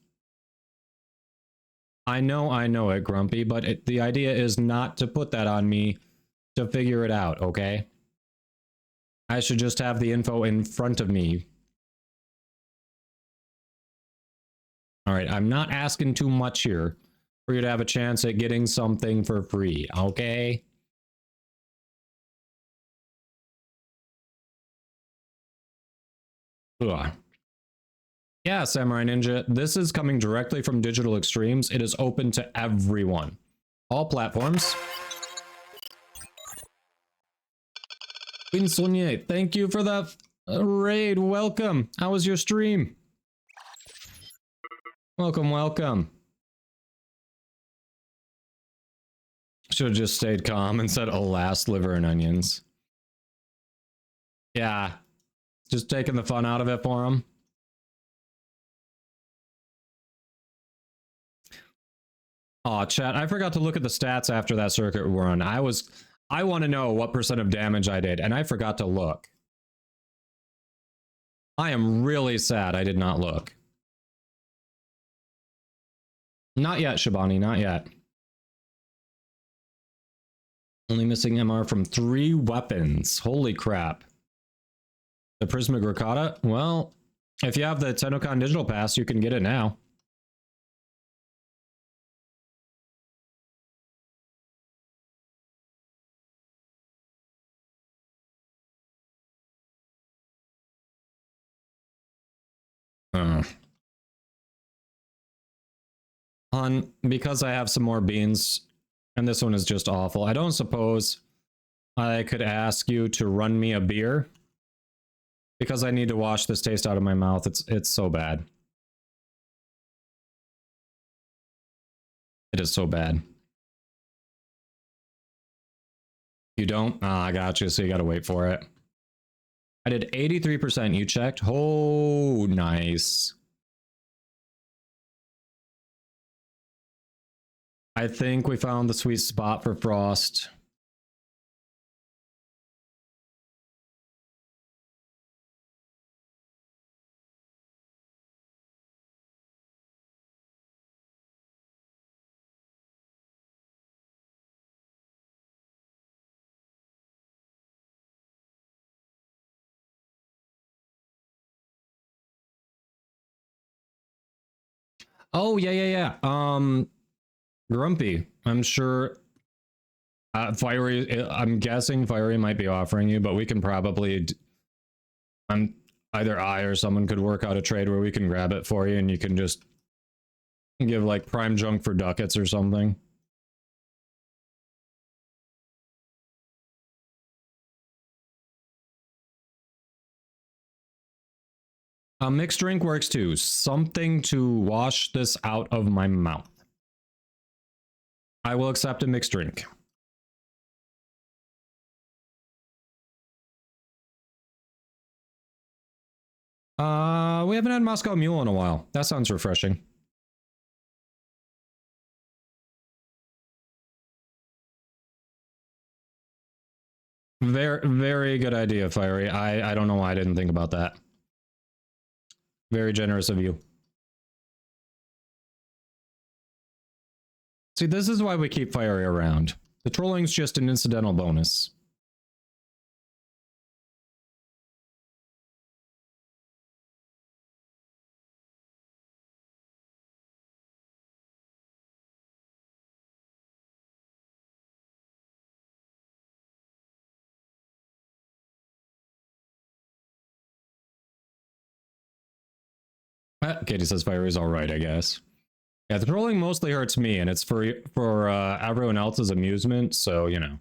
[SPEAKER 3] I know it, Grumpy, but the idea is not to put that on me to figure it out, okay? I should just have the info in front of me. All right, I'm not asking too much here for you to have a chance at getting something for free, okay? Ugh. Yeah, Samurai Ninja, this is coming directly from Digital Extremes. It is open to everyone. All platforms. Queen Sonia, thank you for that raid. Welcome. How was your stream? Welcome, welcome. Should have just stayed calm and said, alas, liver and onions. Yeah. Just taking the fun out of it for him. Aw, chat, I forgot to look at the stats after that circuit run. I want to know what % of damage I did, and I forgot to look. I am really sad I did not look. Not yet, Shabani, not yet. Only missing MR from 3 weapons. Holy crap. The Prismatic Ricotta? Well, if you have the TennoCon Digital Pass, you can get it now. Because I have some more beans, and this one is just awful, I don't suppose I could ask you to run me a beer? Because I need to wash this taste out of my mouth. It's so bad. It is so bad. You don't? Ah, I got you, so you gotta wait for it. I did 83%, you checked? Oh, nice. I think we found the sweet spot for Frost. Oh, yeah. Grumpy. I'm sure Fiery, I'm guessing Fiery might be offering you, but we can probably either I or someone could work out a trade where we can grab it for you and you can just give like prime junk for ducats or something. A mixed drink works too. Something to wash this out of my mouth. I will accept a mixed drink. We haven't had Moscow Mule in a while. That sounds refreshing. Very, very good idea, Fiery. I don't know why I didn't think about that. Very generous of you. See, this is why we keep Fiery around. The trolling's just an incidental bonus. Katie says Fiery's alright, I guess. Yeah, the trolling mostly hurts me, and it's for everyone else's amusement, so, you know.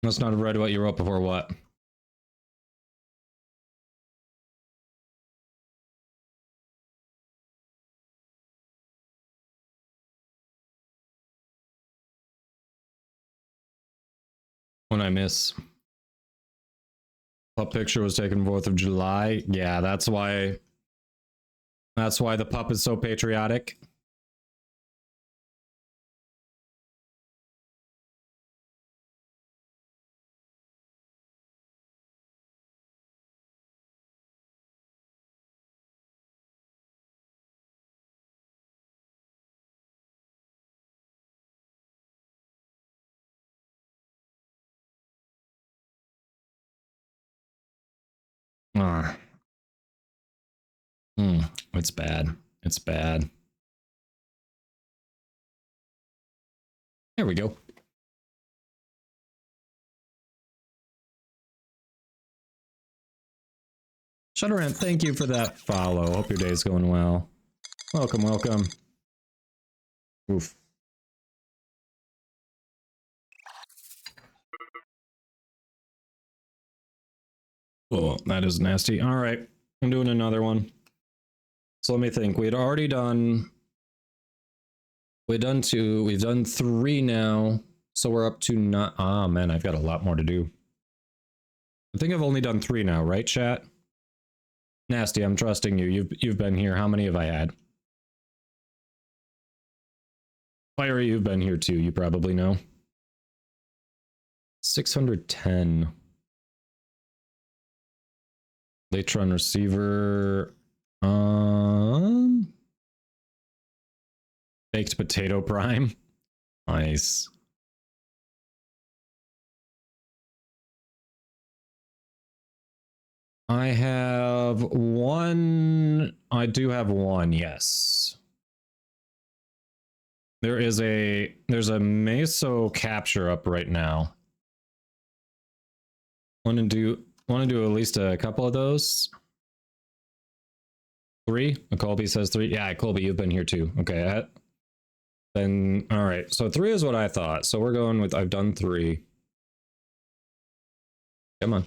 [SPEAKER 3] Must not have read what you wrote before what? When I miss. Pup picture was taken 4th of July. Yeah, that's why the pup is so patriotic. It's bad. It's bad. There we go. Shutterant, thank you for that follow. Hope your day's going well. Welcome, welcome. Oof. Oh, that is nasty. All right, I'm doing another one. So let me think. We had already done We've done 2, we've done 3 now. So we're up to not, ah man, I've got a lot more to do. I think I've only done 3 now, right chat? Nasty, I'm trusting you. You've been here. How many have I had? Fiery, you've been here too, you probably know. 610. Latron receiver. Baked potato prime. Nice. I have 1. I do have 1, yes. There's a meso capture up right now. Want to do at least a couple of those? 3? Colby says 3. Yeah, Colby, you've been here too. Okay. Then all right. So 3 is what I thought. So we're going with, I've done 3. Come on.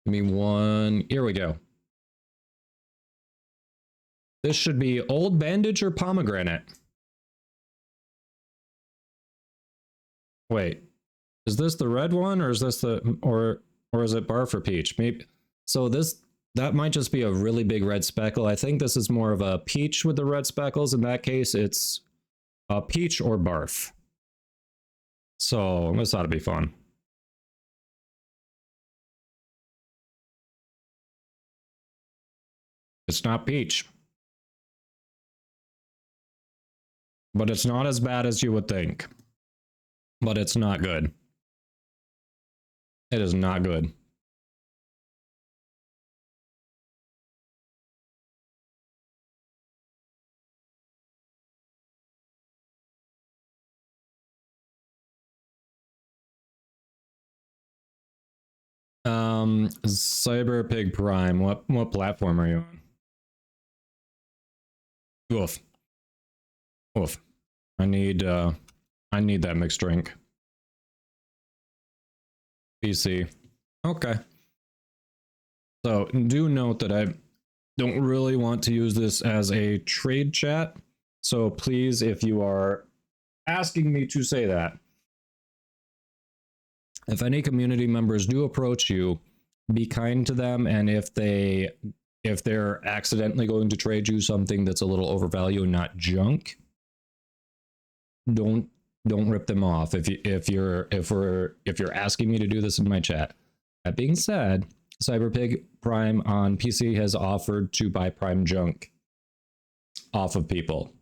[SPEAKER 3] Give me 1. Here we go. This should be old bandage or pomegranate. Wait. Is this the red one or is this the or is it bar for peach? Maybe. So that might just be a really big red speckle. I think this is more of a peach with the red speckles. In that case, it's a peach or barf. So this ought to be fun. It's not peach. But it's not as bad as you would think. But it's not good. It is not good. Cyber Pig Prime. What platform are you on? Oof. Oof. I need that mixed drink. PC. Okay. So do note that I don't really want to use this as a trade chat. So please, if you are asking me to say that, if any community members do approach you, be kind to them, and if they're accidentally going to trade you something that's a little overvalued and not junk, don't rip them off if you're asking me to do this in my chat. That being said, Cyberpig Prime on PC has offered to buy Prime junk off of people.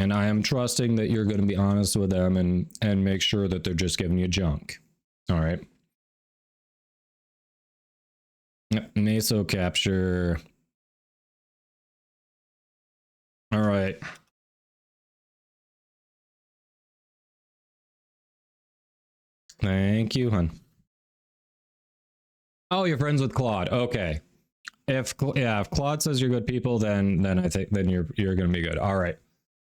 [SPEAKER 3] And I am trusting that you're going to be honest with them and make sure that they're just giving you junk. All right. Meso capture. All right. Thank you, hon. Oh, you're friends with Claude. Okay. If Claude says you're good people, then I think you're going to be good. All right.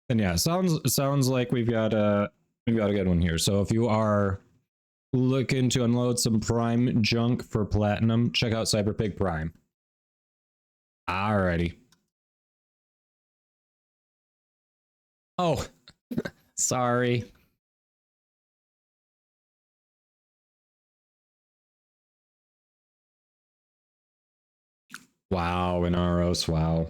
[SPEAKER 3] Then yeah, sounds like we've got a good one here. So if you are looking to unload some Prime junk for Platinum, check out Cyberpig Prime. Alrighty. Oh, sorry. Wow, Inaros, wow.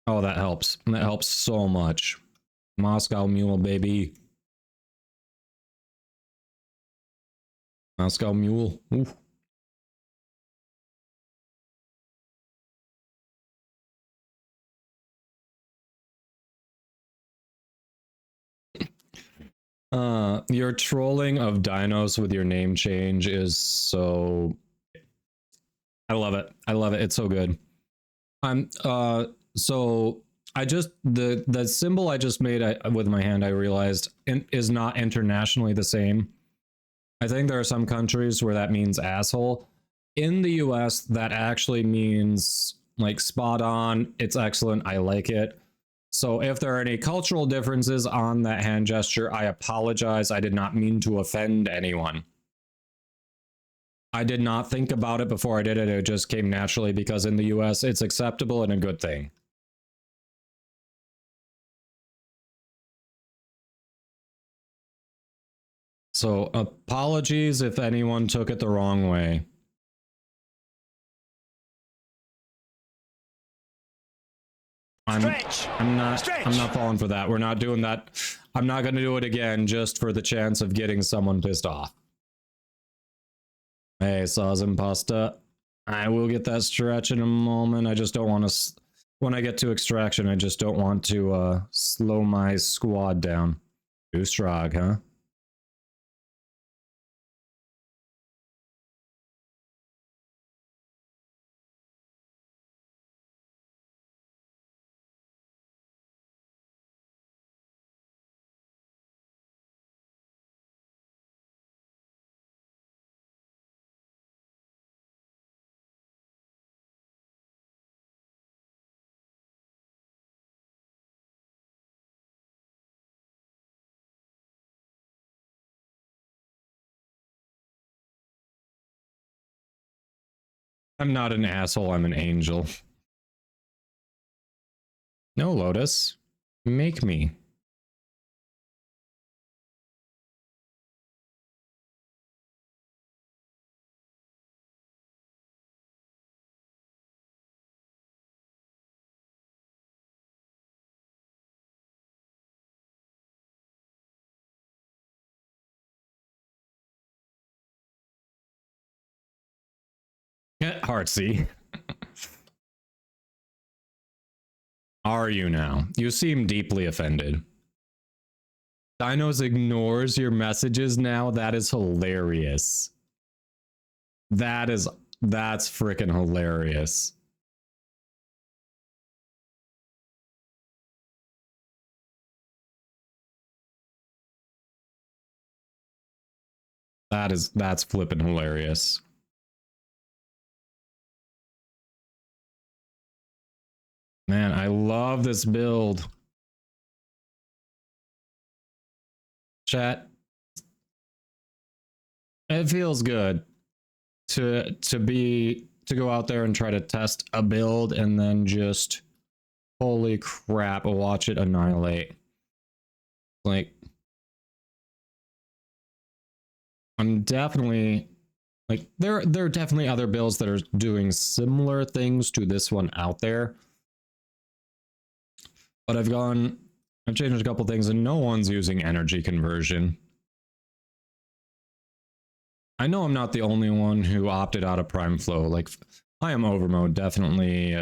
[SPEAKER 3] Oh, that helps. That helps so much. Moscow Mule, baby. Moscow Mule. Oof. Your trolling of dinos with your name change is so... I love it. I love it. It's so good. So I just, the symbol I just made with my hand, I realized is not internationally the same. I think there are some countries where that means asshole. In the US, that actually means like spot on. It's excellent. I like it. So if there are any cultural differences on that hand gesture, I apologize. I did not mean to offend anyone. I did not think about it before I did it. It just came naturally because in the US it's acceptable and a good thing. So apologies if anyone took it the wrong way. I'm not falling for that. We're not doing that. I'm not going to do it again just for the chance of getting someone pissed off. Hey, sauce and pasta. I will get that stretch in a moment. I just don't want to, when I get to extraction, I just don't want to slow my squad down. Too strong, huh? I'm not an asshole, I'm an angel. No, Lotus. Make me. Heartsy. Are you now? You seem deeply offended. Dinos ignores your messages now? That is hilarious. That's freaking hilarious. That's flipping hilarious. Man, I love this build. Chat. It feels good to go out there and try to test a build and then just holy crap, watch it annihilate. Like, I'm definitely like there are definitely other builds that are doing similar things to this one out there. But I've changed a couple things and no one's using energy conversion. I know I'm not the only one who opted out of Prime Flow. Like, I am Overmode definitely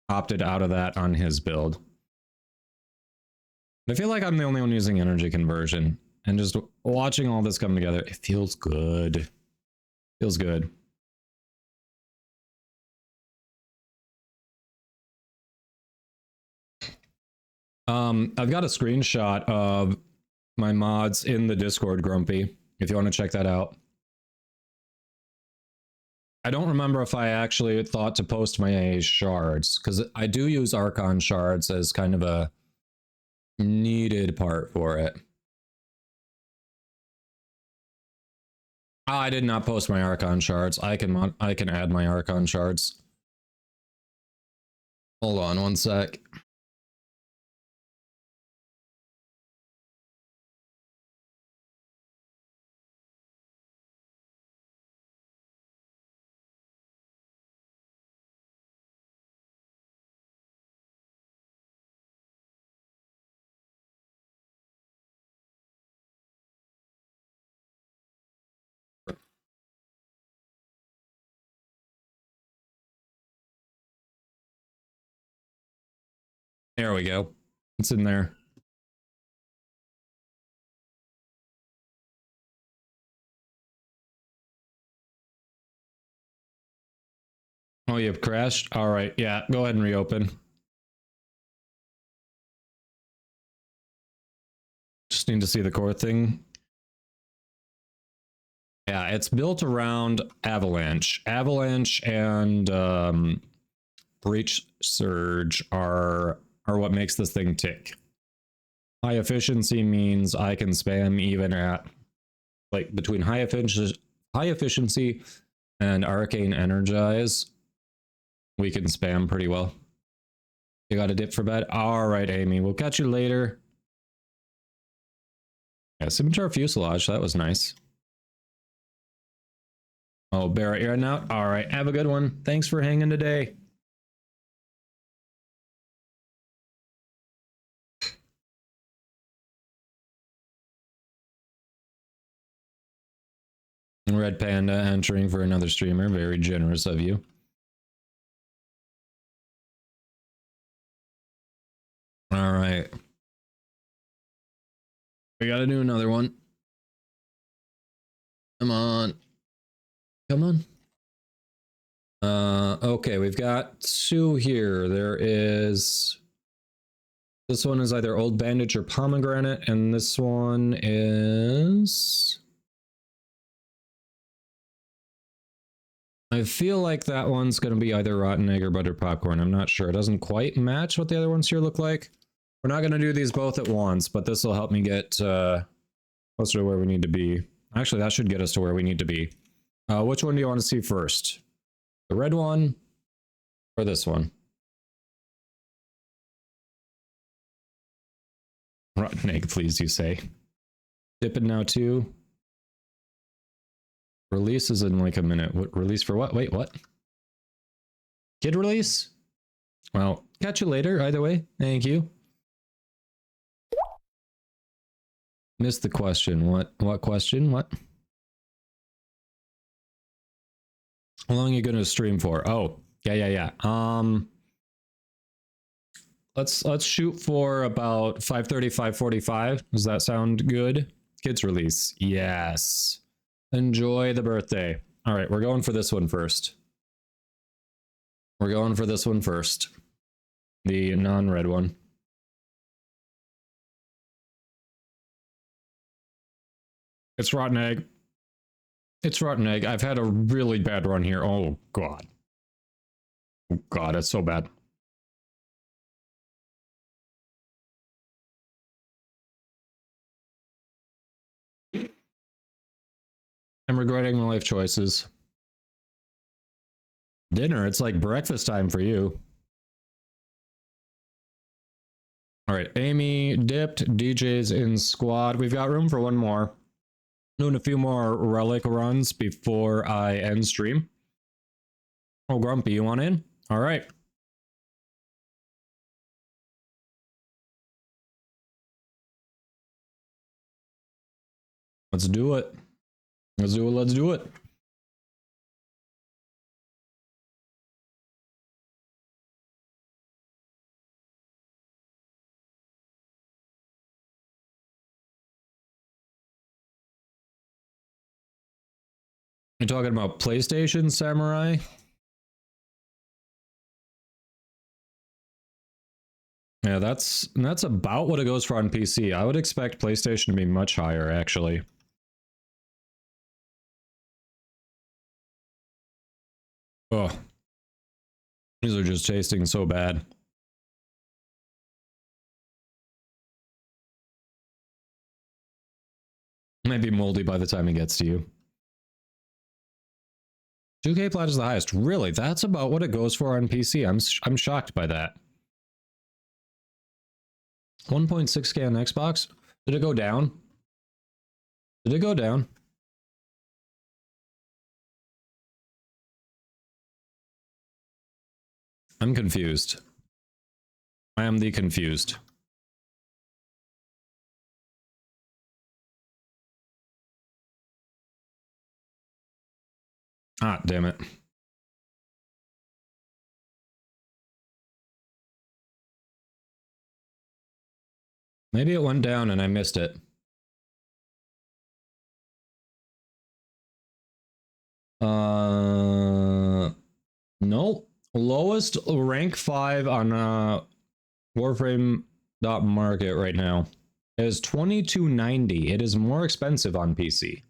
[SPEAKER 3] opted out of that on his build. I feel like I'm the only one using energy conversion. And just watching all this come together, it feels good. Feels good. I've got a screenshot of my mods in the Discord, Grumpy, if you want to check that out. I don't remember if I actually thought to post my shards, because I do use Archon shards as kind of a needed part for it. I did not post my Archon shards. I can add my Archon shards. Hold on one sec. There we go. It's in there. Oh, you've crashed? All right. Yeah, go ahead and reopen. Just need to see the core thing. Yeah, it's built around Avalanche. Avalanche and Breach Surge are what makes this thing tick. High efficiency means I can spam even at like between high high efficiency and arcane energize, we can spam pretty well. You got a dip for bed? All right, Amy, we'll catch you later. Yeah, scimitar fuselage, that was nice. Oh, Barrett, you're heading out? All right, have a good one. Thanks for hanging today. Red Panda entering for another streamer. Very generous of you. All right. We got to do another one. Come on. Come on. Okay, we've got two here. There is... This one is either Old Bandage or Pomegranate, and this one is... I feel like that one's going to be either Rotten Egg or Buttered Popcorn. I'm not sure. It doesn't quite match what the other ones here look like. We're not going to do these both at once, but this will help me get closer to where we need to be. Actually, that should get us to where we need to be. Which one do you want to see first? The red one or this one? Rotten Egg, please, you say. Dip it now too. Release is in like a minute. What release for what? Wait, what? Kid release? Well, catch you later, either way. Thank you. Missed the question. What question? What? How long are you gonna stream for? Oh, yeah. Let's shoot for about 5:30, 5:45. Does that sound good? Kids release. Yes. Enjoy the birthday. All right, we're going for this one first. We're going for this one first. The non-red one. It's Rotten Egg. It's Rotten Egg. I've had a really bad run here. Oh, God. Oh, God, it's so bad. I'm regretting my life choices. Dinner, it's like breakfast time for you. All right, Amy dipped, DJ's in squad. We've got room for one more. Doing a few more relic runs before I end stream. Oh, Grumpy, you want in? All right. Let's do it. Let's do it. Let's do it. You're talking about PlayStation, Samurai? Yeah, that's about what it goes for on PC. I would expect PlayStation to be much higher, actually. Oh, these are just tasting so bad. Might be moldy by the time it gets to you. 2K Plat is the highest. Really? That's about what it goes for on PC. I'm shocked by that. 1.6K on Xbox? Did it go down? Did it go down? I'm confused. I am the confused. Ah, damn it. Maybe it went down and I missed it. Nope. Lowest rank 5 on Warframe.market right now is $22.90. It is more expensive on PC.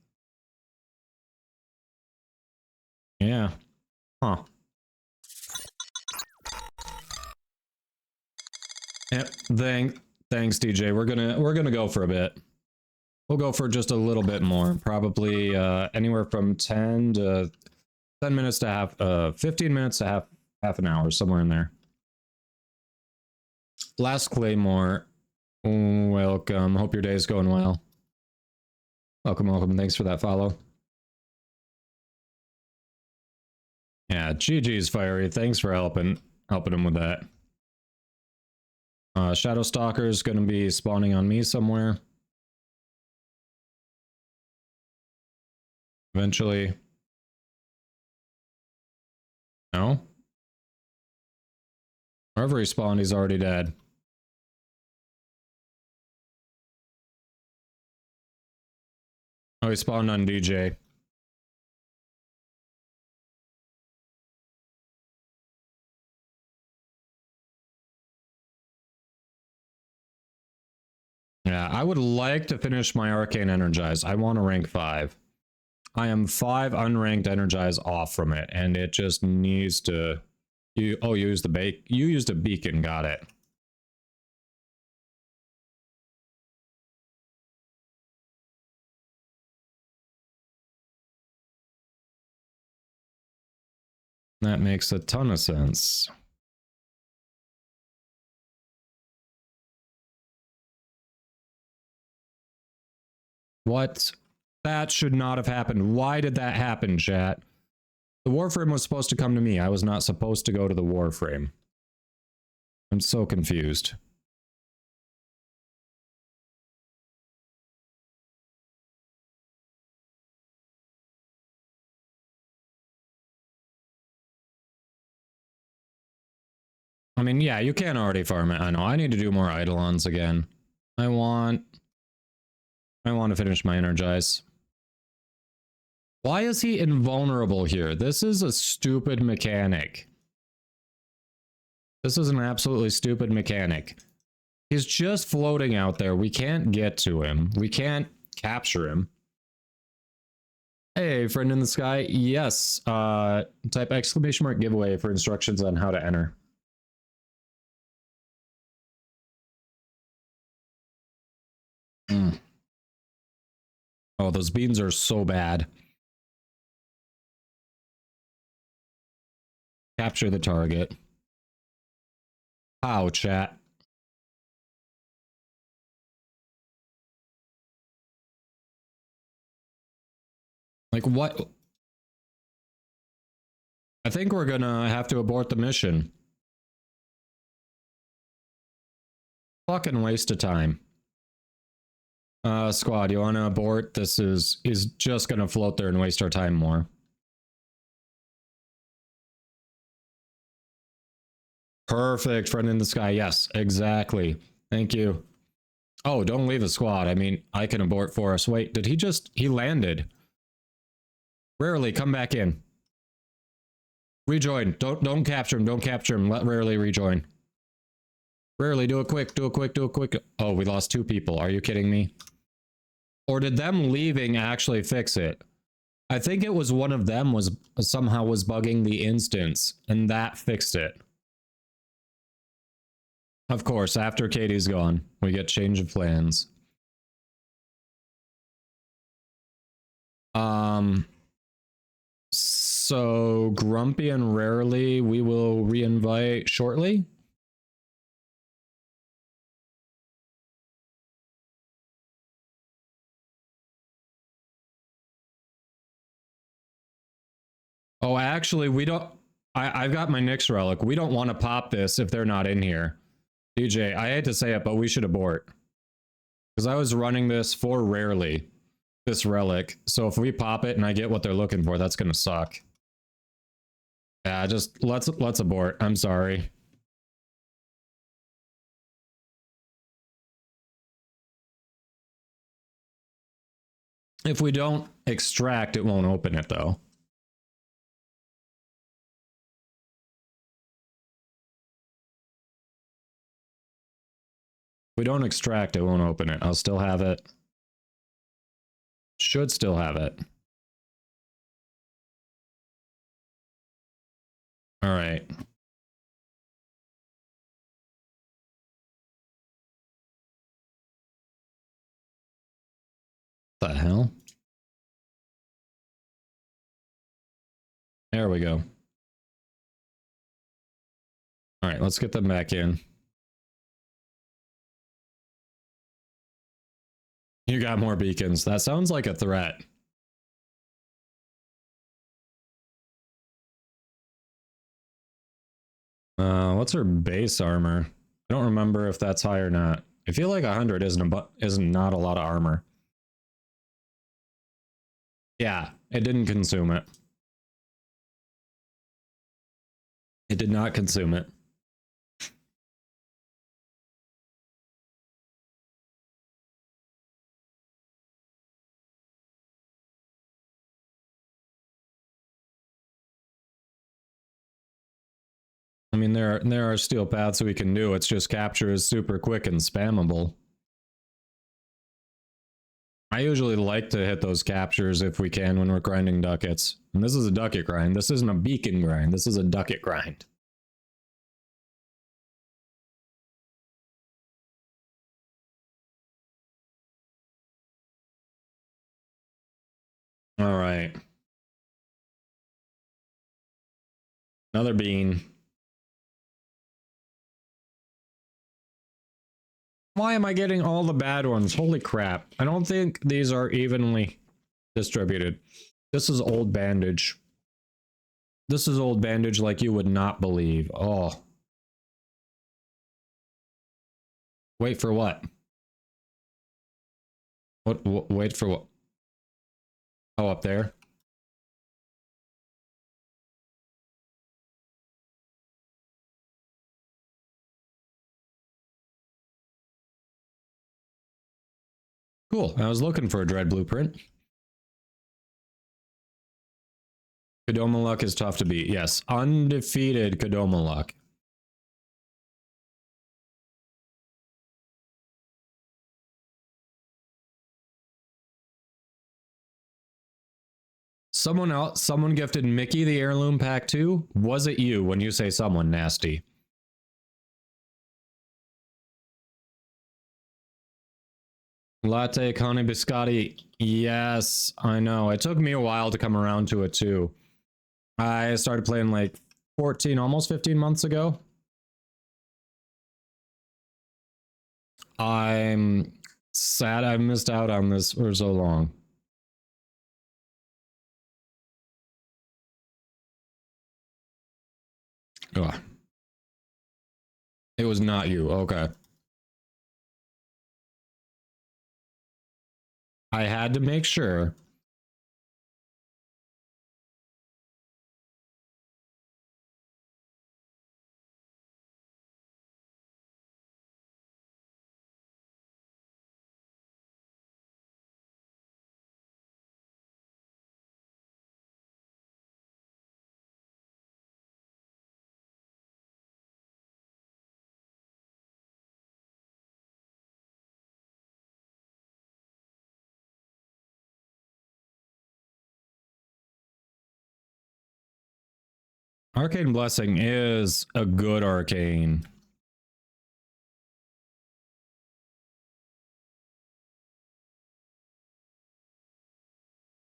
[SPEAKER 3] Yeah. Huh. Yep. Thanks, DJ. We're gonna go for a bit. We'll go for just a little bit more. Probably anywhere from 10 to 10 minutes to half, 15 minutes to half an hour, somewhere in there. Last Claymore. Welcome. Hope your day is going well. Welcome, welcome. Thanks for that follow. Yeah, GG's Fiery. Thanks for helping him with that. Shadow Stalker is going to be spawning on me somewhere. Eventually. No? Wherever he spawned, he's already dead. Oh, he spawned on DJ. Yeah, I would like to finish my Arcane Energize. I want to rank 5. I am 5 unranked Energize off from it, and it just needs to... You used a beacon, got it. That makes a ton of sense. What? That should not have happened. Why did that happen, chat? The Warframe was supposed to come to me. I was not supposed to go to the Warframe. I'm so confused. I mean, yeah, you can already farm it. I know. I need to do more Eidolons again. I want to finish my Energize. Why is he invulnerable here? This is a stupid mechanic. This is an absolutely stupid mechanic. He's just floating out there. We can't get to him. We can't capture him. Hey, friend in the sky. Yes. Type exclamation mark giveaway for instructions on how to enter. Oh, those beans are so bad. Capture the target. How, chat? Like, what? I think we're gonna have to abort the mission. Fucking waste of time. Squad, you wanna abort? This is just gonna float there and waste our time more. Perfect, friend in the sky. Yes, exactly. Thank you. Oh, don't leave a squad. I mean, I can abort for us. Wait, did he landed. Rarely, come back in. Rejoin. Don't capture him. Don't capture him. Let Rarely rejoin. Rarely, do it quick. Do it quick. Do it quick. Oh, we lost 2 people. Are you kidding me? Or did them leaving actually fix it? I think it was one of them somehow was bugging the instance, and that fixed it. Of course, after Katie's gone, we get change of plans. So Grumpy and Rarely, we will re-invite shortly. Oh, actually, we don't... I've got my Nyx relic. We don't want to pop this if they're not in here. DJ, I hate to say it, but we should abort. Because I was running this for Rarely, this relic. So if we pop it and I get what they're looking for, that's going to suck. Yeah, just let's abort. I'm sorry. If we don't extract, it won't open it though. If we don't extract, it won't open it. I'll still have it. Should still have it. All right. The hell? There we go. All right, let's get them back in. You got more beacons. That sounds like a threat. What's her base armor? I don't remember if that's high or not. I feel like 100 isn't not a lot of armor. Yeah, it didn't consume it. It did not consume it. I mean, there are steel paths we can do. It's just capture is super quick and spammable. I usually like to hit those captures if we can when we're grinding ducats. And this is a ducat grind. This isn't a beacon grind. This is a ducat grind. All right. Another bean. Why am I getting all the bad ones? Holy crap. I don't think these are evenly distributed. This is old bandage. This is old bandage like you would not believe. Oh. Wait for what? What wait for what? Oh, up there? Cool. I was looking for a dread blueprint. Kadoma luck is tough to beat. Yes, undefeated Kadoma luck. Someone gifted Mickey the heirloom pack too. Was it you when you say someone nasty? Latte Connie Biscotti. Yes, I know. It took me a while to come around to it too. I started playing like 14, almost 15 months ago. I'm sad I missed out on this for so long. Ugh. It was not you. Okay. I had to make sure. Arcane Blessing is a good arcane.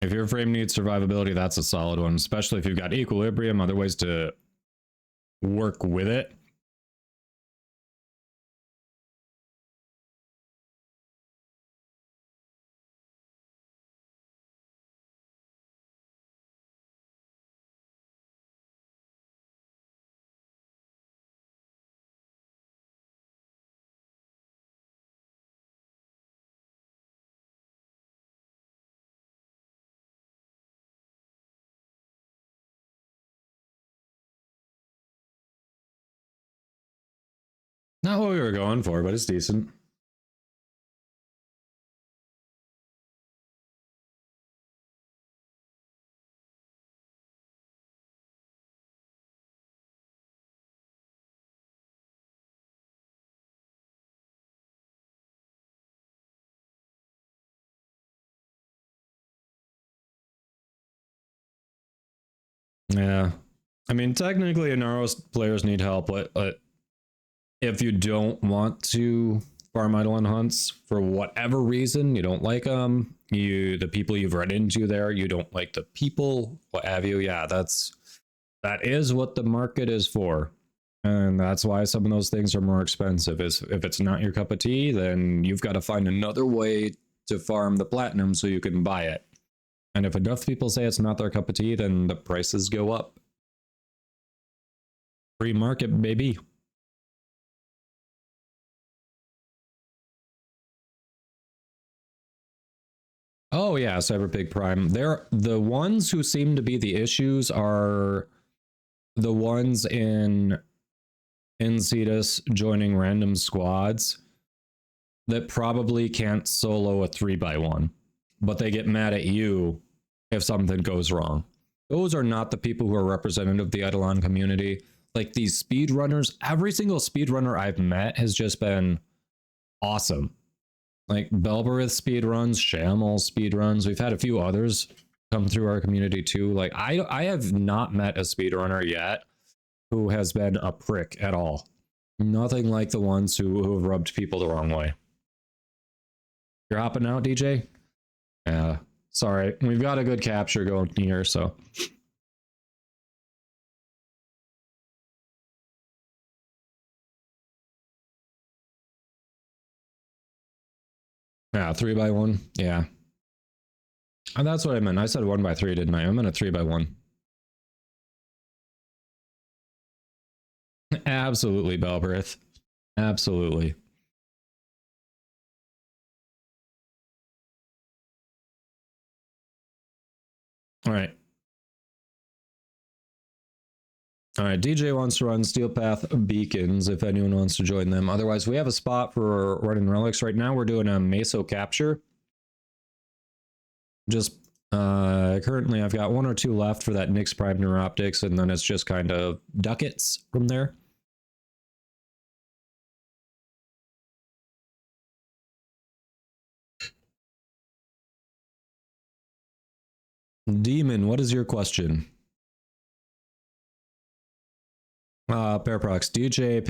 [SPEAKER 3] If your frame needs survivability, that's a solid one, especially if you've got equilibrium, other ways to work with it. Not what we were going for, but it's decent. Yeah. I mean, technically, Inaros players need help, but if you don't want to farm Eidolon hunts for whatever reason. You don't like them. The people you've run into there, you don't like the people, what have you. Yeah, that is what the market is for. And that's why some of those things are more expensive. Is if it's not your cup of tea, then you've got to find another way to farm the platinum so you can buy it. And if enough people say it's not their cup of tea, then the prices go up. Free market, baby. Oh yeah, Cyberpig Prime. They're the ones who seem to be the issues are the ones in Cetus joining random squads that probably can't solo a 3x1, but they get mad at you if something goes wrong. Those are not the people who are representative of the Eidolon community. Like these speedrunners, every single speedrunner I've met has just been awesome. Like Belberith speedruns, Shamel speedruns. We've had a few others come through our community too. Like I have not met a speedrunner yet who has been a prick at all. Nothing like the ones who have rubbed people the wrong way. You're hopping out, DJ? Yeah, sorry. We've got a good capture going here, so. Yeah, 3x1. Yeah. And that's what I meant. I said 1x3, didn't I? I meant a 3x1. Absolutely, Belberith. Absolutely. All right. All right, DJ wants to run Steel Path Beacons if anyone wants to join them. Otherwise, we have a spot for running relics. Right now, we're doing a Meso capture. Just currently, I've got 1 or 2 left for that Nyx Prime Neuroptics, and then it's just kind of ducats from there. Demon, what is your question? Paraprox, DJ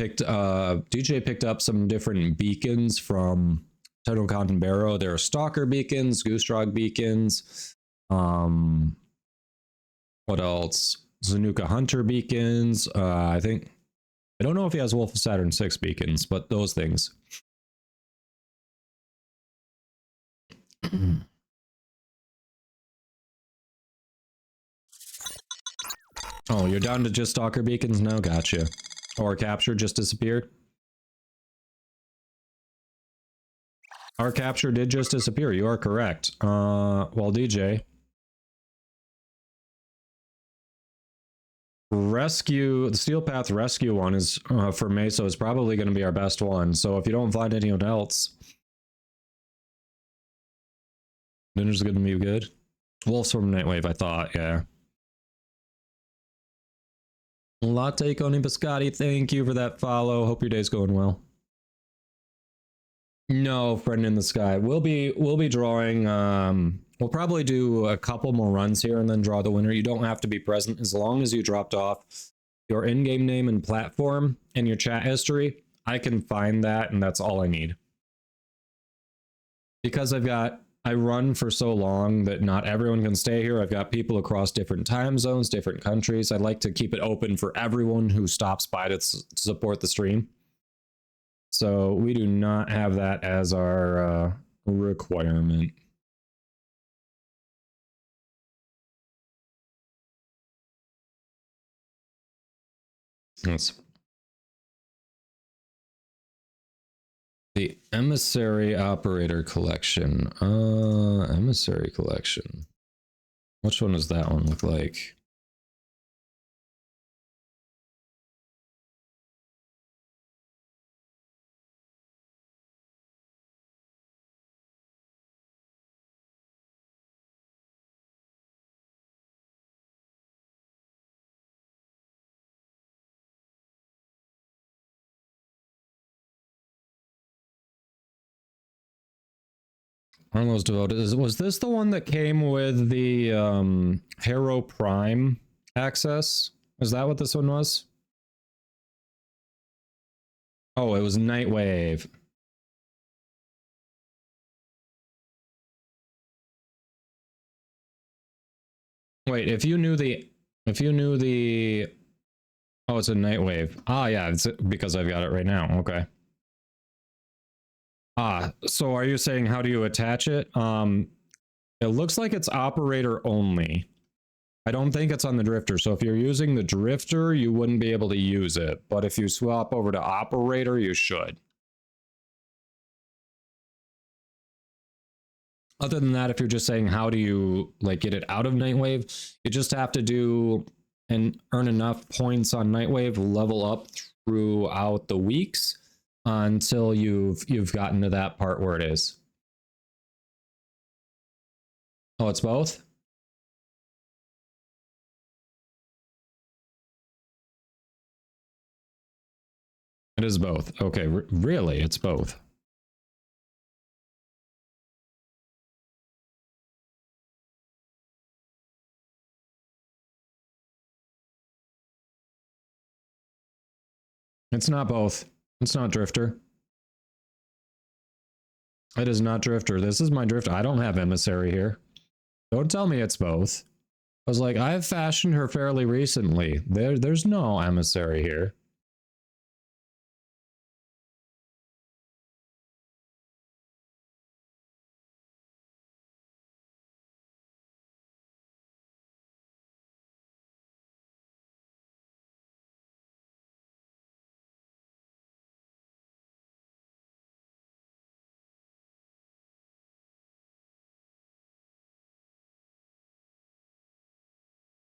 [SPEAKER 3] picked up some different beacons from Total Content Barrow. There are Stalker beacons, Goostrog beacons. What else? Zanuka Hunter beacons. I don't know if he has Wolf of Saturn 6 beacons, but those things. Oh, you're down to just Stalker beacons now? Gotcha. Or capture just disappeared? Our capture did just disappear. You are correct. Well, DJ. Rescue, the Steel Path Rescue one is for Meso is probably going to be our best one. So if you don't find anyone else, dinner's going to be good. Wolves from Nightwave, I thought, yeah. Latte Coney Biscotti, thank you for that follow. Hope your day's going well. No, Friend in the Sky. We'll be drawing. We'll probably do a couple more runs here and then draw the winner. You don't have to be present as long as you dropped off your in-game name and platform and your chat history. I can find that, and that's all I need. Because I run for so long that not everyone can stay here. I've got people across different time zones, different countries. I'd like to keep it open for everyone who stops by to support the stream. So we do not have that as our requirement. That's the Emissary Operator Collection. Emissary Collection. Which one does that one look like? Arlo's Devoted. Was this the one that came with the Harrow Prime access? Is that what this one was? Oh, it was Nightwave. Wait, if you knew the, oh, it's a night wave. Ah, yeah, it's because I've got it right now. Okay. Ah, so are you saying how do you attach it? It looks like it's operator only. I don't think it's on the drifter. So if you're using the drifter, you wouldn't be able to use it. But if you swap over to operator, you should. Other than that, if you're just saying how do you like get it out of Nightwave, you just have to do and earn enough points on Nightwave, level up throughout the weeks until you've gotten to that part where it is. Oh, it's both? It is both. Okay, really, it's both. It's not both. It's not drifter. It is not drifter. This is my drifter. I don't have emissary here. Don't tell me it's both. I was like, I've fashioned her fairly recently. There's no emissary here.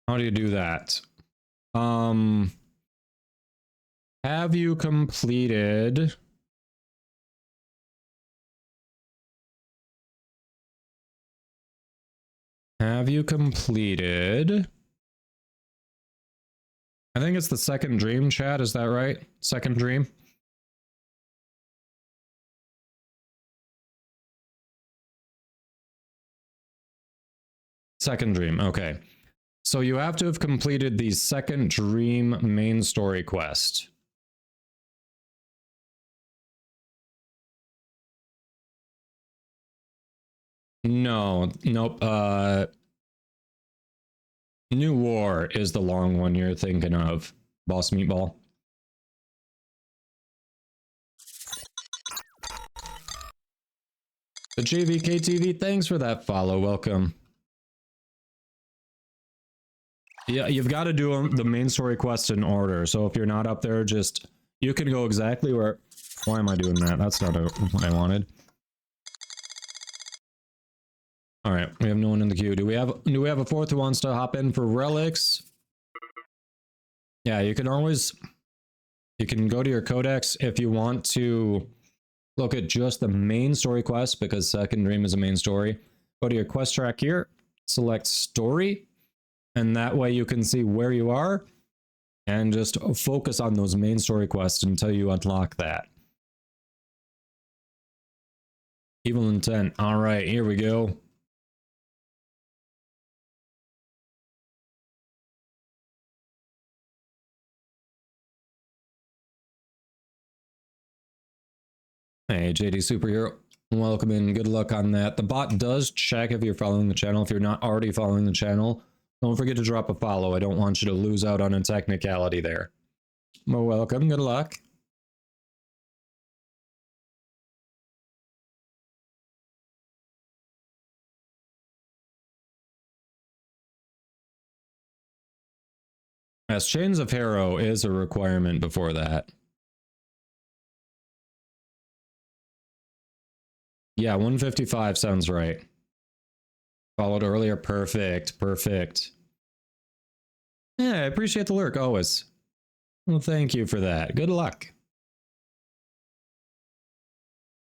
[SPEAKER 3] How do you do that? Have you completed? Have you completed? I think it's the second dream, chat. Is that right? Second dream? Second dream, okay. So you have to have completed the second dream main story quest. No, nope. New War is the long one you're thinking of, Boss Meatball. The JVKTV, thanks for that follow. Welcome. Yeah, you've got to do the main story quest in order. So if you're not up there, just you can go exactly where. Why am I doing that? That's not what I wanted. All right, we have no one in the queue. Do we have a fourth who wants to hop in for relics? Yeah, you can always go to your codex if you want to look at just the main story quest, because Second Dream is a main story. Go to your quest track here, select story, and that way you can see where you are and just focus on those main story quests until you unlock that. Evil Intent. All right, here we go. Hey, JD Superhero. Welcome in. Good luck on that. The bot does check if you're following the channel. If you're not already following the channel, don't forget to drop a follow. I don't want you to lose out on a technicality there. Well, welcome. Good luck. Yes, Chains of Harrow is a requirement before that. Yeah, 155 sounds right. Followed earlier. Perfect. Perfect. Yeah, I appreciate the lurk always. Well, thank you for that. Good luck.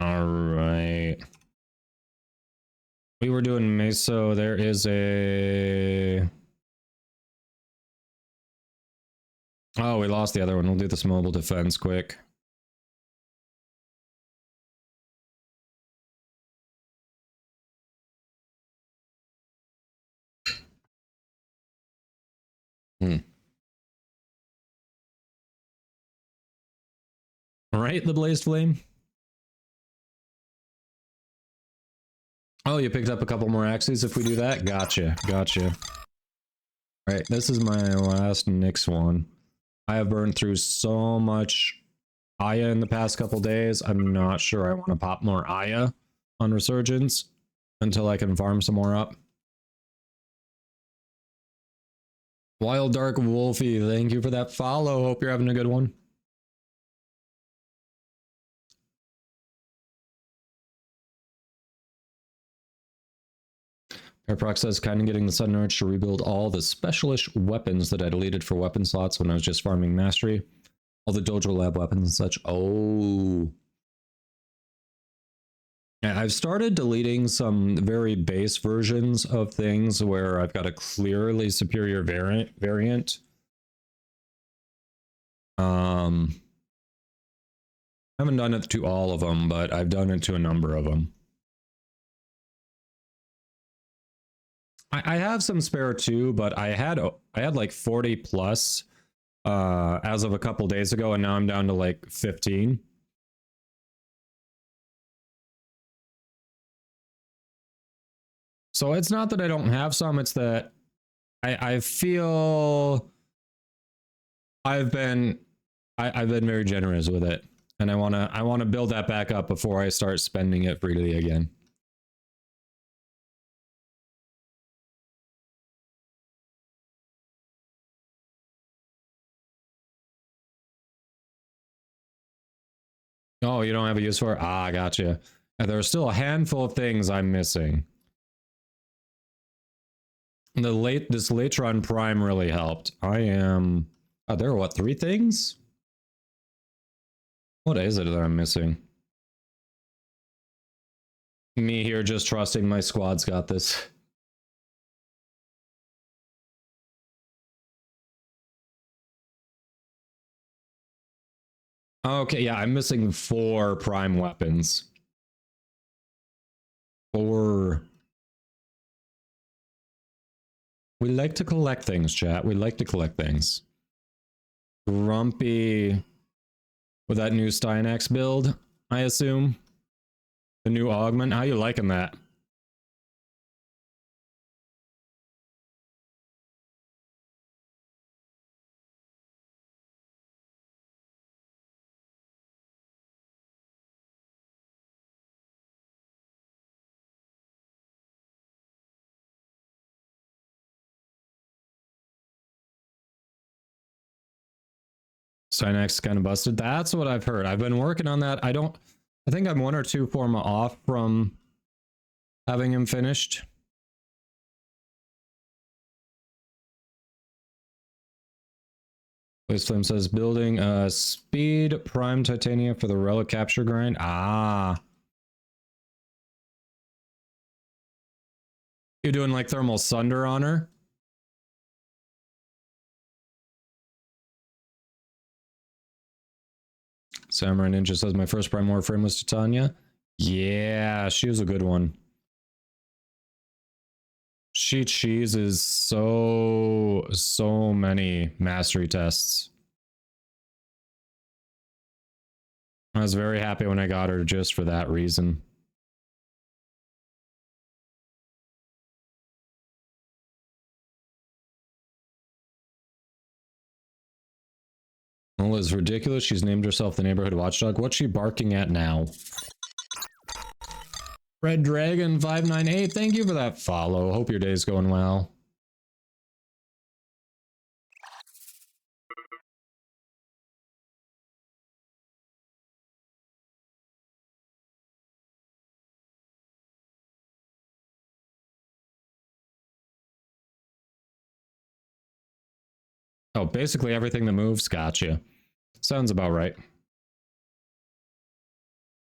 [SPEAKER 3] All right. We were doing Meso. There is a... Oh, we lost the other one. We'll do this mobile defense quick. Right, the Blazed Flame? Oh, you picked up a couple more axes if we do that? Gotcha, gotcha. Right, this is my last Nyx one. I have burned through so much Aya in the past couple days. I'm not sure I want to pop more Aya on Resurgence until I can farm some more up. Wild Dark Wolfie, thank you for that follow. Hope you're having a good one. Airprox says, kind of getting the sudden urge to rebuild all the specialish weapons that I deleted for weapon slots when I was just farming mastery. All the Dojo Lab weapons and such. Oh. Yeah, I've started deleting some very base versions of things where I've got a clearly superior variant. I haven't done it to all of them, but I've done it to a number of them. I have some spare too, but I had like 40 plus as of a couple days ago, and now I'm down to like 15. So it's not that I don't have some, it's that I feel I've been very generous with it, and I wanna build that back up before I start spending it freely again. Oh, you don't have a use for it? Ah, gotcha. And there are still a handful of things I'm missing. This Latron Prime really helped. I am... Oh, there are what, 3 things? What is it that I'm missing? Me here just trusting my squad's got this. Okay, yeah, I'm missing 4 prime weapons. 4. We like to collect things, chat. We like to collect things. Grumpy with that new Stynax build, I assume. The new augment. How you liking that? Stynax kind of busted. That's what I've heard. I've been working on that. I think I'm 1 or 2 forma off from having him finished. Blaze Flame says building speed prime titania for the relic capture grind. Ah. You doing like thermal sunder on her? Samurai Ninja says my first prime warframe was Titania. Yeah, she was a good one. She cheeses so many mastery tests. I was very happy when I got her just for that reason. Nola is ridiculous. She's named herself the neighborhood watchdog. What's she barking at now? Red Dragon 598, thank you for that follow. Hope your day's going well. Oh, basically everything that moves, gotcha. Sounds about right.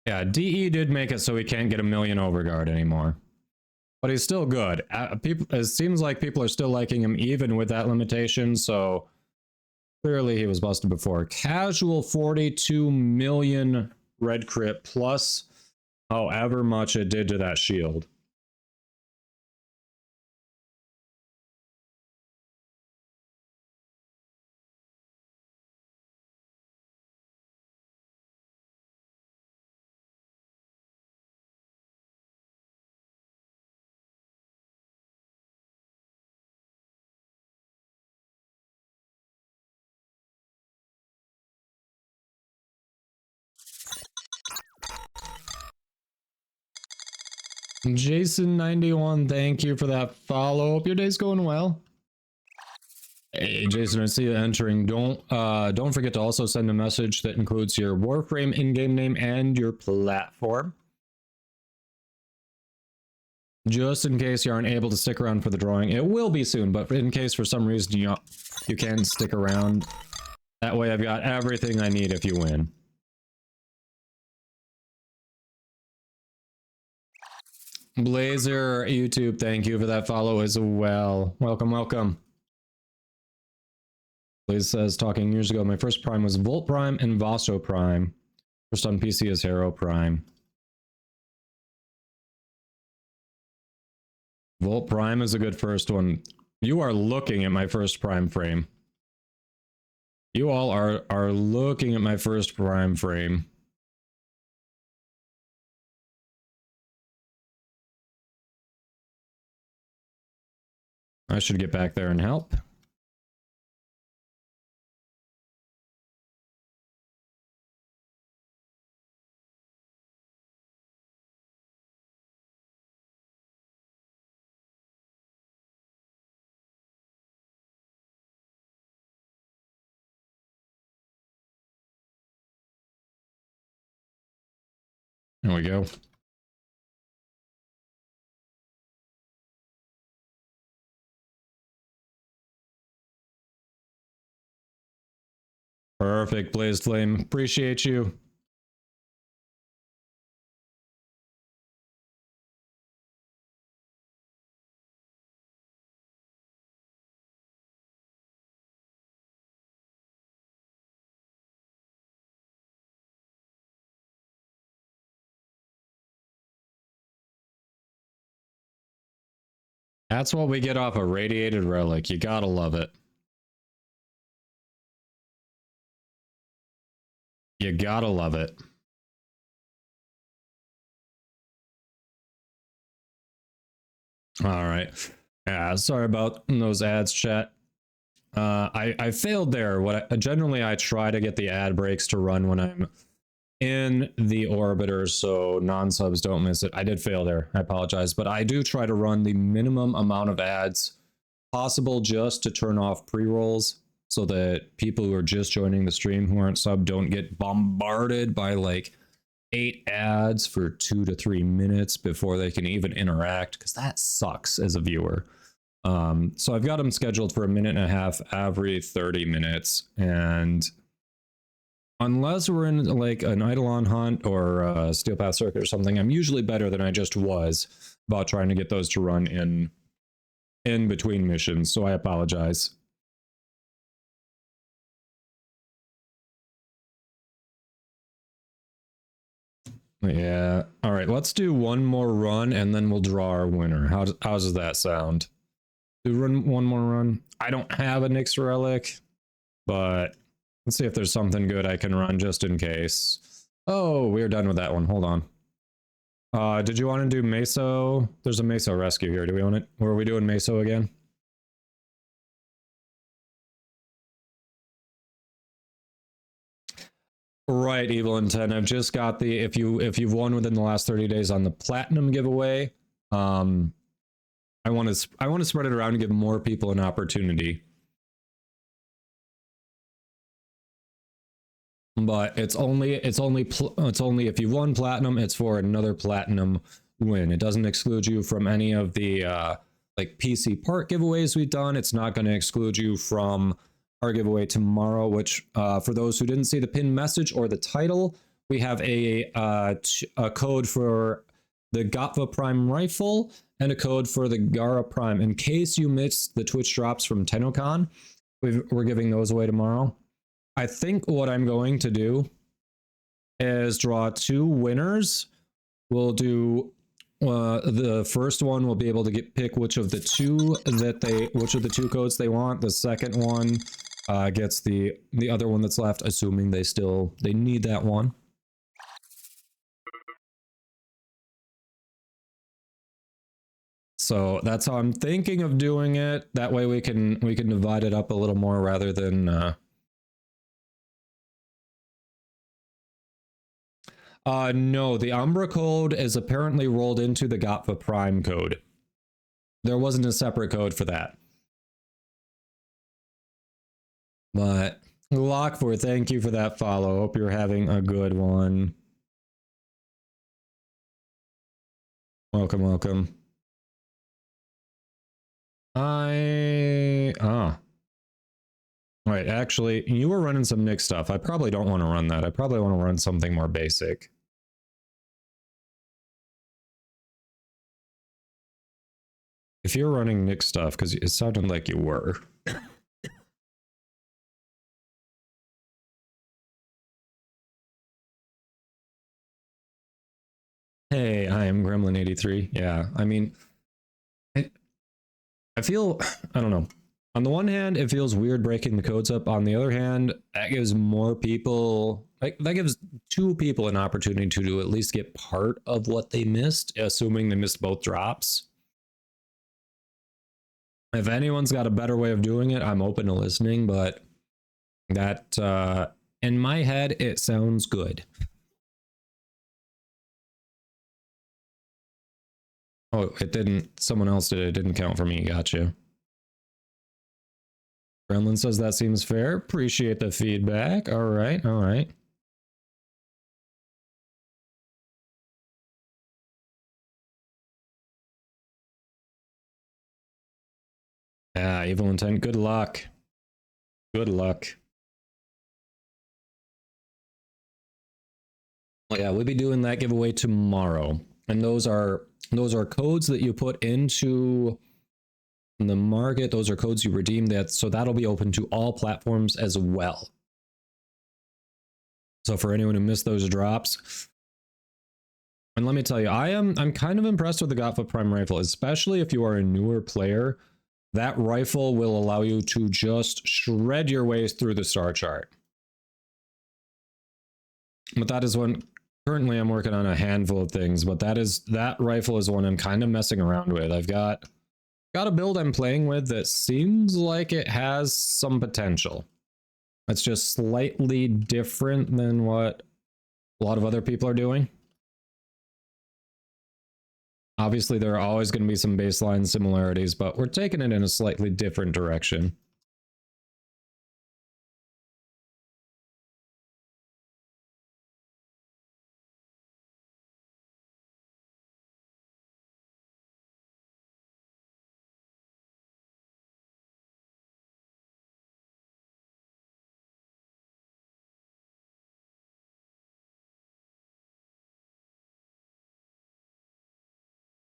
[SPEAKER 3] Yeah, DE did make it so he can't get a million overguard anymore. But he's still good. It seems like people are still liking him even with that limitation, so clearly he was busted before. Casual 42 million red crit plus however much it did to that shield. Jason91, thank you for that follow. Hope your day's going well. Hey Jason, I see you entering. Don't forget to also send a message that includes your Warframe in-game name and your platform. Just in case you aren't able to stick around for the drawing. It will be soon, but in case for some reason you can stick around. That way I've got everything I need if you win. Blazer YouTube, thank you for that follow as well. Welcome, welcome. Blaze says, talking years ago, my first prime was Volt Prime and Vaso Prime. First on PC is Hero Prime. Volt Prime is a good first one. You are looking at my first prime frame. You all are looking at my first prime frame. I should get back there and help. There we go. Perfect, Blazed Flame. Appreciate you. That's what we get off a radiated relic. You gotta love it. You gotta love it. All right. Yeah, sorry about those ads, chat. I failed there. Generally I try to get the ad breaks to run when I'm in the orbiter, so non-subs don't miss it. I did fail there. I apologize, but I do try to run the minimum amount of ads possible just to turn off pre-rolls so that people who are just joining the stream who aren't sub don't get bombarded by like 8 ads for 2 to 3 minutes before they can even interact, because that sucks as a viewer. So I've got them scheduled for 1.5 minutes every 30 minutes, and unless we're in like an Eidolon hunt or a Steel Path Circuit or something, I'm usually better than I just was about trying to get those to run in between missions, so I apologize. Yeah, all right, let's do one more run and then we'll draw our winner. How does that sound? Do one more run? I don't have a Nyx Relic, but let's see if there's something good I can run just in case. Oh, we're done with that one. Hold on. Did you want to do Meso? There's a Meso rescue here. Do we want it? Or are we doing Meso again? Right, Evil Intent. I've just got the if you've won within the last 30 days on the platinum giveaway. I want to spread it around and give more people an opportunity. But it's only if you've won platinum, it's for another platinum win. It doesn't exclude you from any of the like PC part giveaways we've done. It's not going to exclude you from our giveaway tomorrow, which for those who didn't see the pinned message or the title, we have a code for the Gatva Prime rifle and a code for the Gara Prime. In case you missed the Twitch drops from TennoCon, we're giving those away tomorrow. I think what I'm going to do is draw 2 winners. We'll do the first one will be able to pick which of the 2 codes they want. The second one gets the other one that's left, assuming they need that one. So that's how I'm thinking of doing it. That way we can divide it up a little more rather than No, the Umbra code is apparently rolled into the Gotva Prime code. There wasn't a separate code for that. But Lockford, thank you for that follow. Hope you're having a good one. Welcome, welcome. Right, actually, you were running some Nick stuff. I probably don't want to run that. I probably want to run something more basic. If you're running Nick stuff, because it sounded like you were. Hey, I am Gremlin83. Yeah, I mean, I feel, I don't know. On the one hand, it feels weird breaking the codes up. On the other hand, that gives more people, like, that gives two people an opportunity to at least get part of what they missed, assuming they missed both drops. If anyone's got a better way of doing it, I'm open to listening, but that, in my head, it sounds good. Oh, it didn't, someone else did it. It didn't count for me. Gotcha. Gremlin says that seems fair. Appreciate the feedback. All right, all right. Yeah, evil intent. Good luck. Good luck. Well, yeah, we'll be doing that giveaway tomorrow. And those are codes that you put into the market. Those are codes you redeem, that, so that'll be open to all platforms as well. So for anyone who missed those drops, and let me tell you, I'm kind of impressed with the Gotva Prime rifle, especially if you are a newer player. That rifle will allow you to just shred your ways through the star chart. But that is one, currently I'm working on a handful of things, but that rifle is one I'm kind of messing around with. I've got a build I'm playing with that seems like it has some potential. It's just slightly different than what a lot of other people are doing. Obviously, there are always going to be some baseline similarities, but we're taking it in a slightly different direction.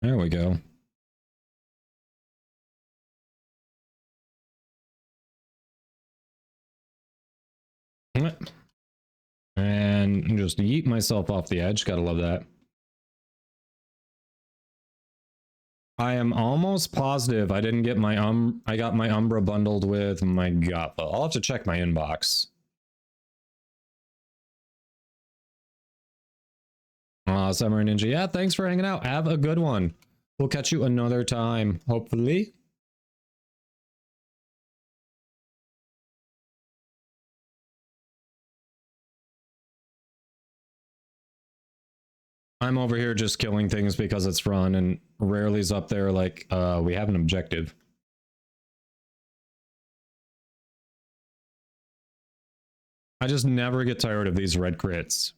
[SPEAKER 3] There we go. And just yeet myself off the edge. Gotta love that. I am almost positive I didn't get my I got my Umbra bundled with my Gotha. I'll have to check my inbox. Samurai Ninja. Yeah, thanks for hanging out. Have a good one. We'll catch you another time, hopefully. I'm over here just killing things because it's fun, and Rarely's up there like, we have an objective. I just never get tired of these red crits.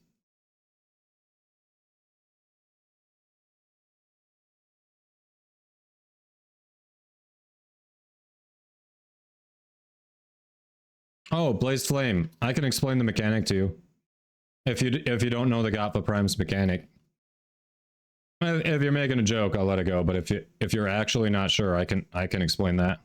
[SPEAKER 3] Oh, Blazed Flame. I can explain the mechanic to you. If you don't know the Gotha Prime's mechanic. If you're making a joke, I'll let it go, but if you're actually not sure, I can explain that.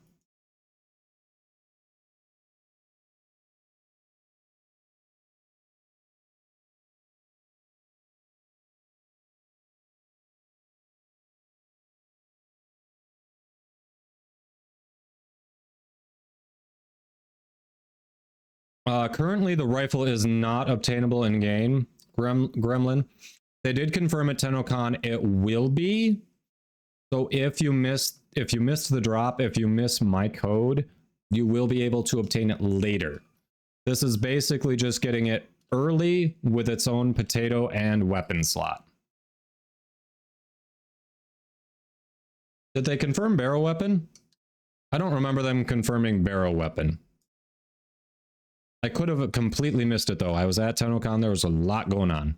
[SPEAKER 3] Currently, the rifle is not obtainable in game. Gremlin. They did confirm at TennoCon it will be. So if you missed the drop, if you miss my code, you will be able to obtain it later. This is basically just getting it early with its own potato and weapon slot. Did they confirm barrel weapon? I don't remember them confirming barrel weapon. I could have completely missed it though. I was at TennoCon, there was a lot going on.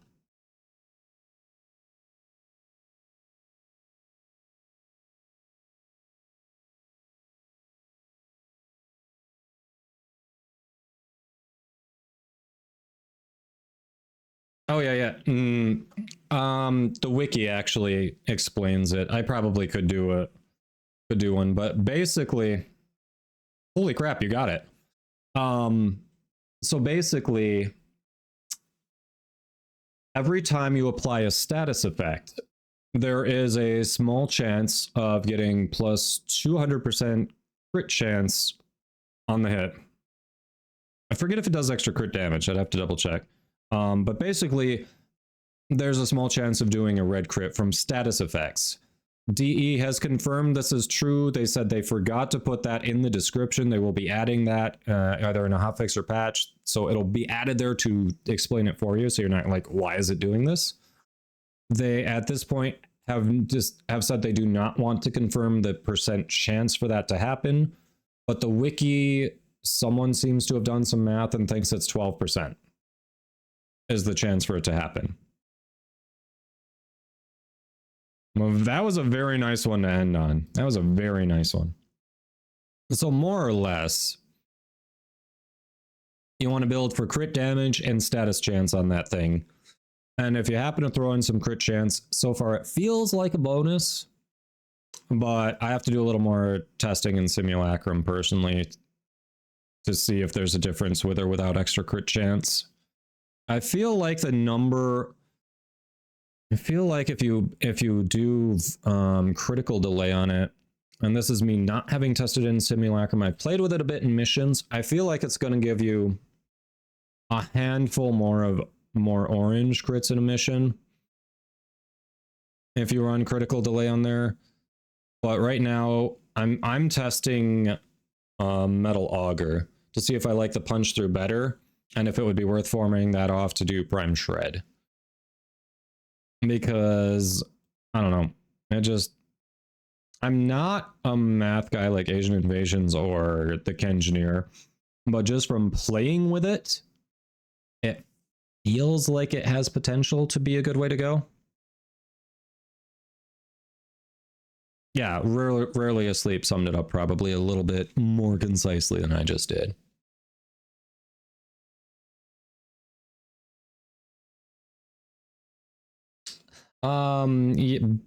[SPEAKER 3] Oh yeah. The wiki actually explains it. I probably could do one, but basically, holy crap, you got it. So basically, every time you apply a status effect, there is a small chance of getting plus 200% crit chance on the hit. I forget if it does extra crit damage. I'd have to double check. But basically, there's a small chance of doing a red crit from status effects. DE has confirmed this is true. They said they forgot to put that in the description. They will be adding that either in a hotfix or patch. So it'll be added there to explain it for you. So you're not like, why is it doing this? They, at this point, have said they do not want to confirm the percent chance for that to happen. But the wiki, someone seems to have done some math and thinks it's 12% is the chance for it to happen. Well, that was a very nice one to end on. That was a very nice one. So more or less, you want to build for crit damage and status chance on that thing. And if you happen to throw in some crit chance, so far it feels like a bonus, but I have to do a little more testing in Simulacrum personally to see if there's a difference with or without extra crit chance. I feel like the number... I feel like if you do critical delay on it, and this is me not having tested it in Simulacrum, I played with it a bit in missions, I feel like it's going to give you a handful more orange crits in a mission if you run critical delay on there. But right now I'm testing Metal Auger to see if I like the punch through better and if it would be worth formatting that off to do Prime Shred. Because, I don't know, I'm not a math guy like Asian Invasions or the Kengineer, but just from playing with it, it feels like it has potential to be a good way to go. Yeah, rarely Asleep summed it up probably a little bit more concisely than I just did.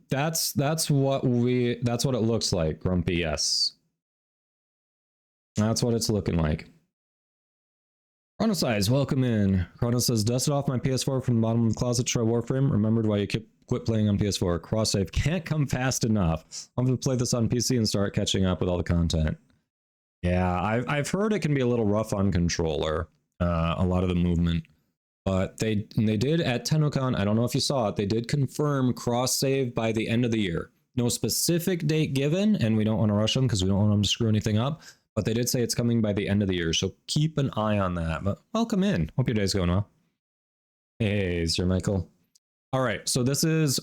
[SPEAKER 3] That's what it looks like, Grumpy, yes. That's what it's looking like. Chronosize, welcome in. Chrono says, dusted off my PS4 from the bottom of the closet, try Warframe. Remembered why you quit playing on PS4. Cross save can't come fast enough. I'm gonna play this on PC and start catching up with all the content. Yeah, I've heard it can be a little rough on controller, a lot of the movement. But they did at TennoCon, I don't know if you saw it, they did confirm cross-save by the end of the year. No specific date given, and we don't want to rush them because we don't want them to screw anything up. But they did say it's coming by the end of the year, so keep an eye on that. But welcome in. Hope your day's going well. Hey, Sir Michael. All right, so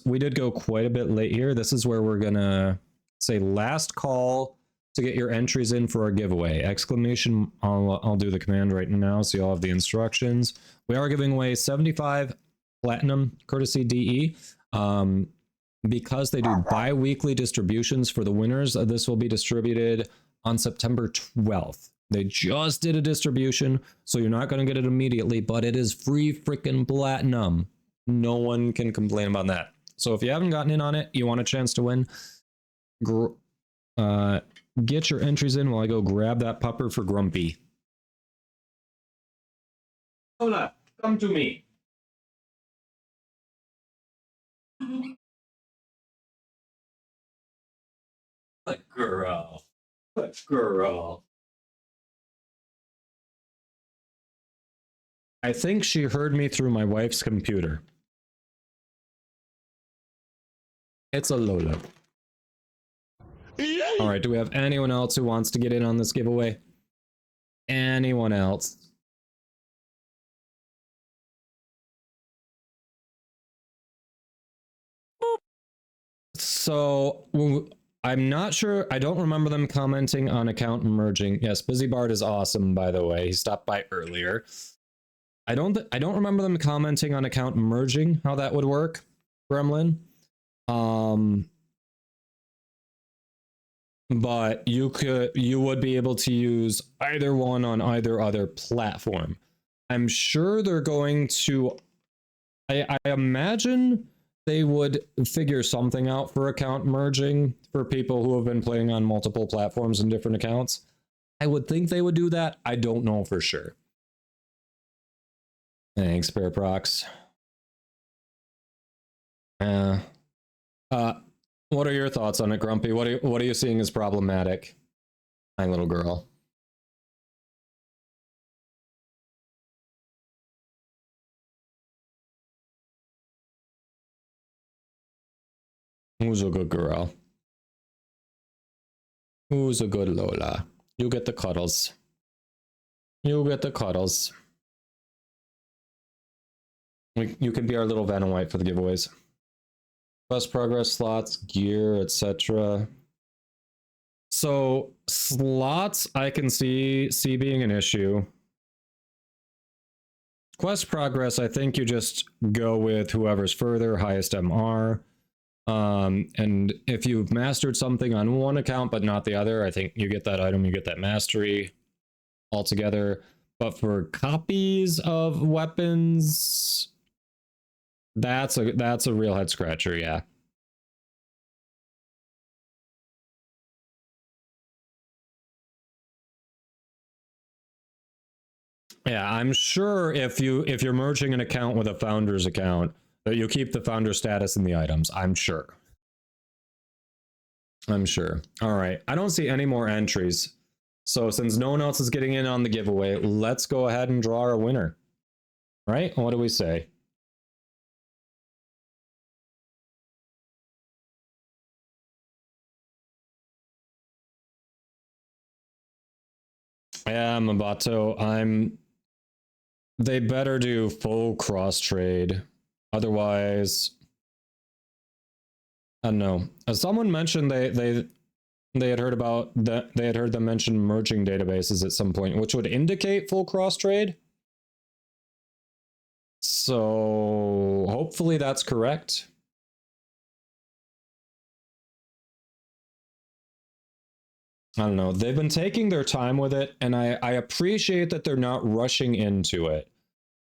[SPEAKER 3] we did go quite a bit late here. This is where we're going to say last call to get your entries in for our giveaway. Exclamation, I'll do the command right now so you'll have the instructions. We are giving away 75 platinum courtesy DE. Because they do bi-weekly distributions for the winners, this will be distributed on September 12th. They just did a distribution, so you're not going to get it immediately, but it is free freaking platinum. No one can complain about that. So if you haven't gotten in on it, you want a chance to win, get your entries in while I go grab that pupper for Grumpy. Hola, come to me. Good girl. Good girl. I think she heard me through my wife's computer. It's a Lola. All right, do we have anyone else who wants to get in on this giveaway? Anyone else? So I'm not sure. I don't remember them commenting on account merging. Yes, Busy Bard is awesome, by the way. He stopped by earlier. I don't remember them commenting on account merging, how that would work, Gremlin. But you would be able to use either one on either other platform. I'm sure they're going to, I imagine they would figure something out for account merging for people who have been playing on multiple platforms and different accounts. I would think they would do that. I don't know for sure. Thanks, Bear Prox. What are your thoughts on it, Grumpy? What are you seeing as problematic? My little girl. Who's a good girl? Who's a good Lola? You get the cuddles. You get the cuddles. You can be our little Vanna White for the giveaways. Quest progress, slots, gear, etc. So slots I can see being an issue. Quest progress, I think you just go with whoever's further, highest MR. And if you've mastered something on one account but not the other, I think you get that item, you get that mastery altogether. But for copies of weapons, that's a real head scratcher, yeah. Yeah, I'm sure if you're merging an account with a founder's account, that you keep the founder status in the items. I'm sure. All right, I don't see any more entries. So since no one else is getting in on the giveaway, let's go ahead and draw our winner. Right? What do we say? Yeah, Mabato, they better do full cross trade. Otherwise, I don't know. As someone mentioned, they had heard about that. They had heard them mention merging databases at some point, which would indicate full cross trade. So hopefully that's correct. I don't know. They've been taking their time with it, and I appreciate that they're not rushing into it.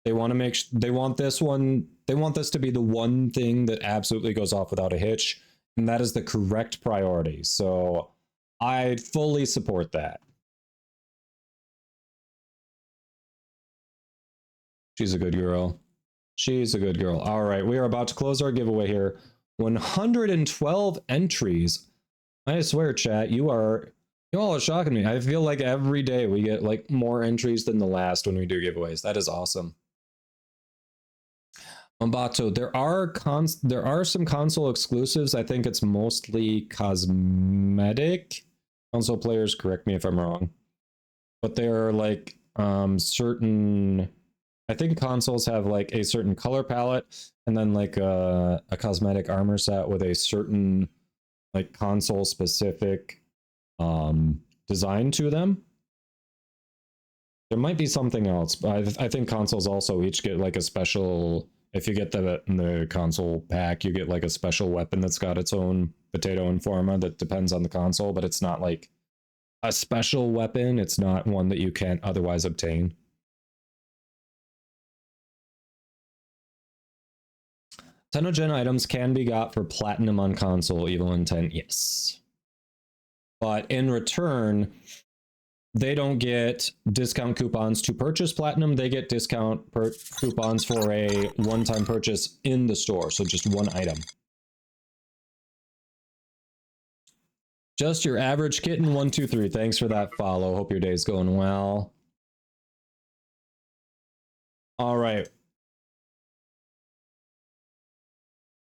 [SPEAKER 3] They want to they want this to be the one thing that absolutely goes off without a hitch, and that is the correct priority. So I fully support that. She's a good girl. She's a good girl. All right, we are about to close our giveaway here. 112 entries. I swear, chat, you all are shocking me. I feel like every day we get like more entries than the last when we do giveaways. That is awesome. Mambato, there are some console exclusives. I think it's mostly cosmetic. Console players, correct me if I'm wrong. But there are like certain, I think consoles have like a certain color palette and then like a cosmetic armor set with a certain like console specific design to them. There might be something else, but I think consoles also each get like a special, if you get the console pack, you get like a special weapon that's got its own potato and forma that depends on the console, but it's not like a special weapon. It's not one that you can't otherwise obtain. Tenogen items can be got for platinum on console, Evil Intent, yes. But in return, they don't get discount coupons to purchase platinum. They get discount coupons for a one-time purchase in the store. So just one item. Just your average kitten 123. Thanks for that follow. Hope your day's going well. All right.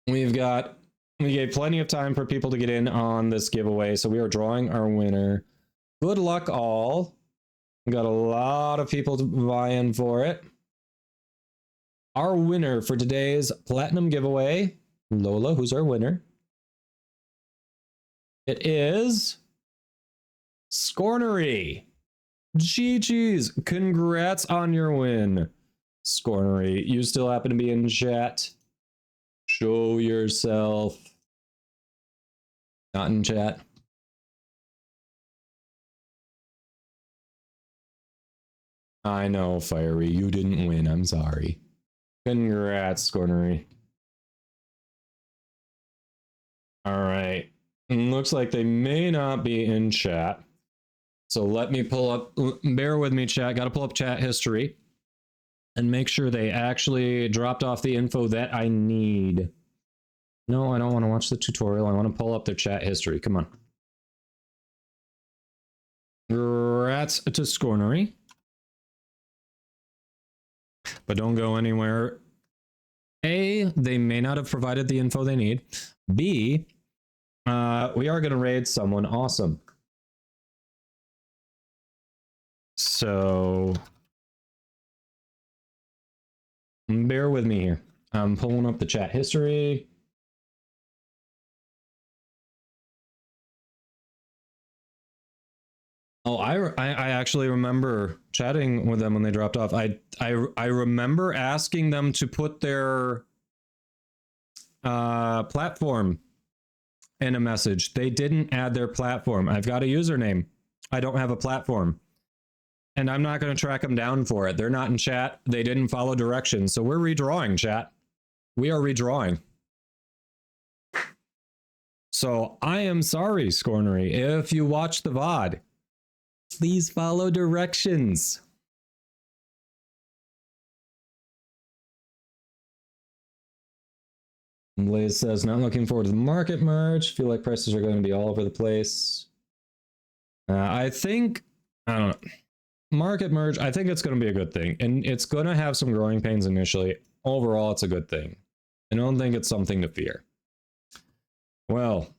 [SPEAKER 3] We gave plenty of time for people to get in on this giveaway. So we are drawing our winner. Good luck, all. We got a lot of people to buy in for it. Our winner for today's platinum giveaway, Lola, who's our winner, It is Scornery. GG's. Congrats on your win, Scornery. You still happen to be in chat. Show yourself. Not in chat. I know, Fiery. You didn't win. I'm sorry. Congrats, Scornery. All right. Looks like they may not be in chat. So let me pull up, bear with me, chat. Got to pull up chat history and make sure they actually dropped off the info that I need. No, I don't want to watch the tutorial. I want to pull up their chat history. Come on. Congrats to Scornery. But don't go anywhere. A, they may not have provided the info they need. B, we are going to raid someone awesome. So bear with me here. I'm pulling up the chat history. Oh, I actually remember chatting with them when they dropped off. I remember asking them to put their platform in a message. They didn't add their platform. I've got a username. I don't have a platform. And I'm not going to track them down for it. They're not in chat. They didn't follow directions. So we're redrawing, chat. We are redrawing. So I am sorry, Scornery. If you watch the VOD, please follow directions. Blaze says, not looking forward to the market merge. Feel like prices are going to be all over the place. I don't know. Market merge, I think it's going to be a good thing. And it's going to have some growing pains initially. Overall, it's a good thing. I don't think it's something to fear. Well,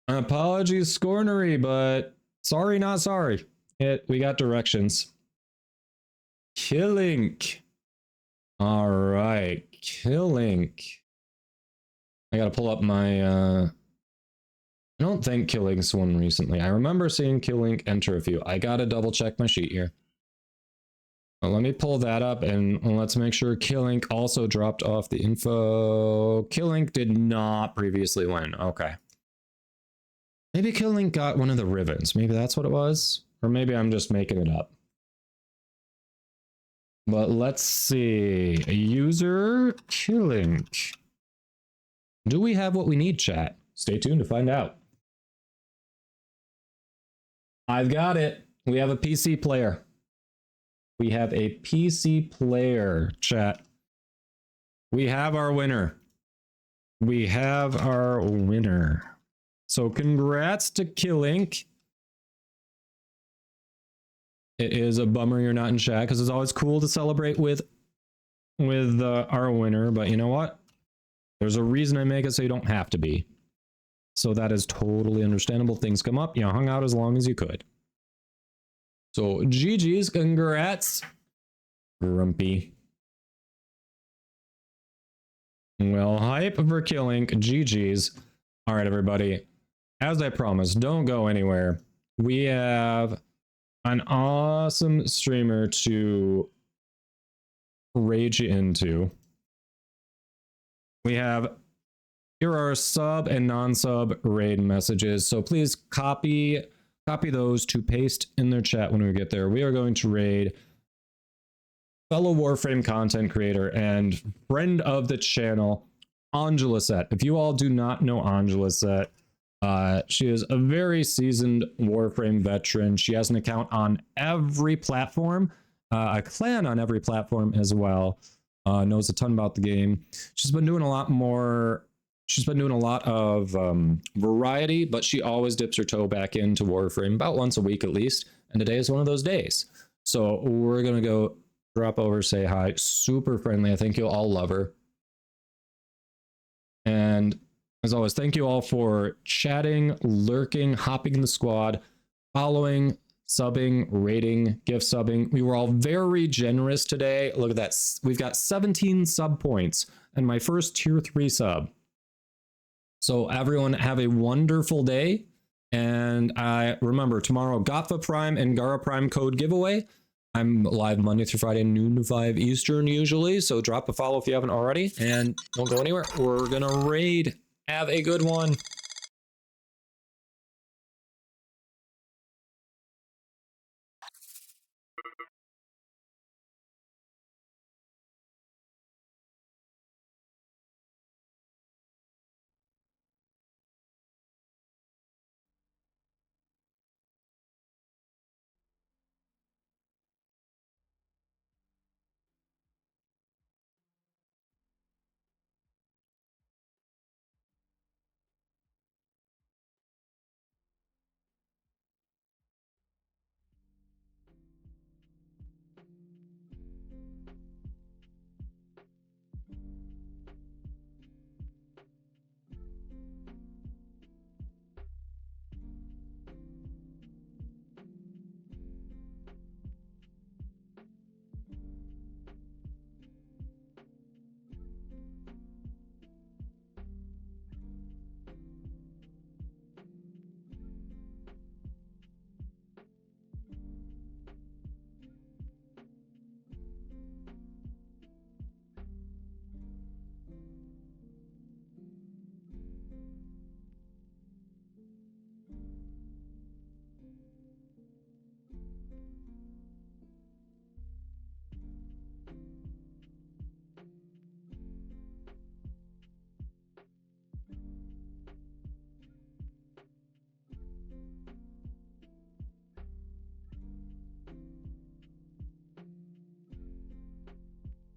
[SPEAKER 3] apologies, Scornery, but sorry, not sorry. We got directions. Killink. All right, Killink. I got to pull up my... I don't think Killink's won recently. I remember seeing Killink enter a few. I gotta double check my sheet here. Well, let me pull that up and let's make sure Killink also dropped off the info. Killink did not previously win. Okay. Maybe Killink got one of the ribbons. Maybe that's what it was. Or maybe I'm just making it up. But let's see. User Killink. Do we have what we need, chat? Stay tuned to find out. I've got it. We have a PC player. We have a PC player, chat. We have our winner. We have our winner. So congrats to Killink. It is a bummer you're not in chat because it's always cool to celebrate with our winner. But you know what? There's a reason I make it so you don't have to be. So that is totally understandable. Things come up. You hung out as long as you could. So GG's, congrats. Grumpy. Well, hype for Killink. GG's. All right, everybody. As I promised, don't go anywhere. We have an awesome streamer to rage you into. We have... Here are sub and non-sub raid messages. So please copy those to paste in their chat when we get there. We are going to raid fellow Warframe content creator and friend of the channel, Angelisette. If you all do not know Angelisette, she is a very seasoned Warframe veteran. She has an account on every platform, a clan on every platform as well. Knows a ton about the game. She's been doing a lot of variety, but she always dips her toe back into Warframe about once a week at least. And today is one of those days. So we're going to go drop over, say hi. Super friendly. I think you'll all love her. And as always, thank you all for chatting, lurking, hopping in the squad, following, subbing, rating, gift subbing. We were all very generous today. Look at that. We've got 17 sub points and my first tier 3 sub. So everyone have a wonderful day. And I remember tomorrow, Gatha Prime and Gara Prime code giveaway. I'm live Monday through Friday, noon to 5 Eastern usually. So drop a follow if you haven't already. And don't go anywhere. We're going to raid. Have a good one.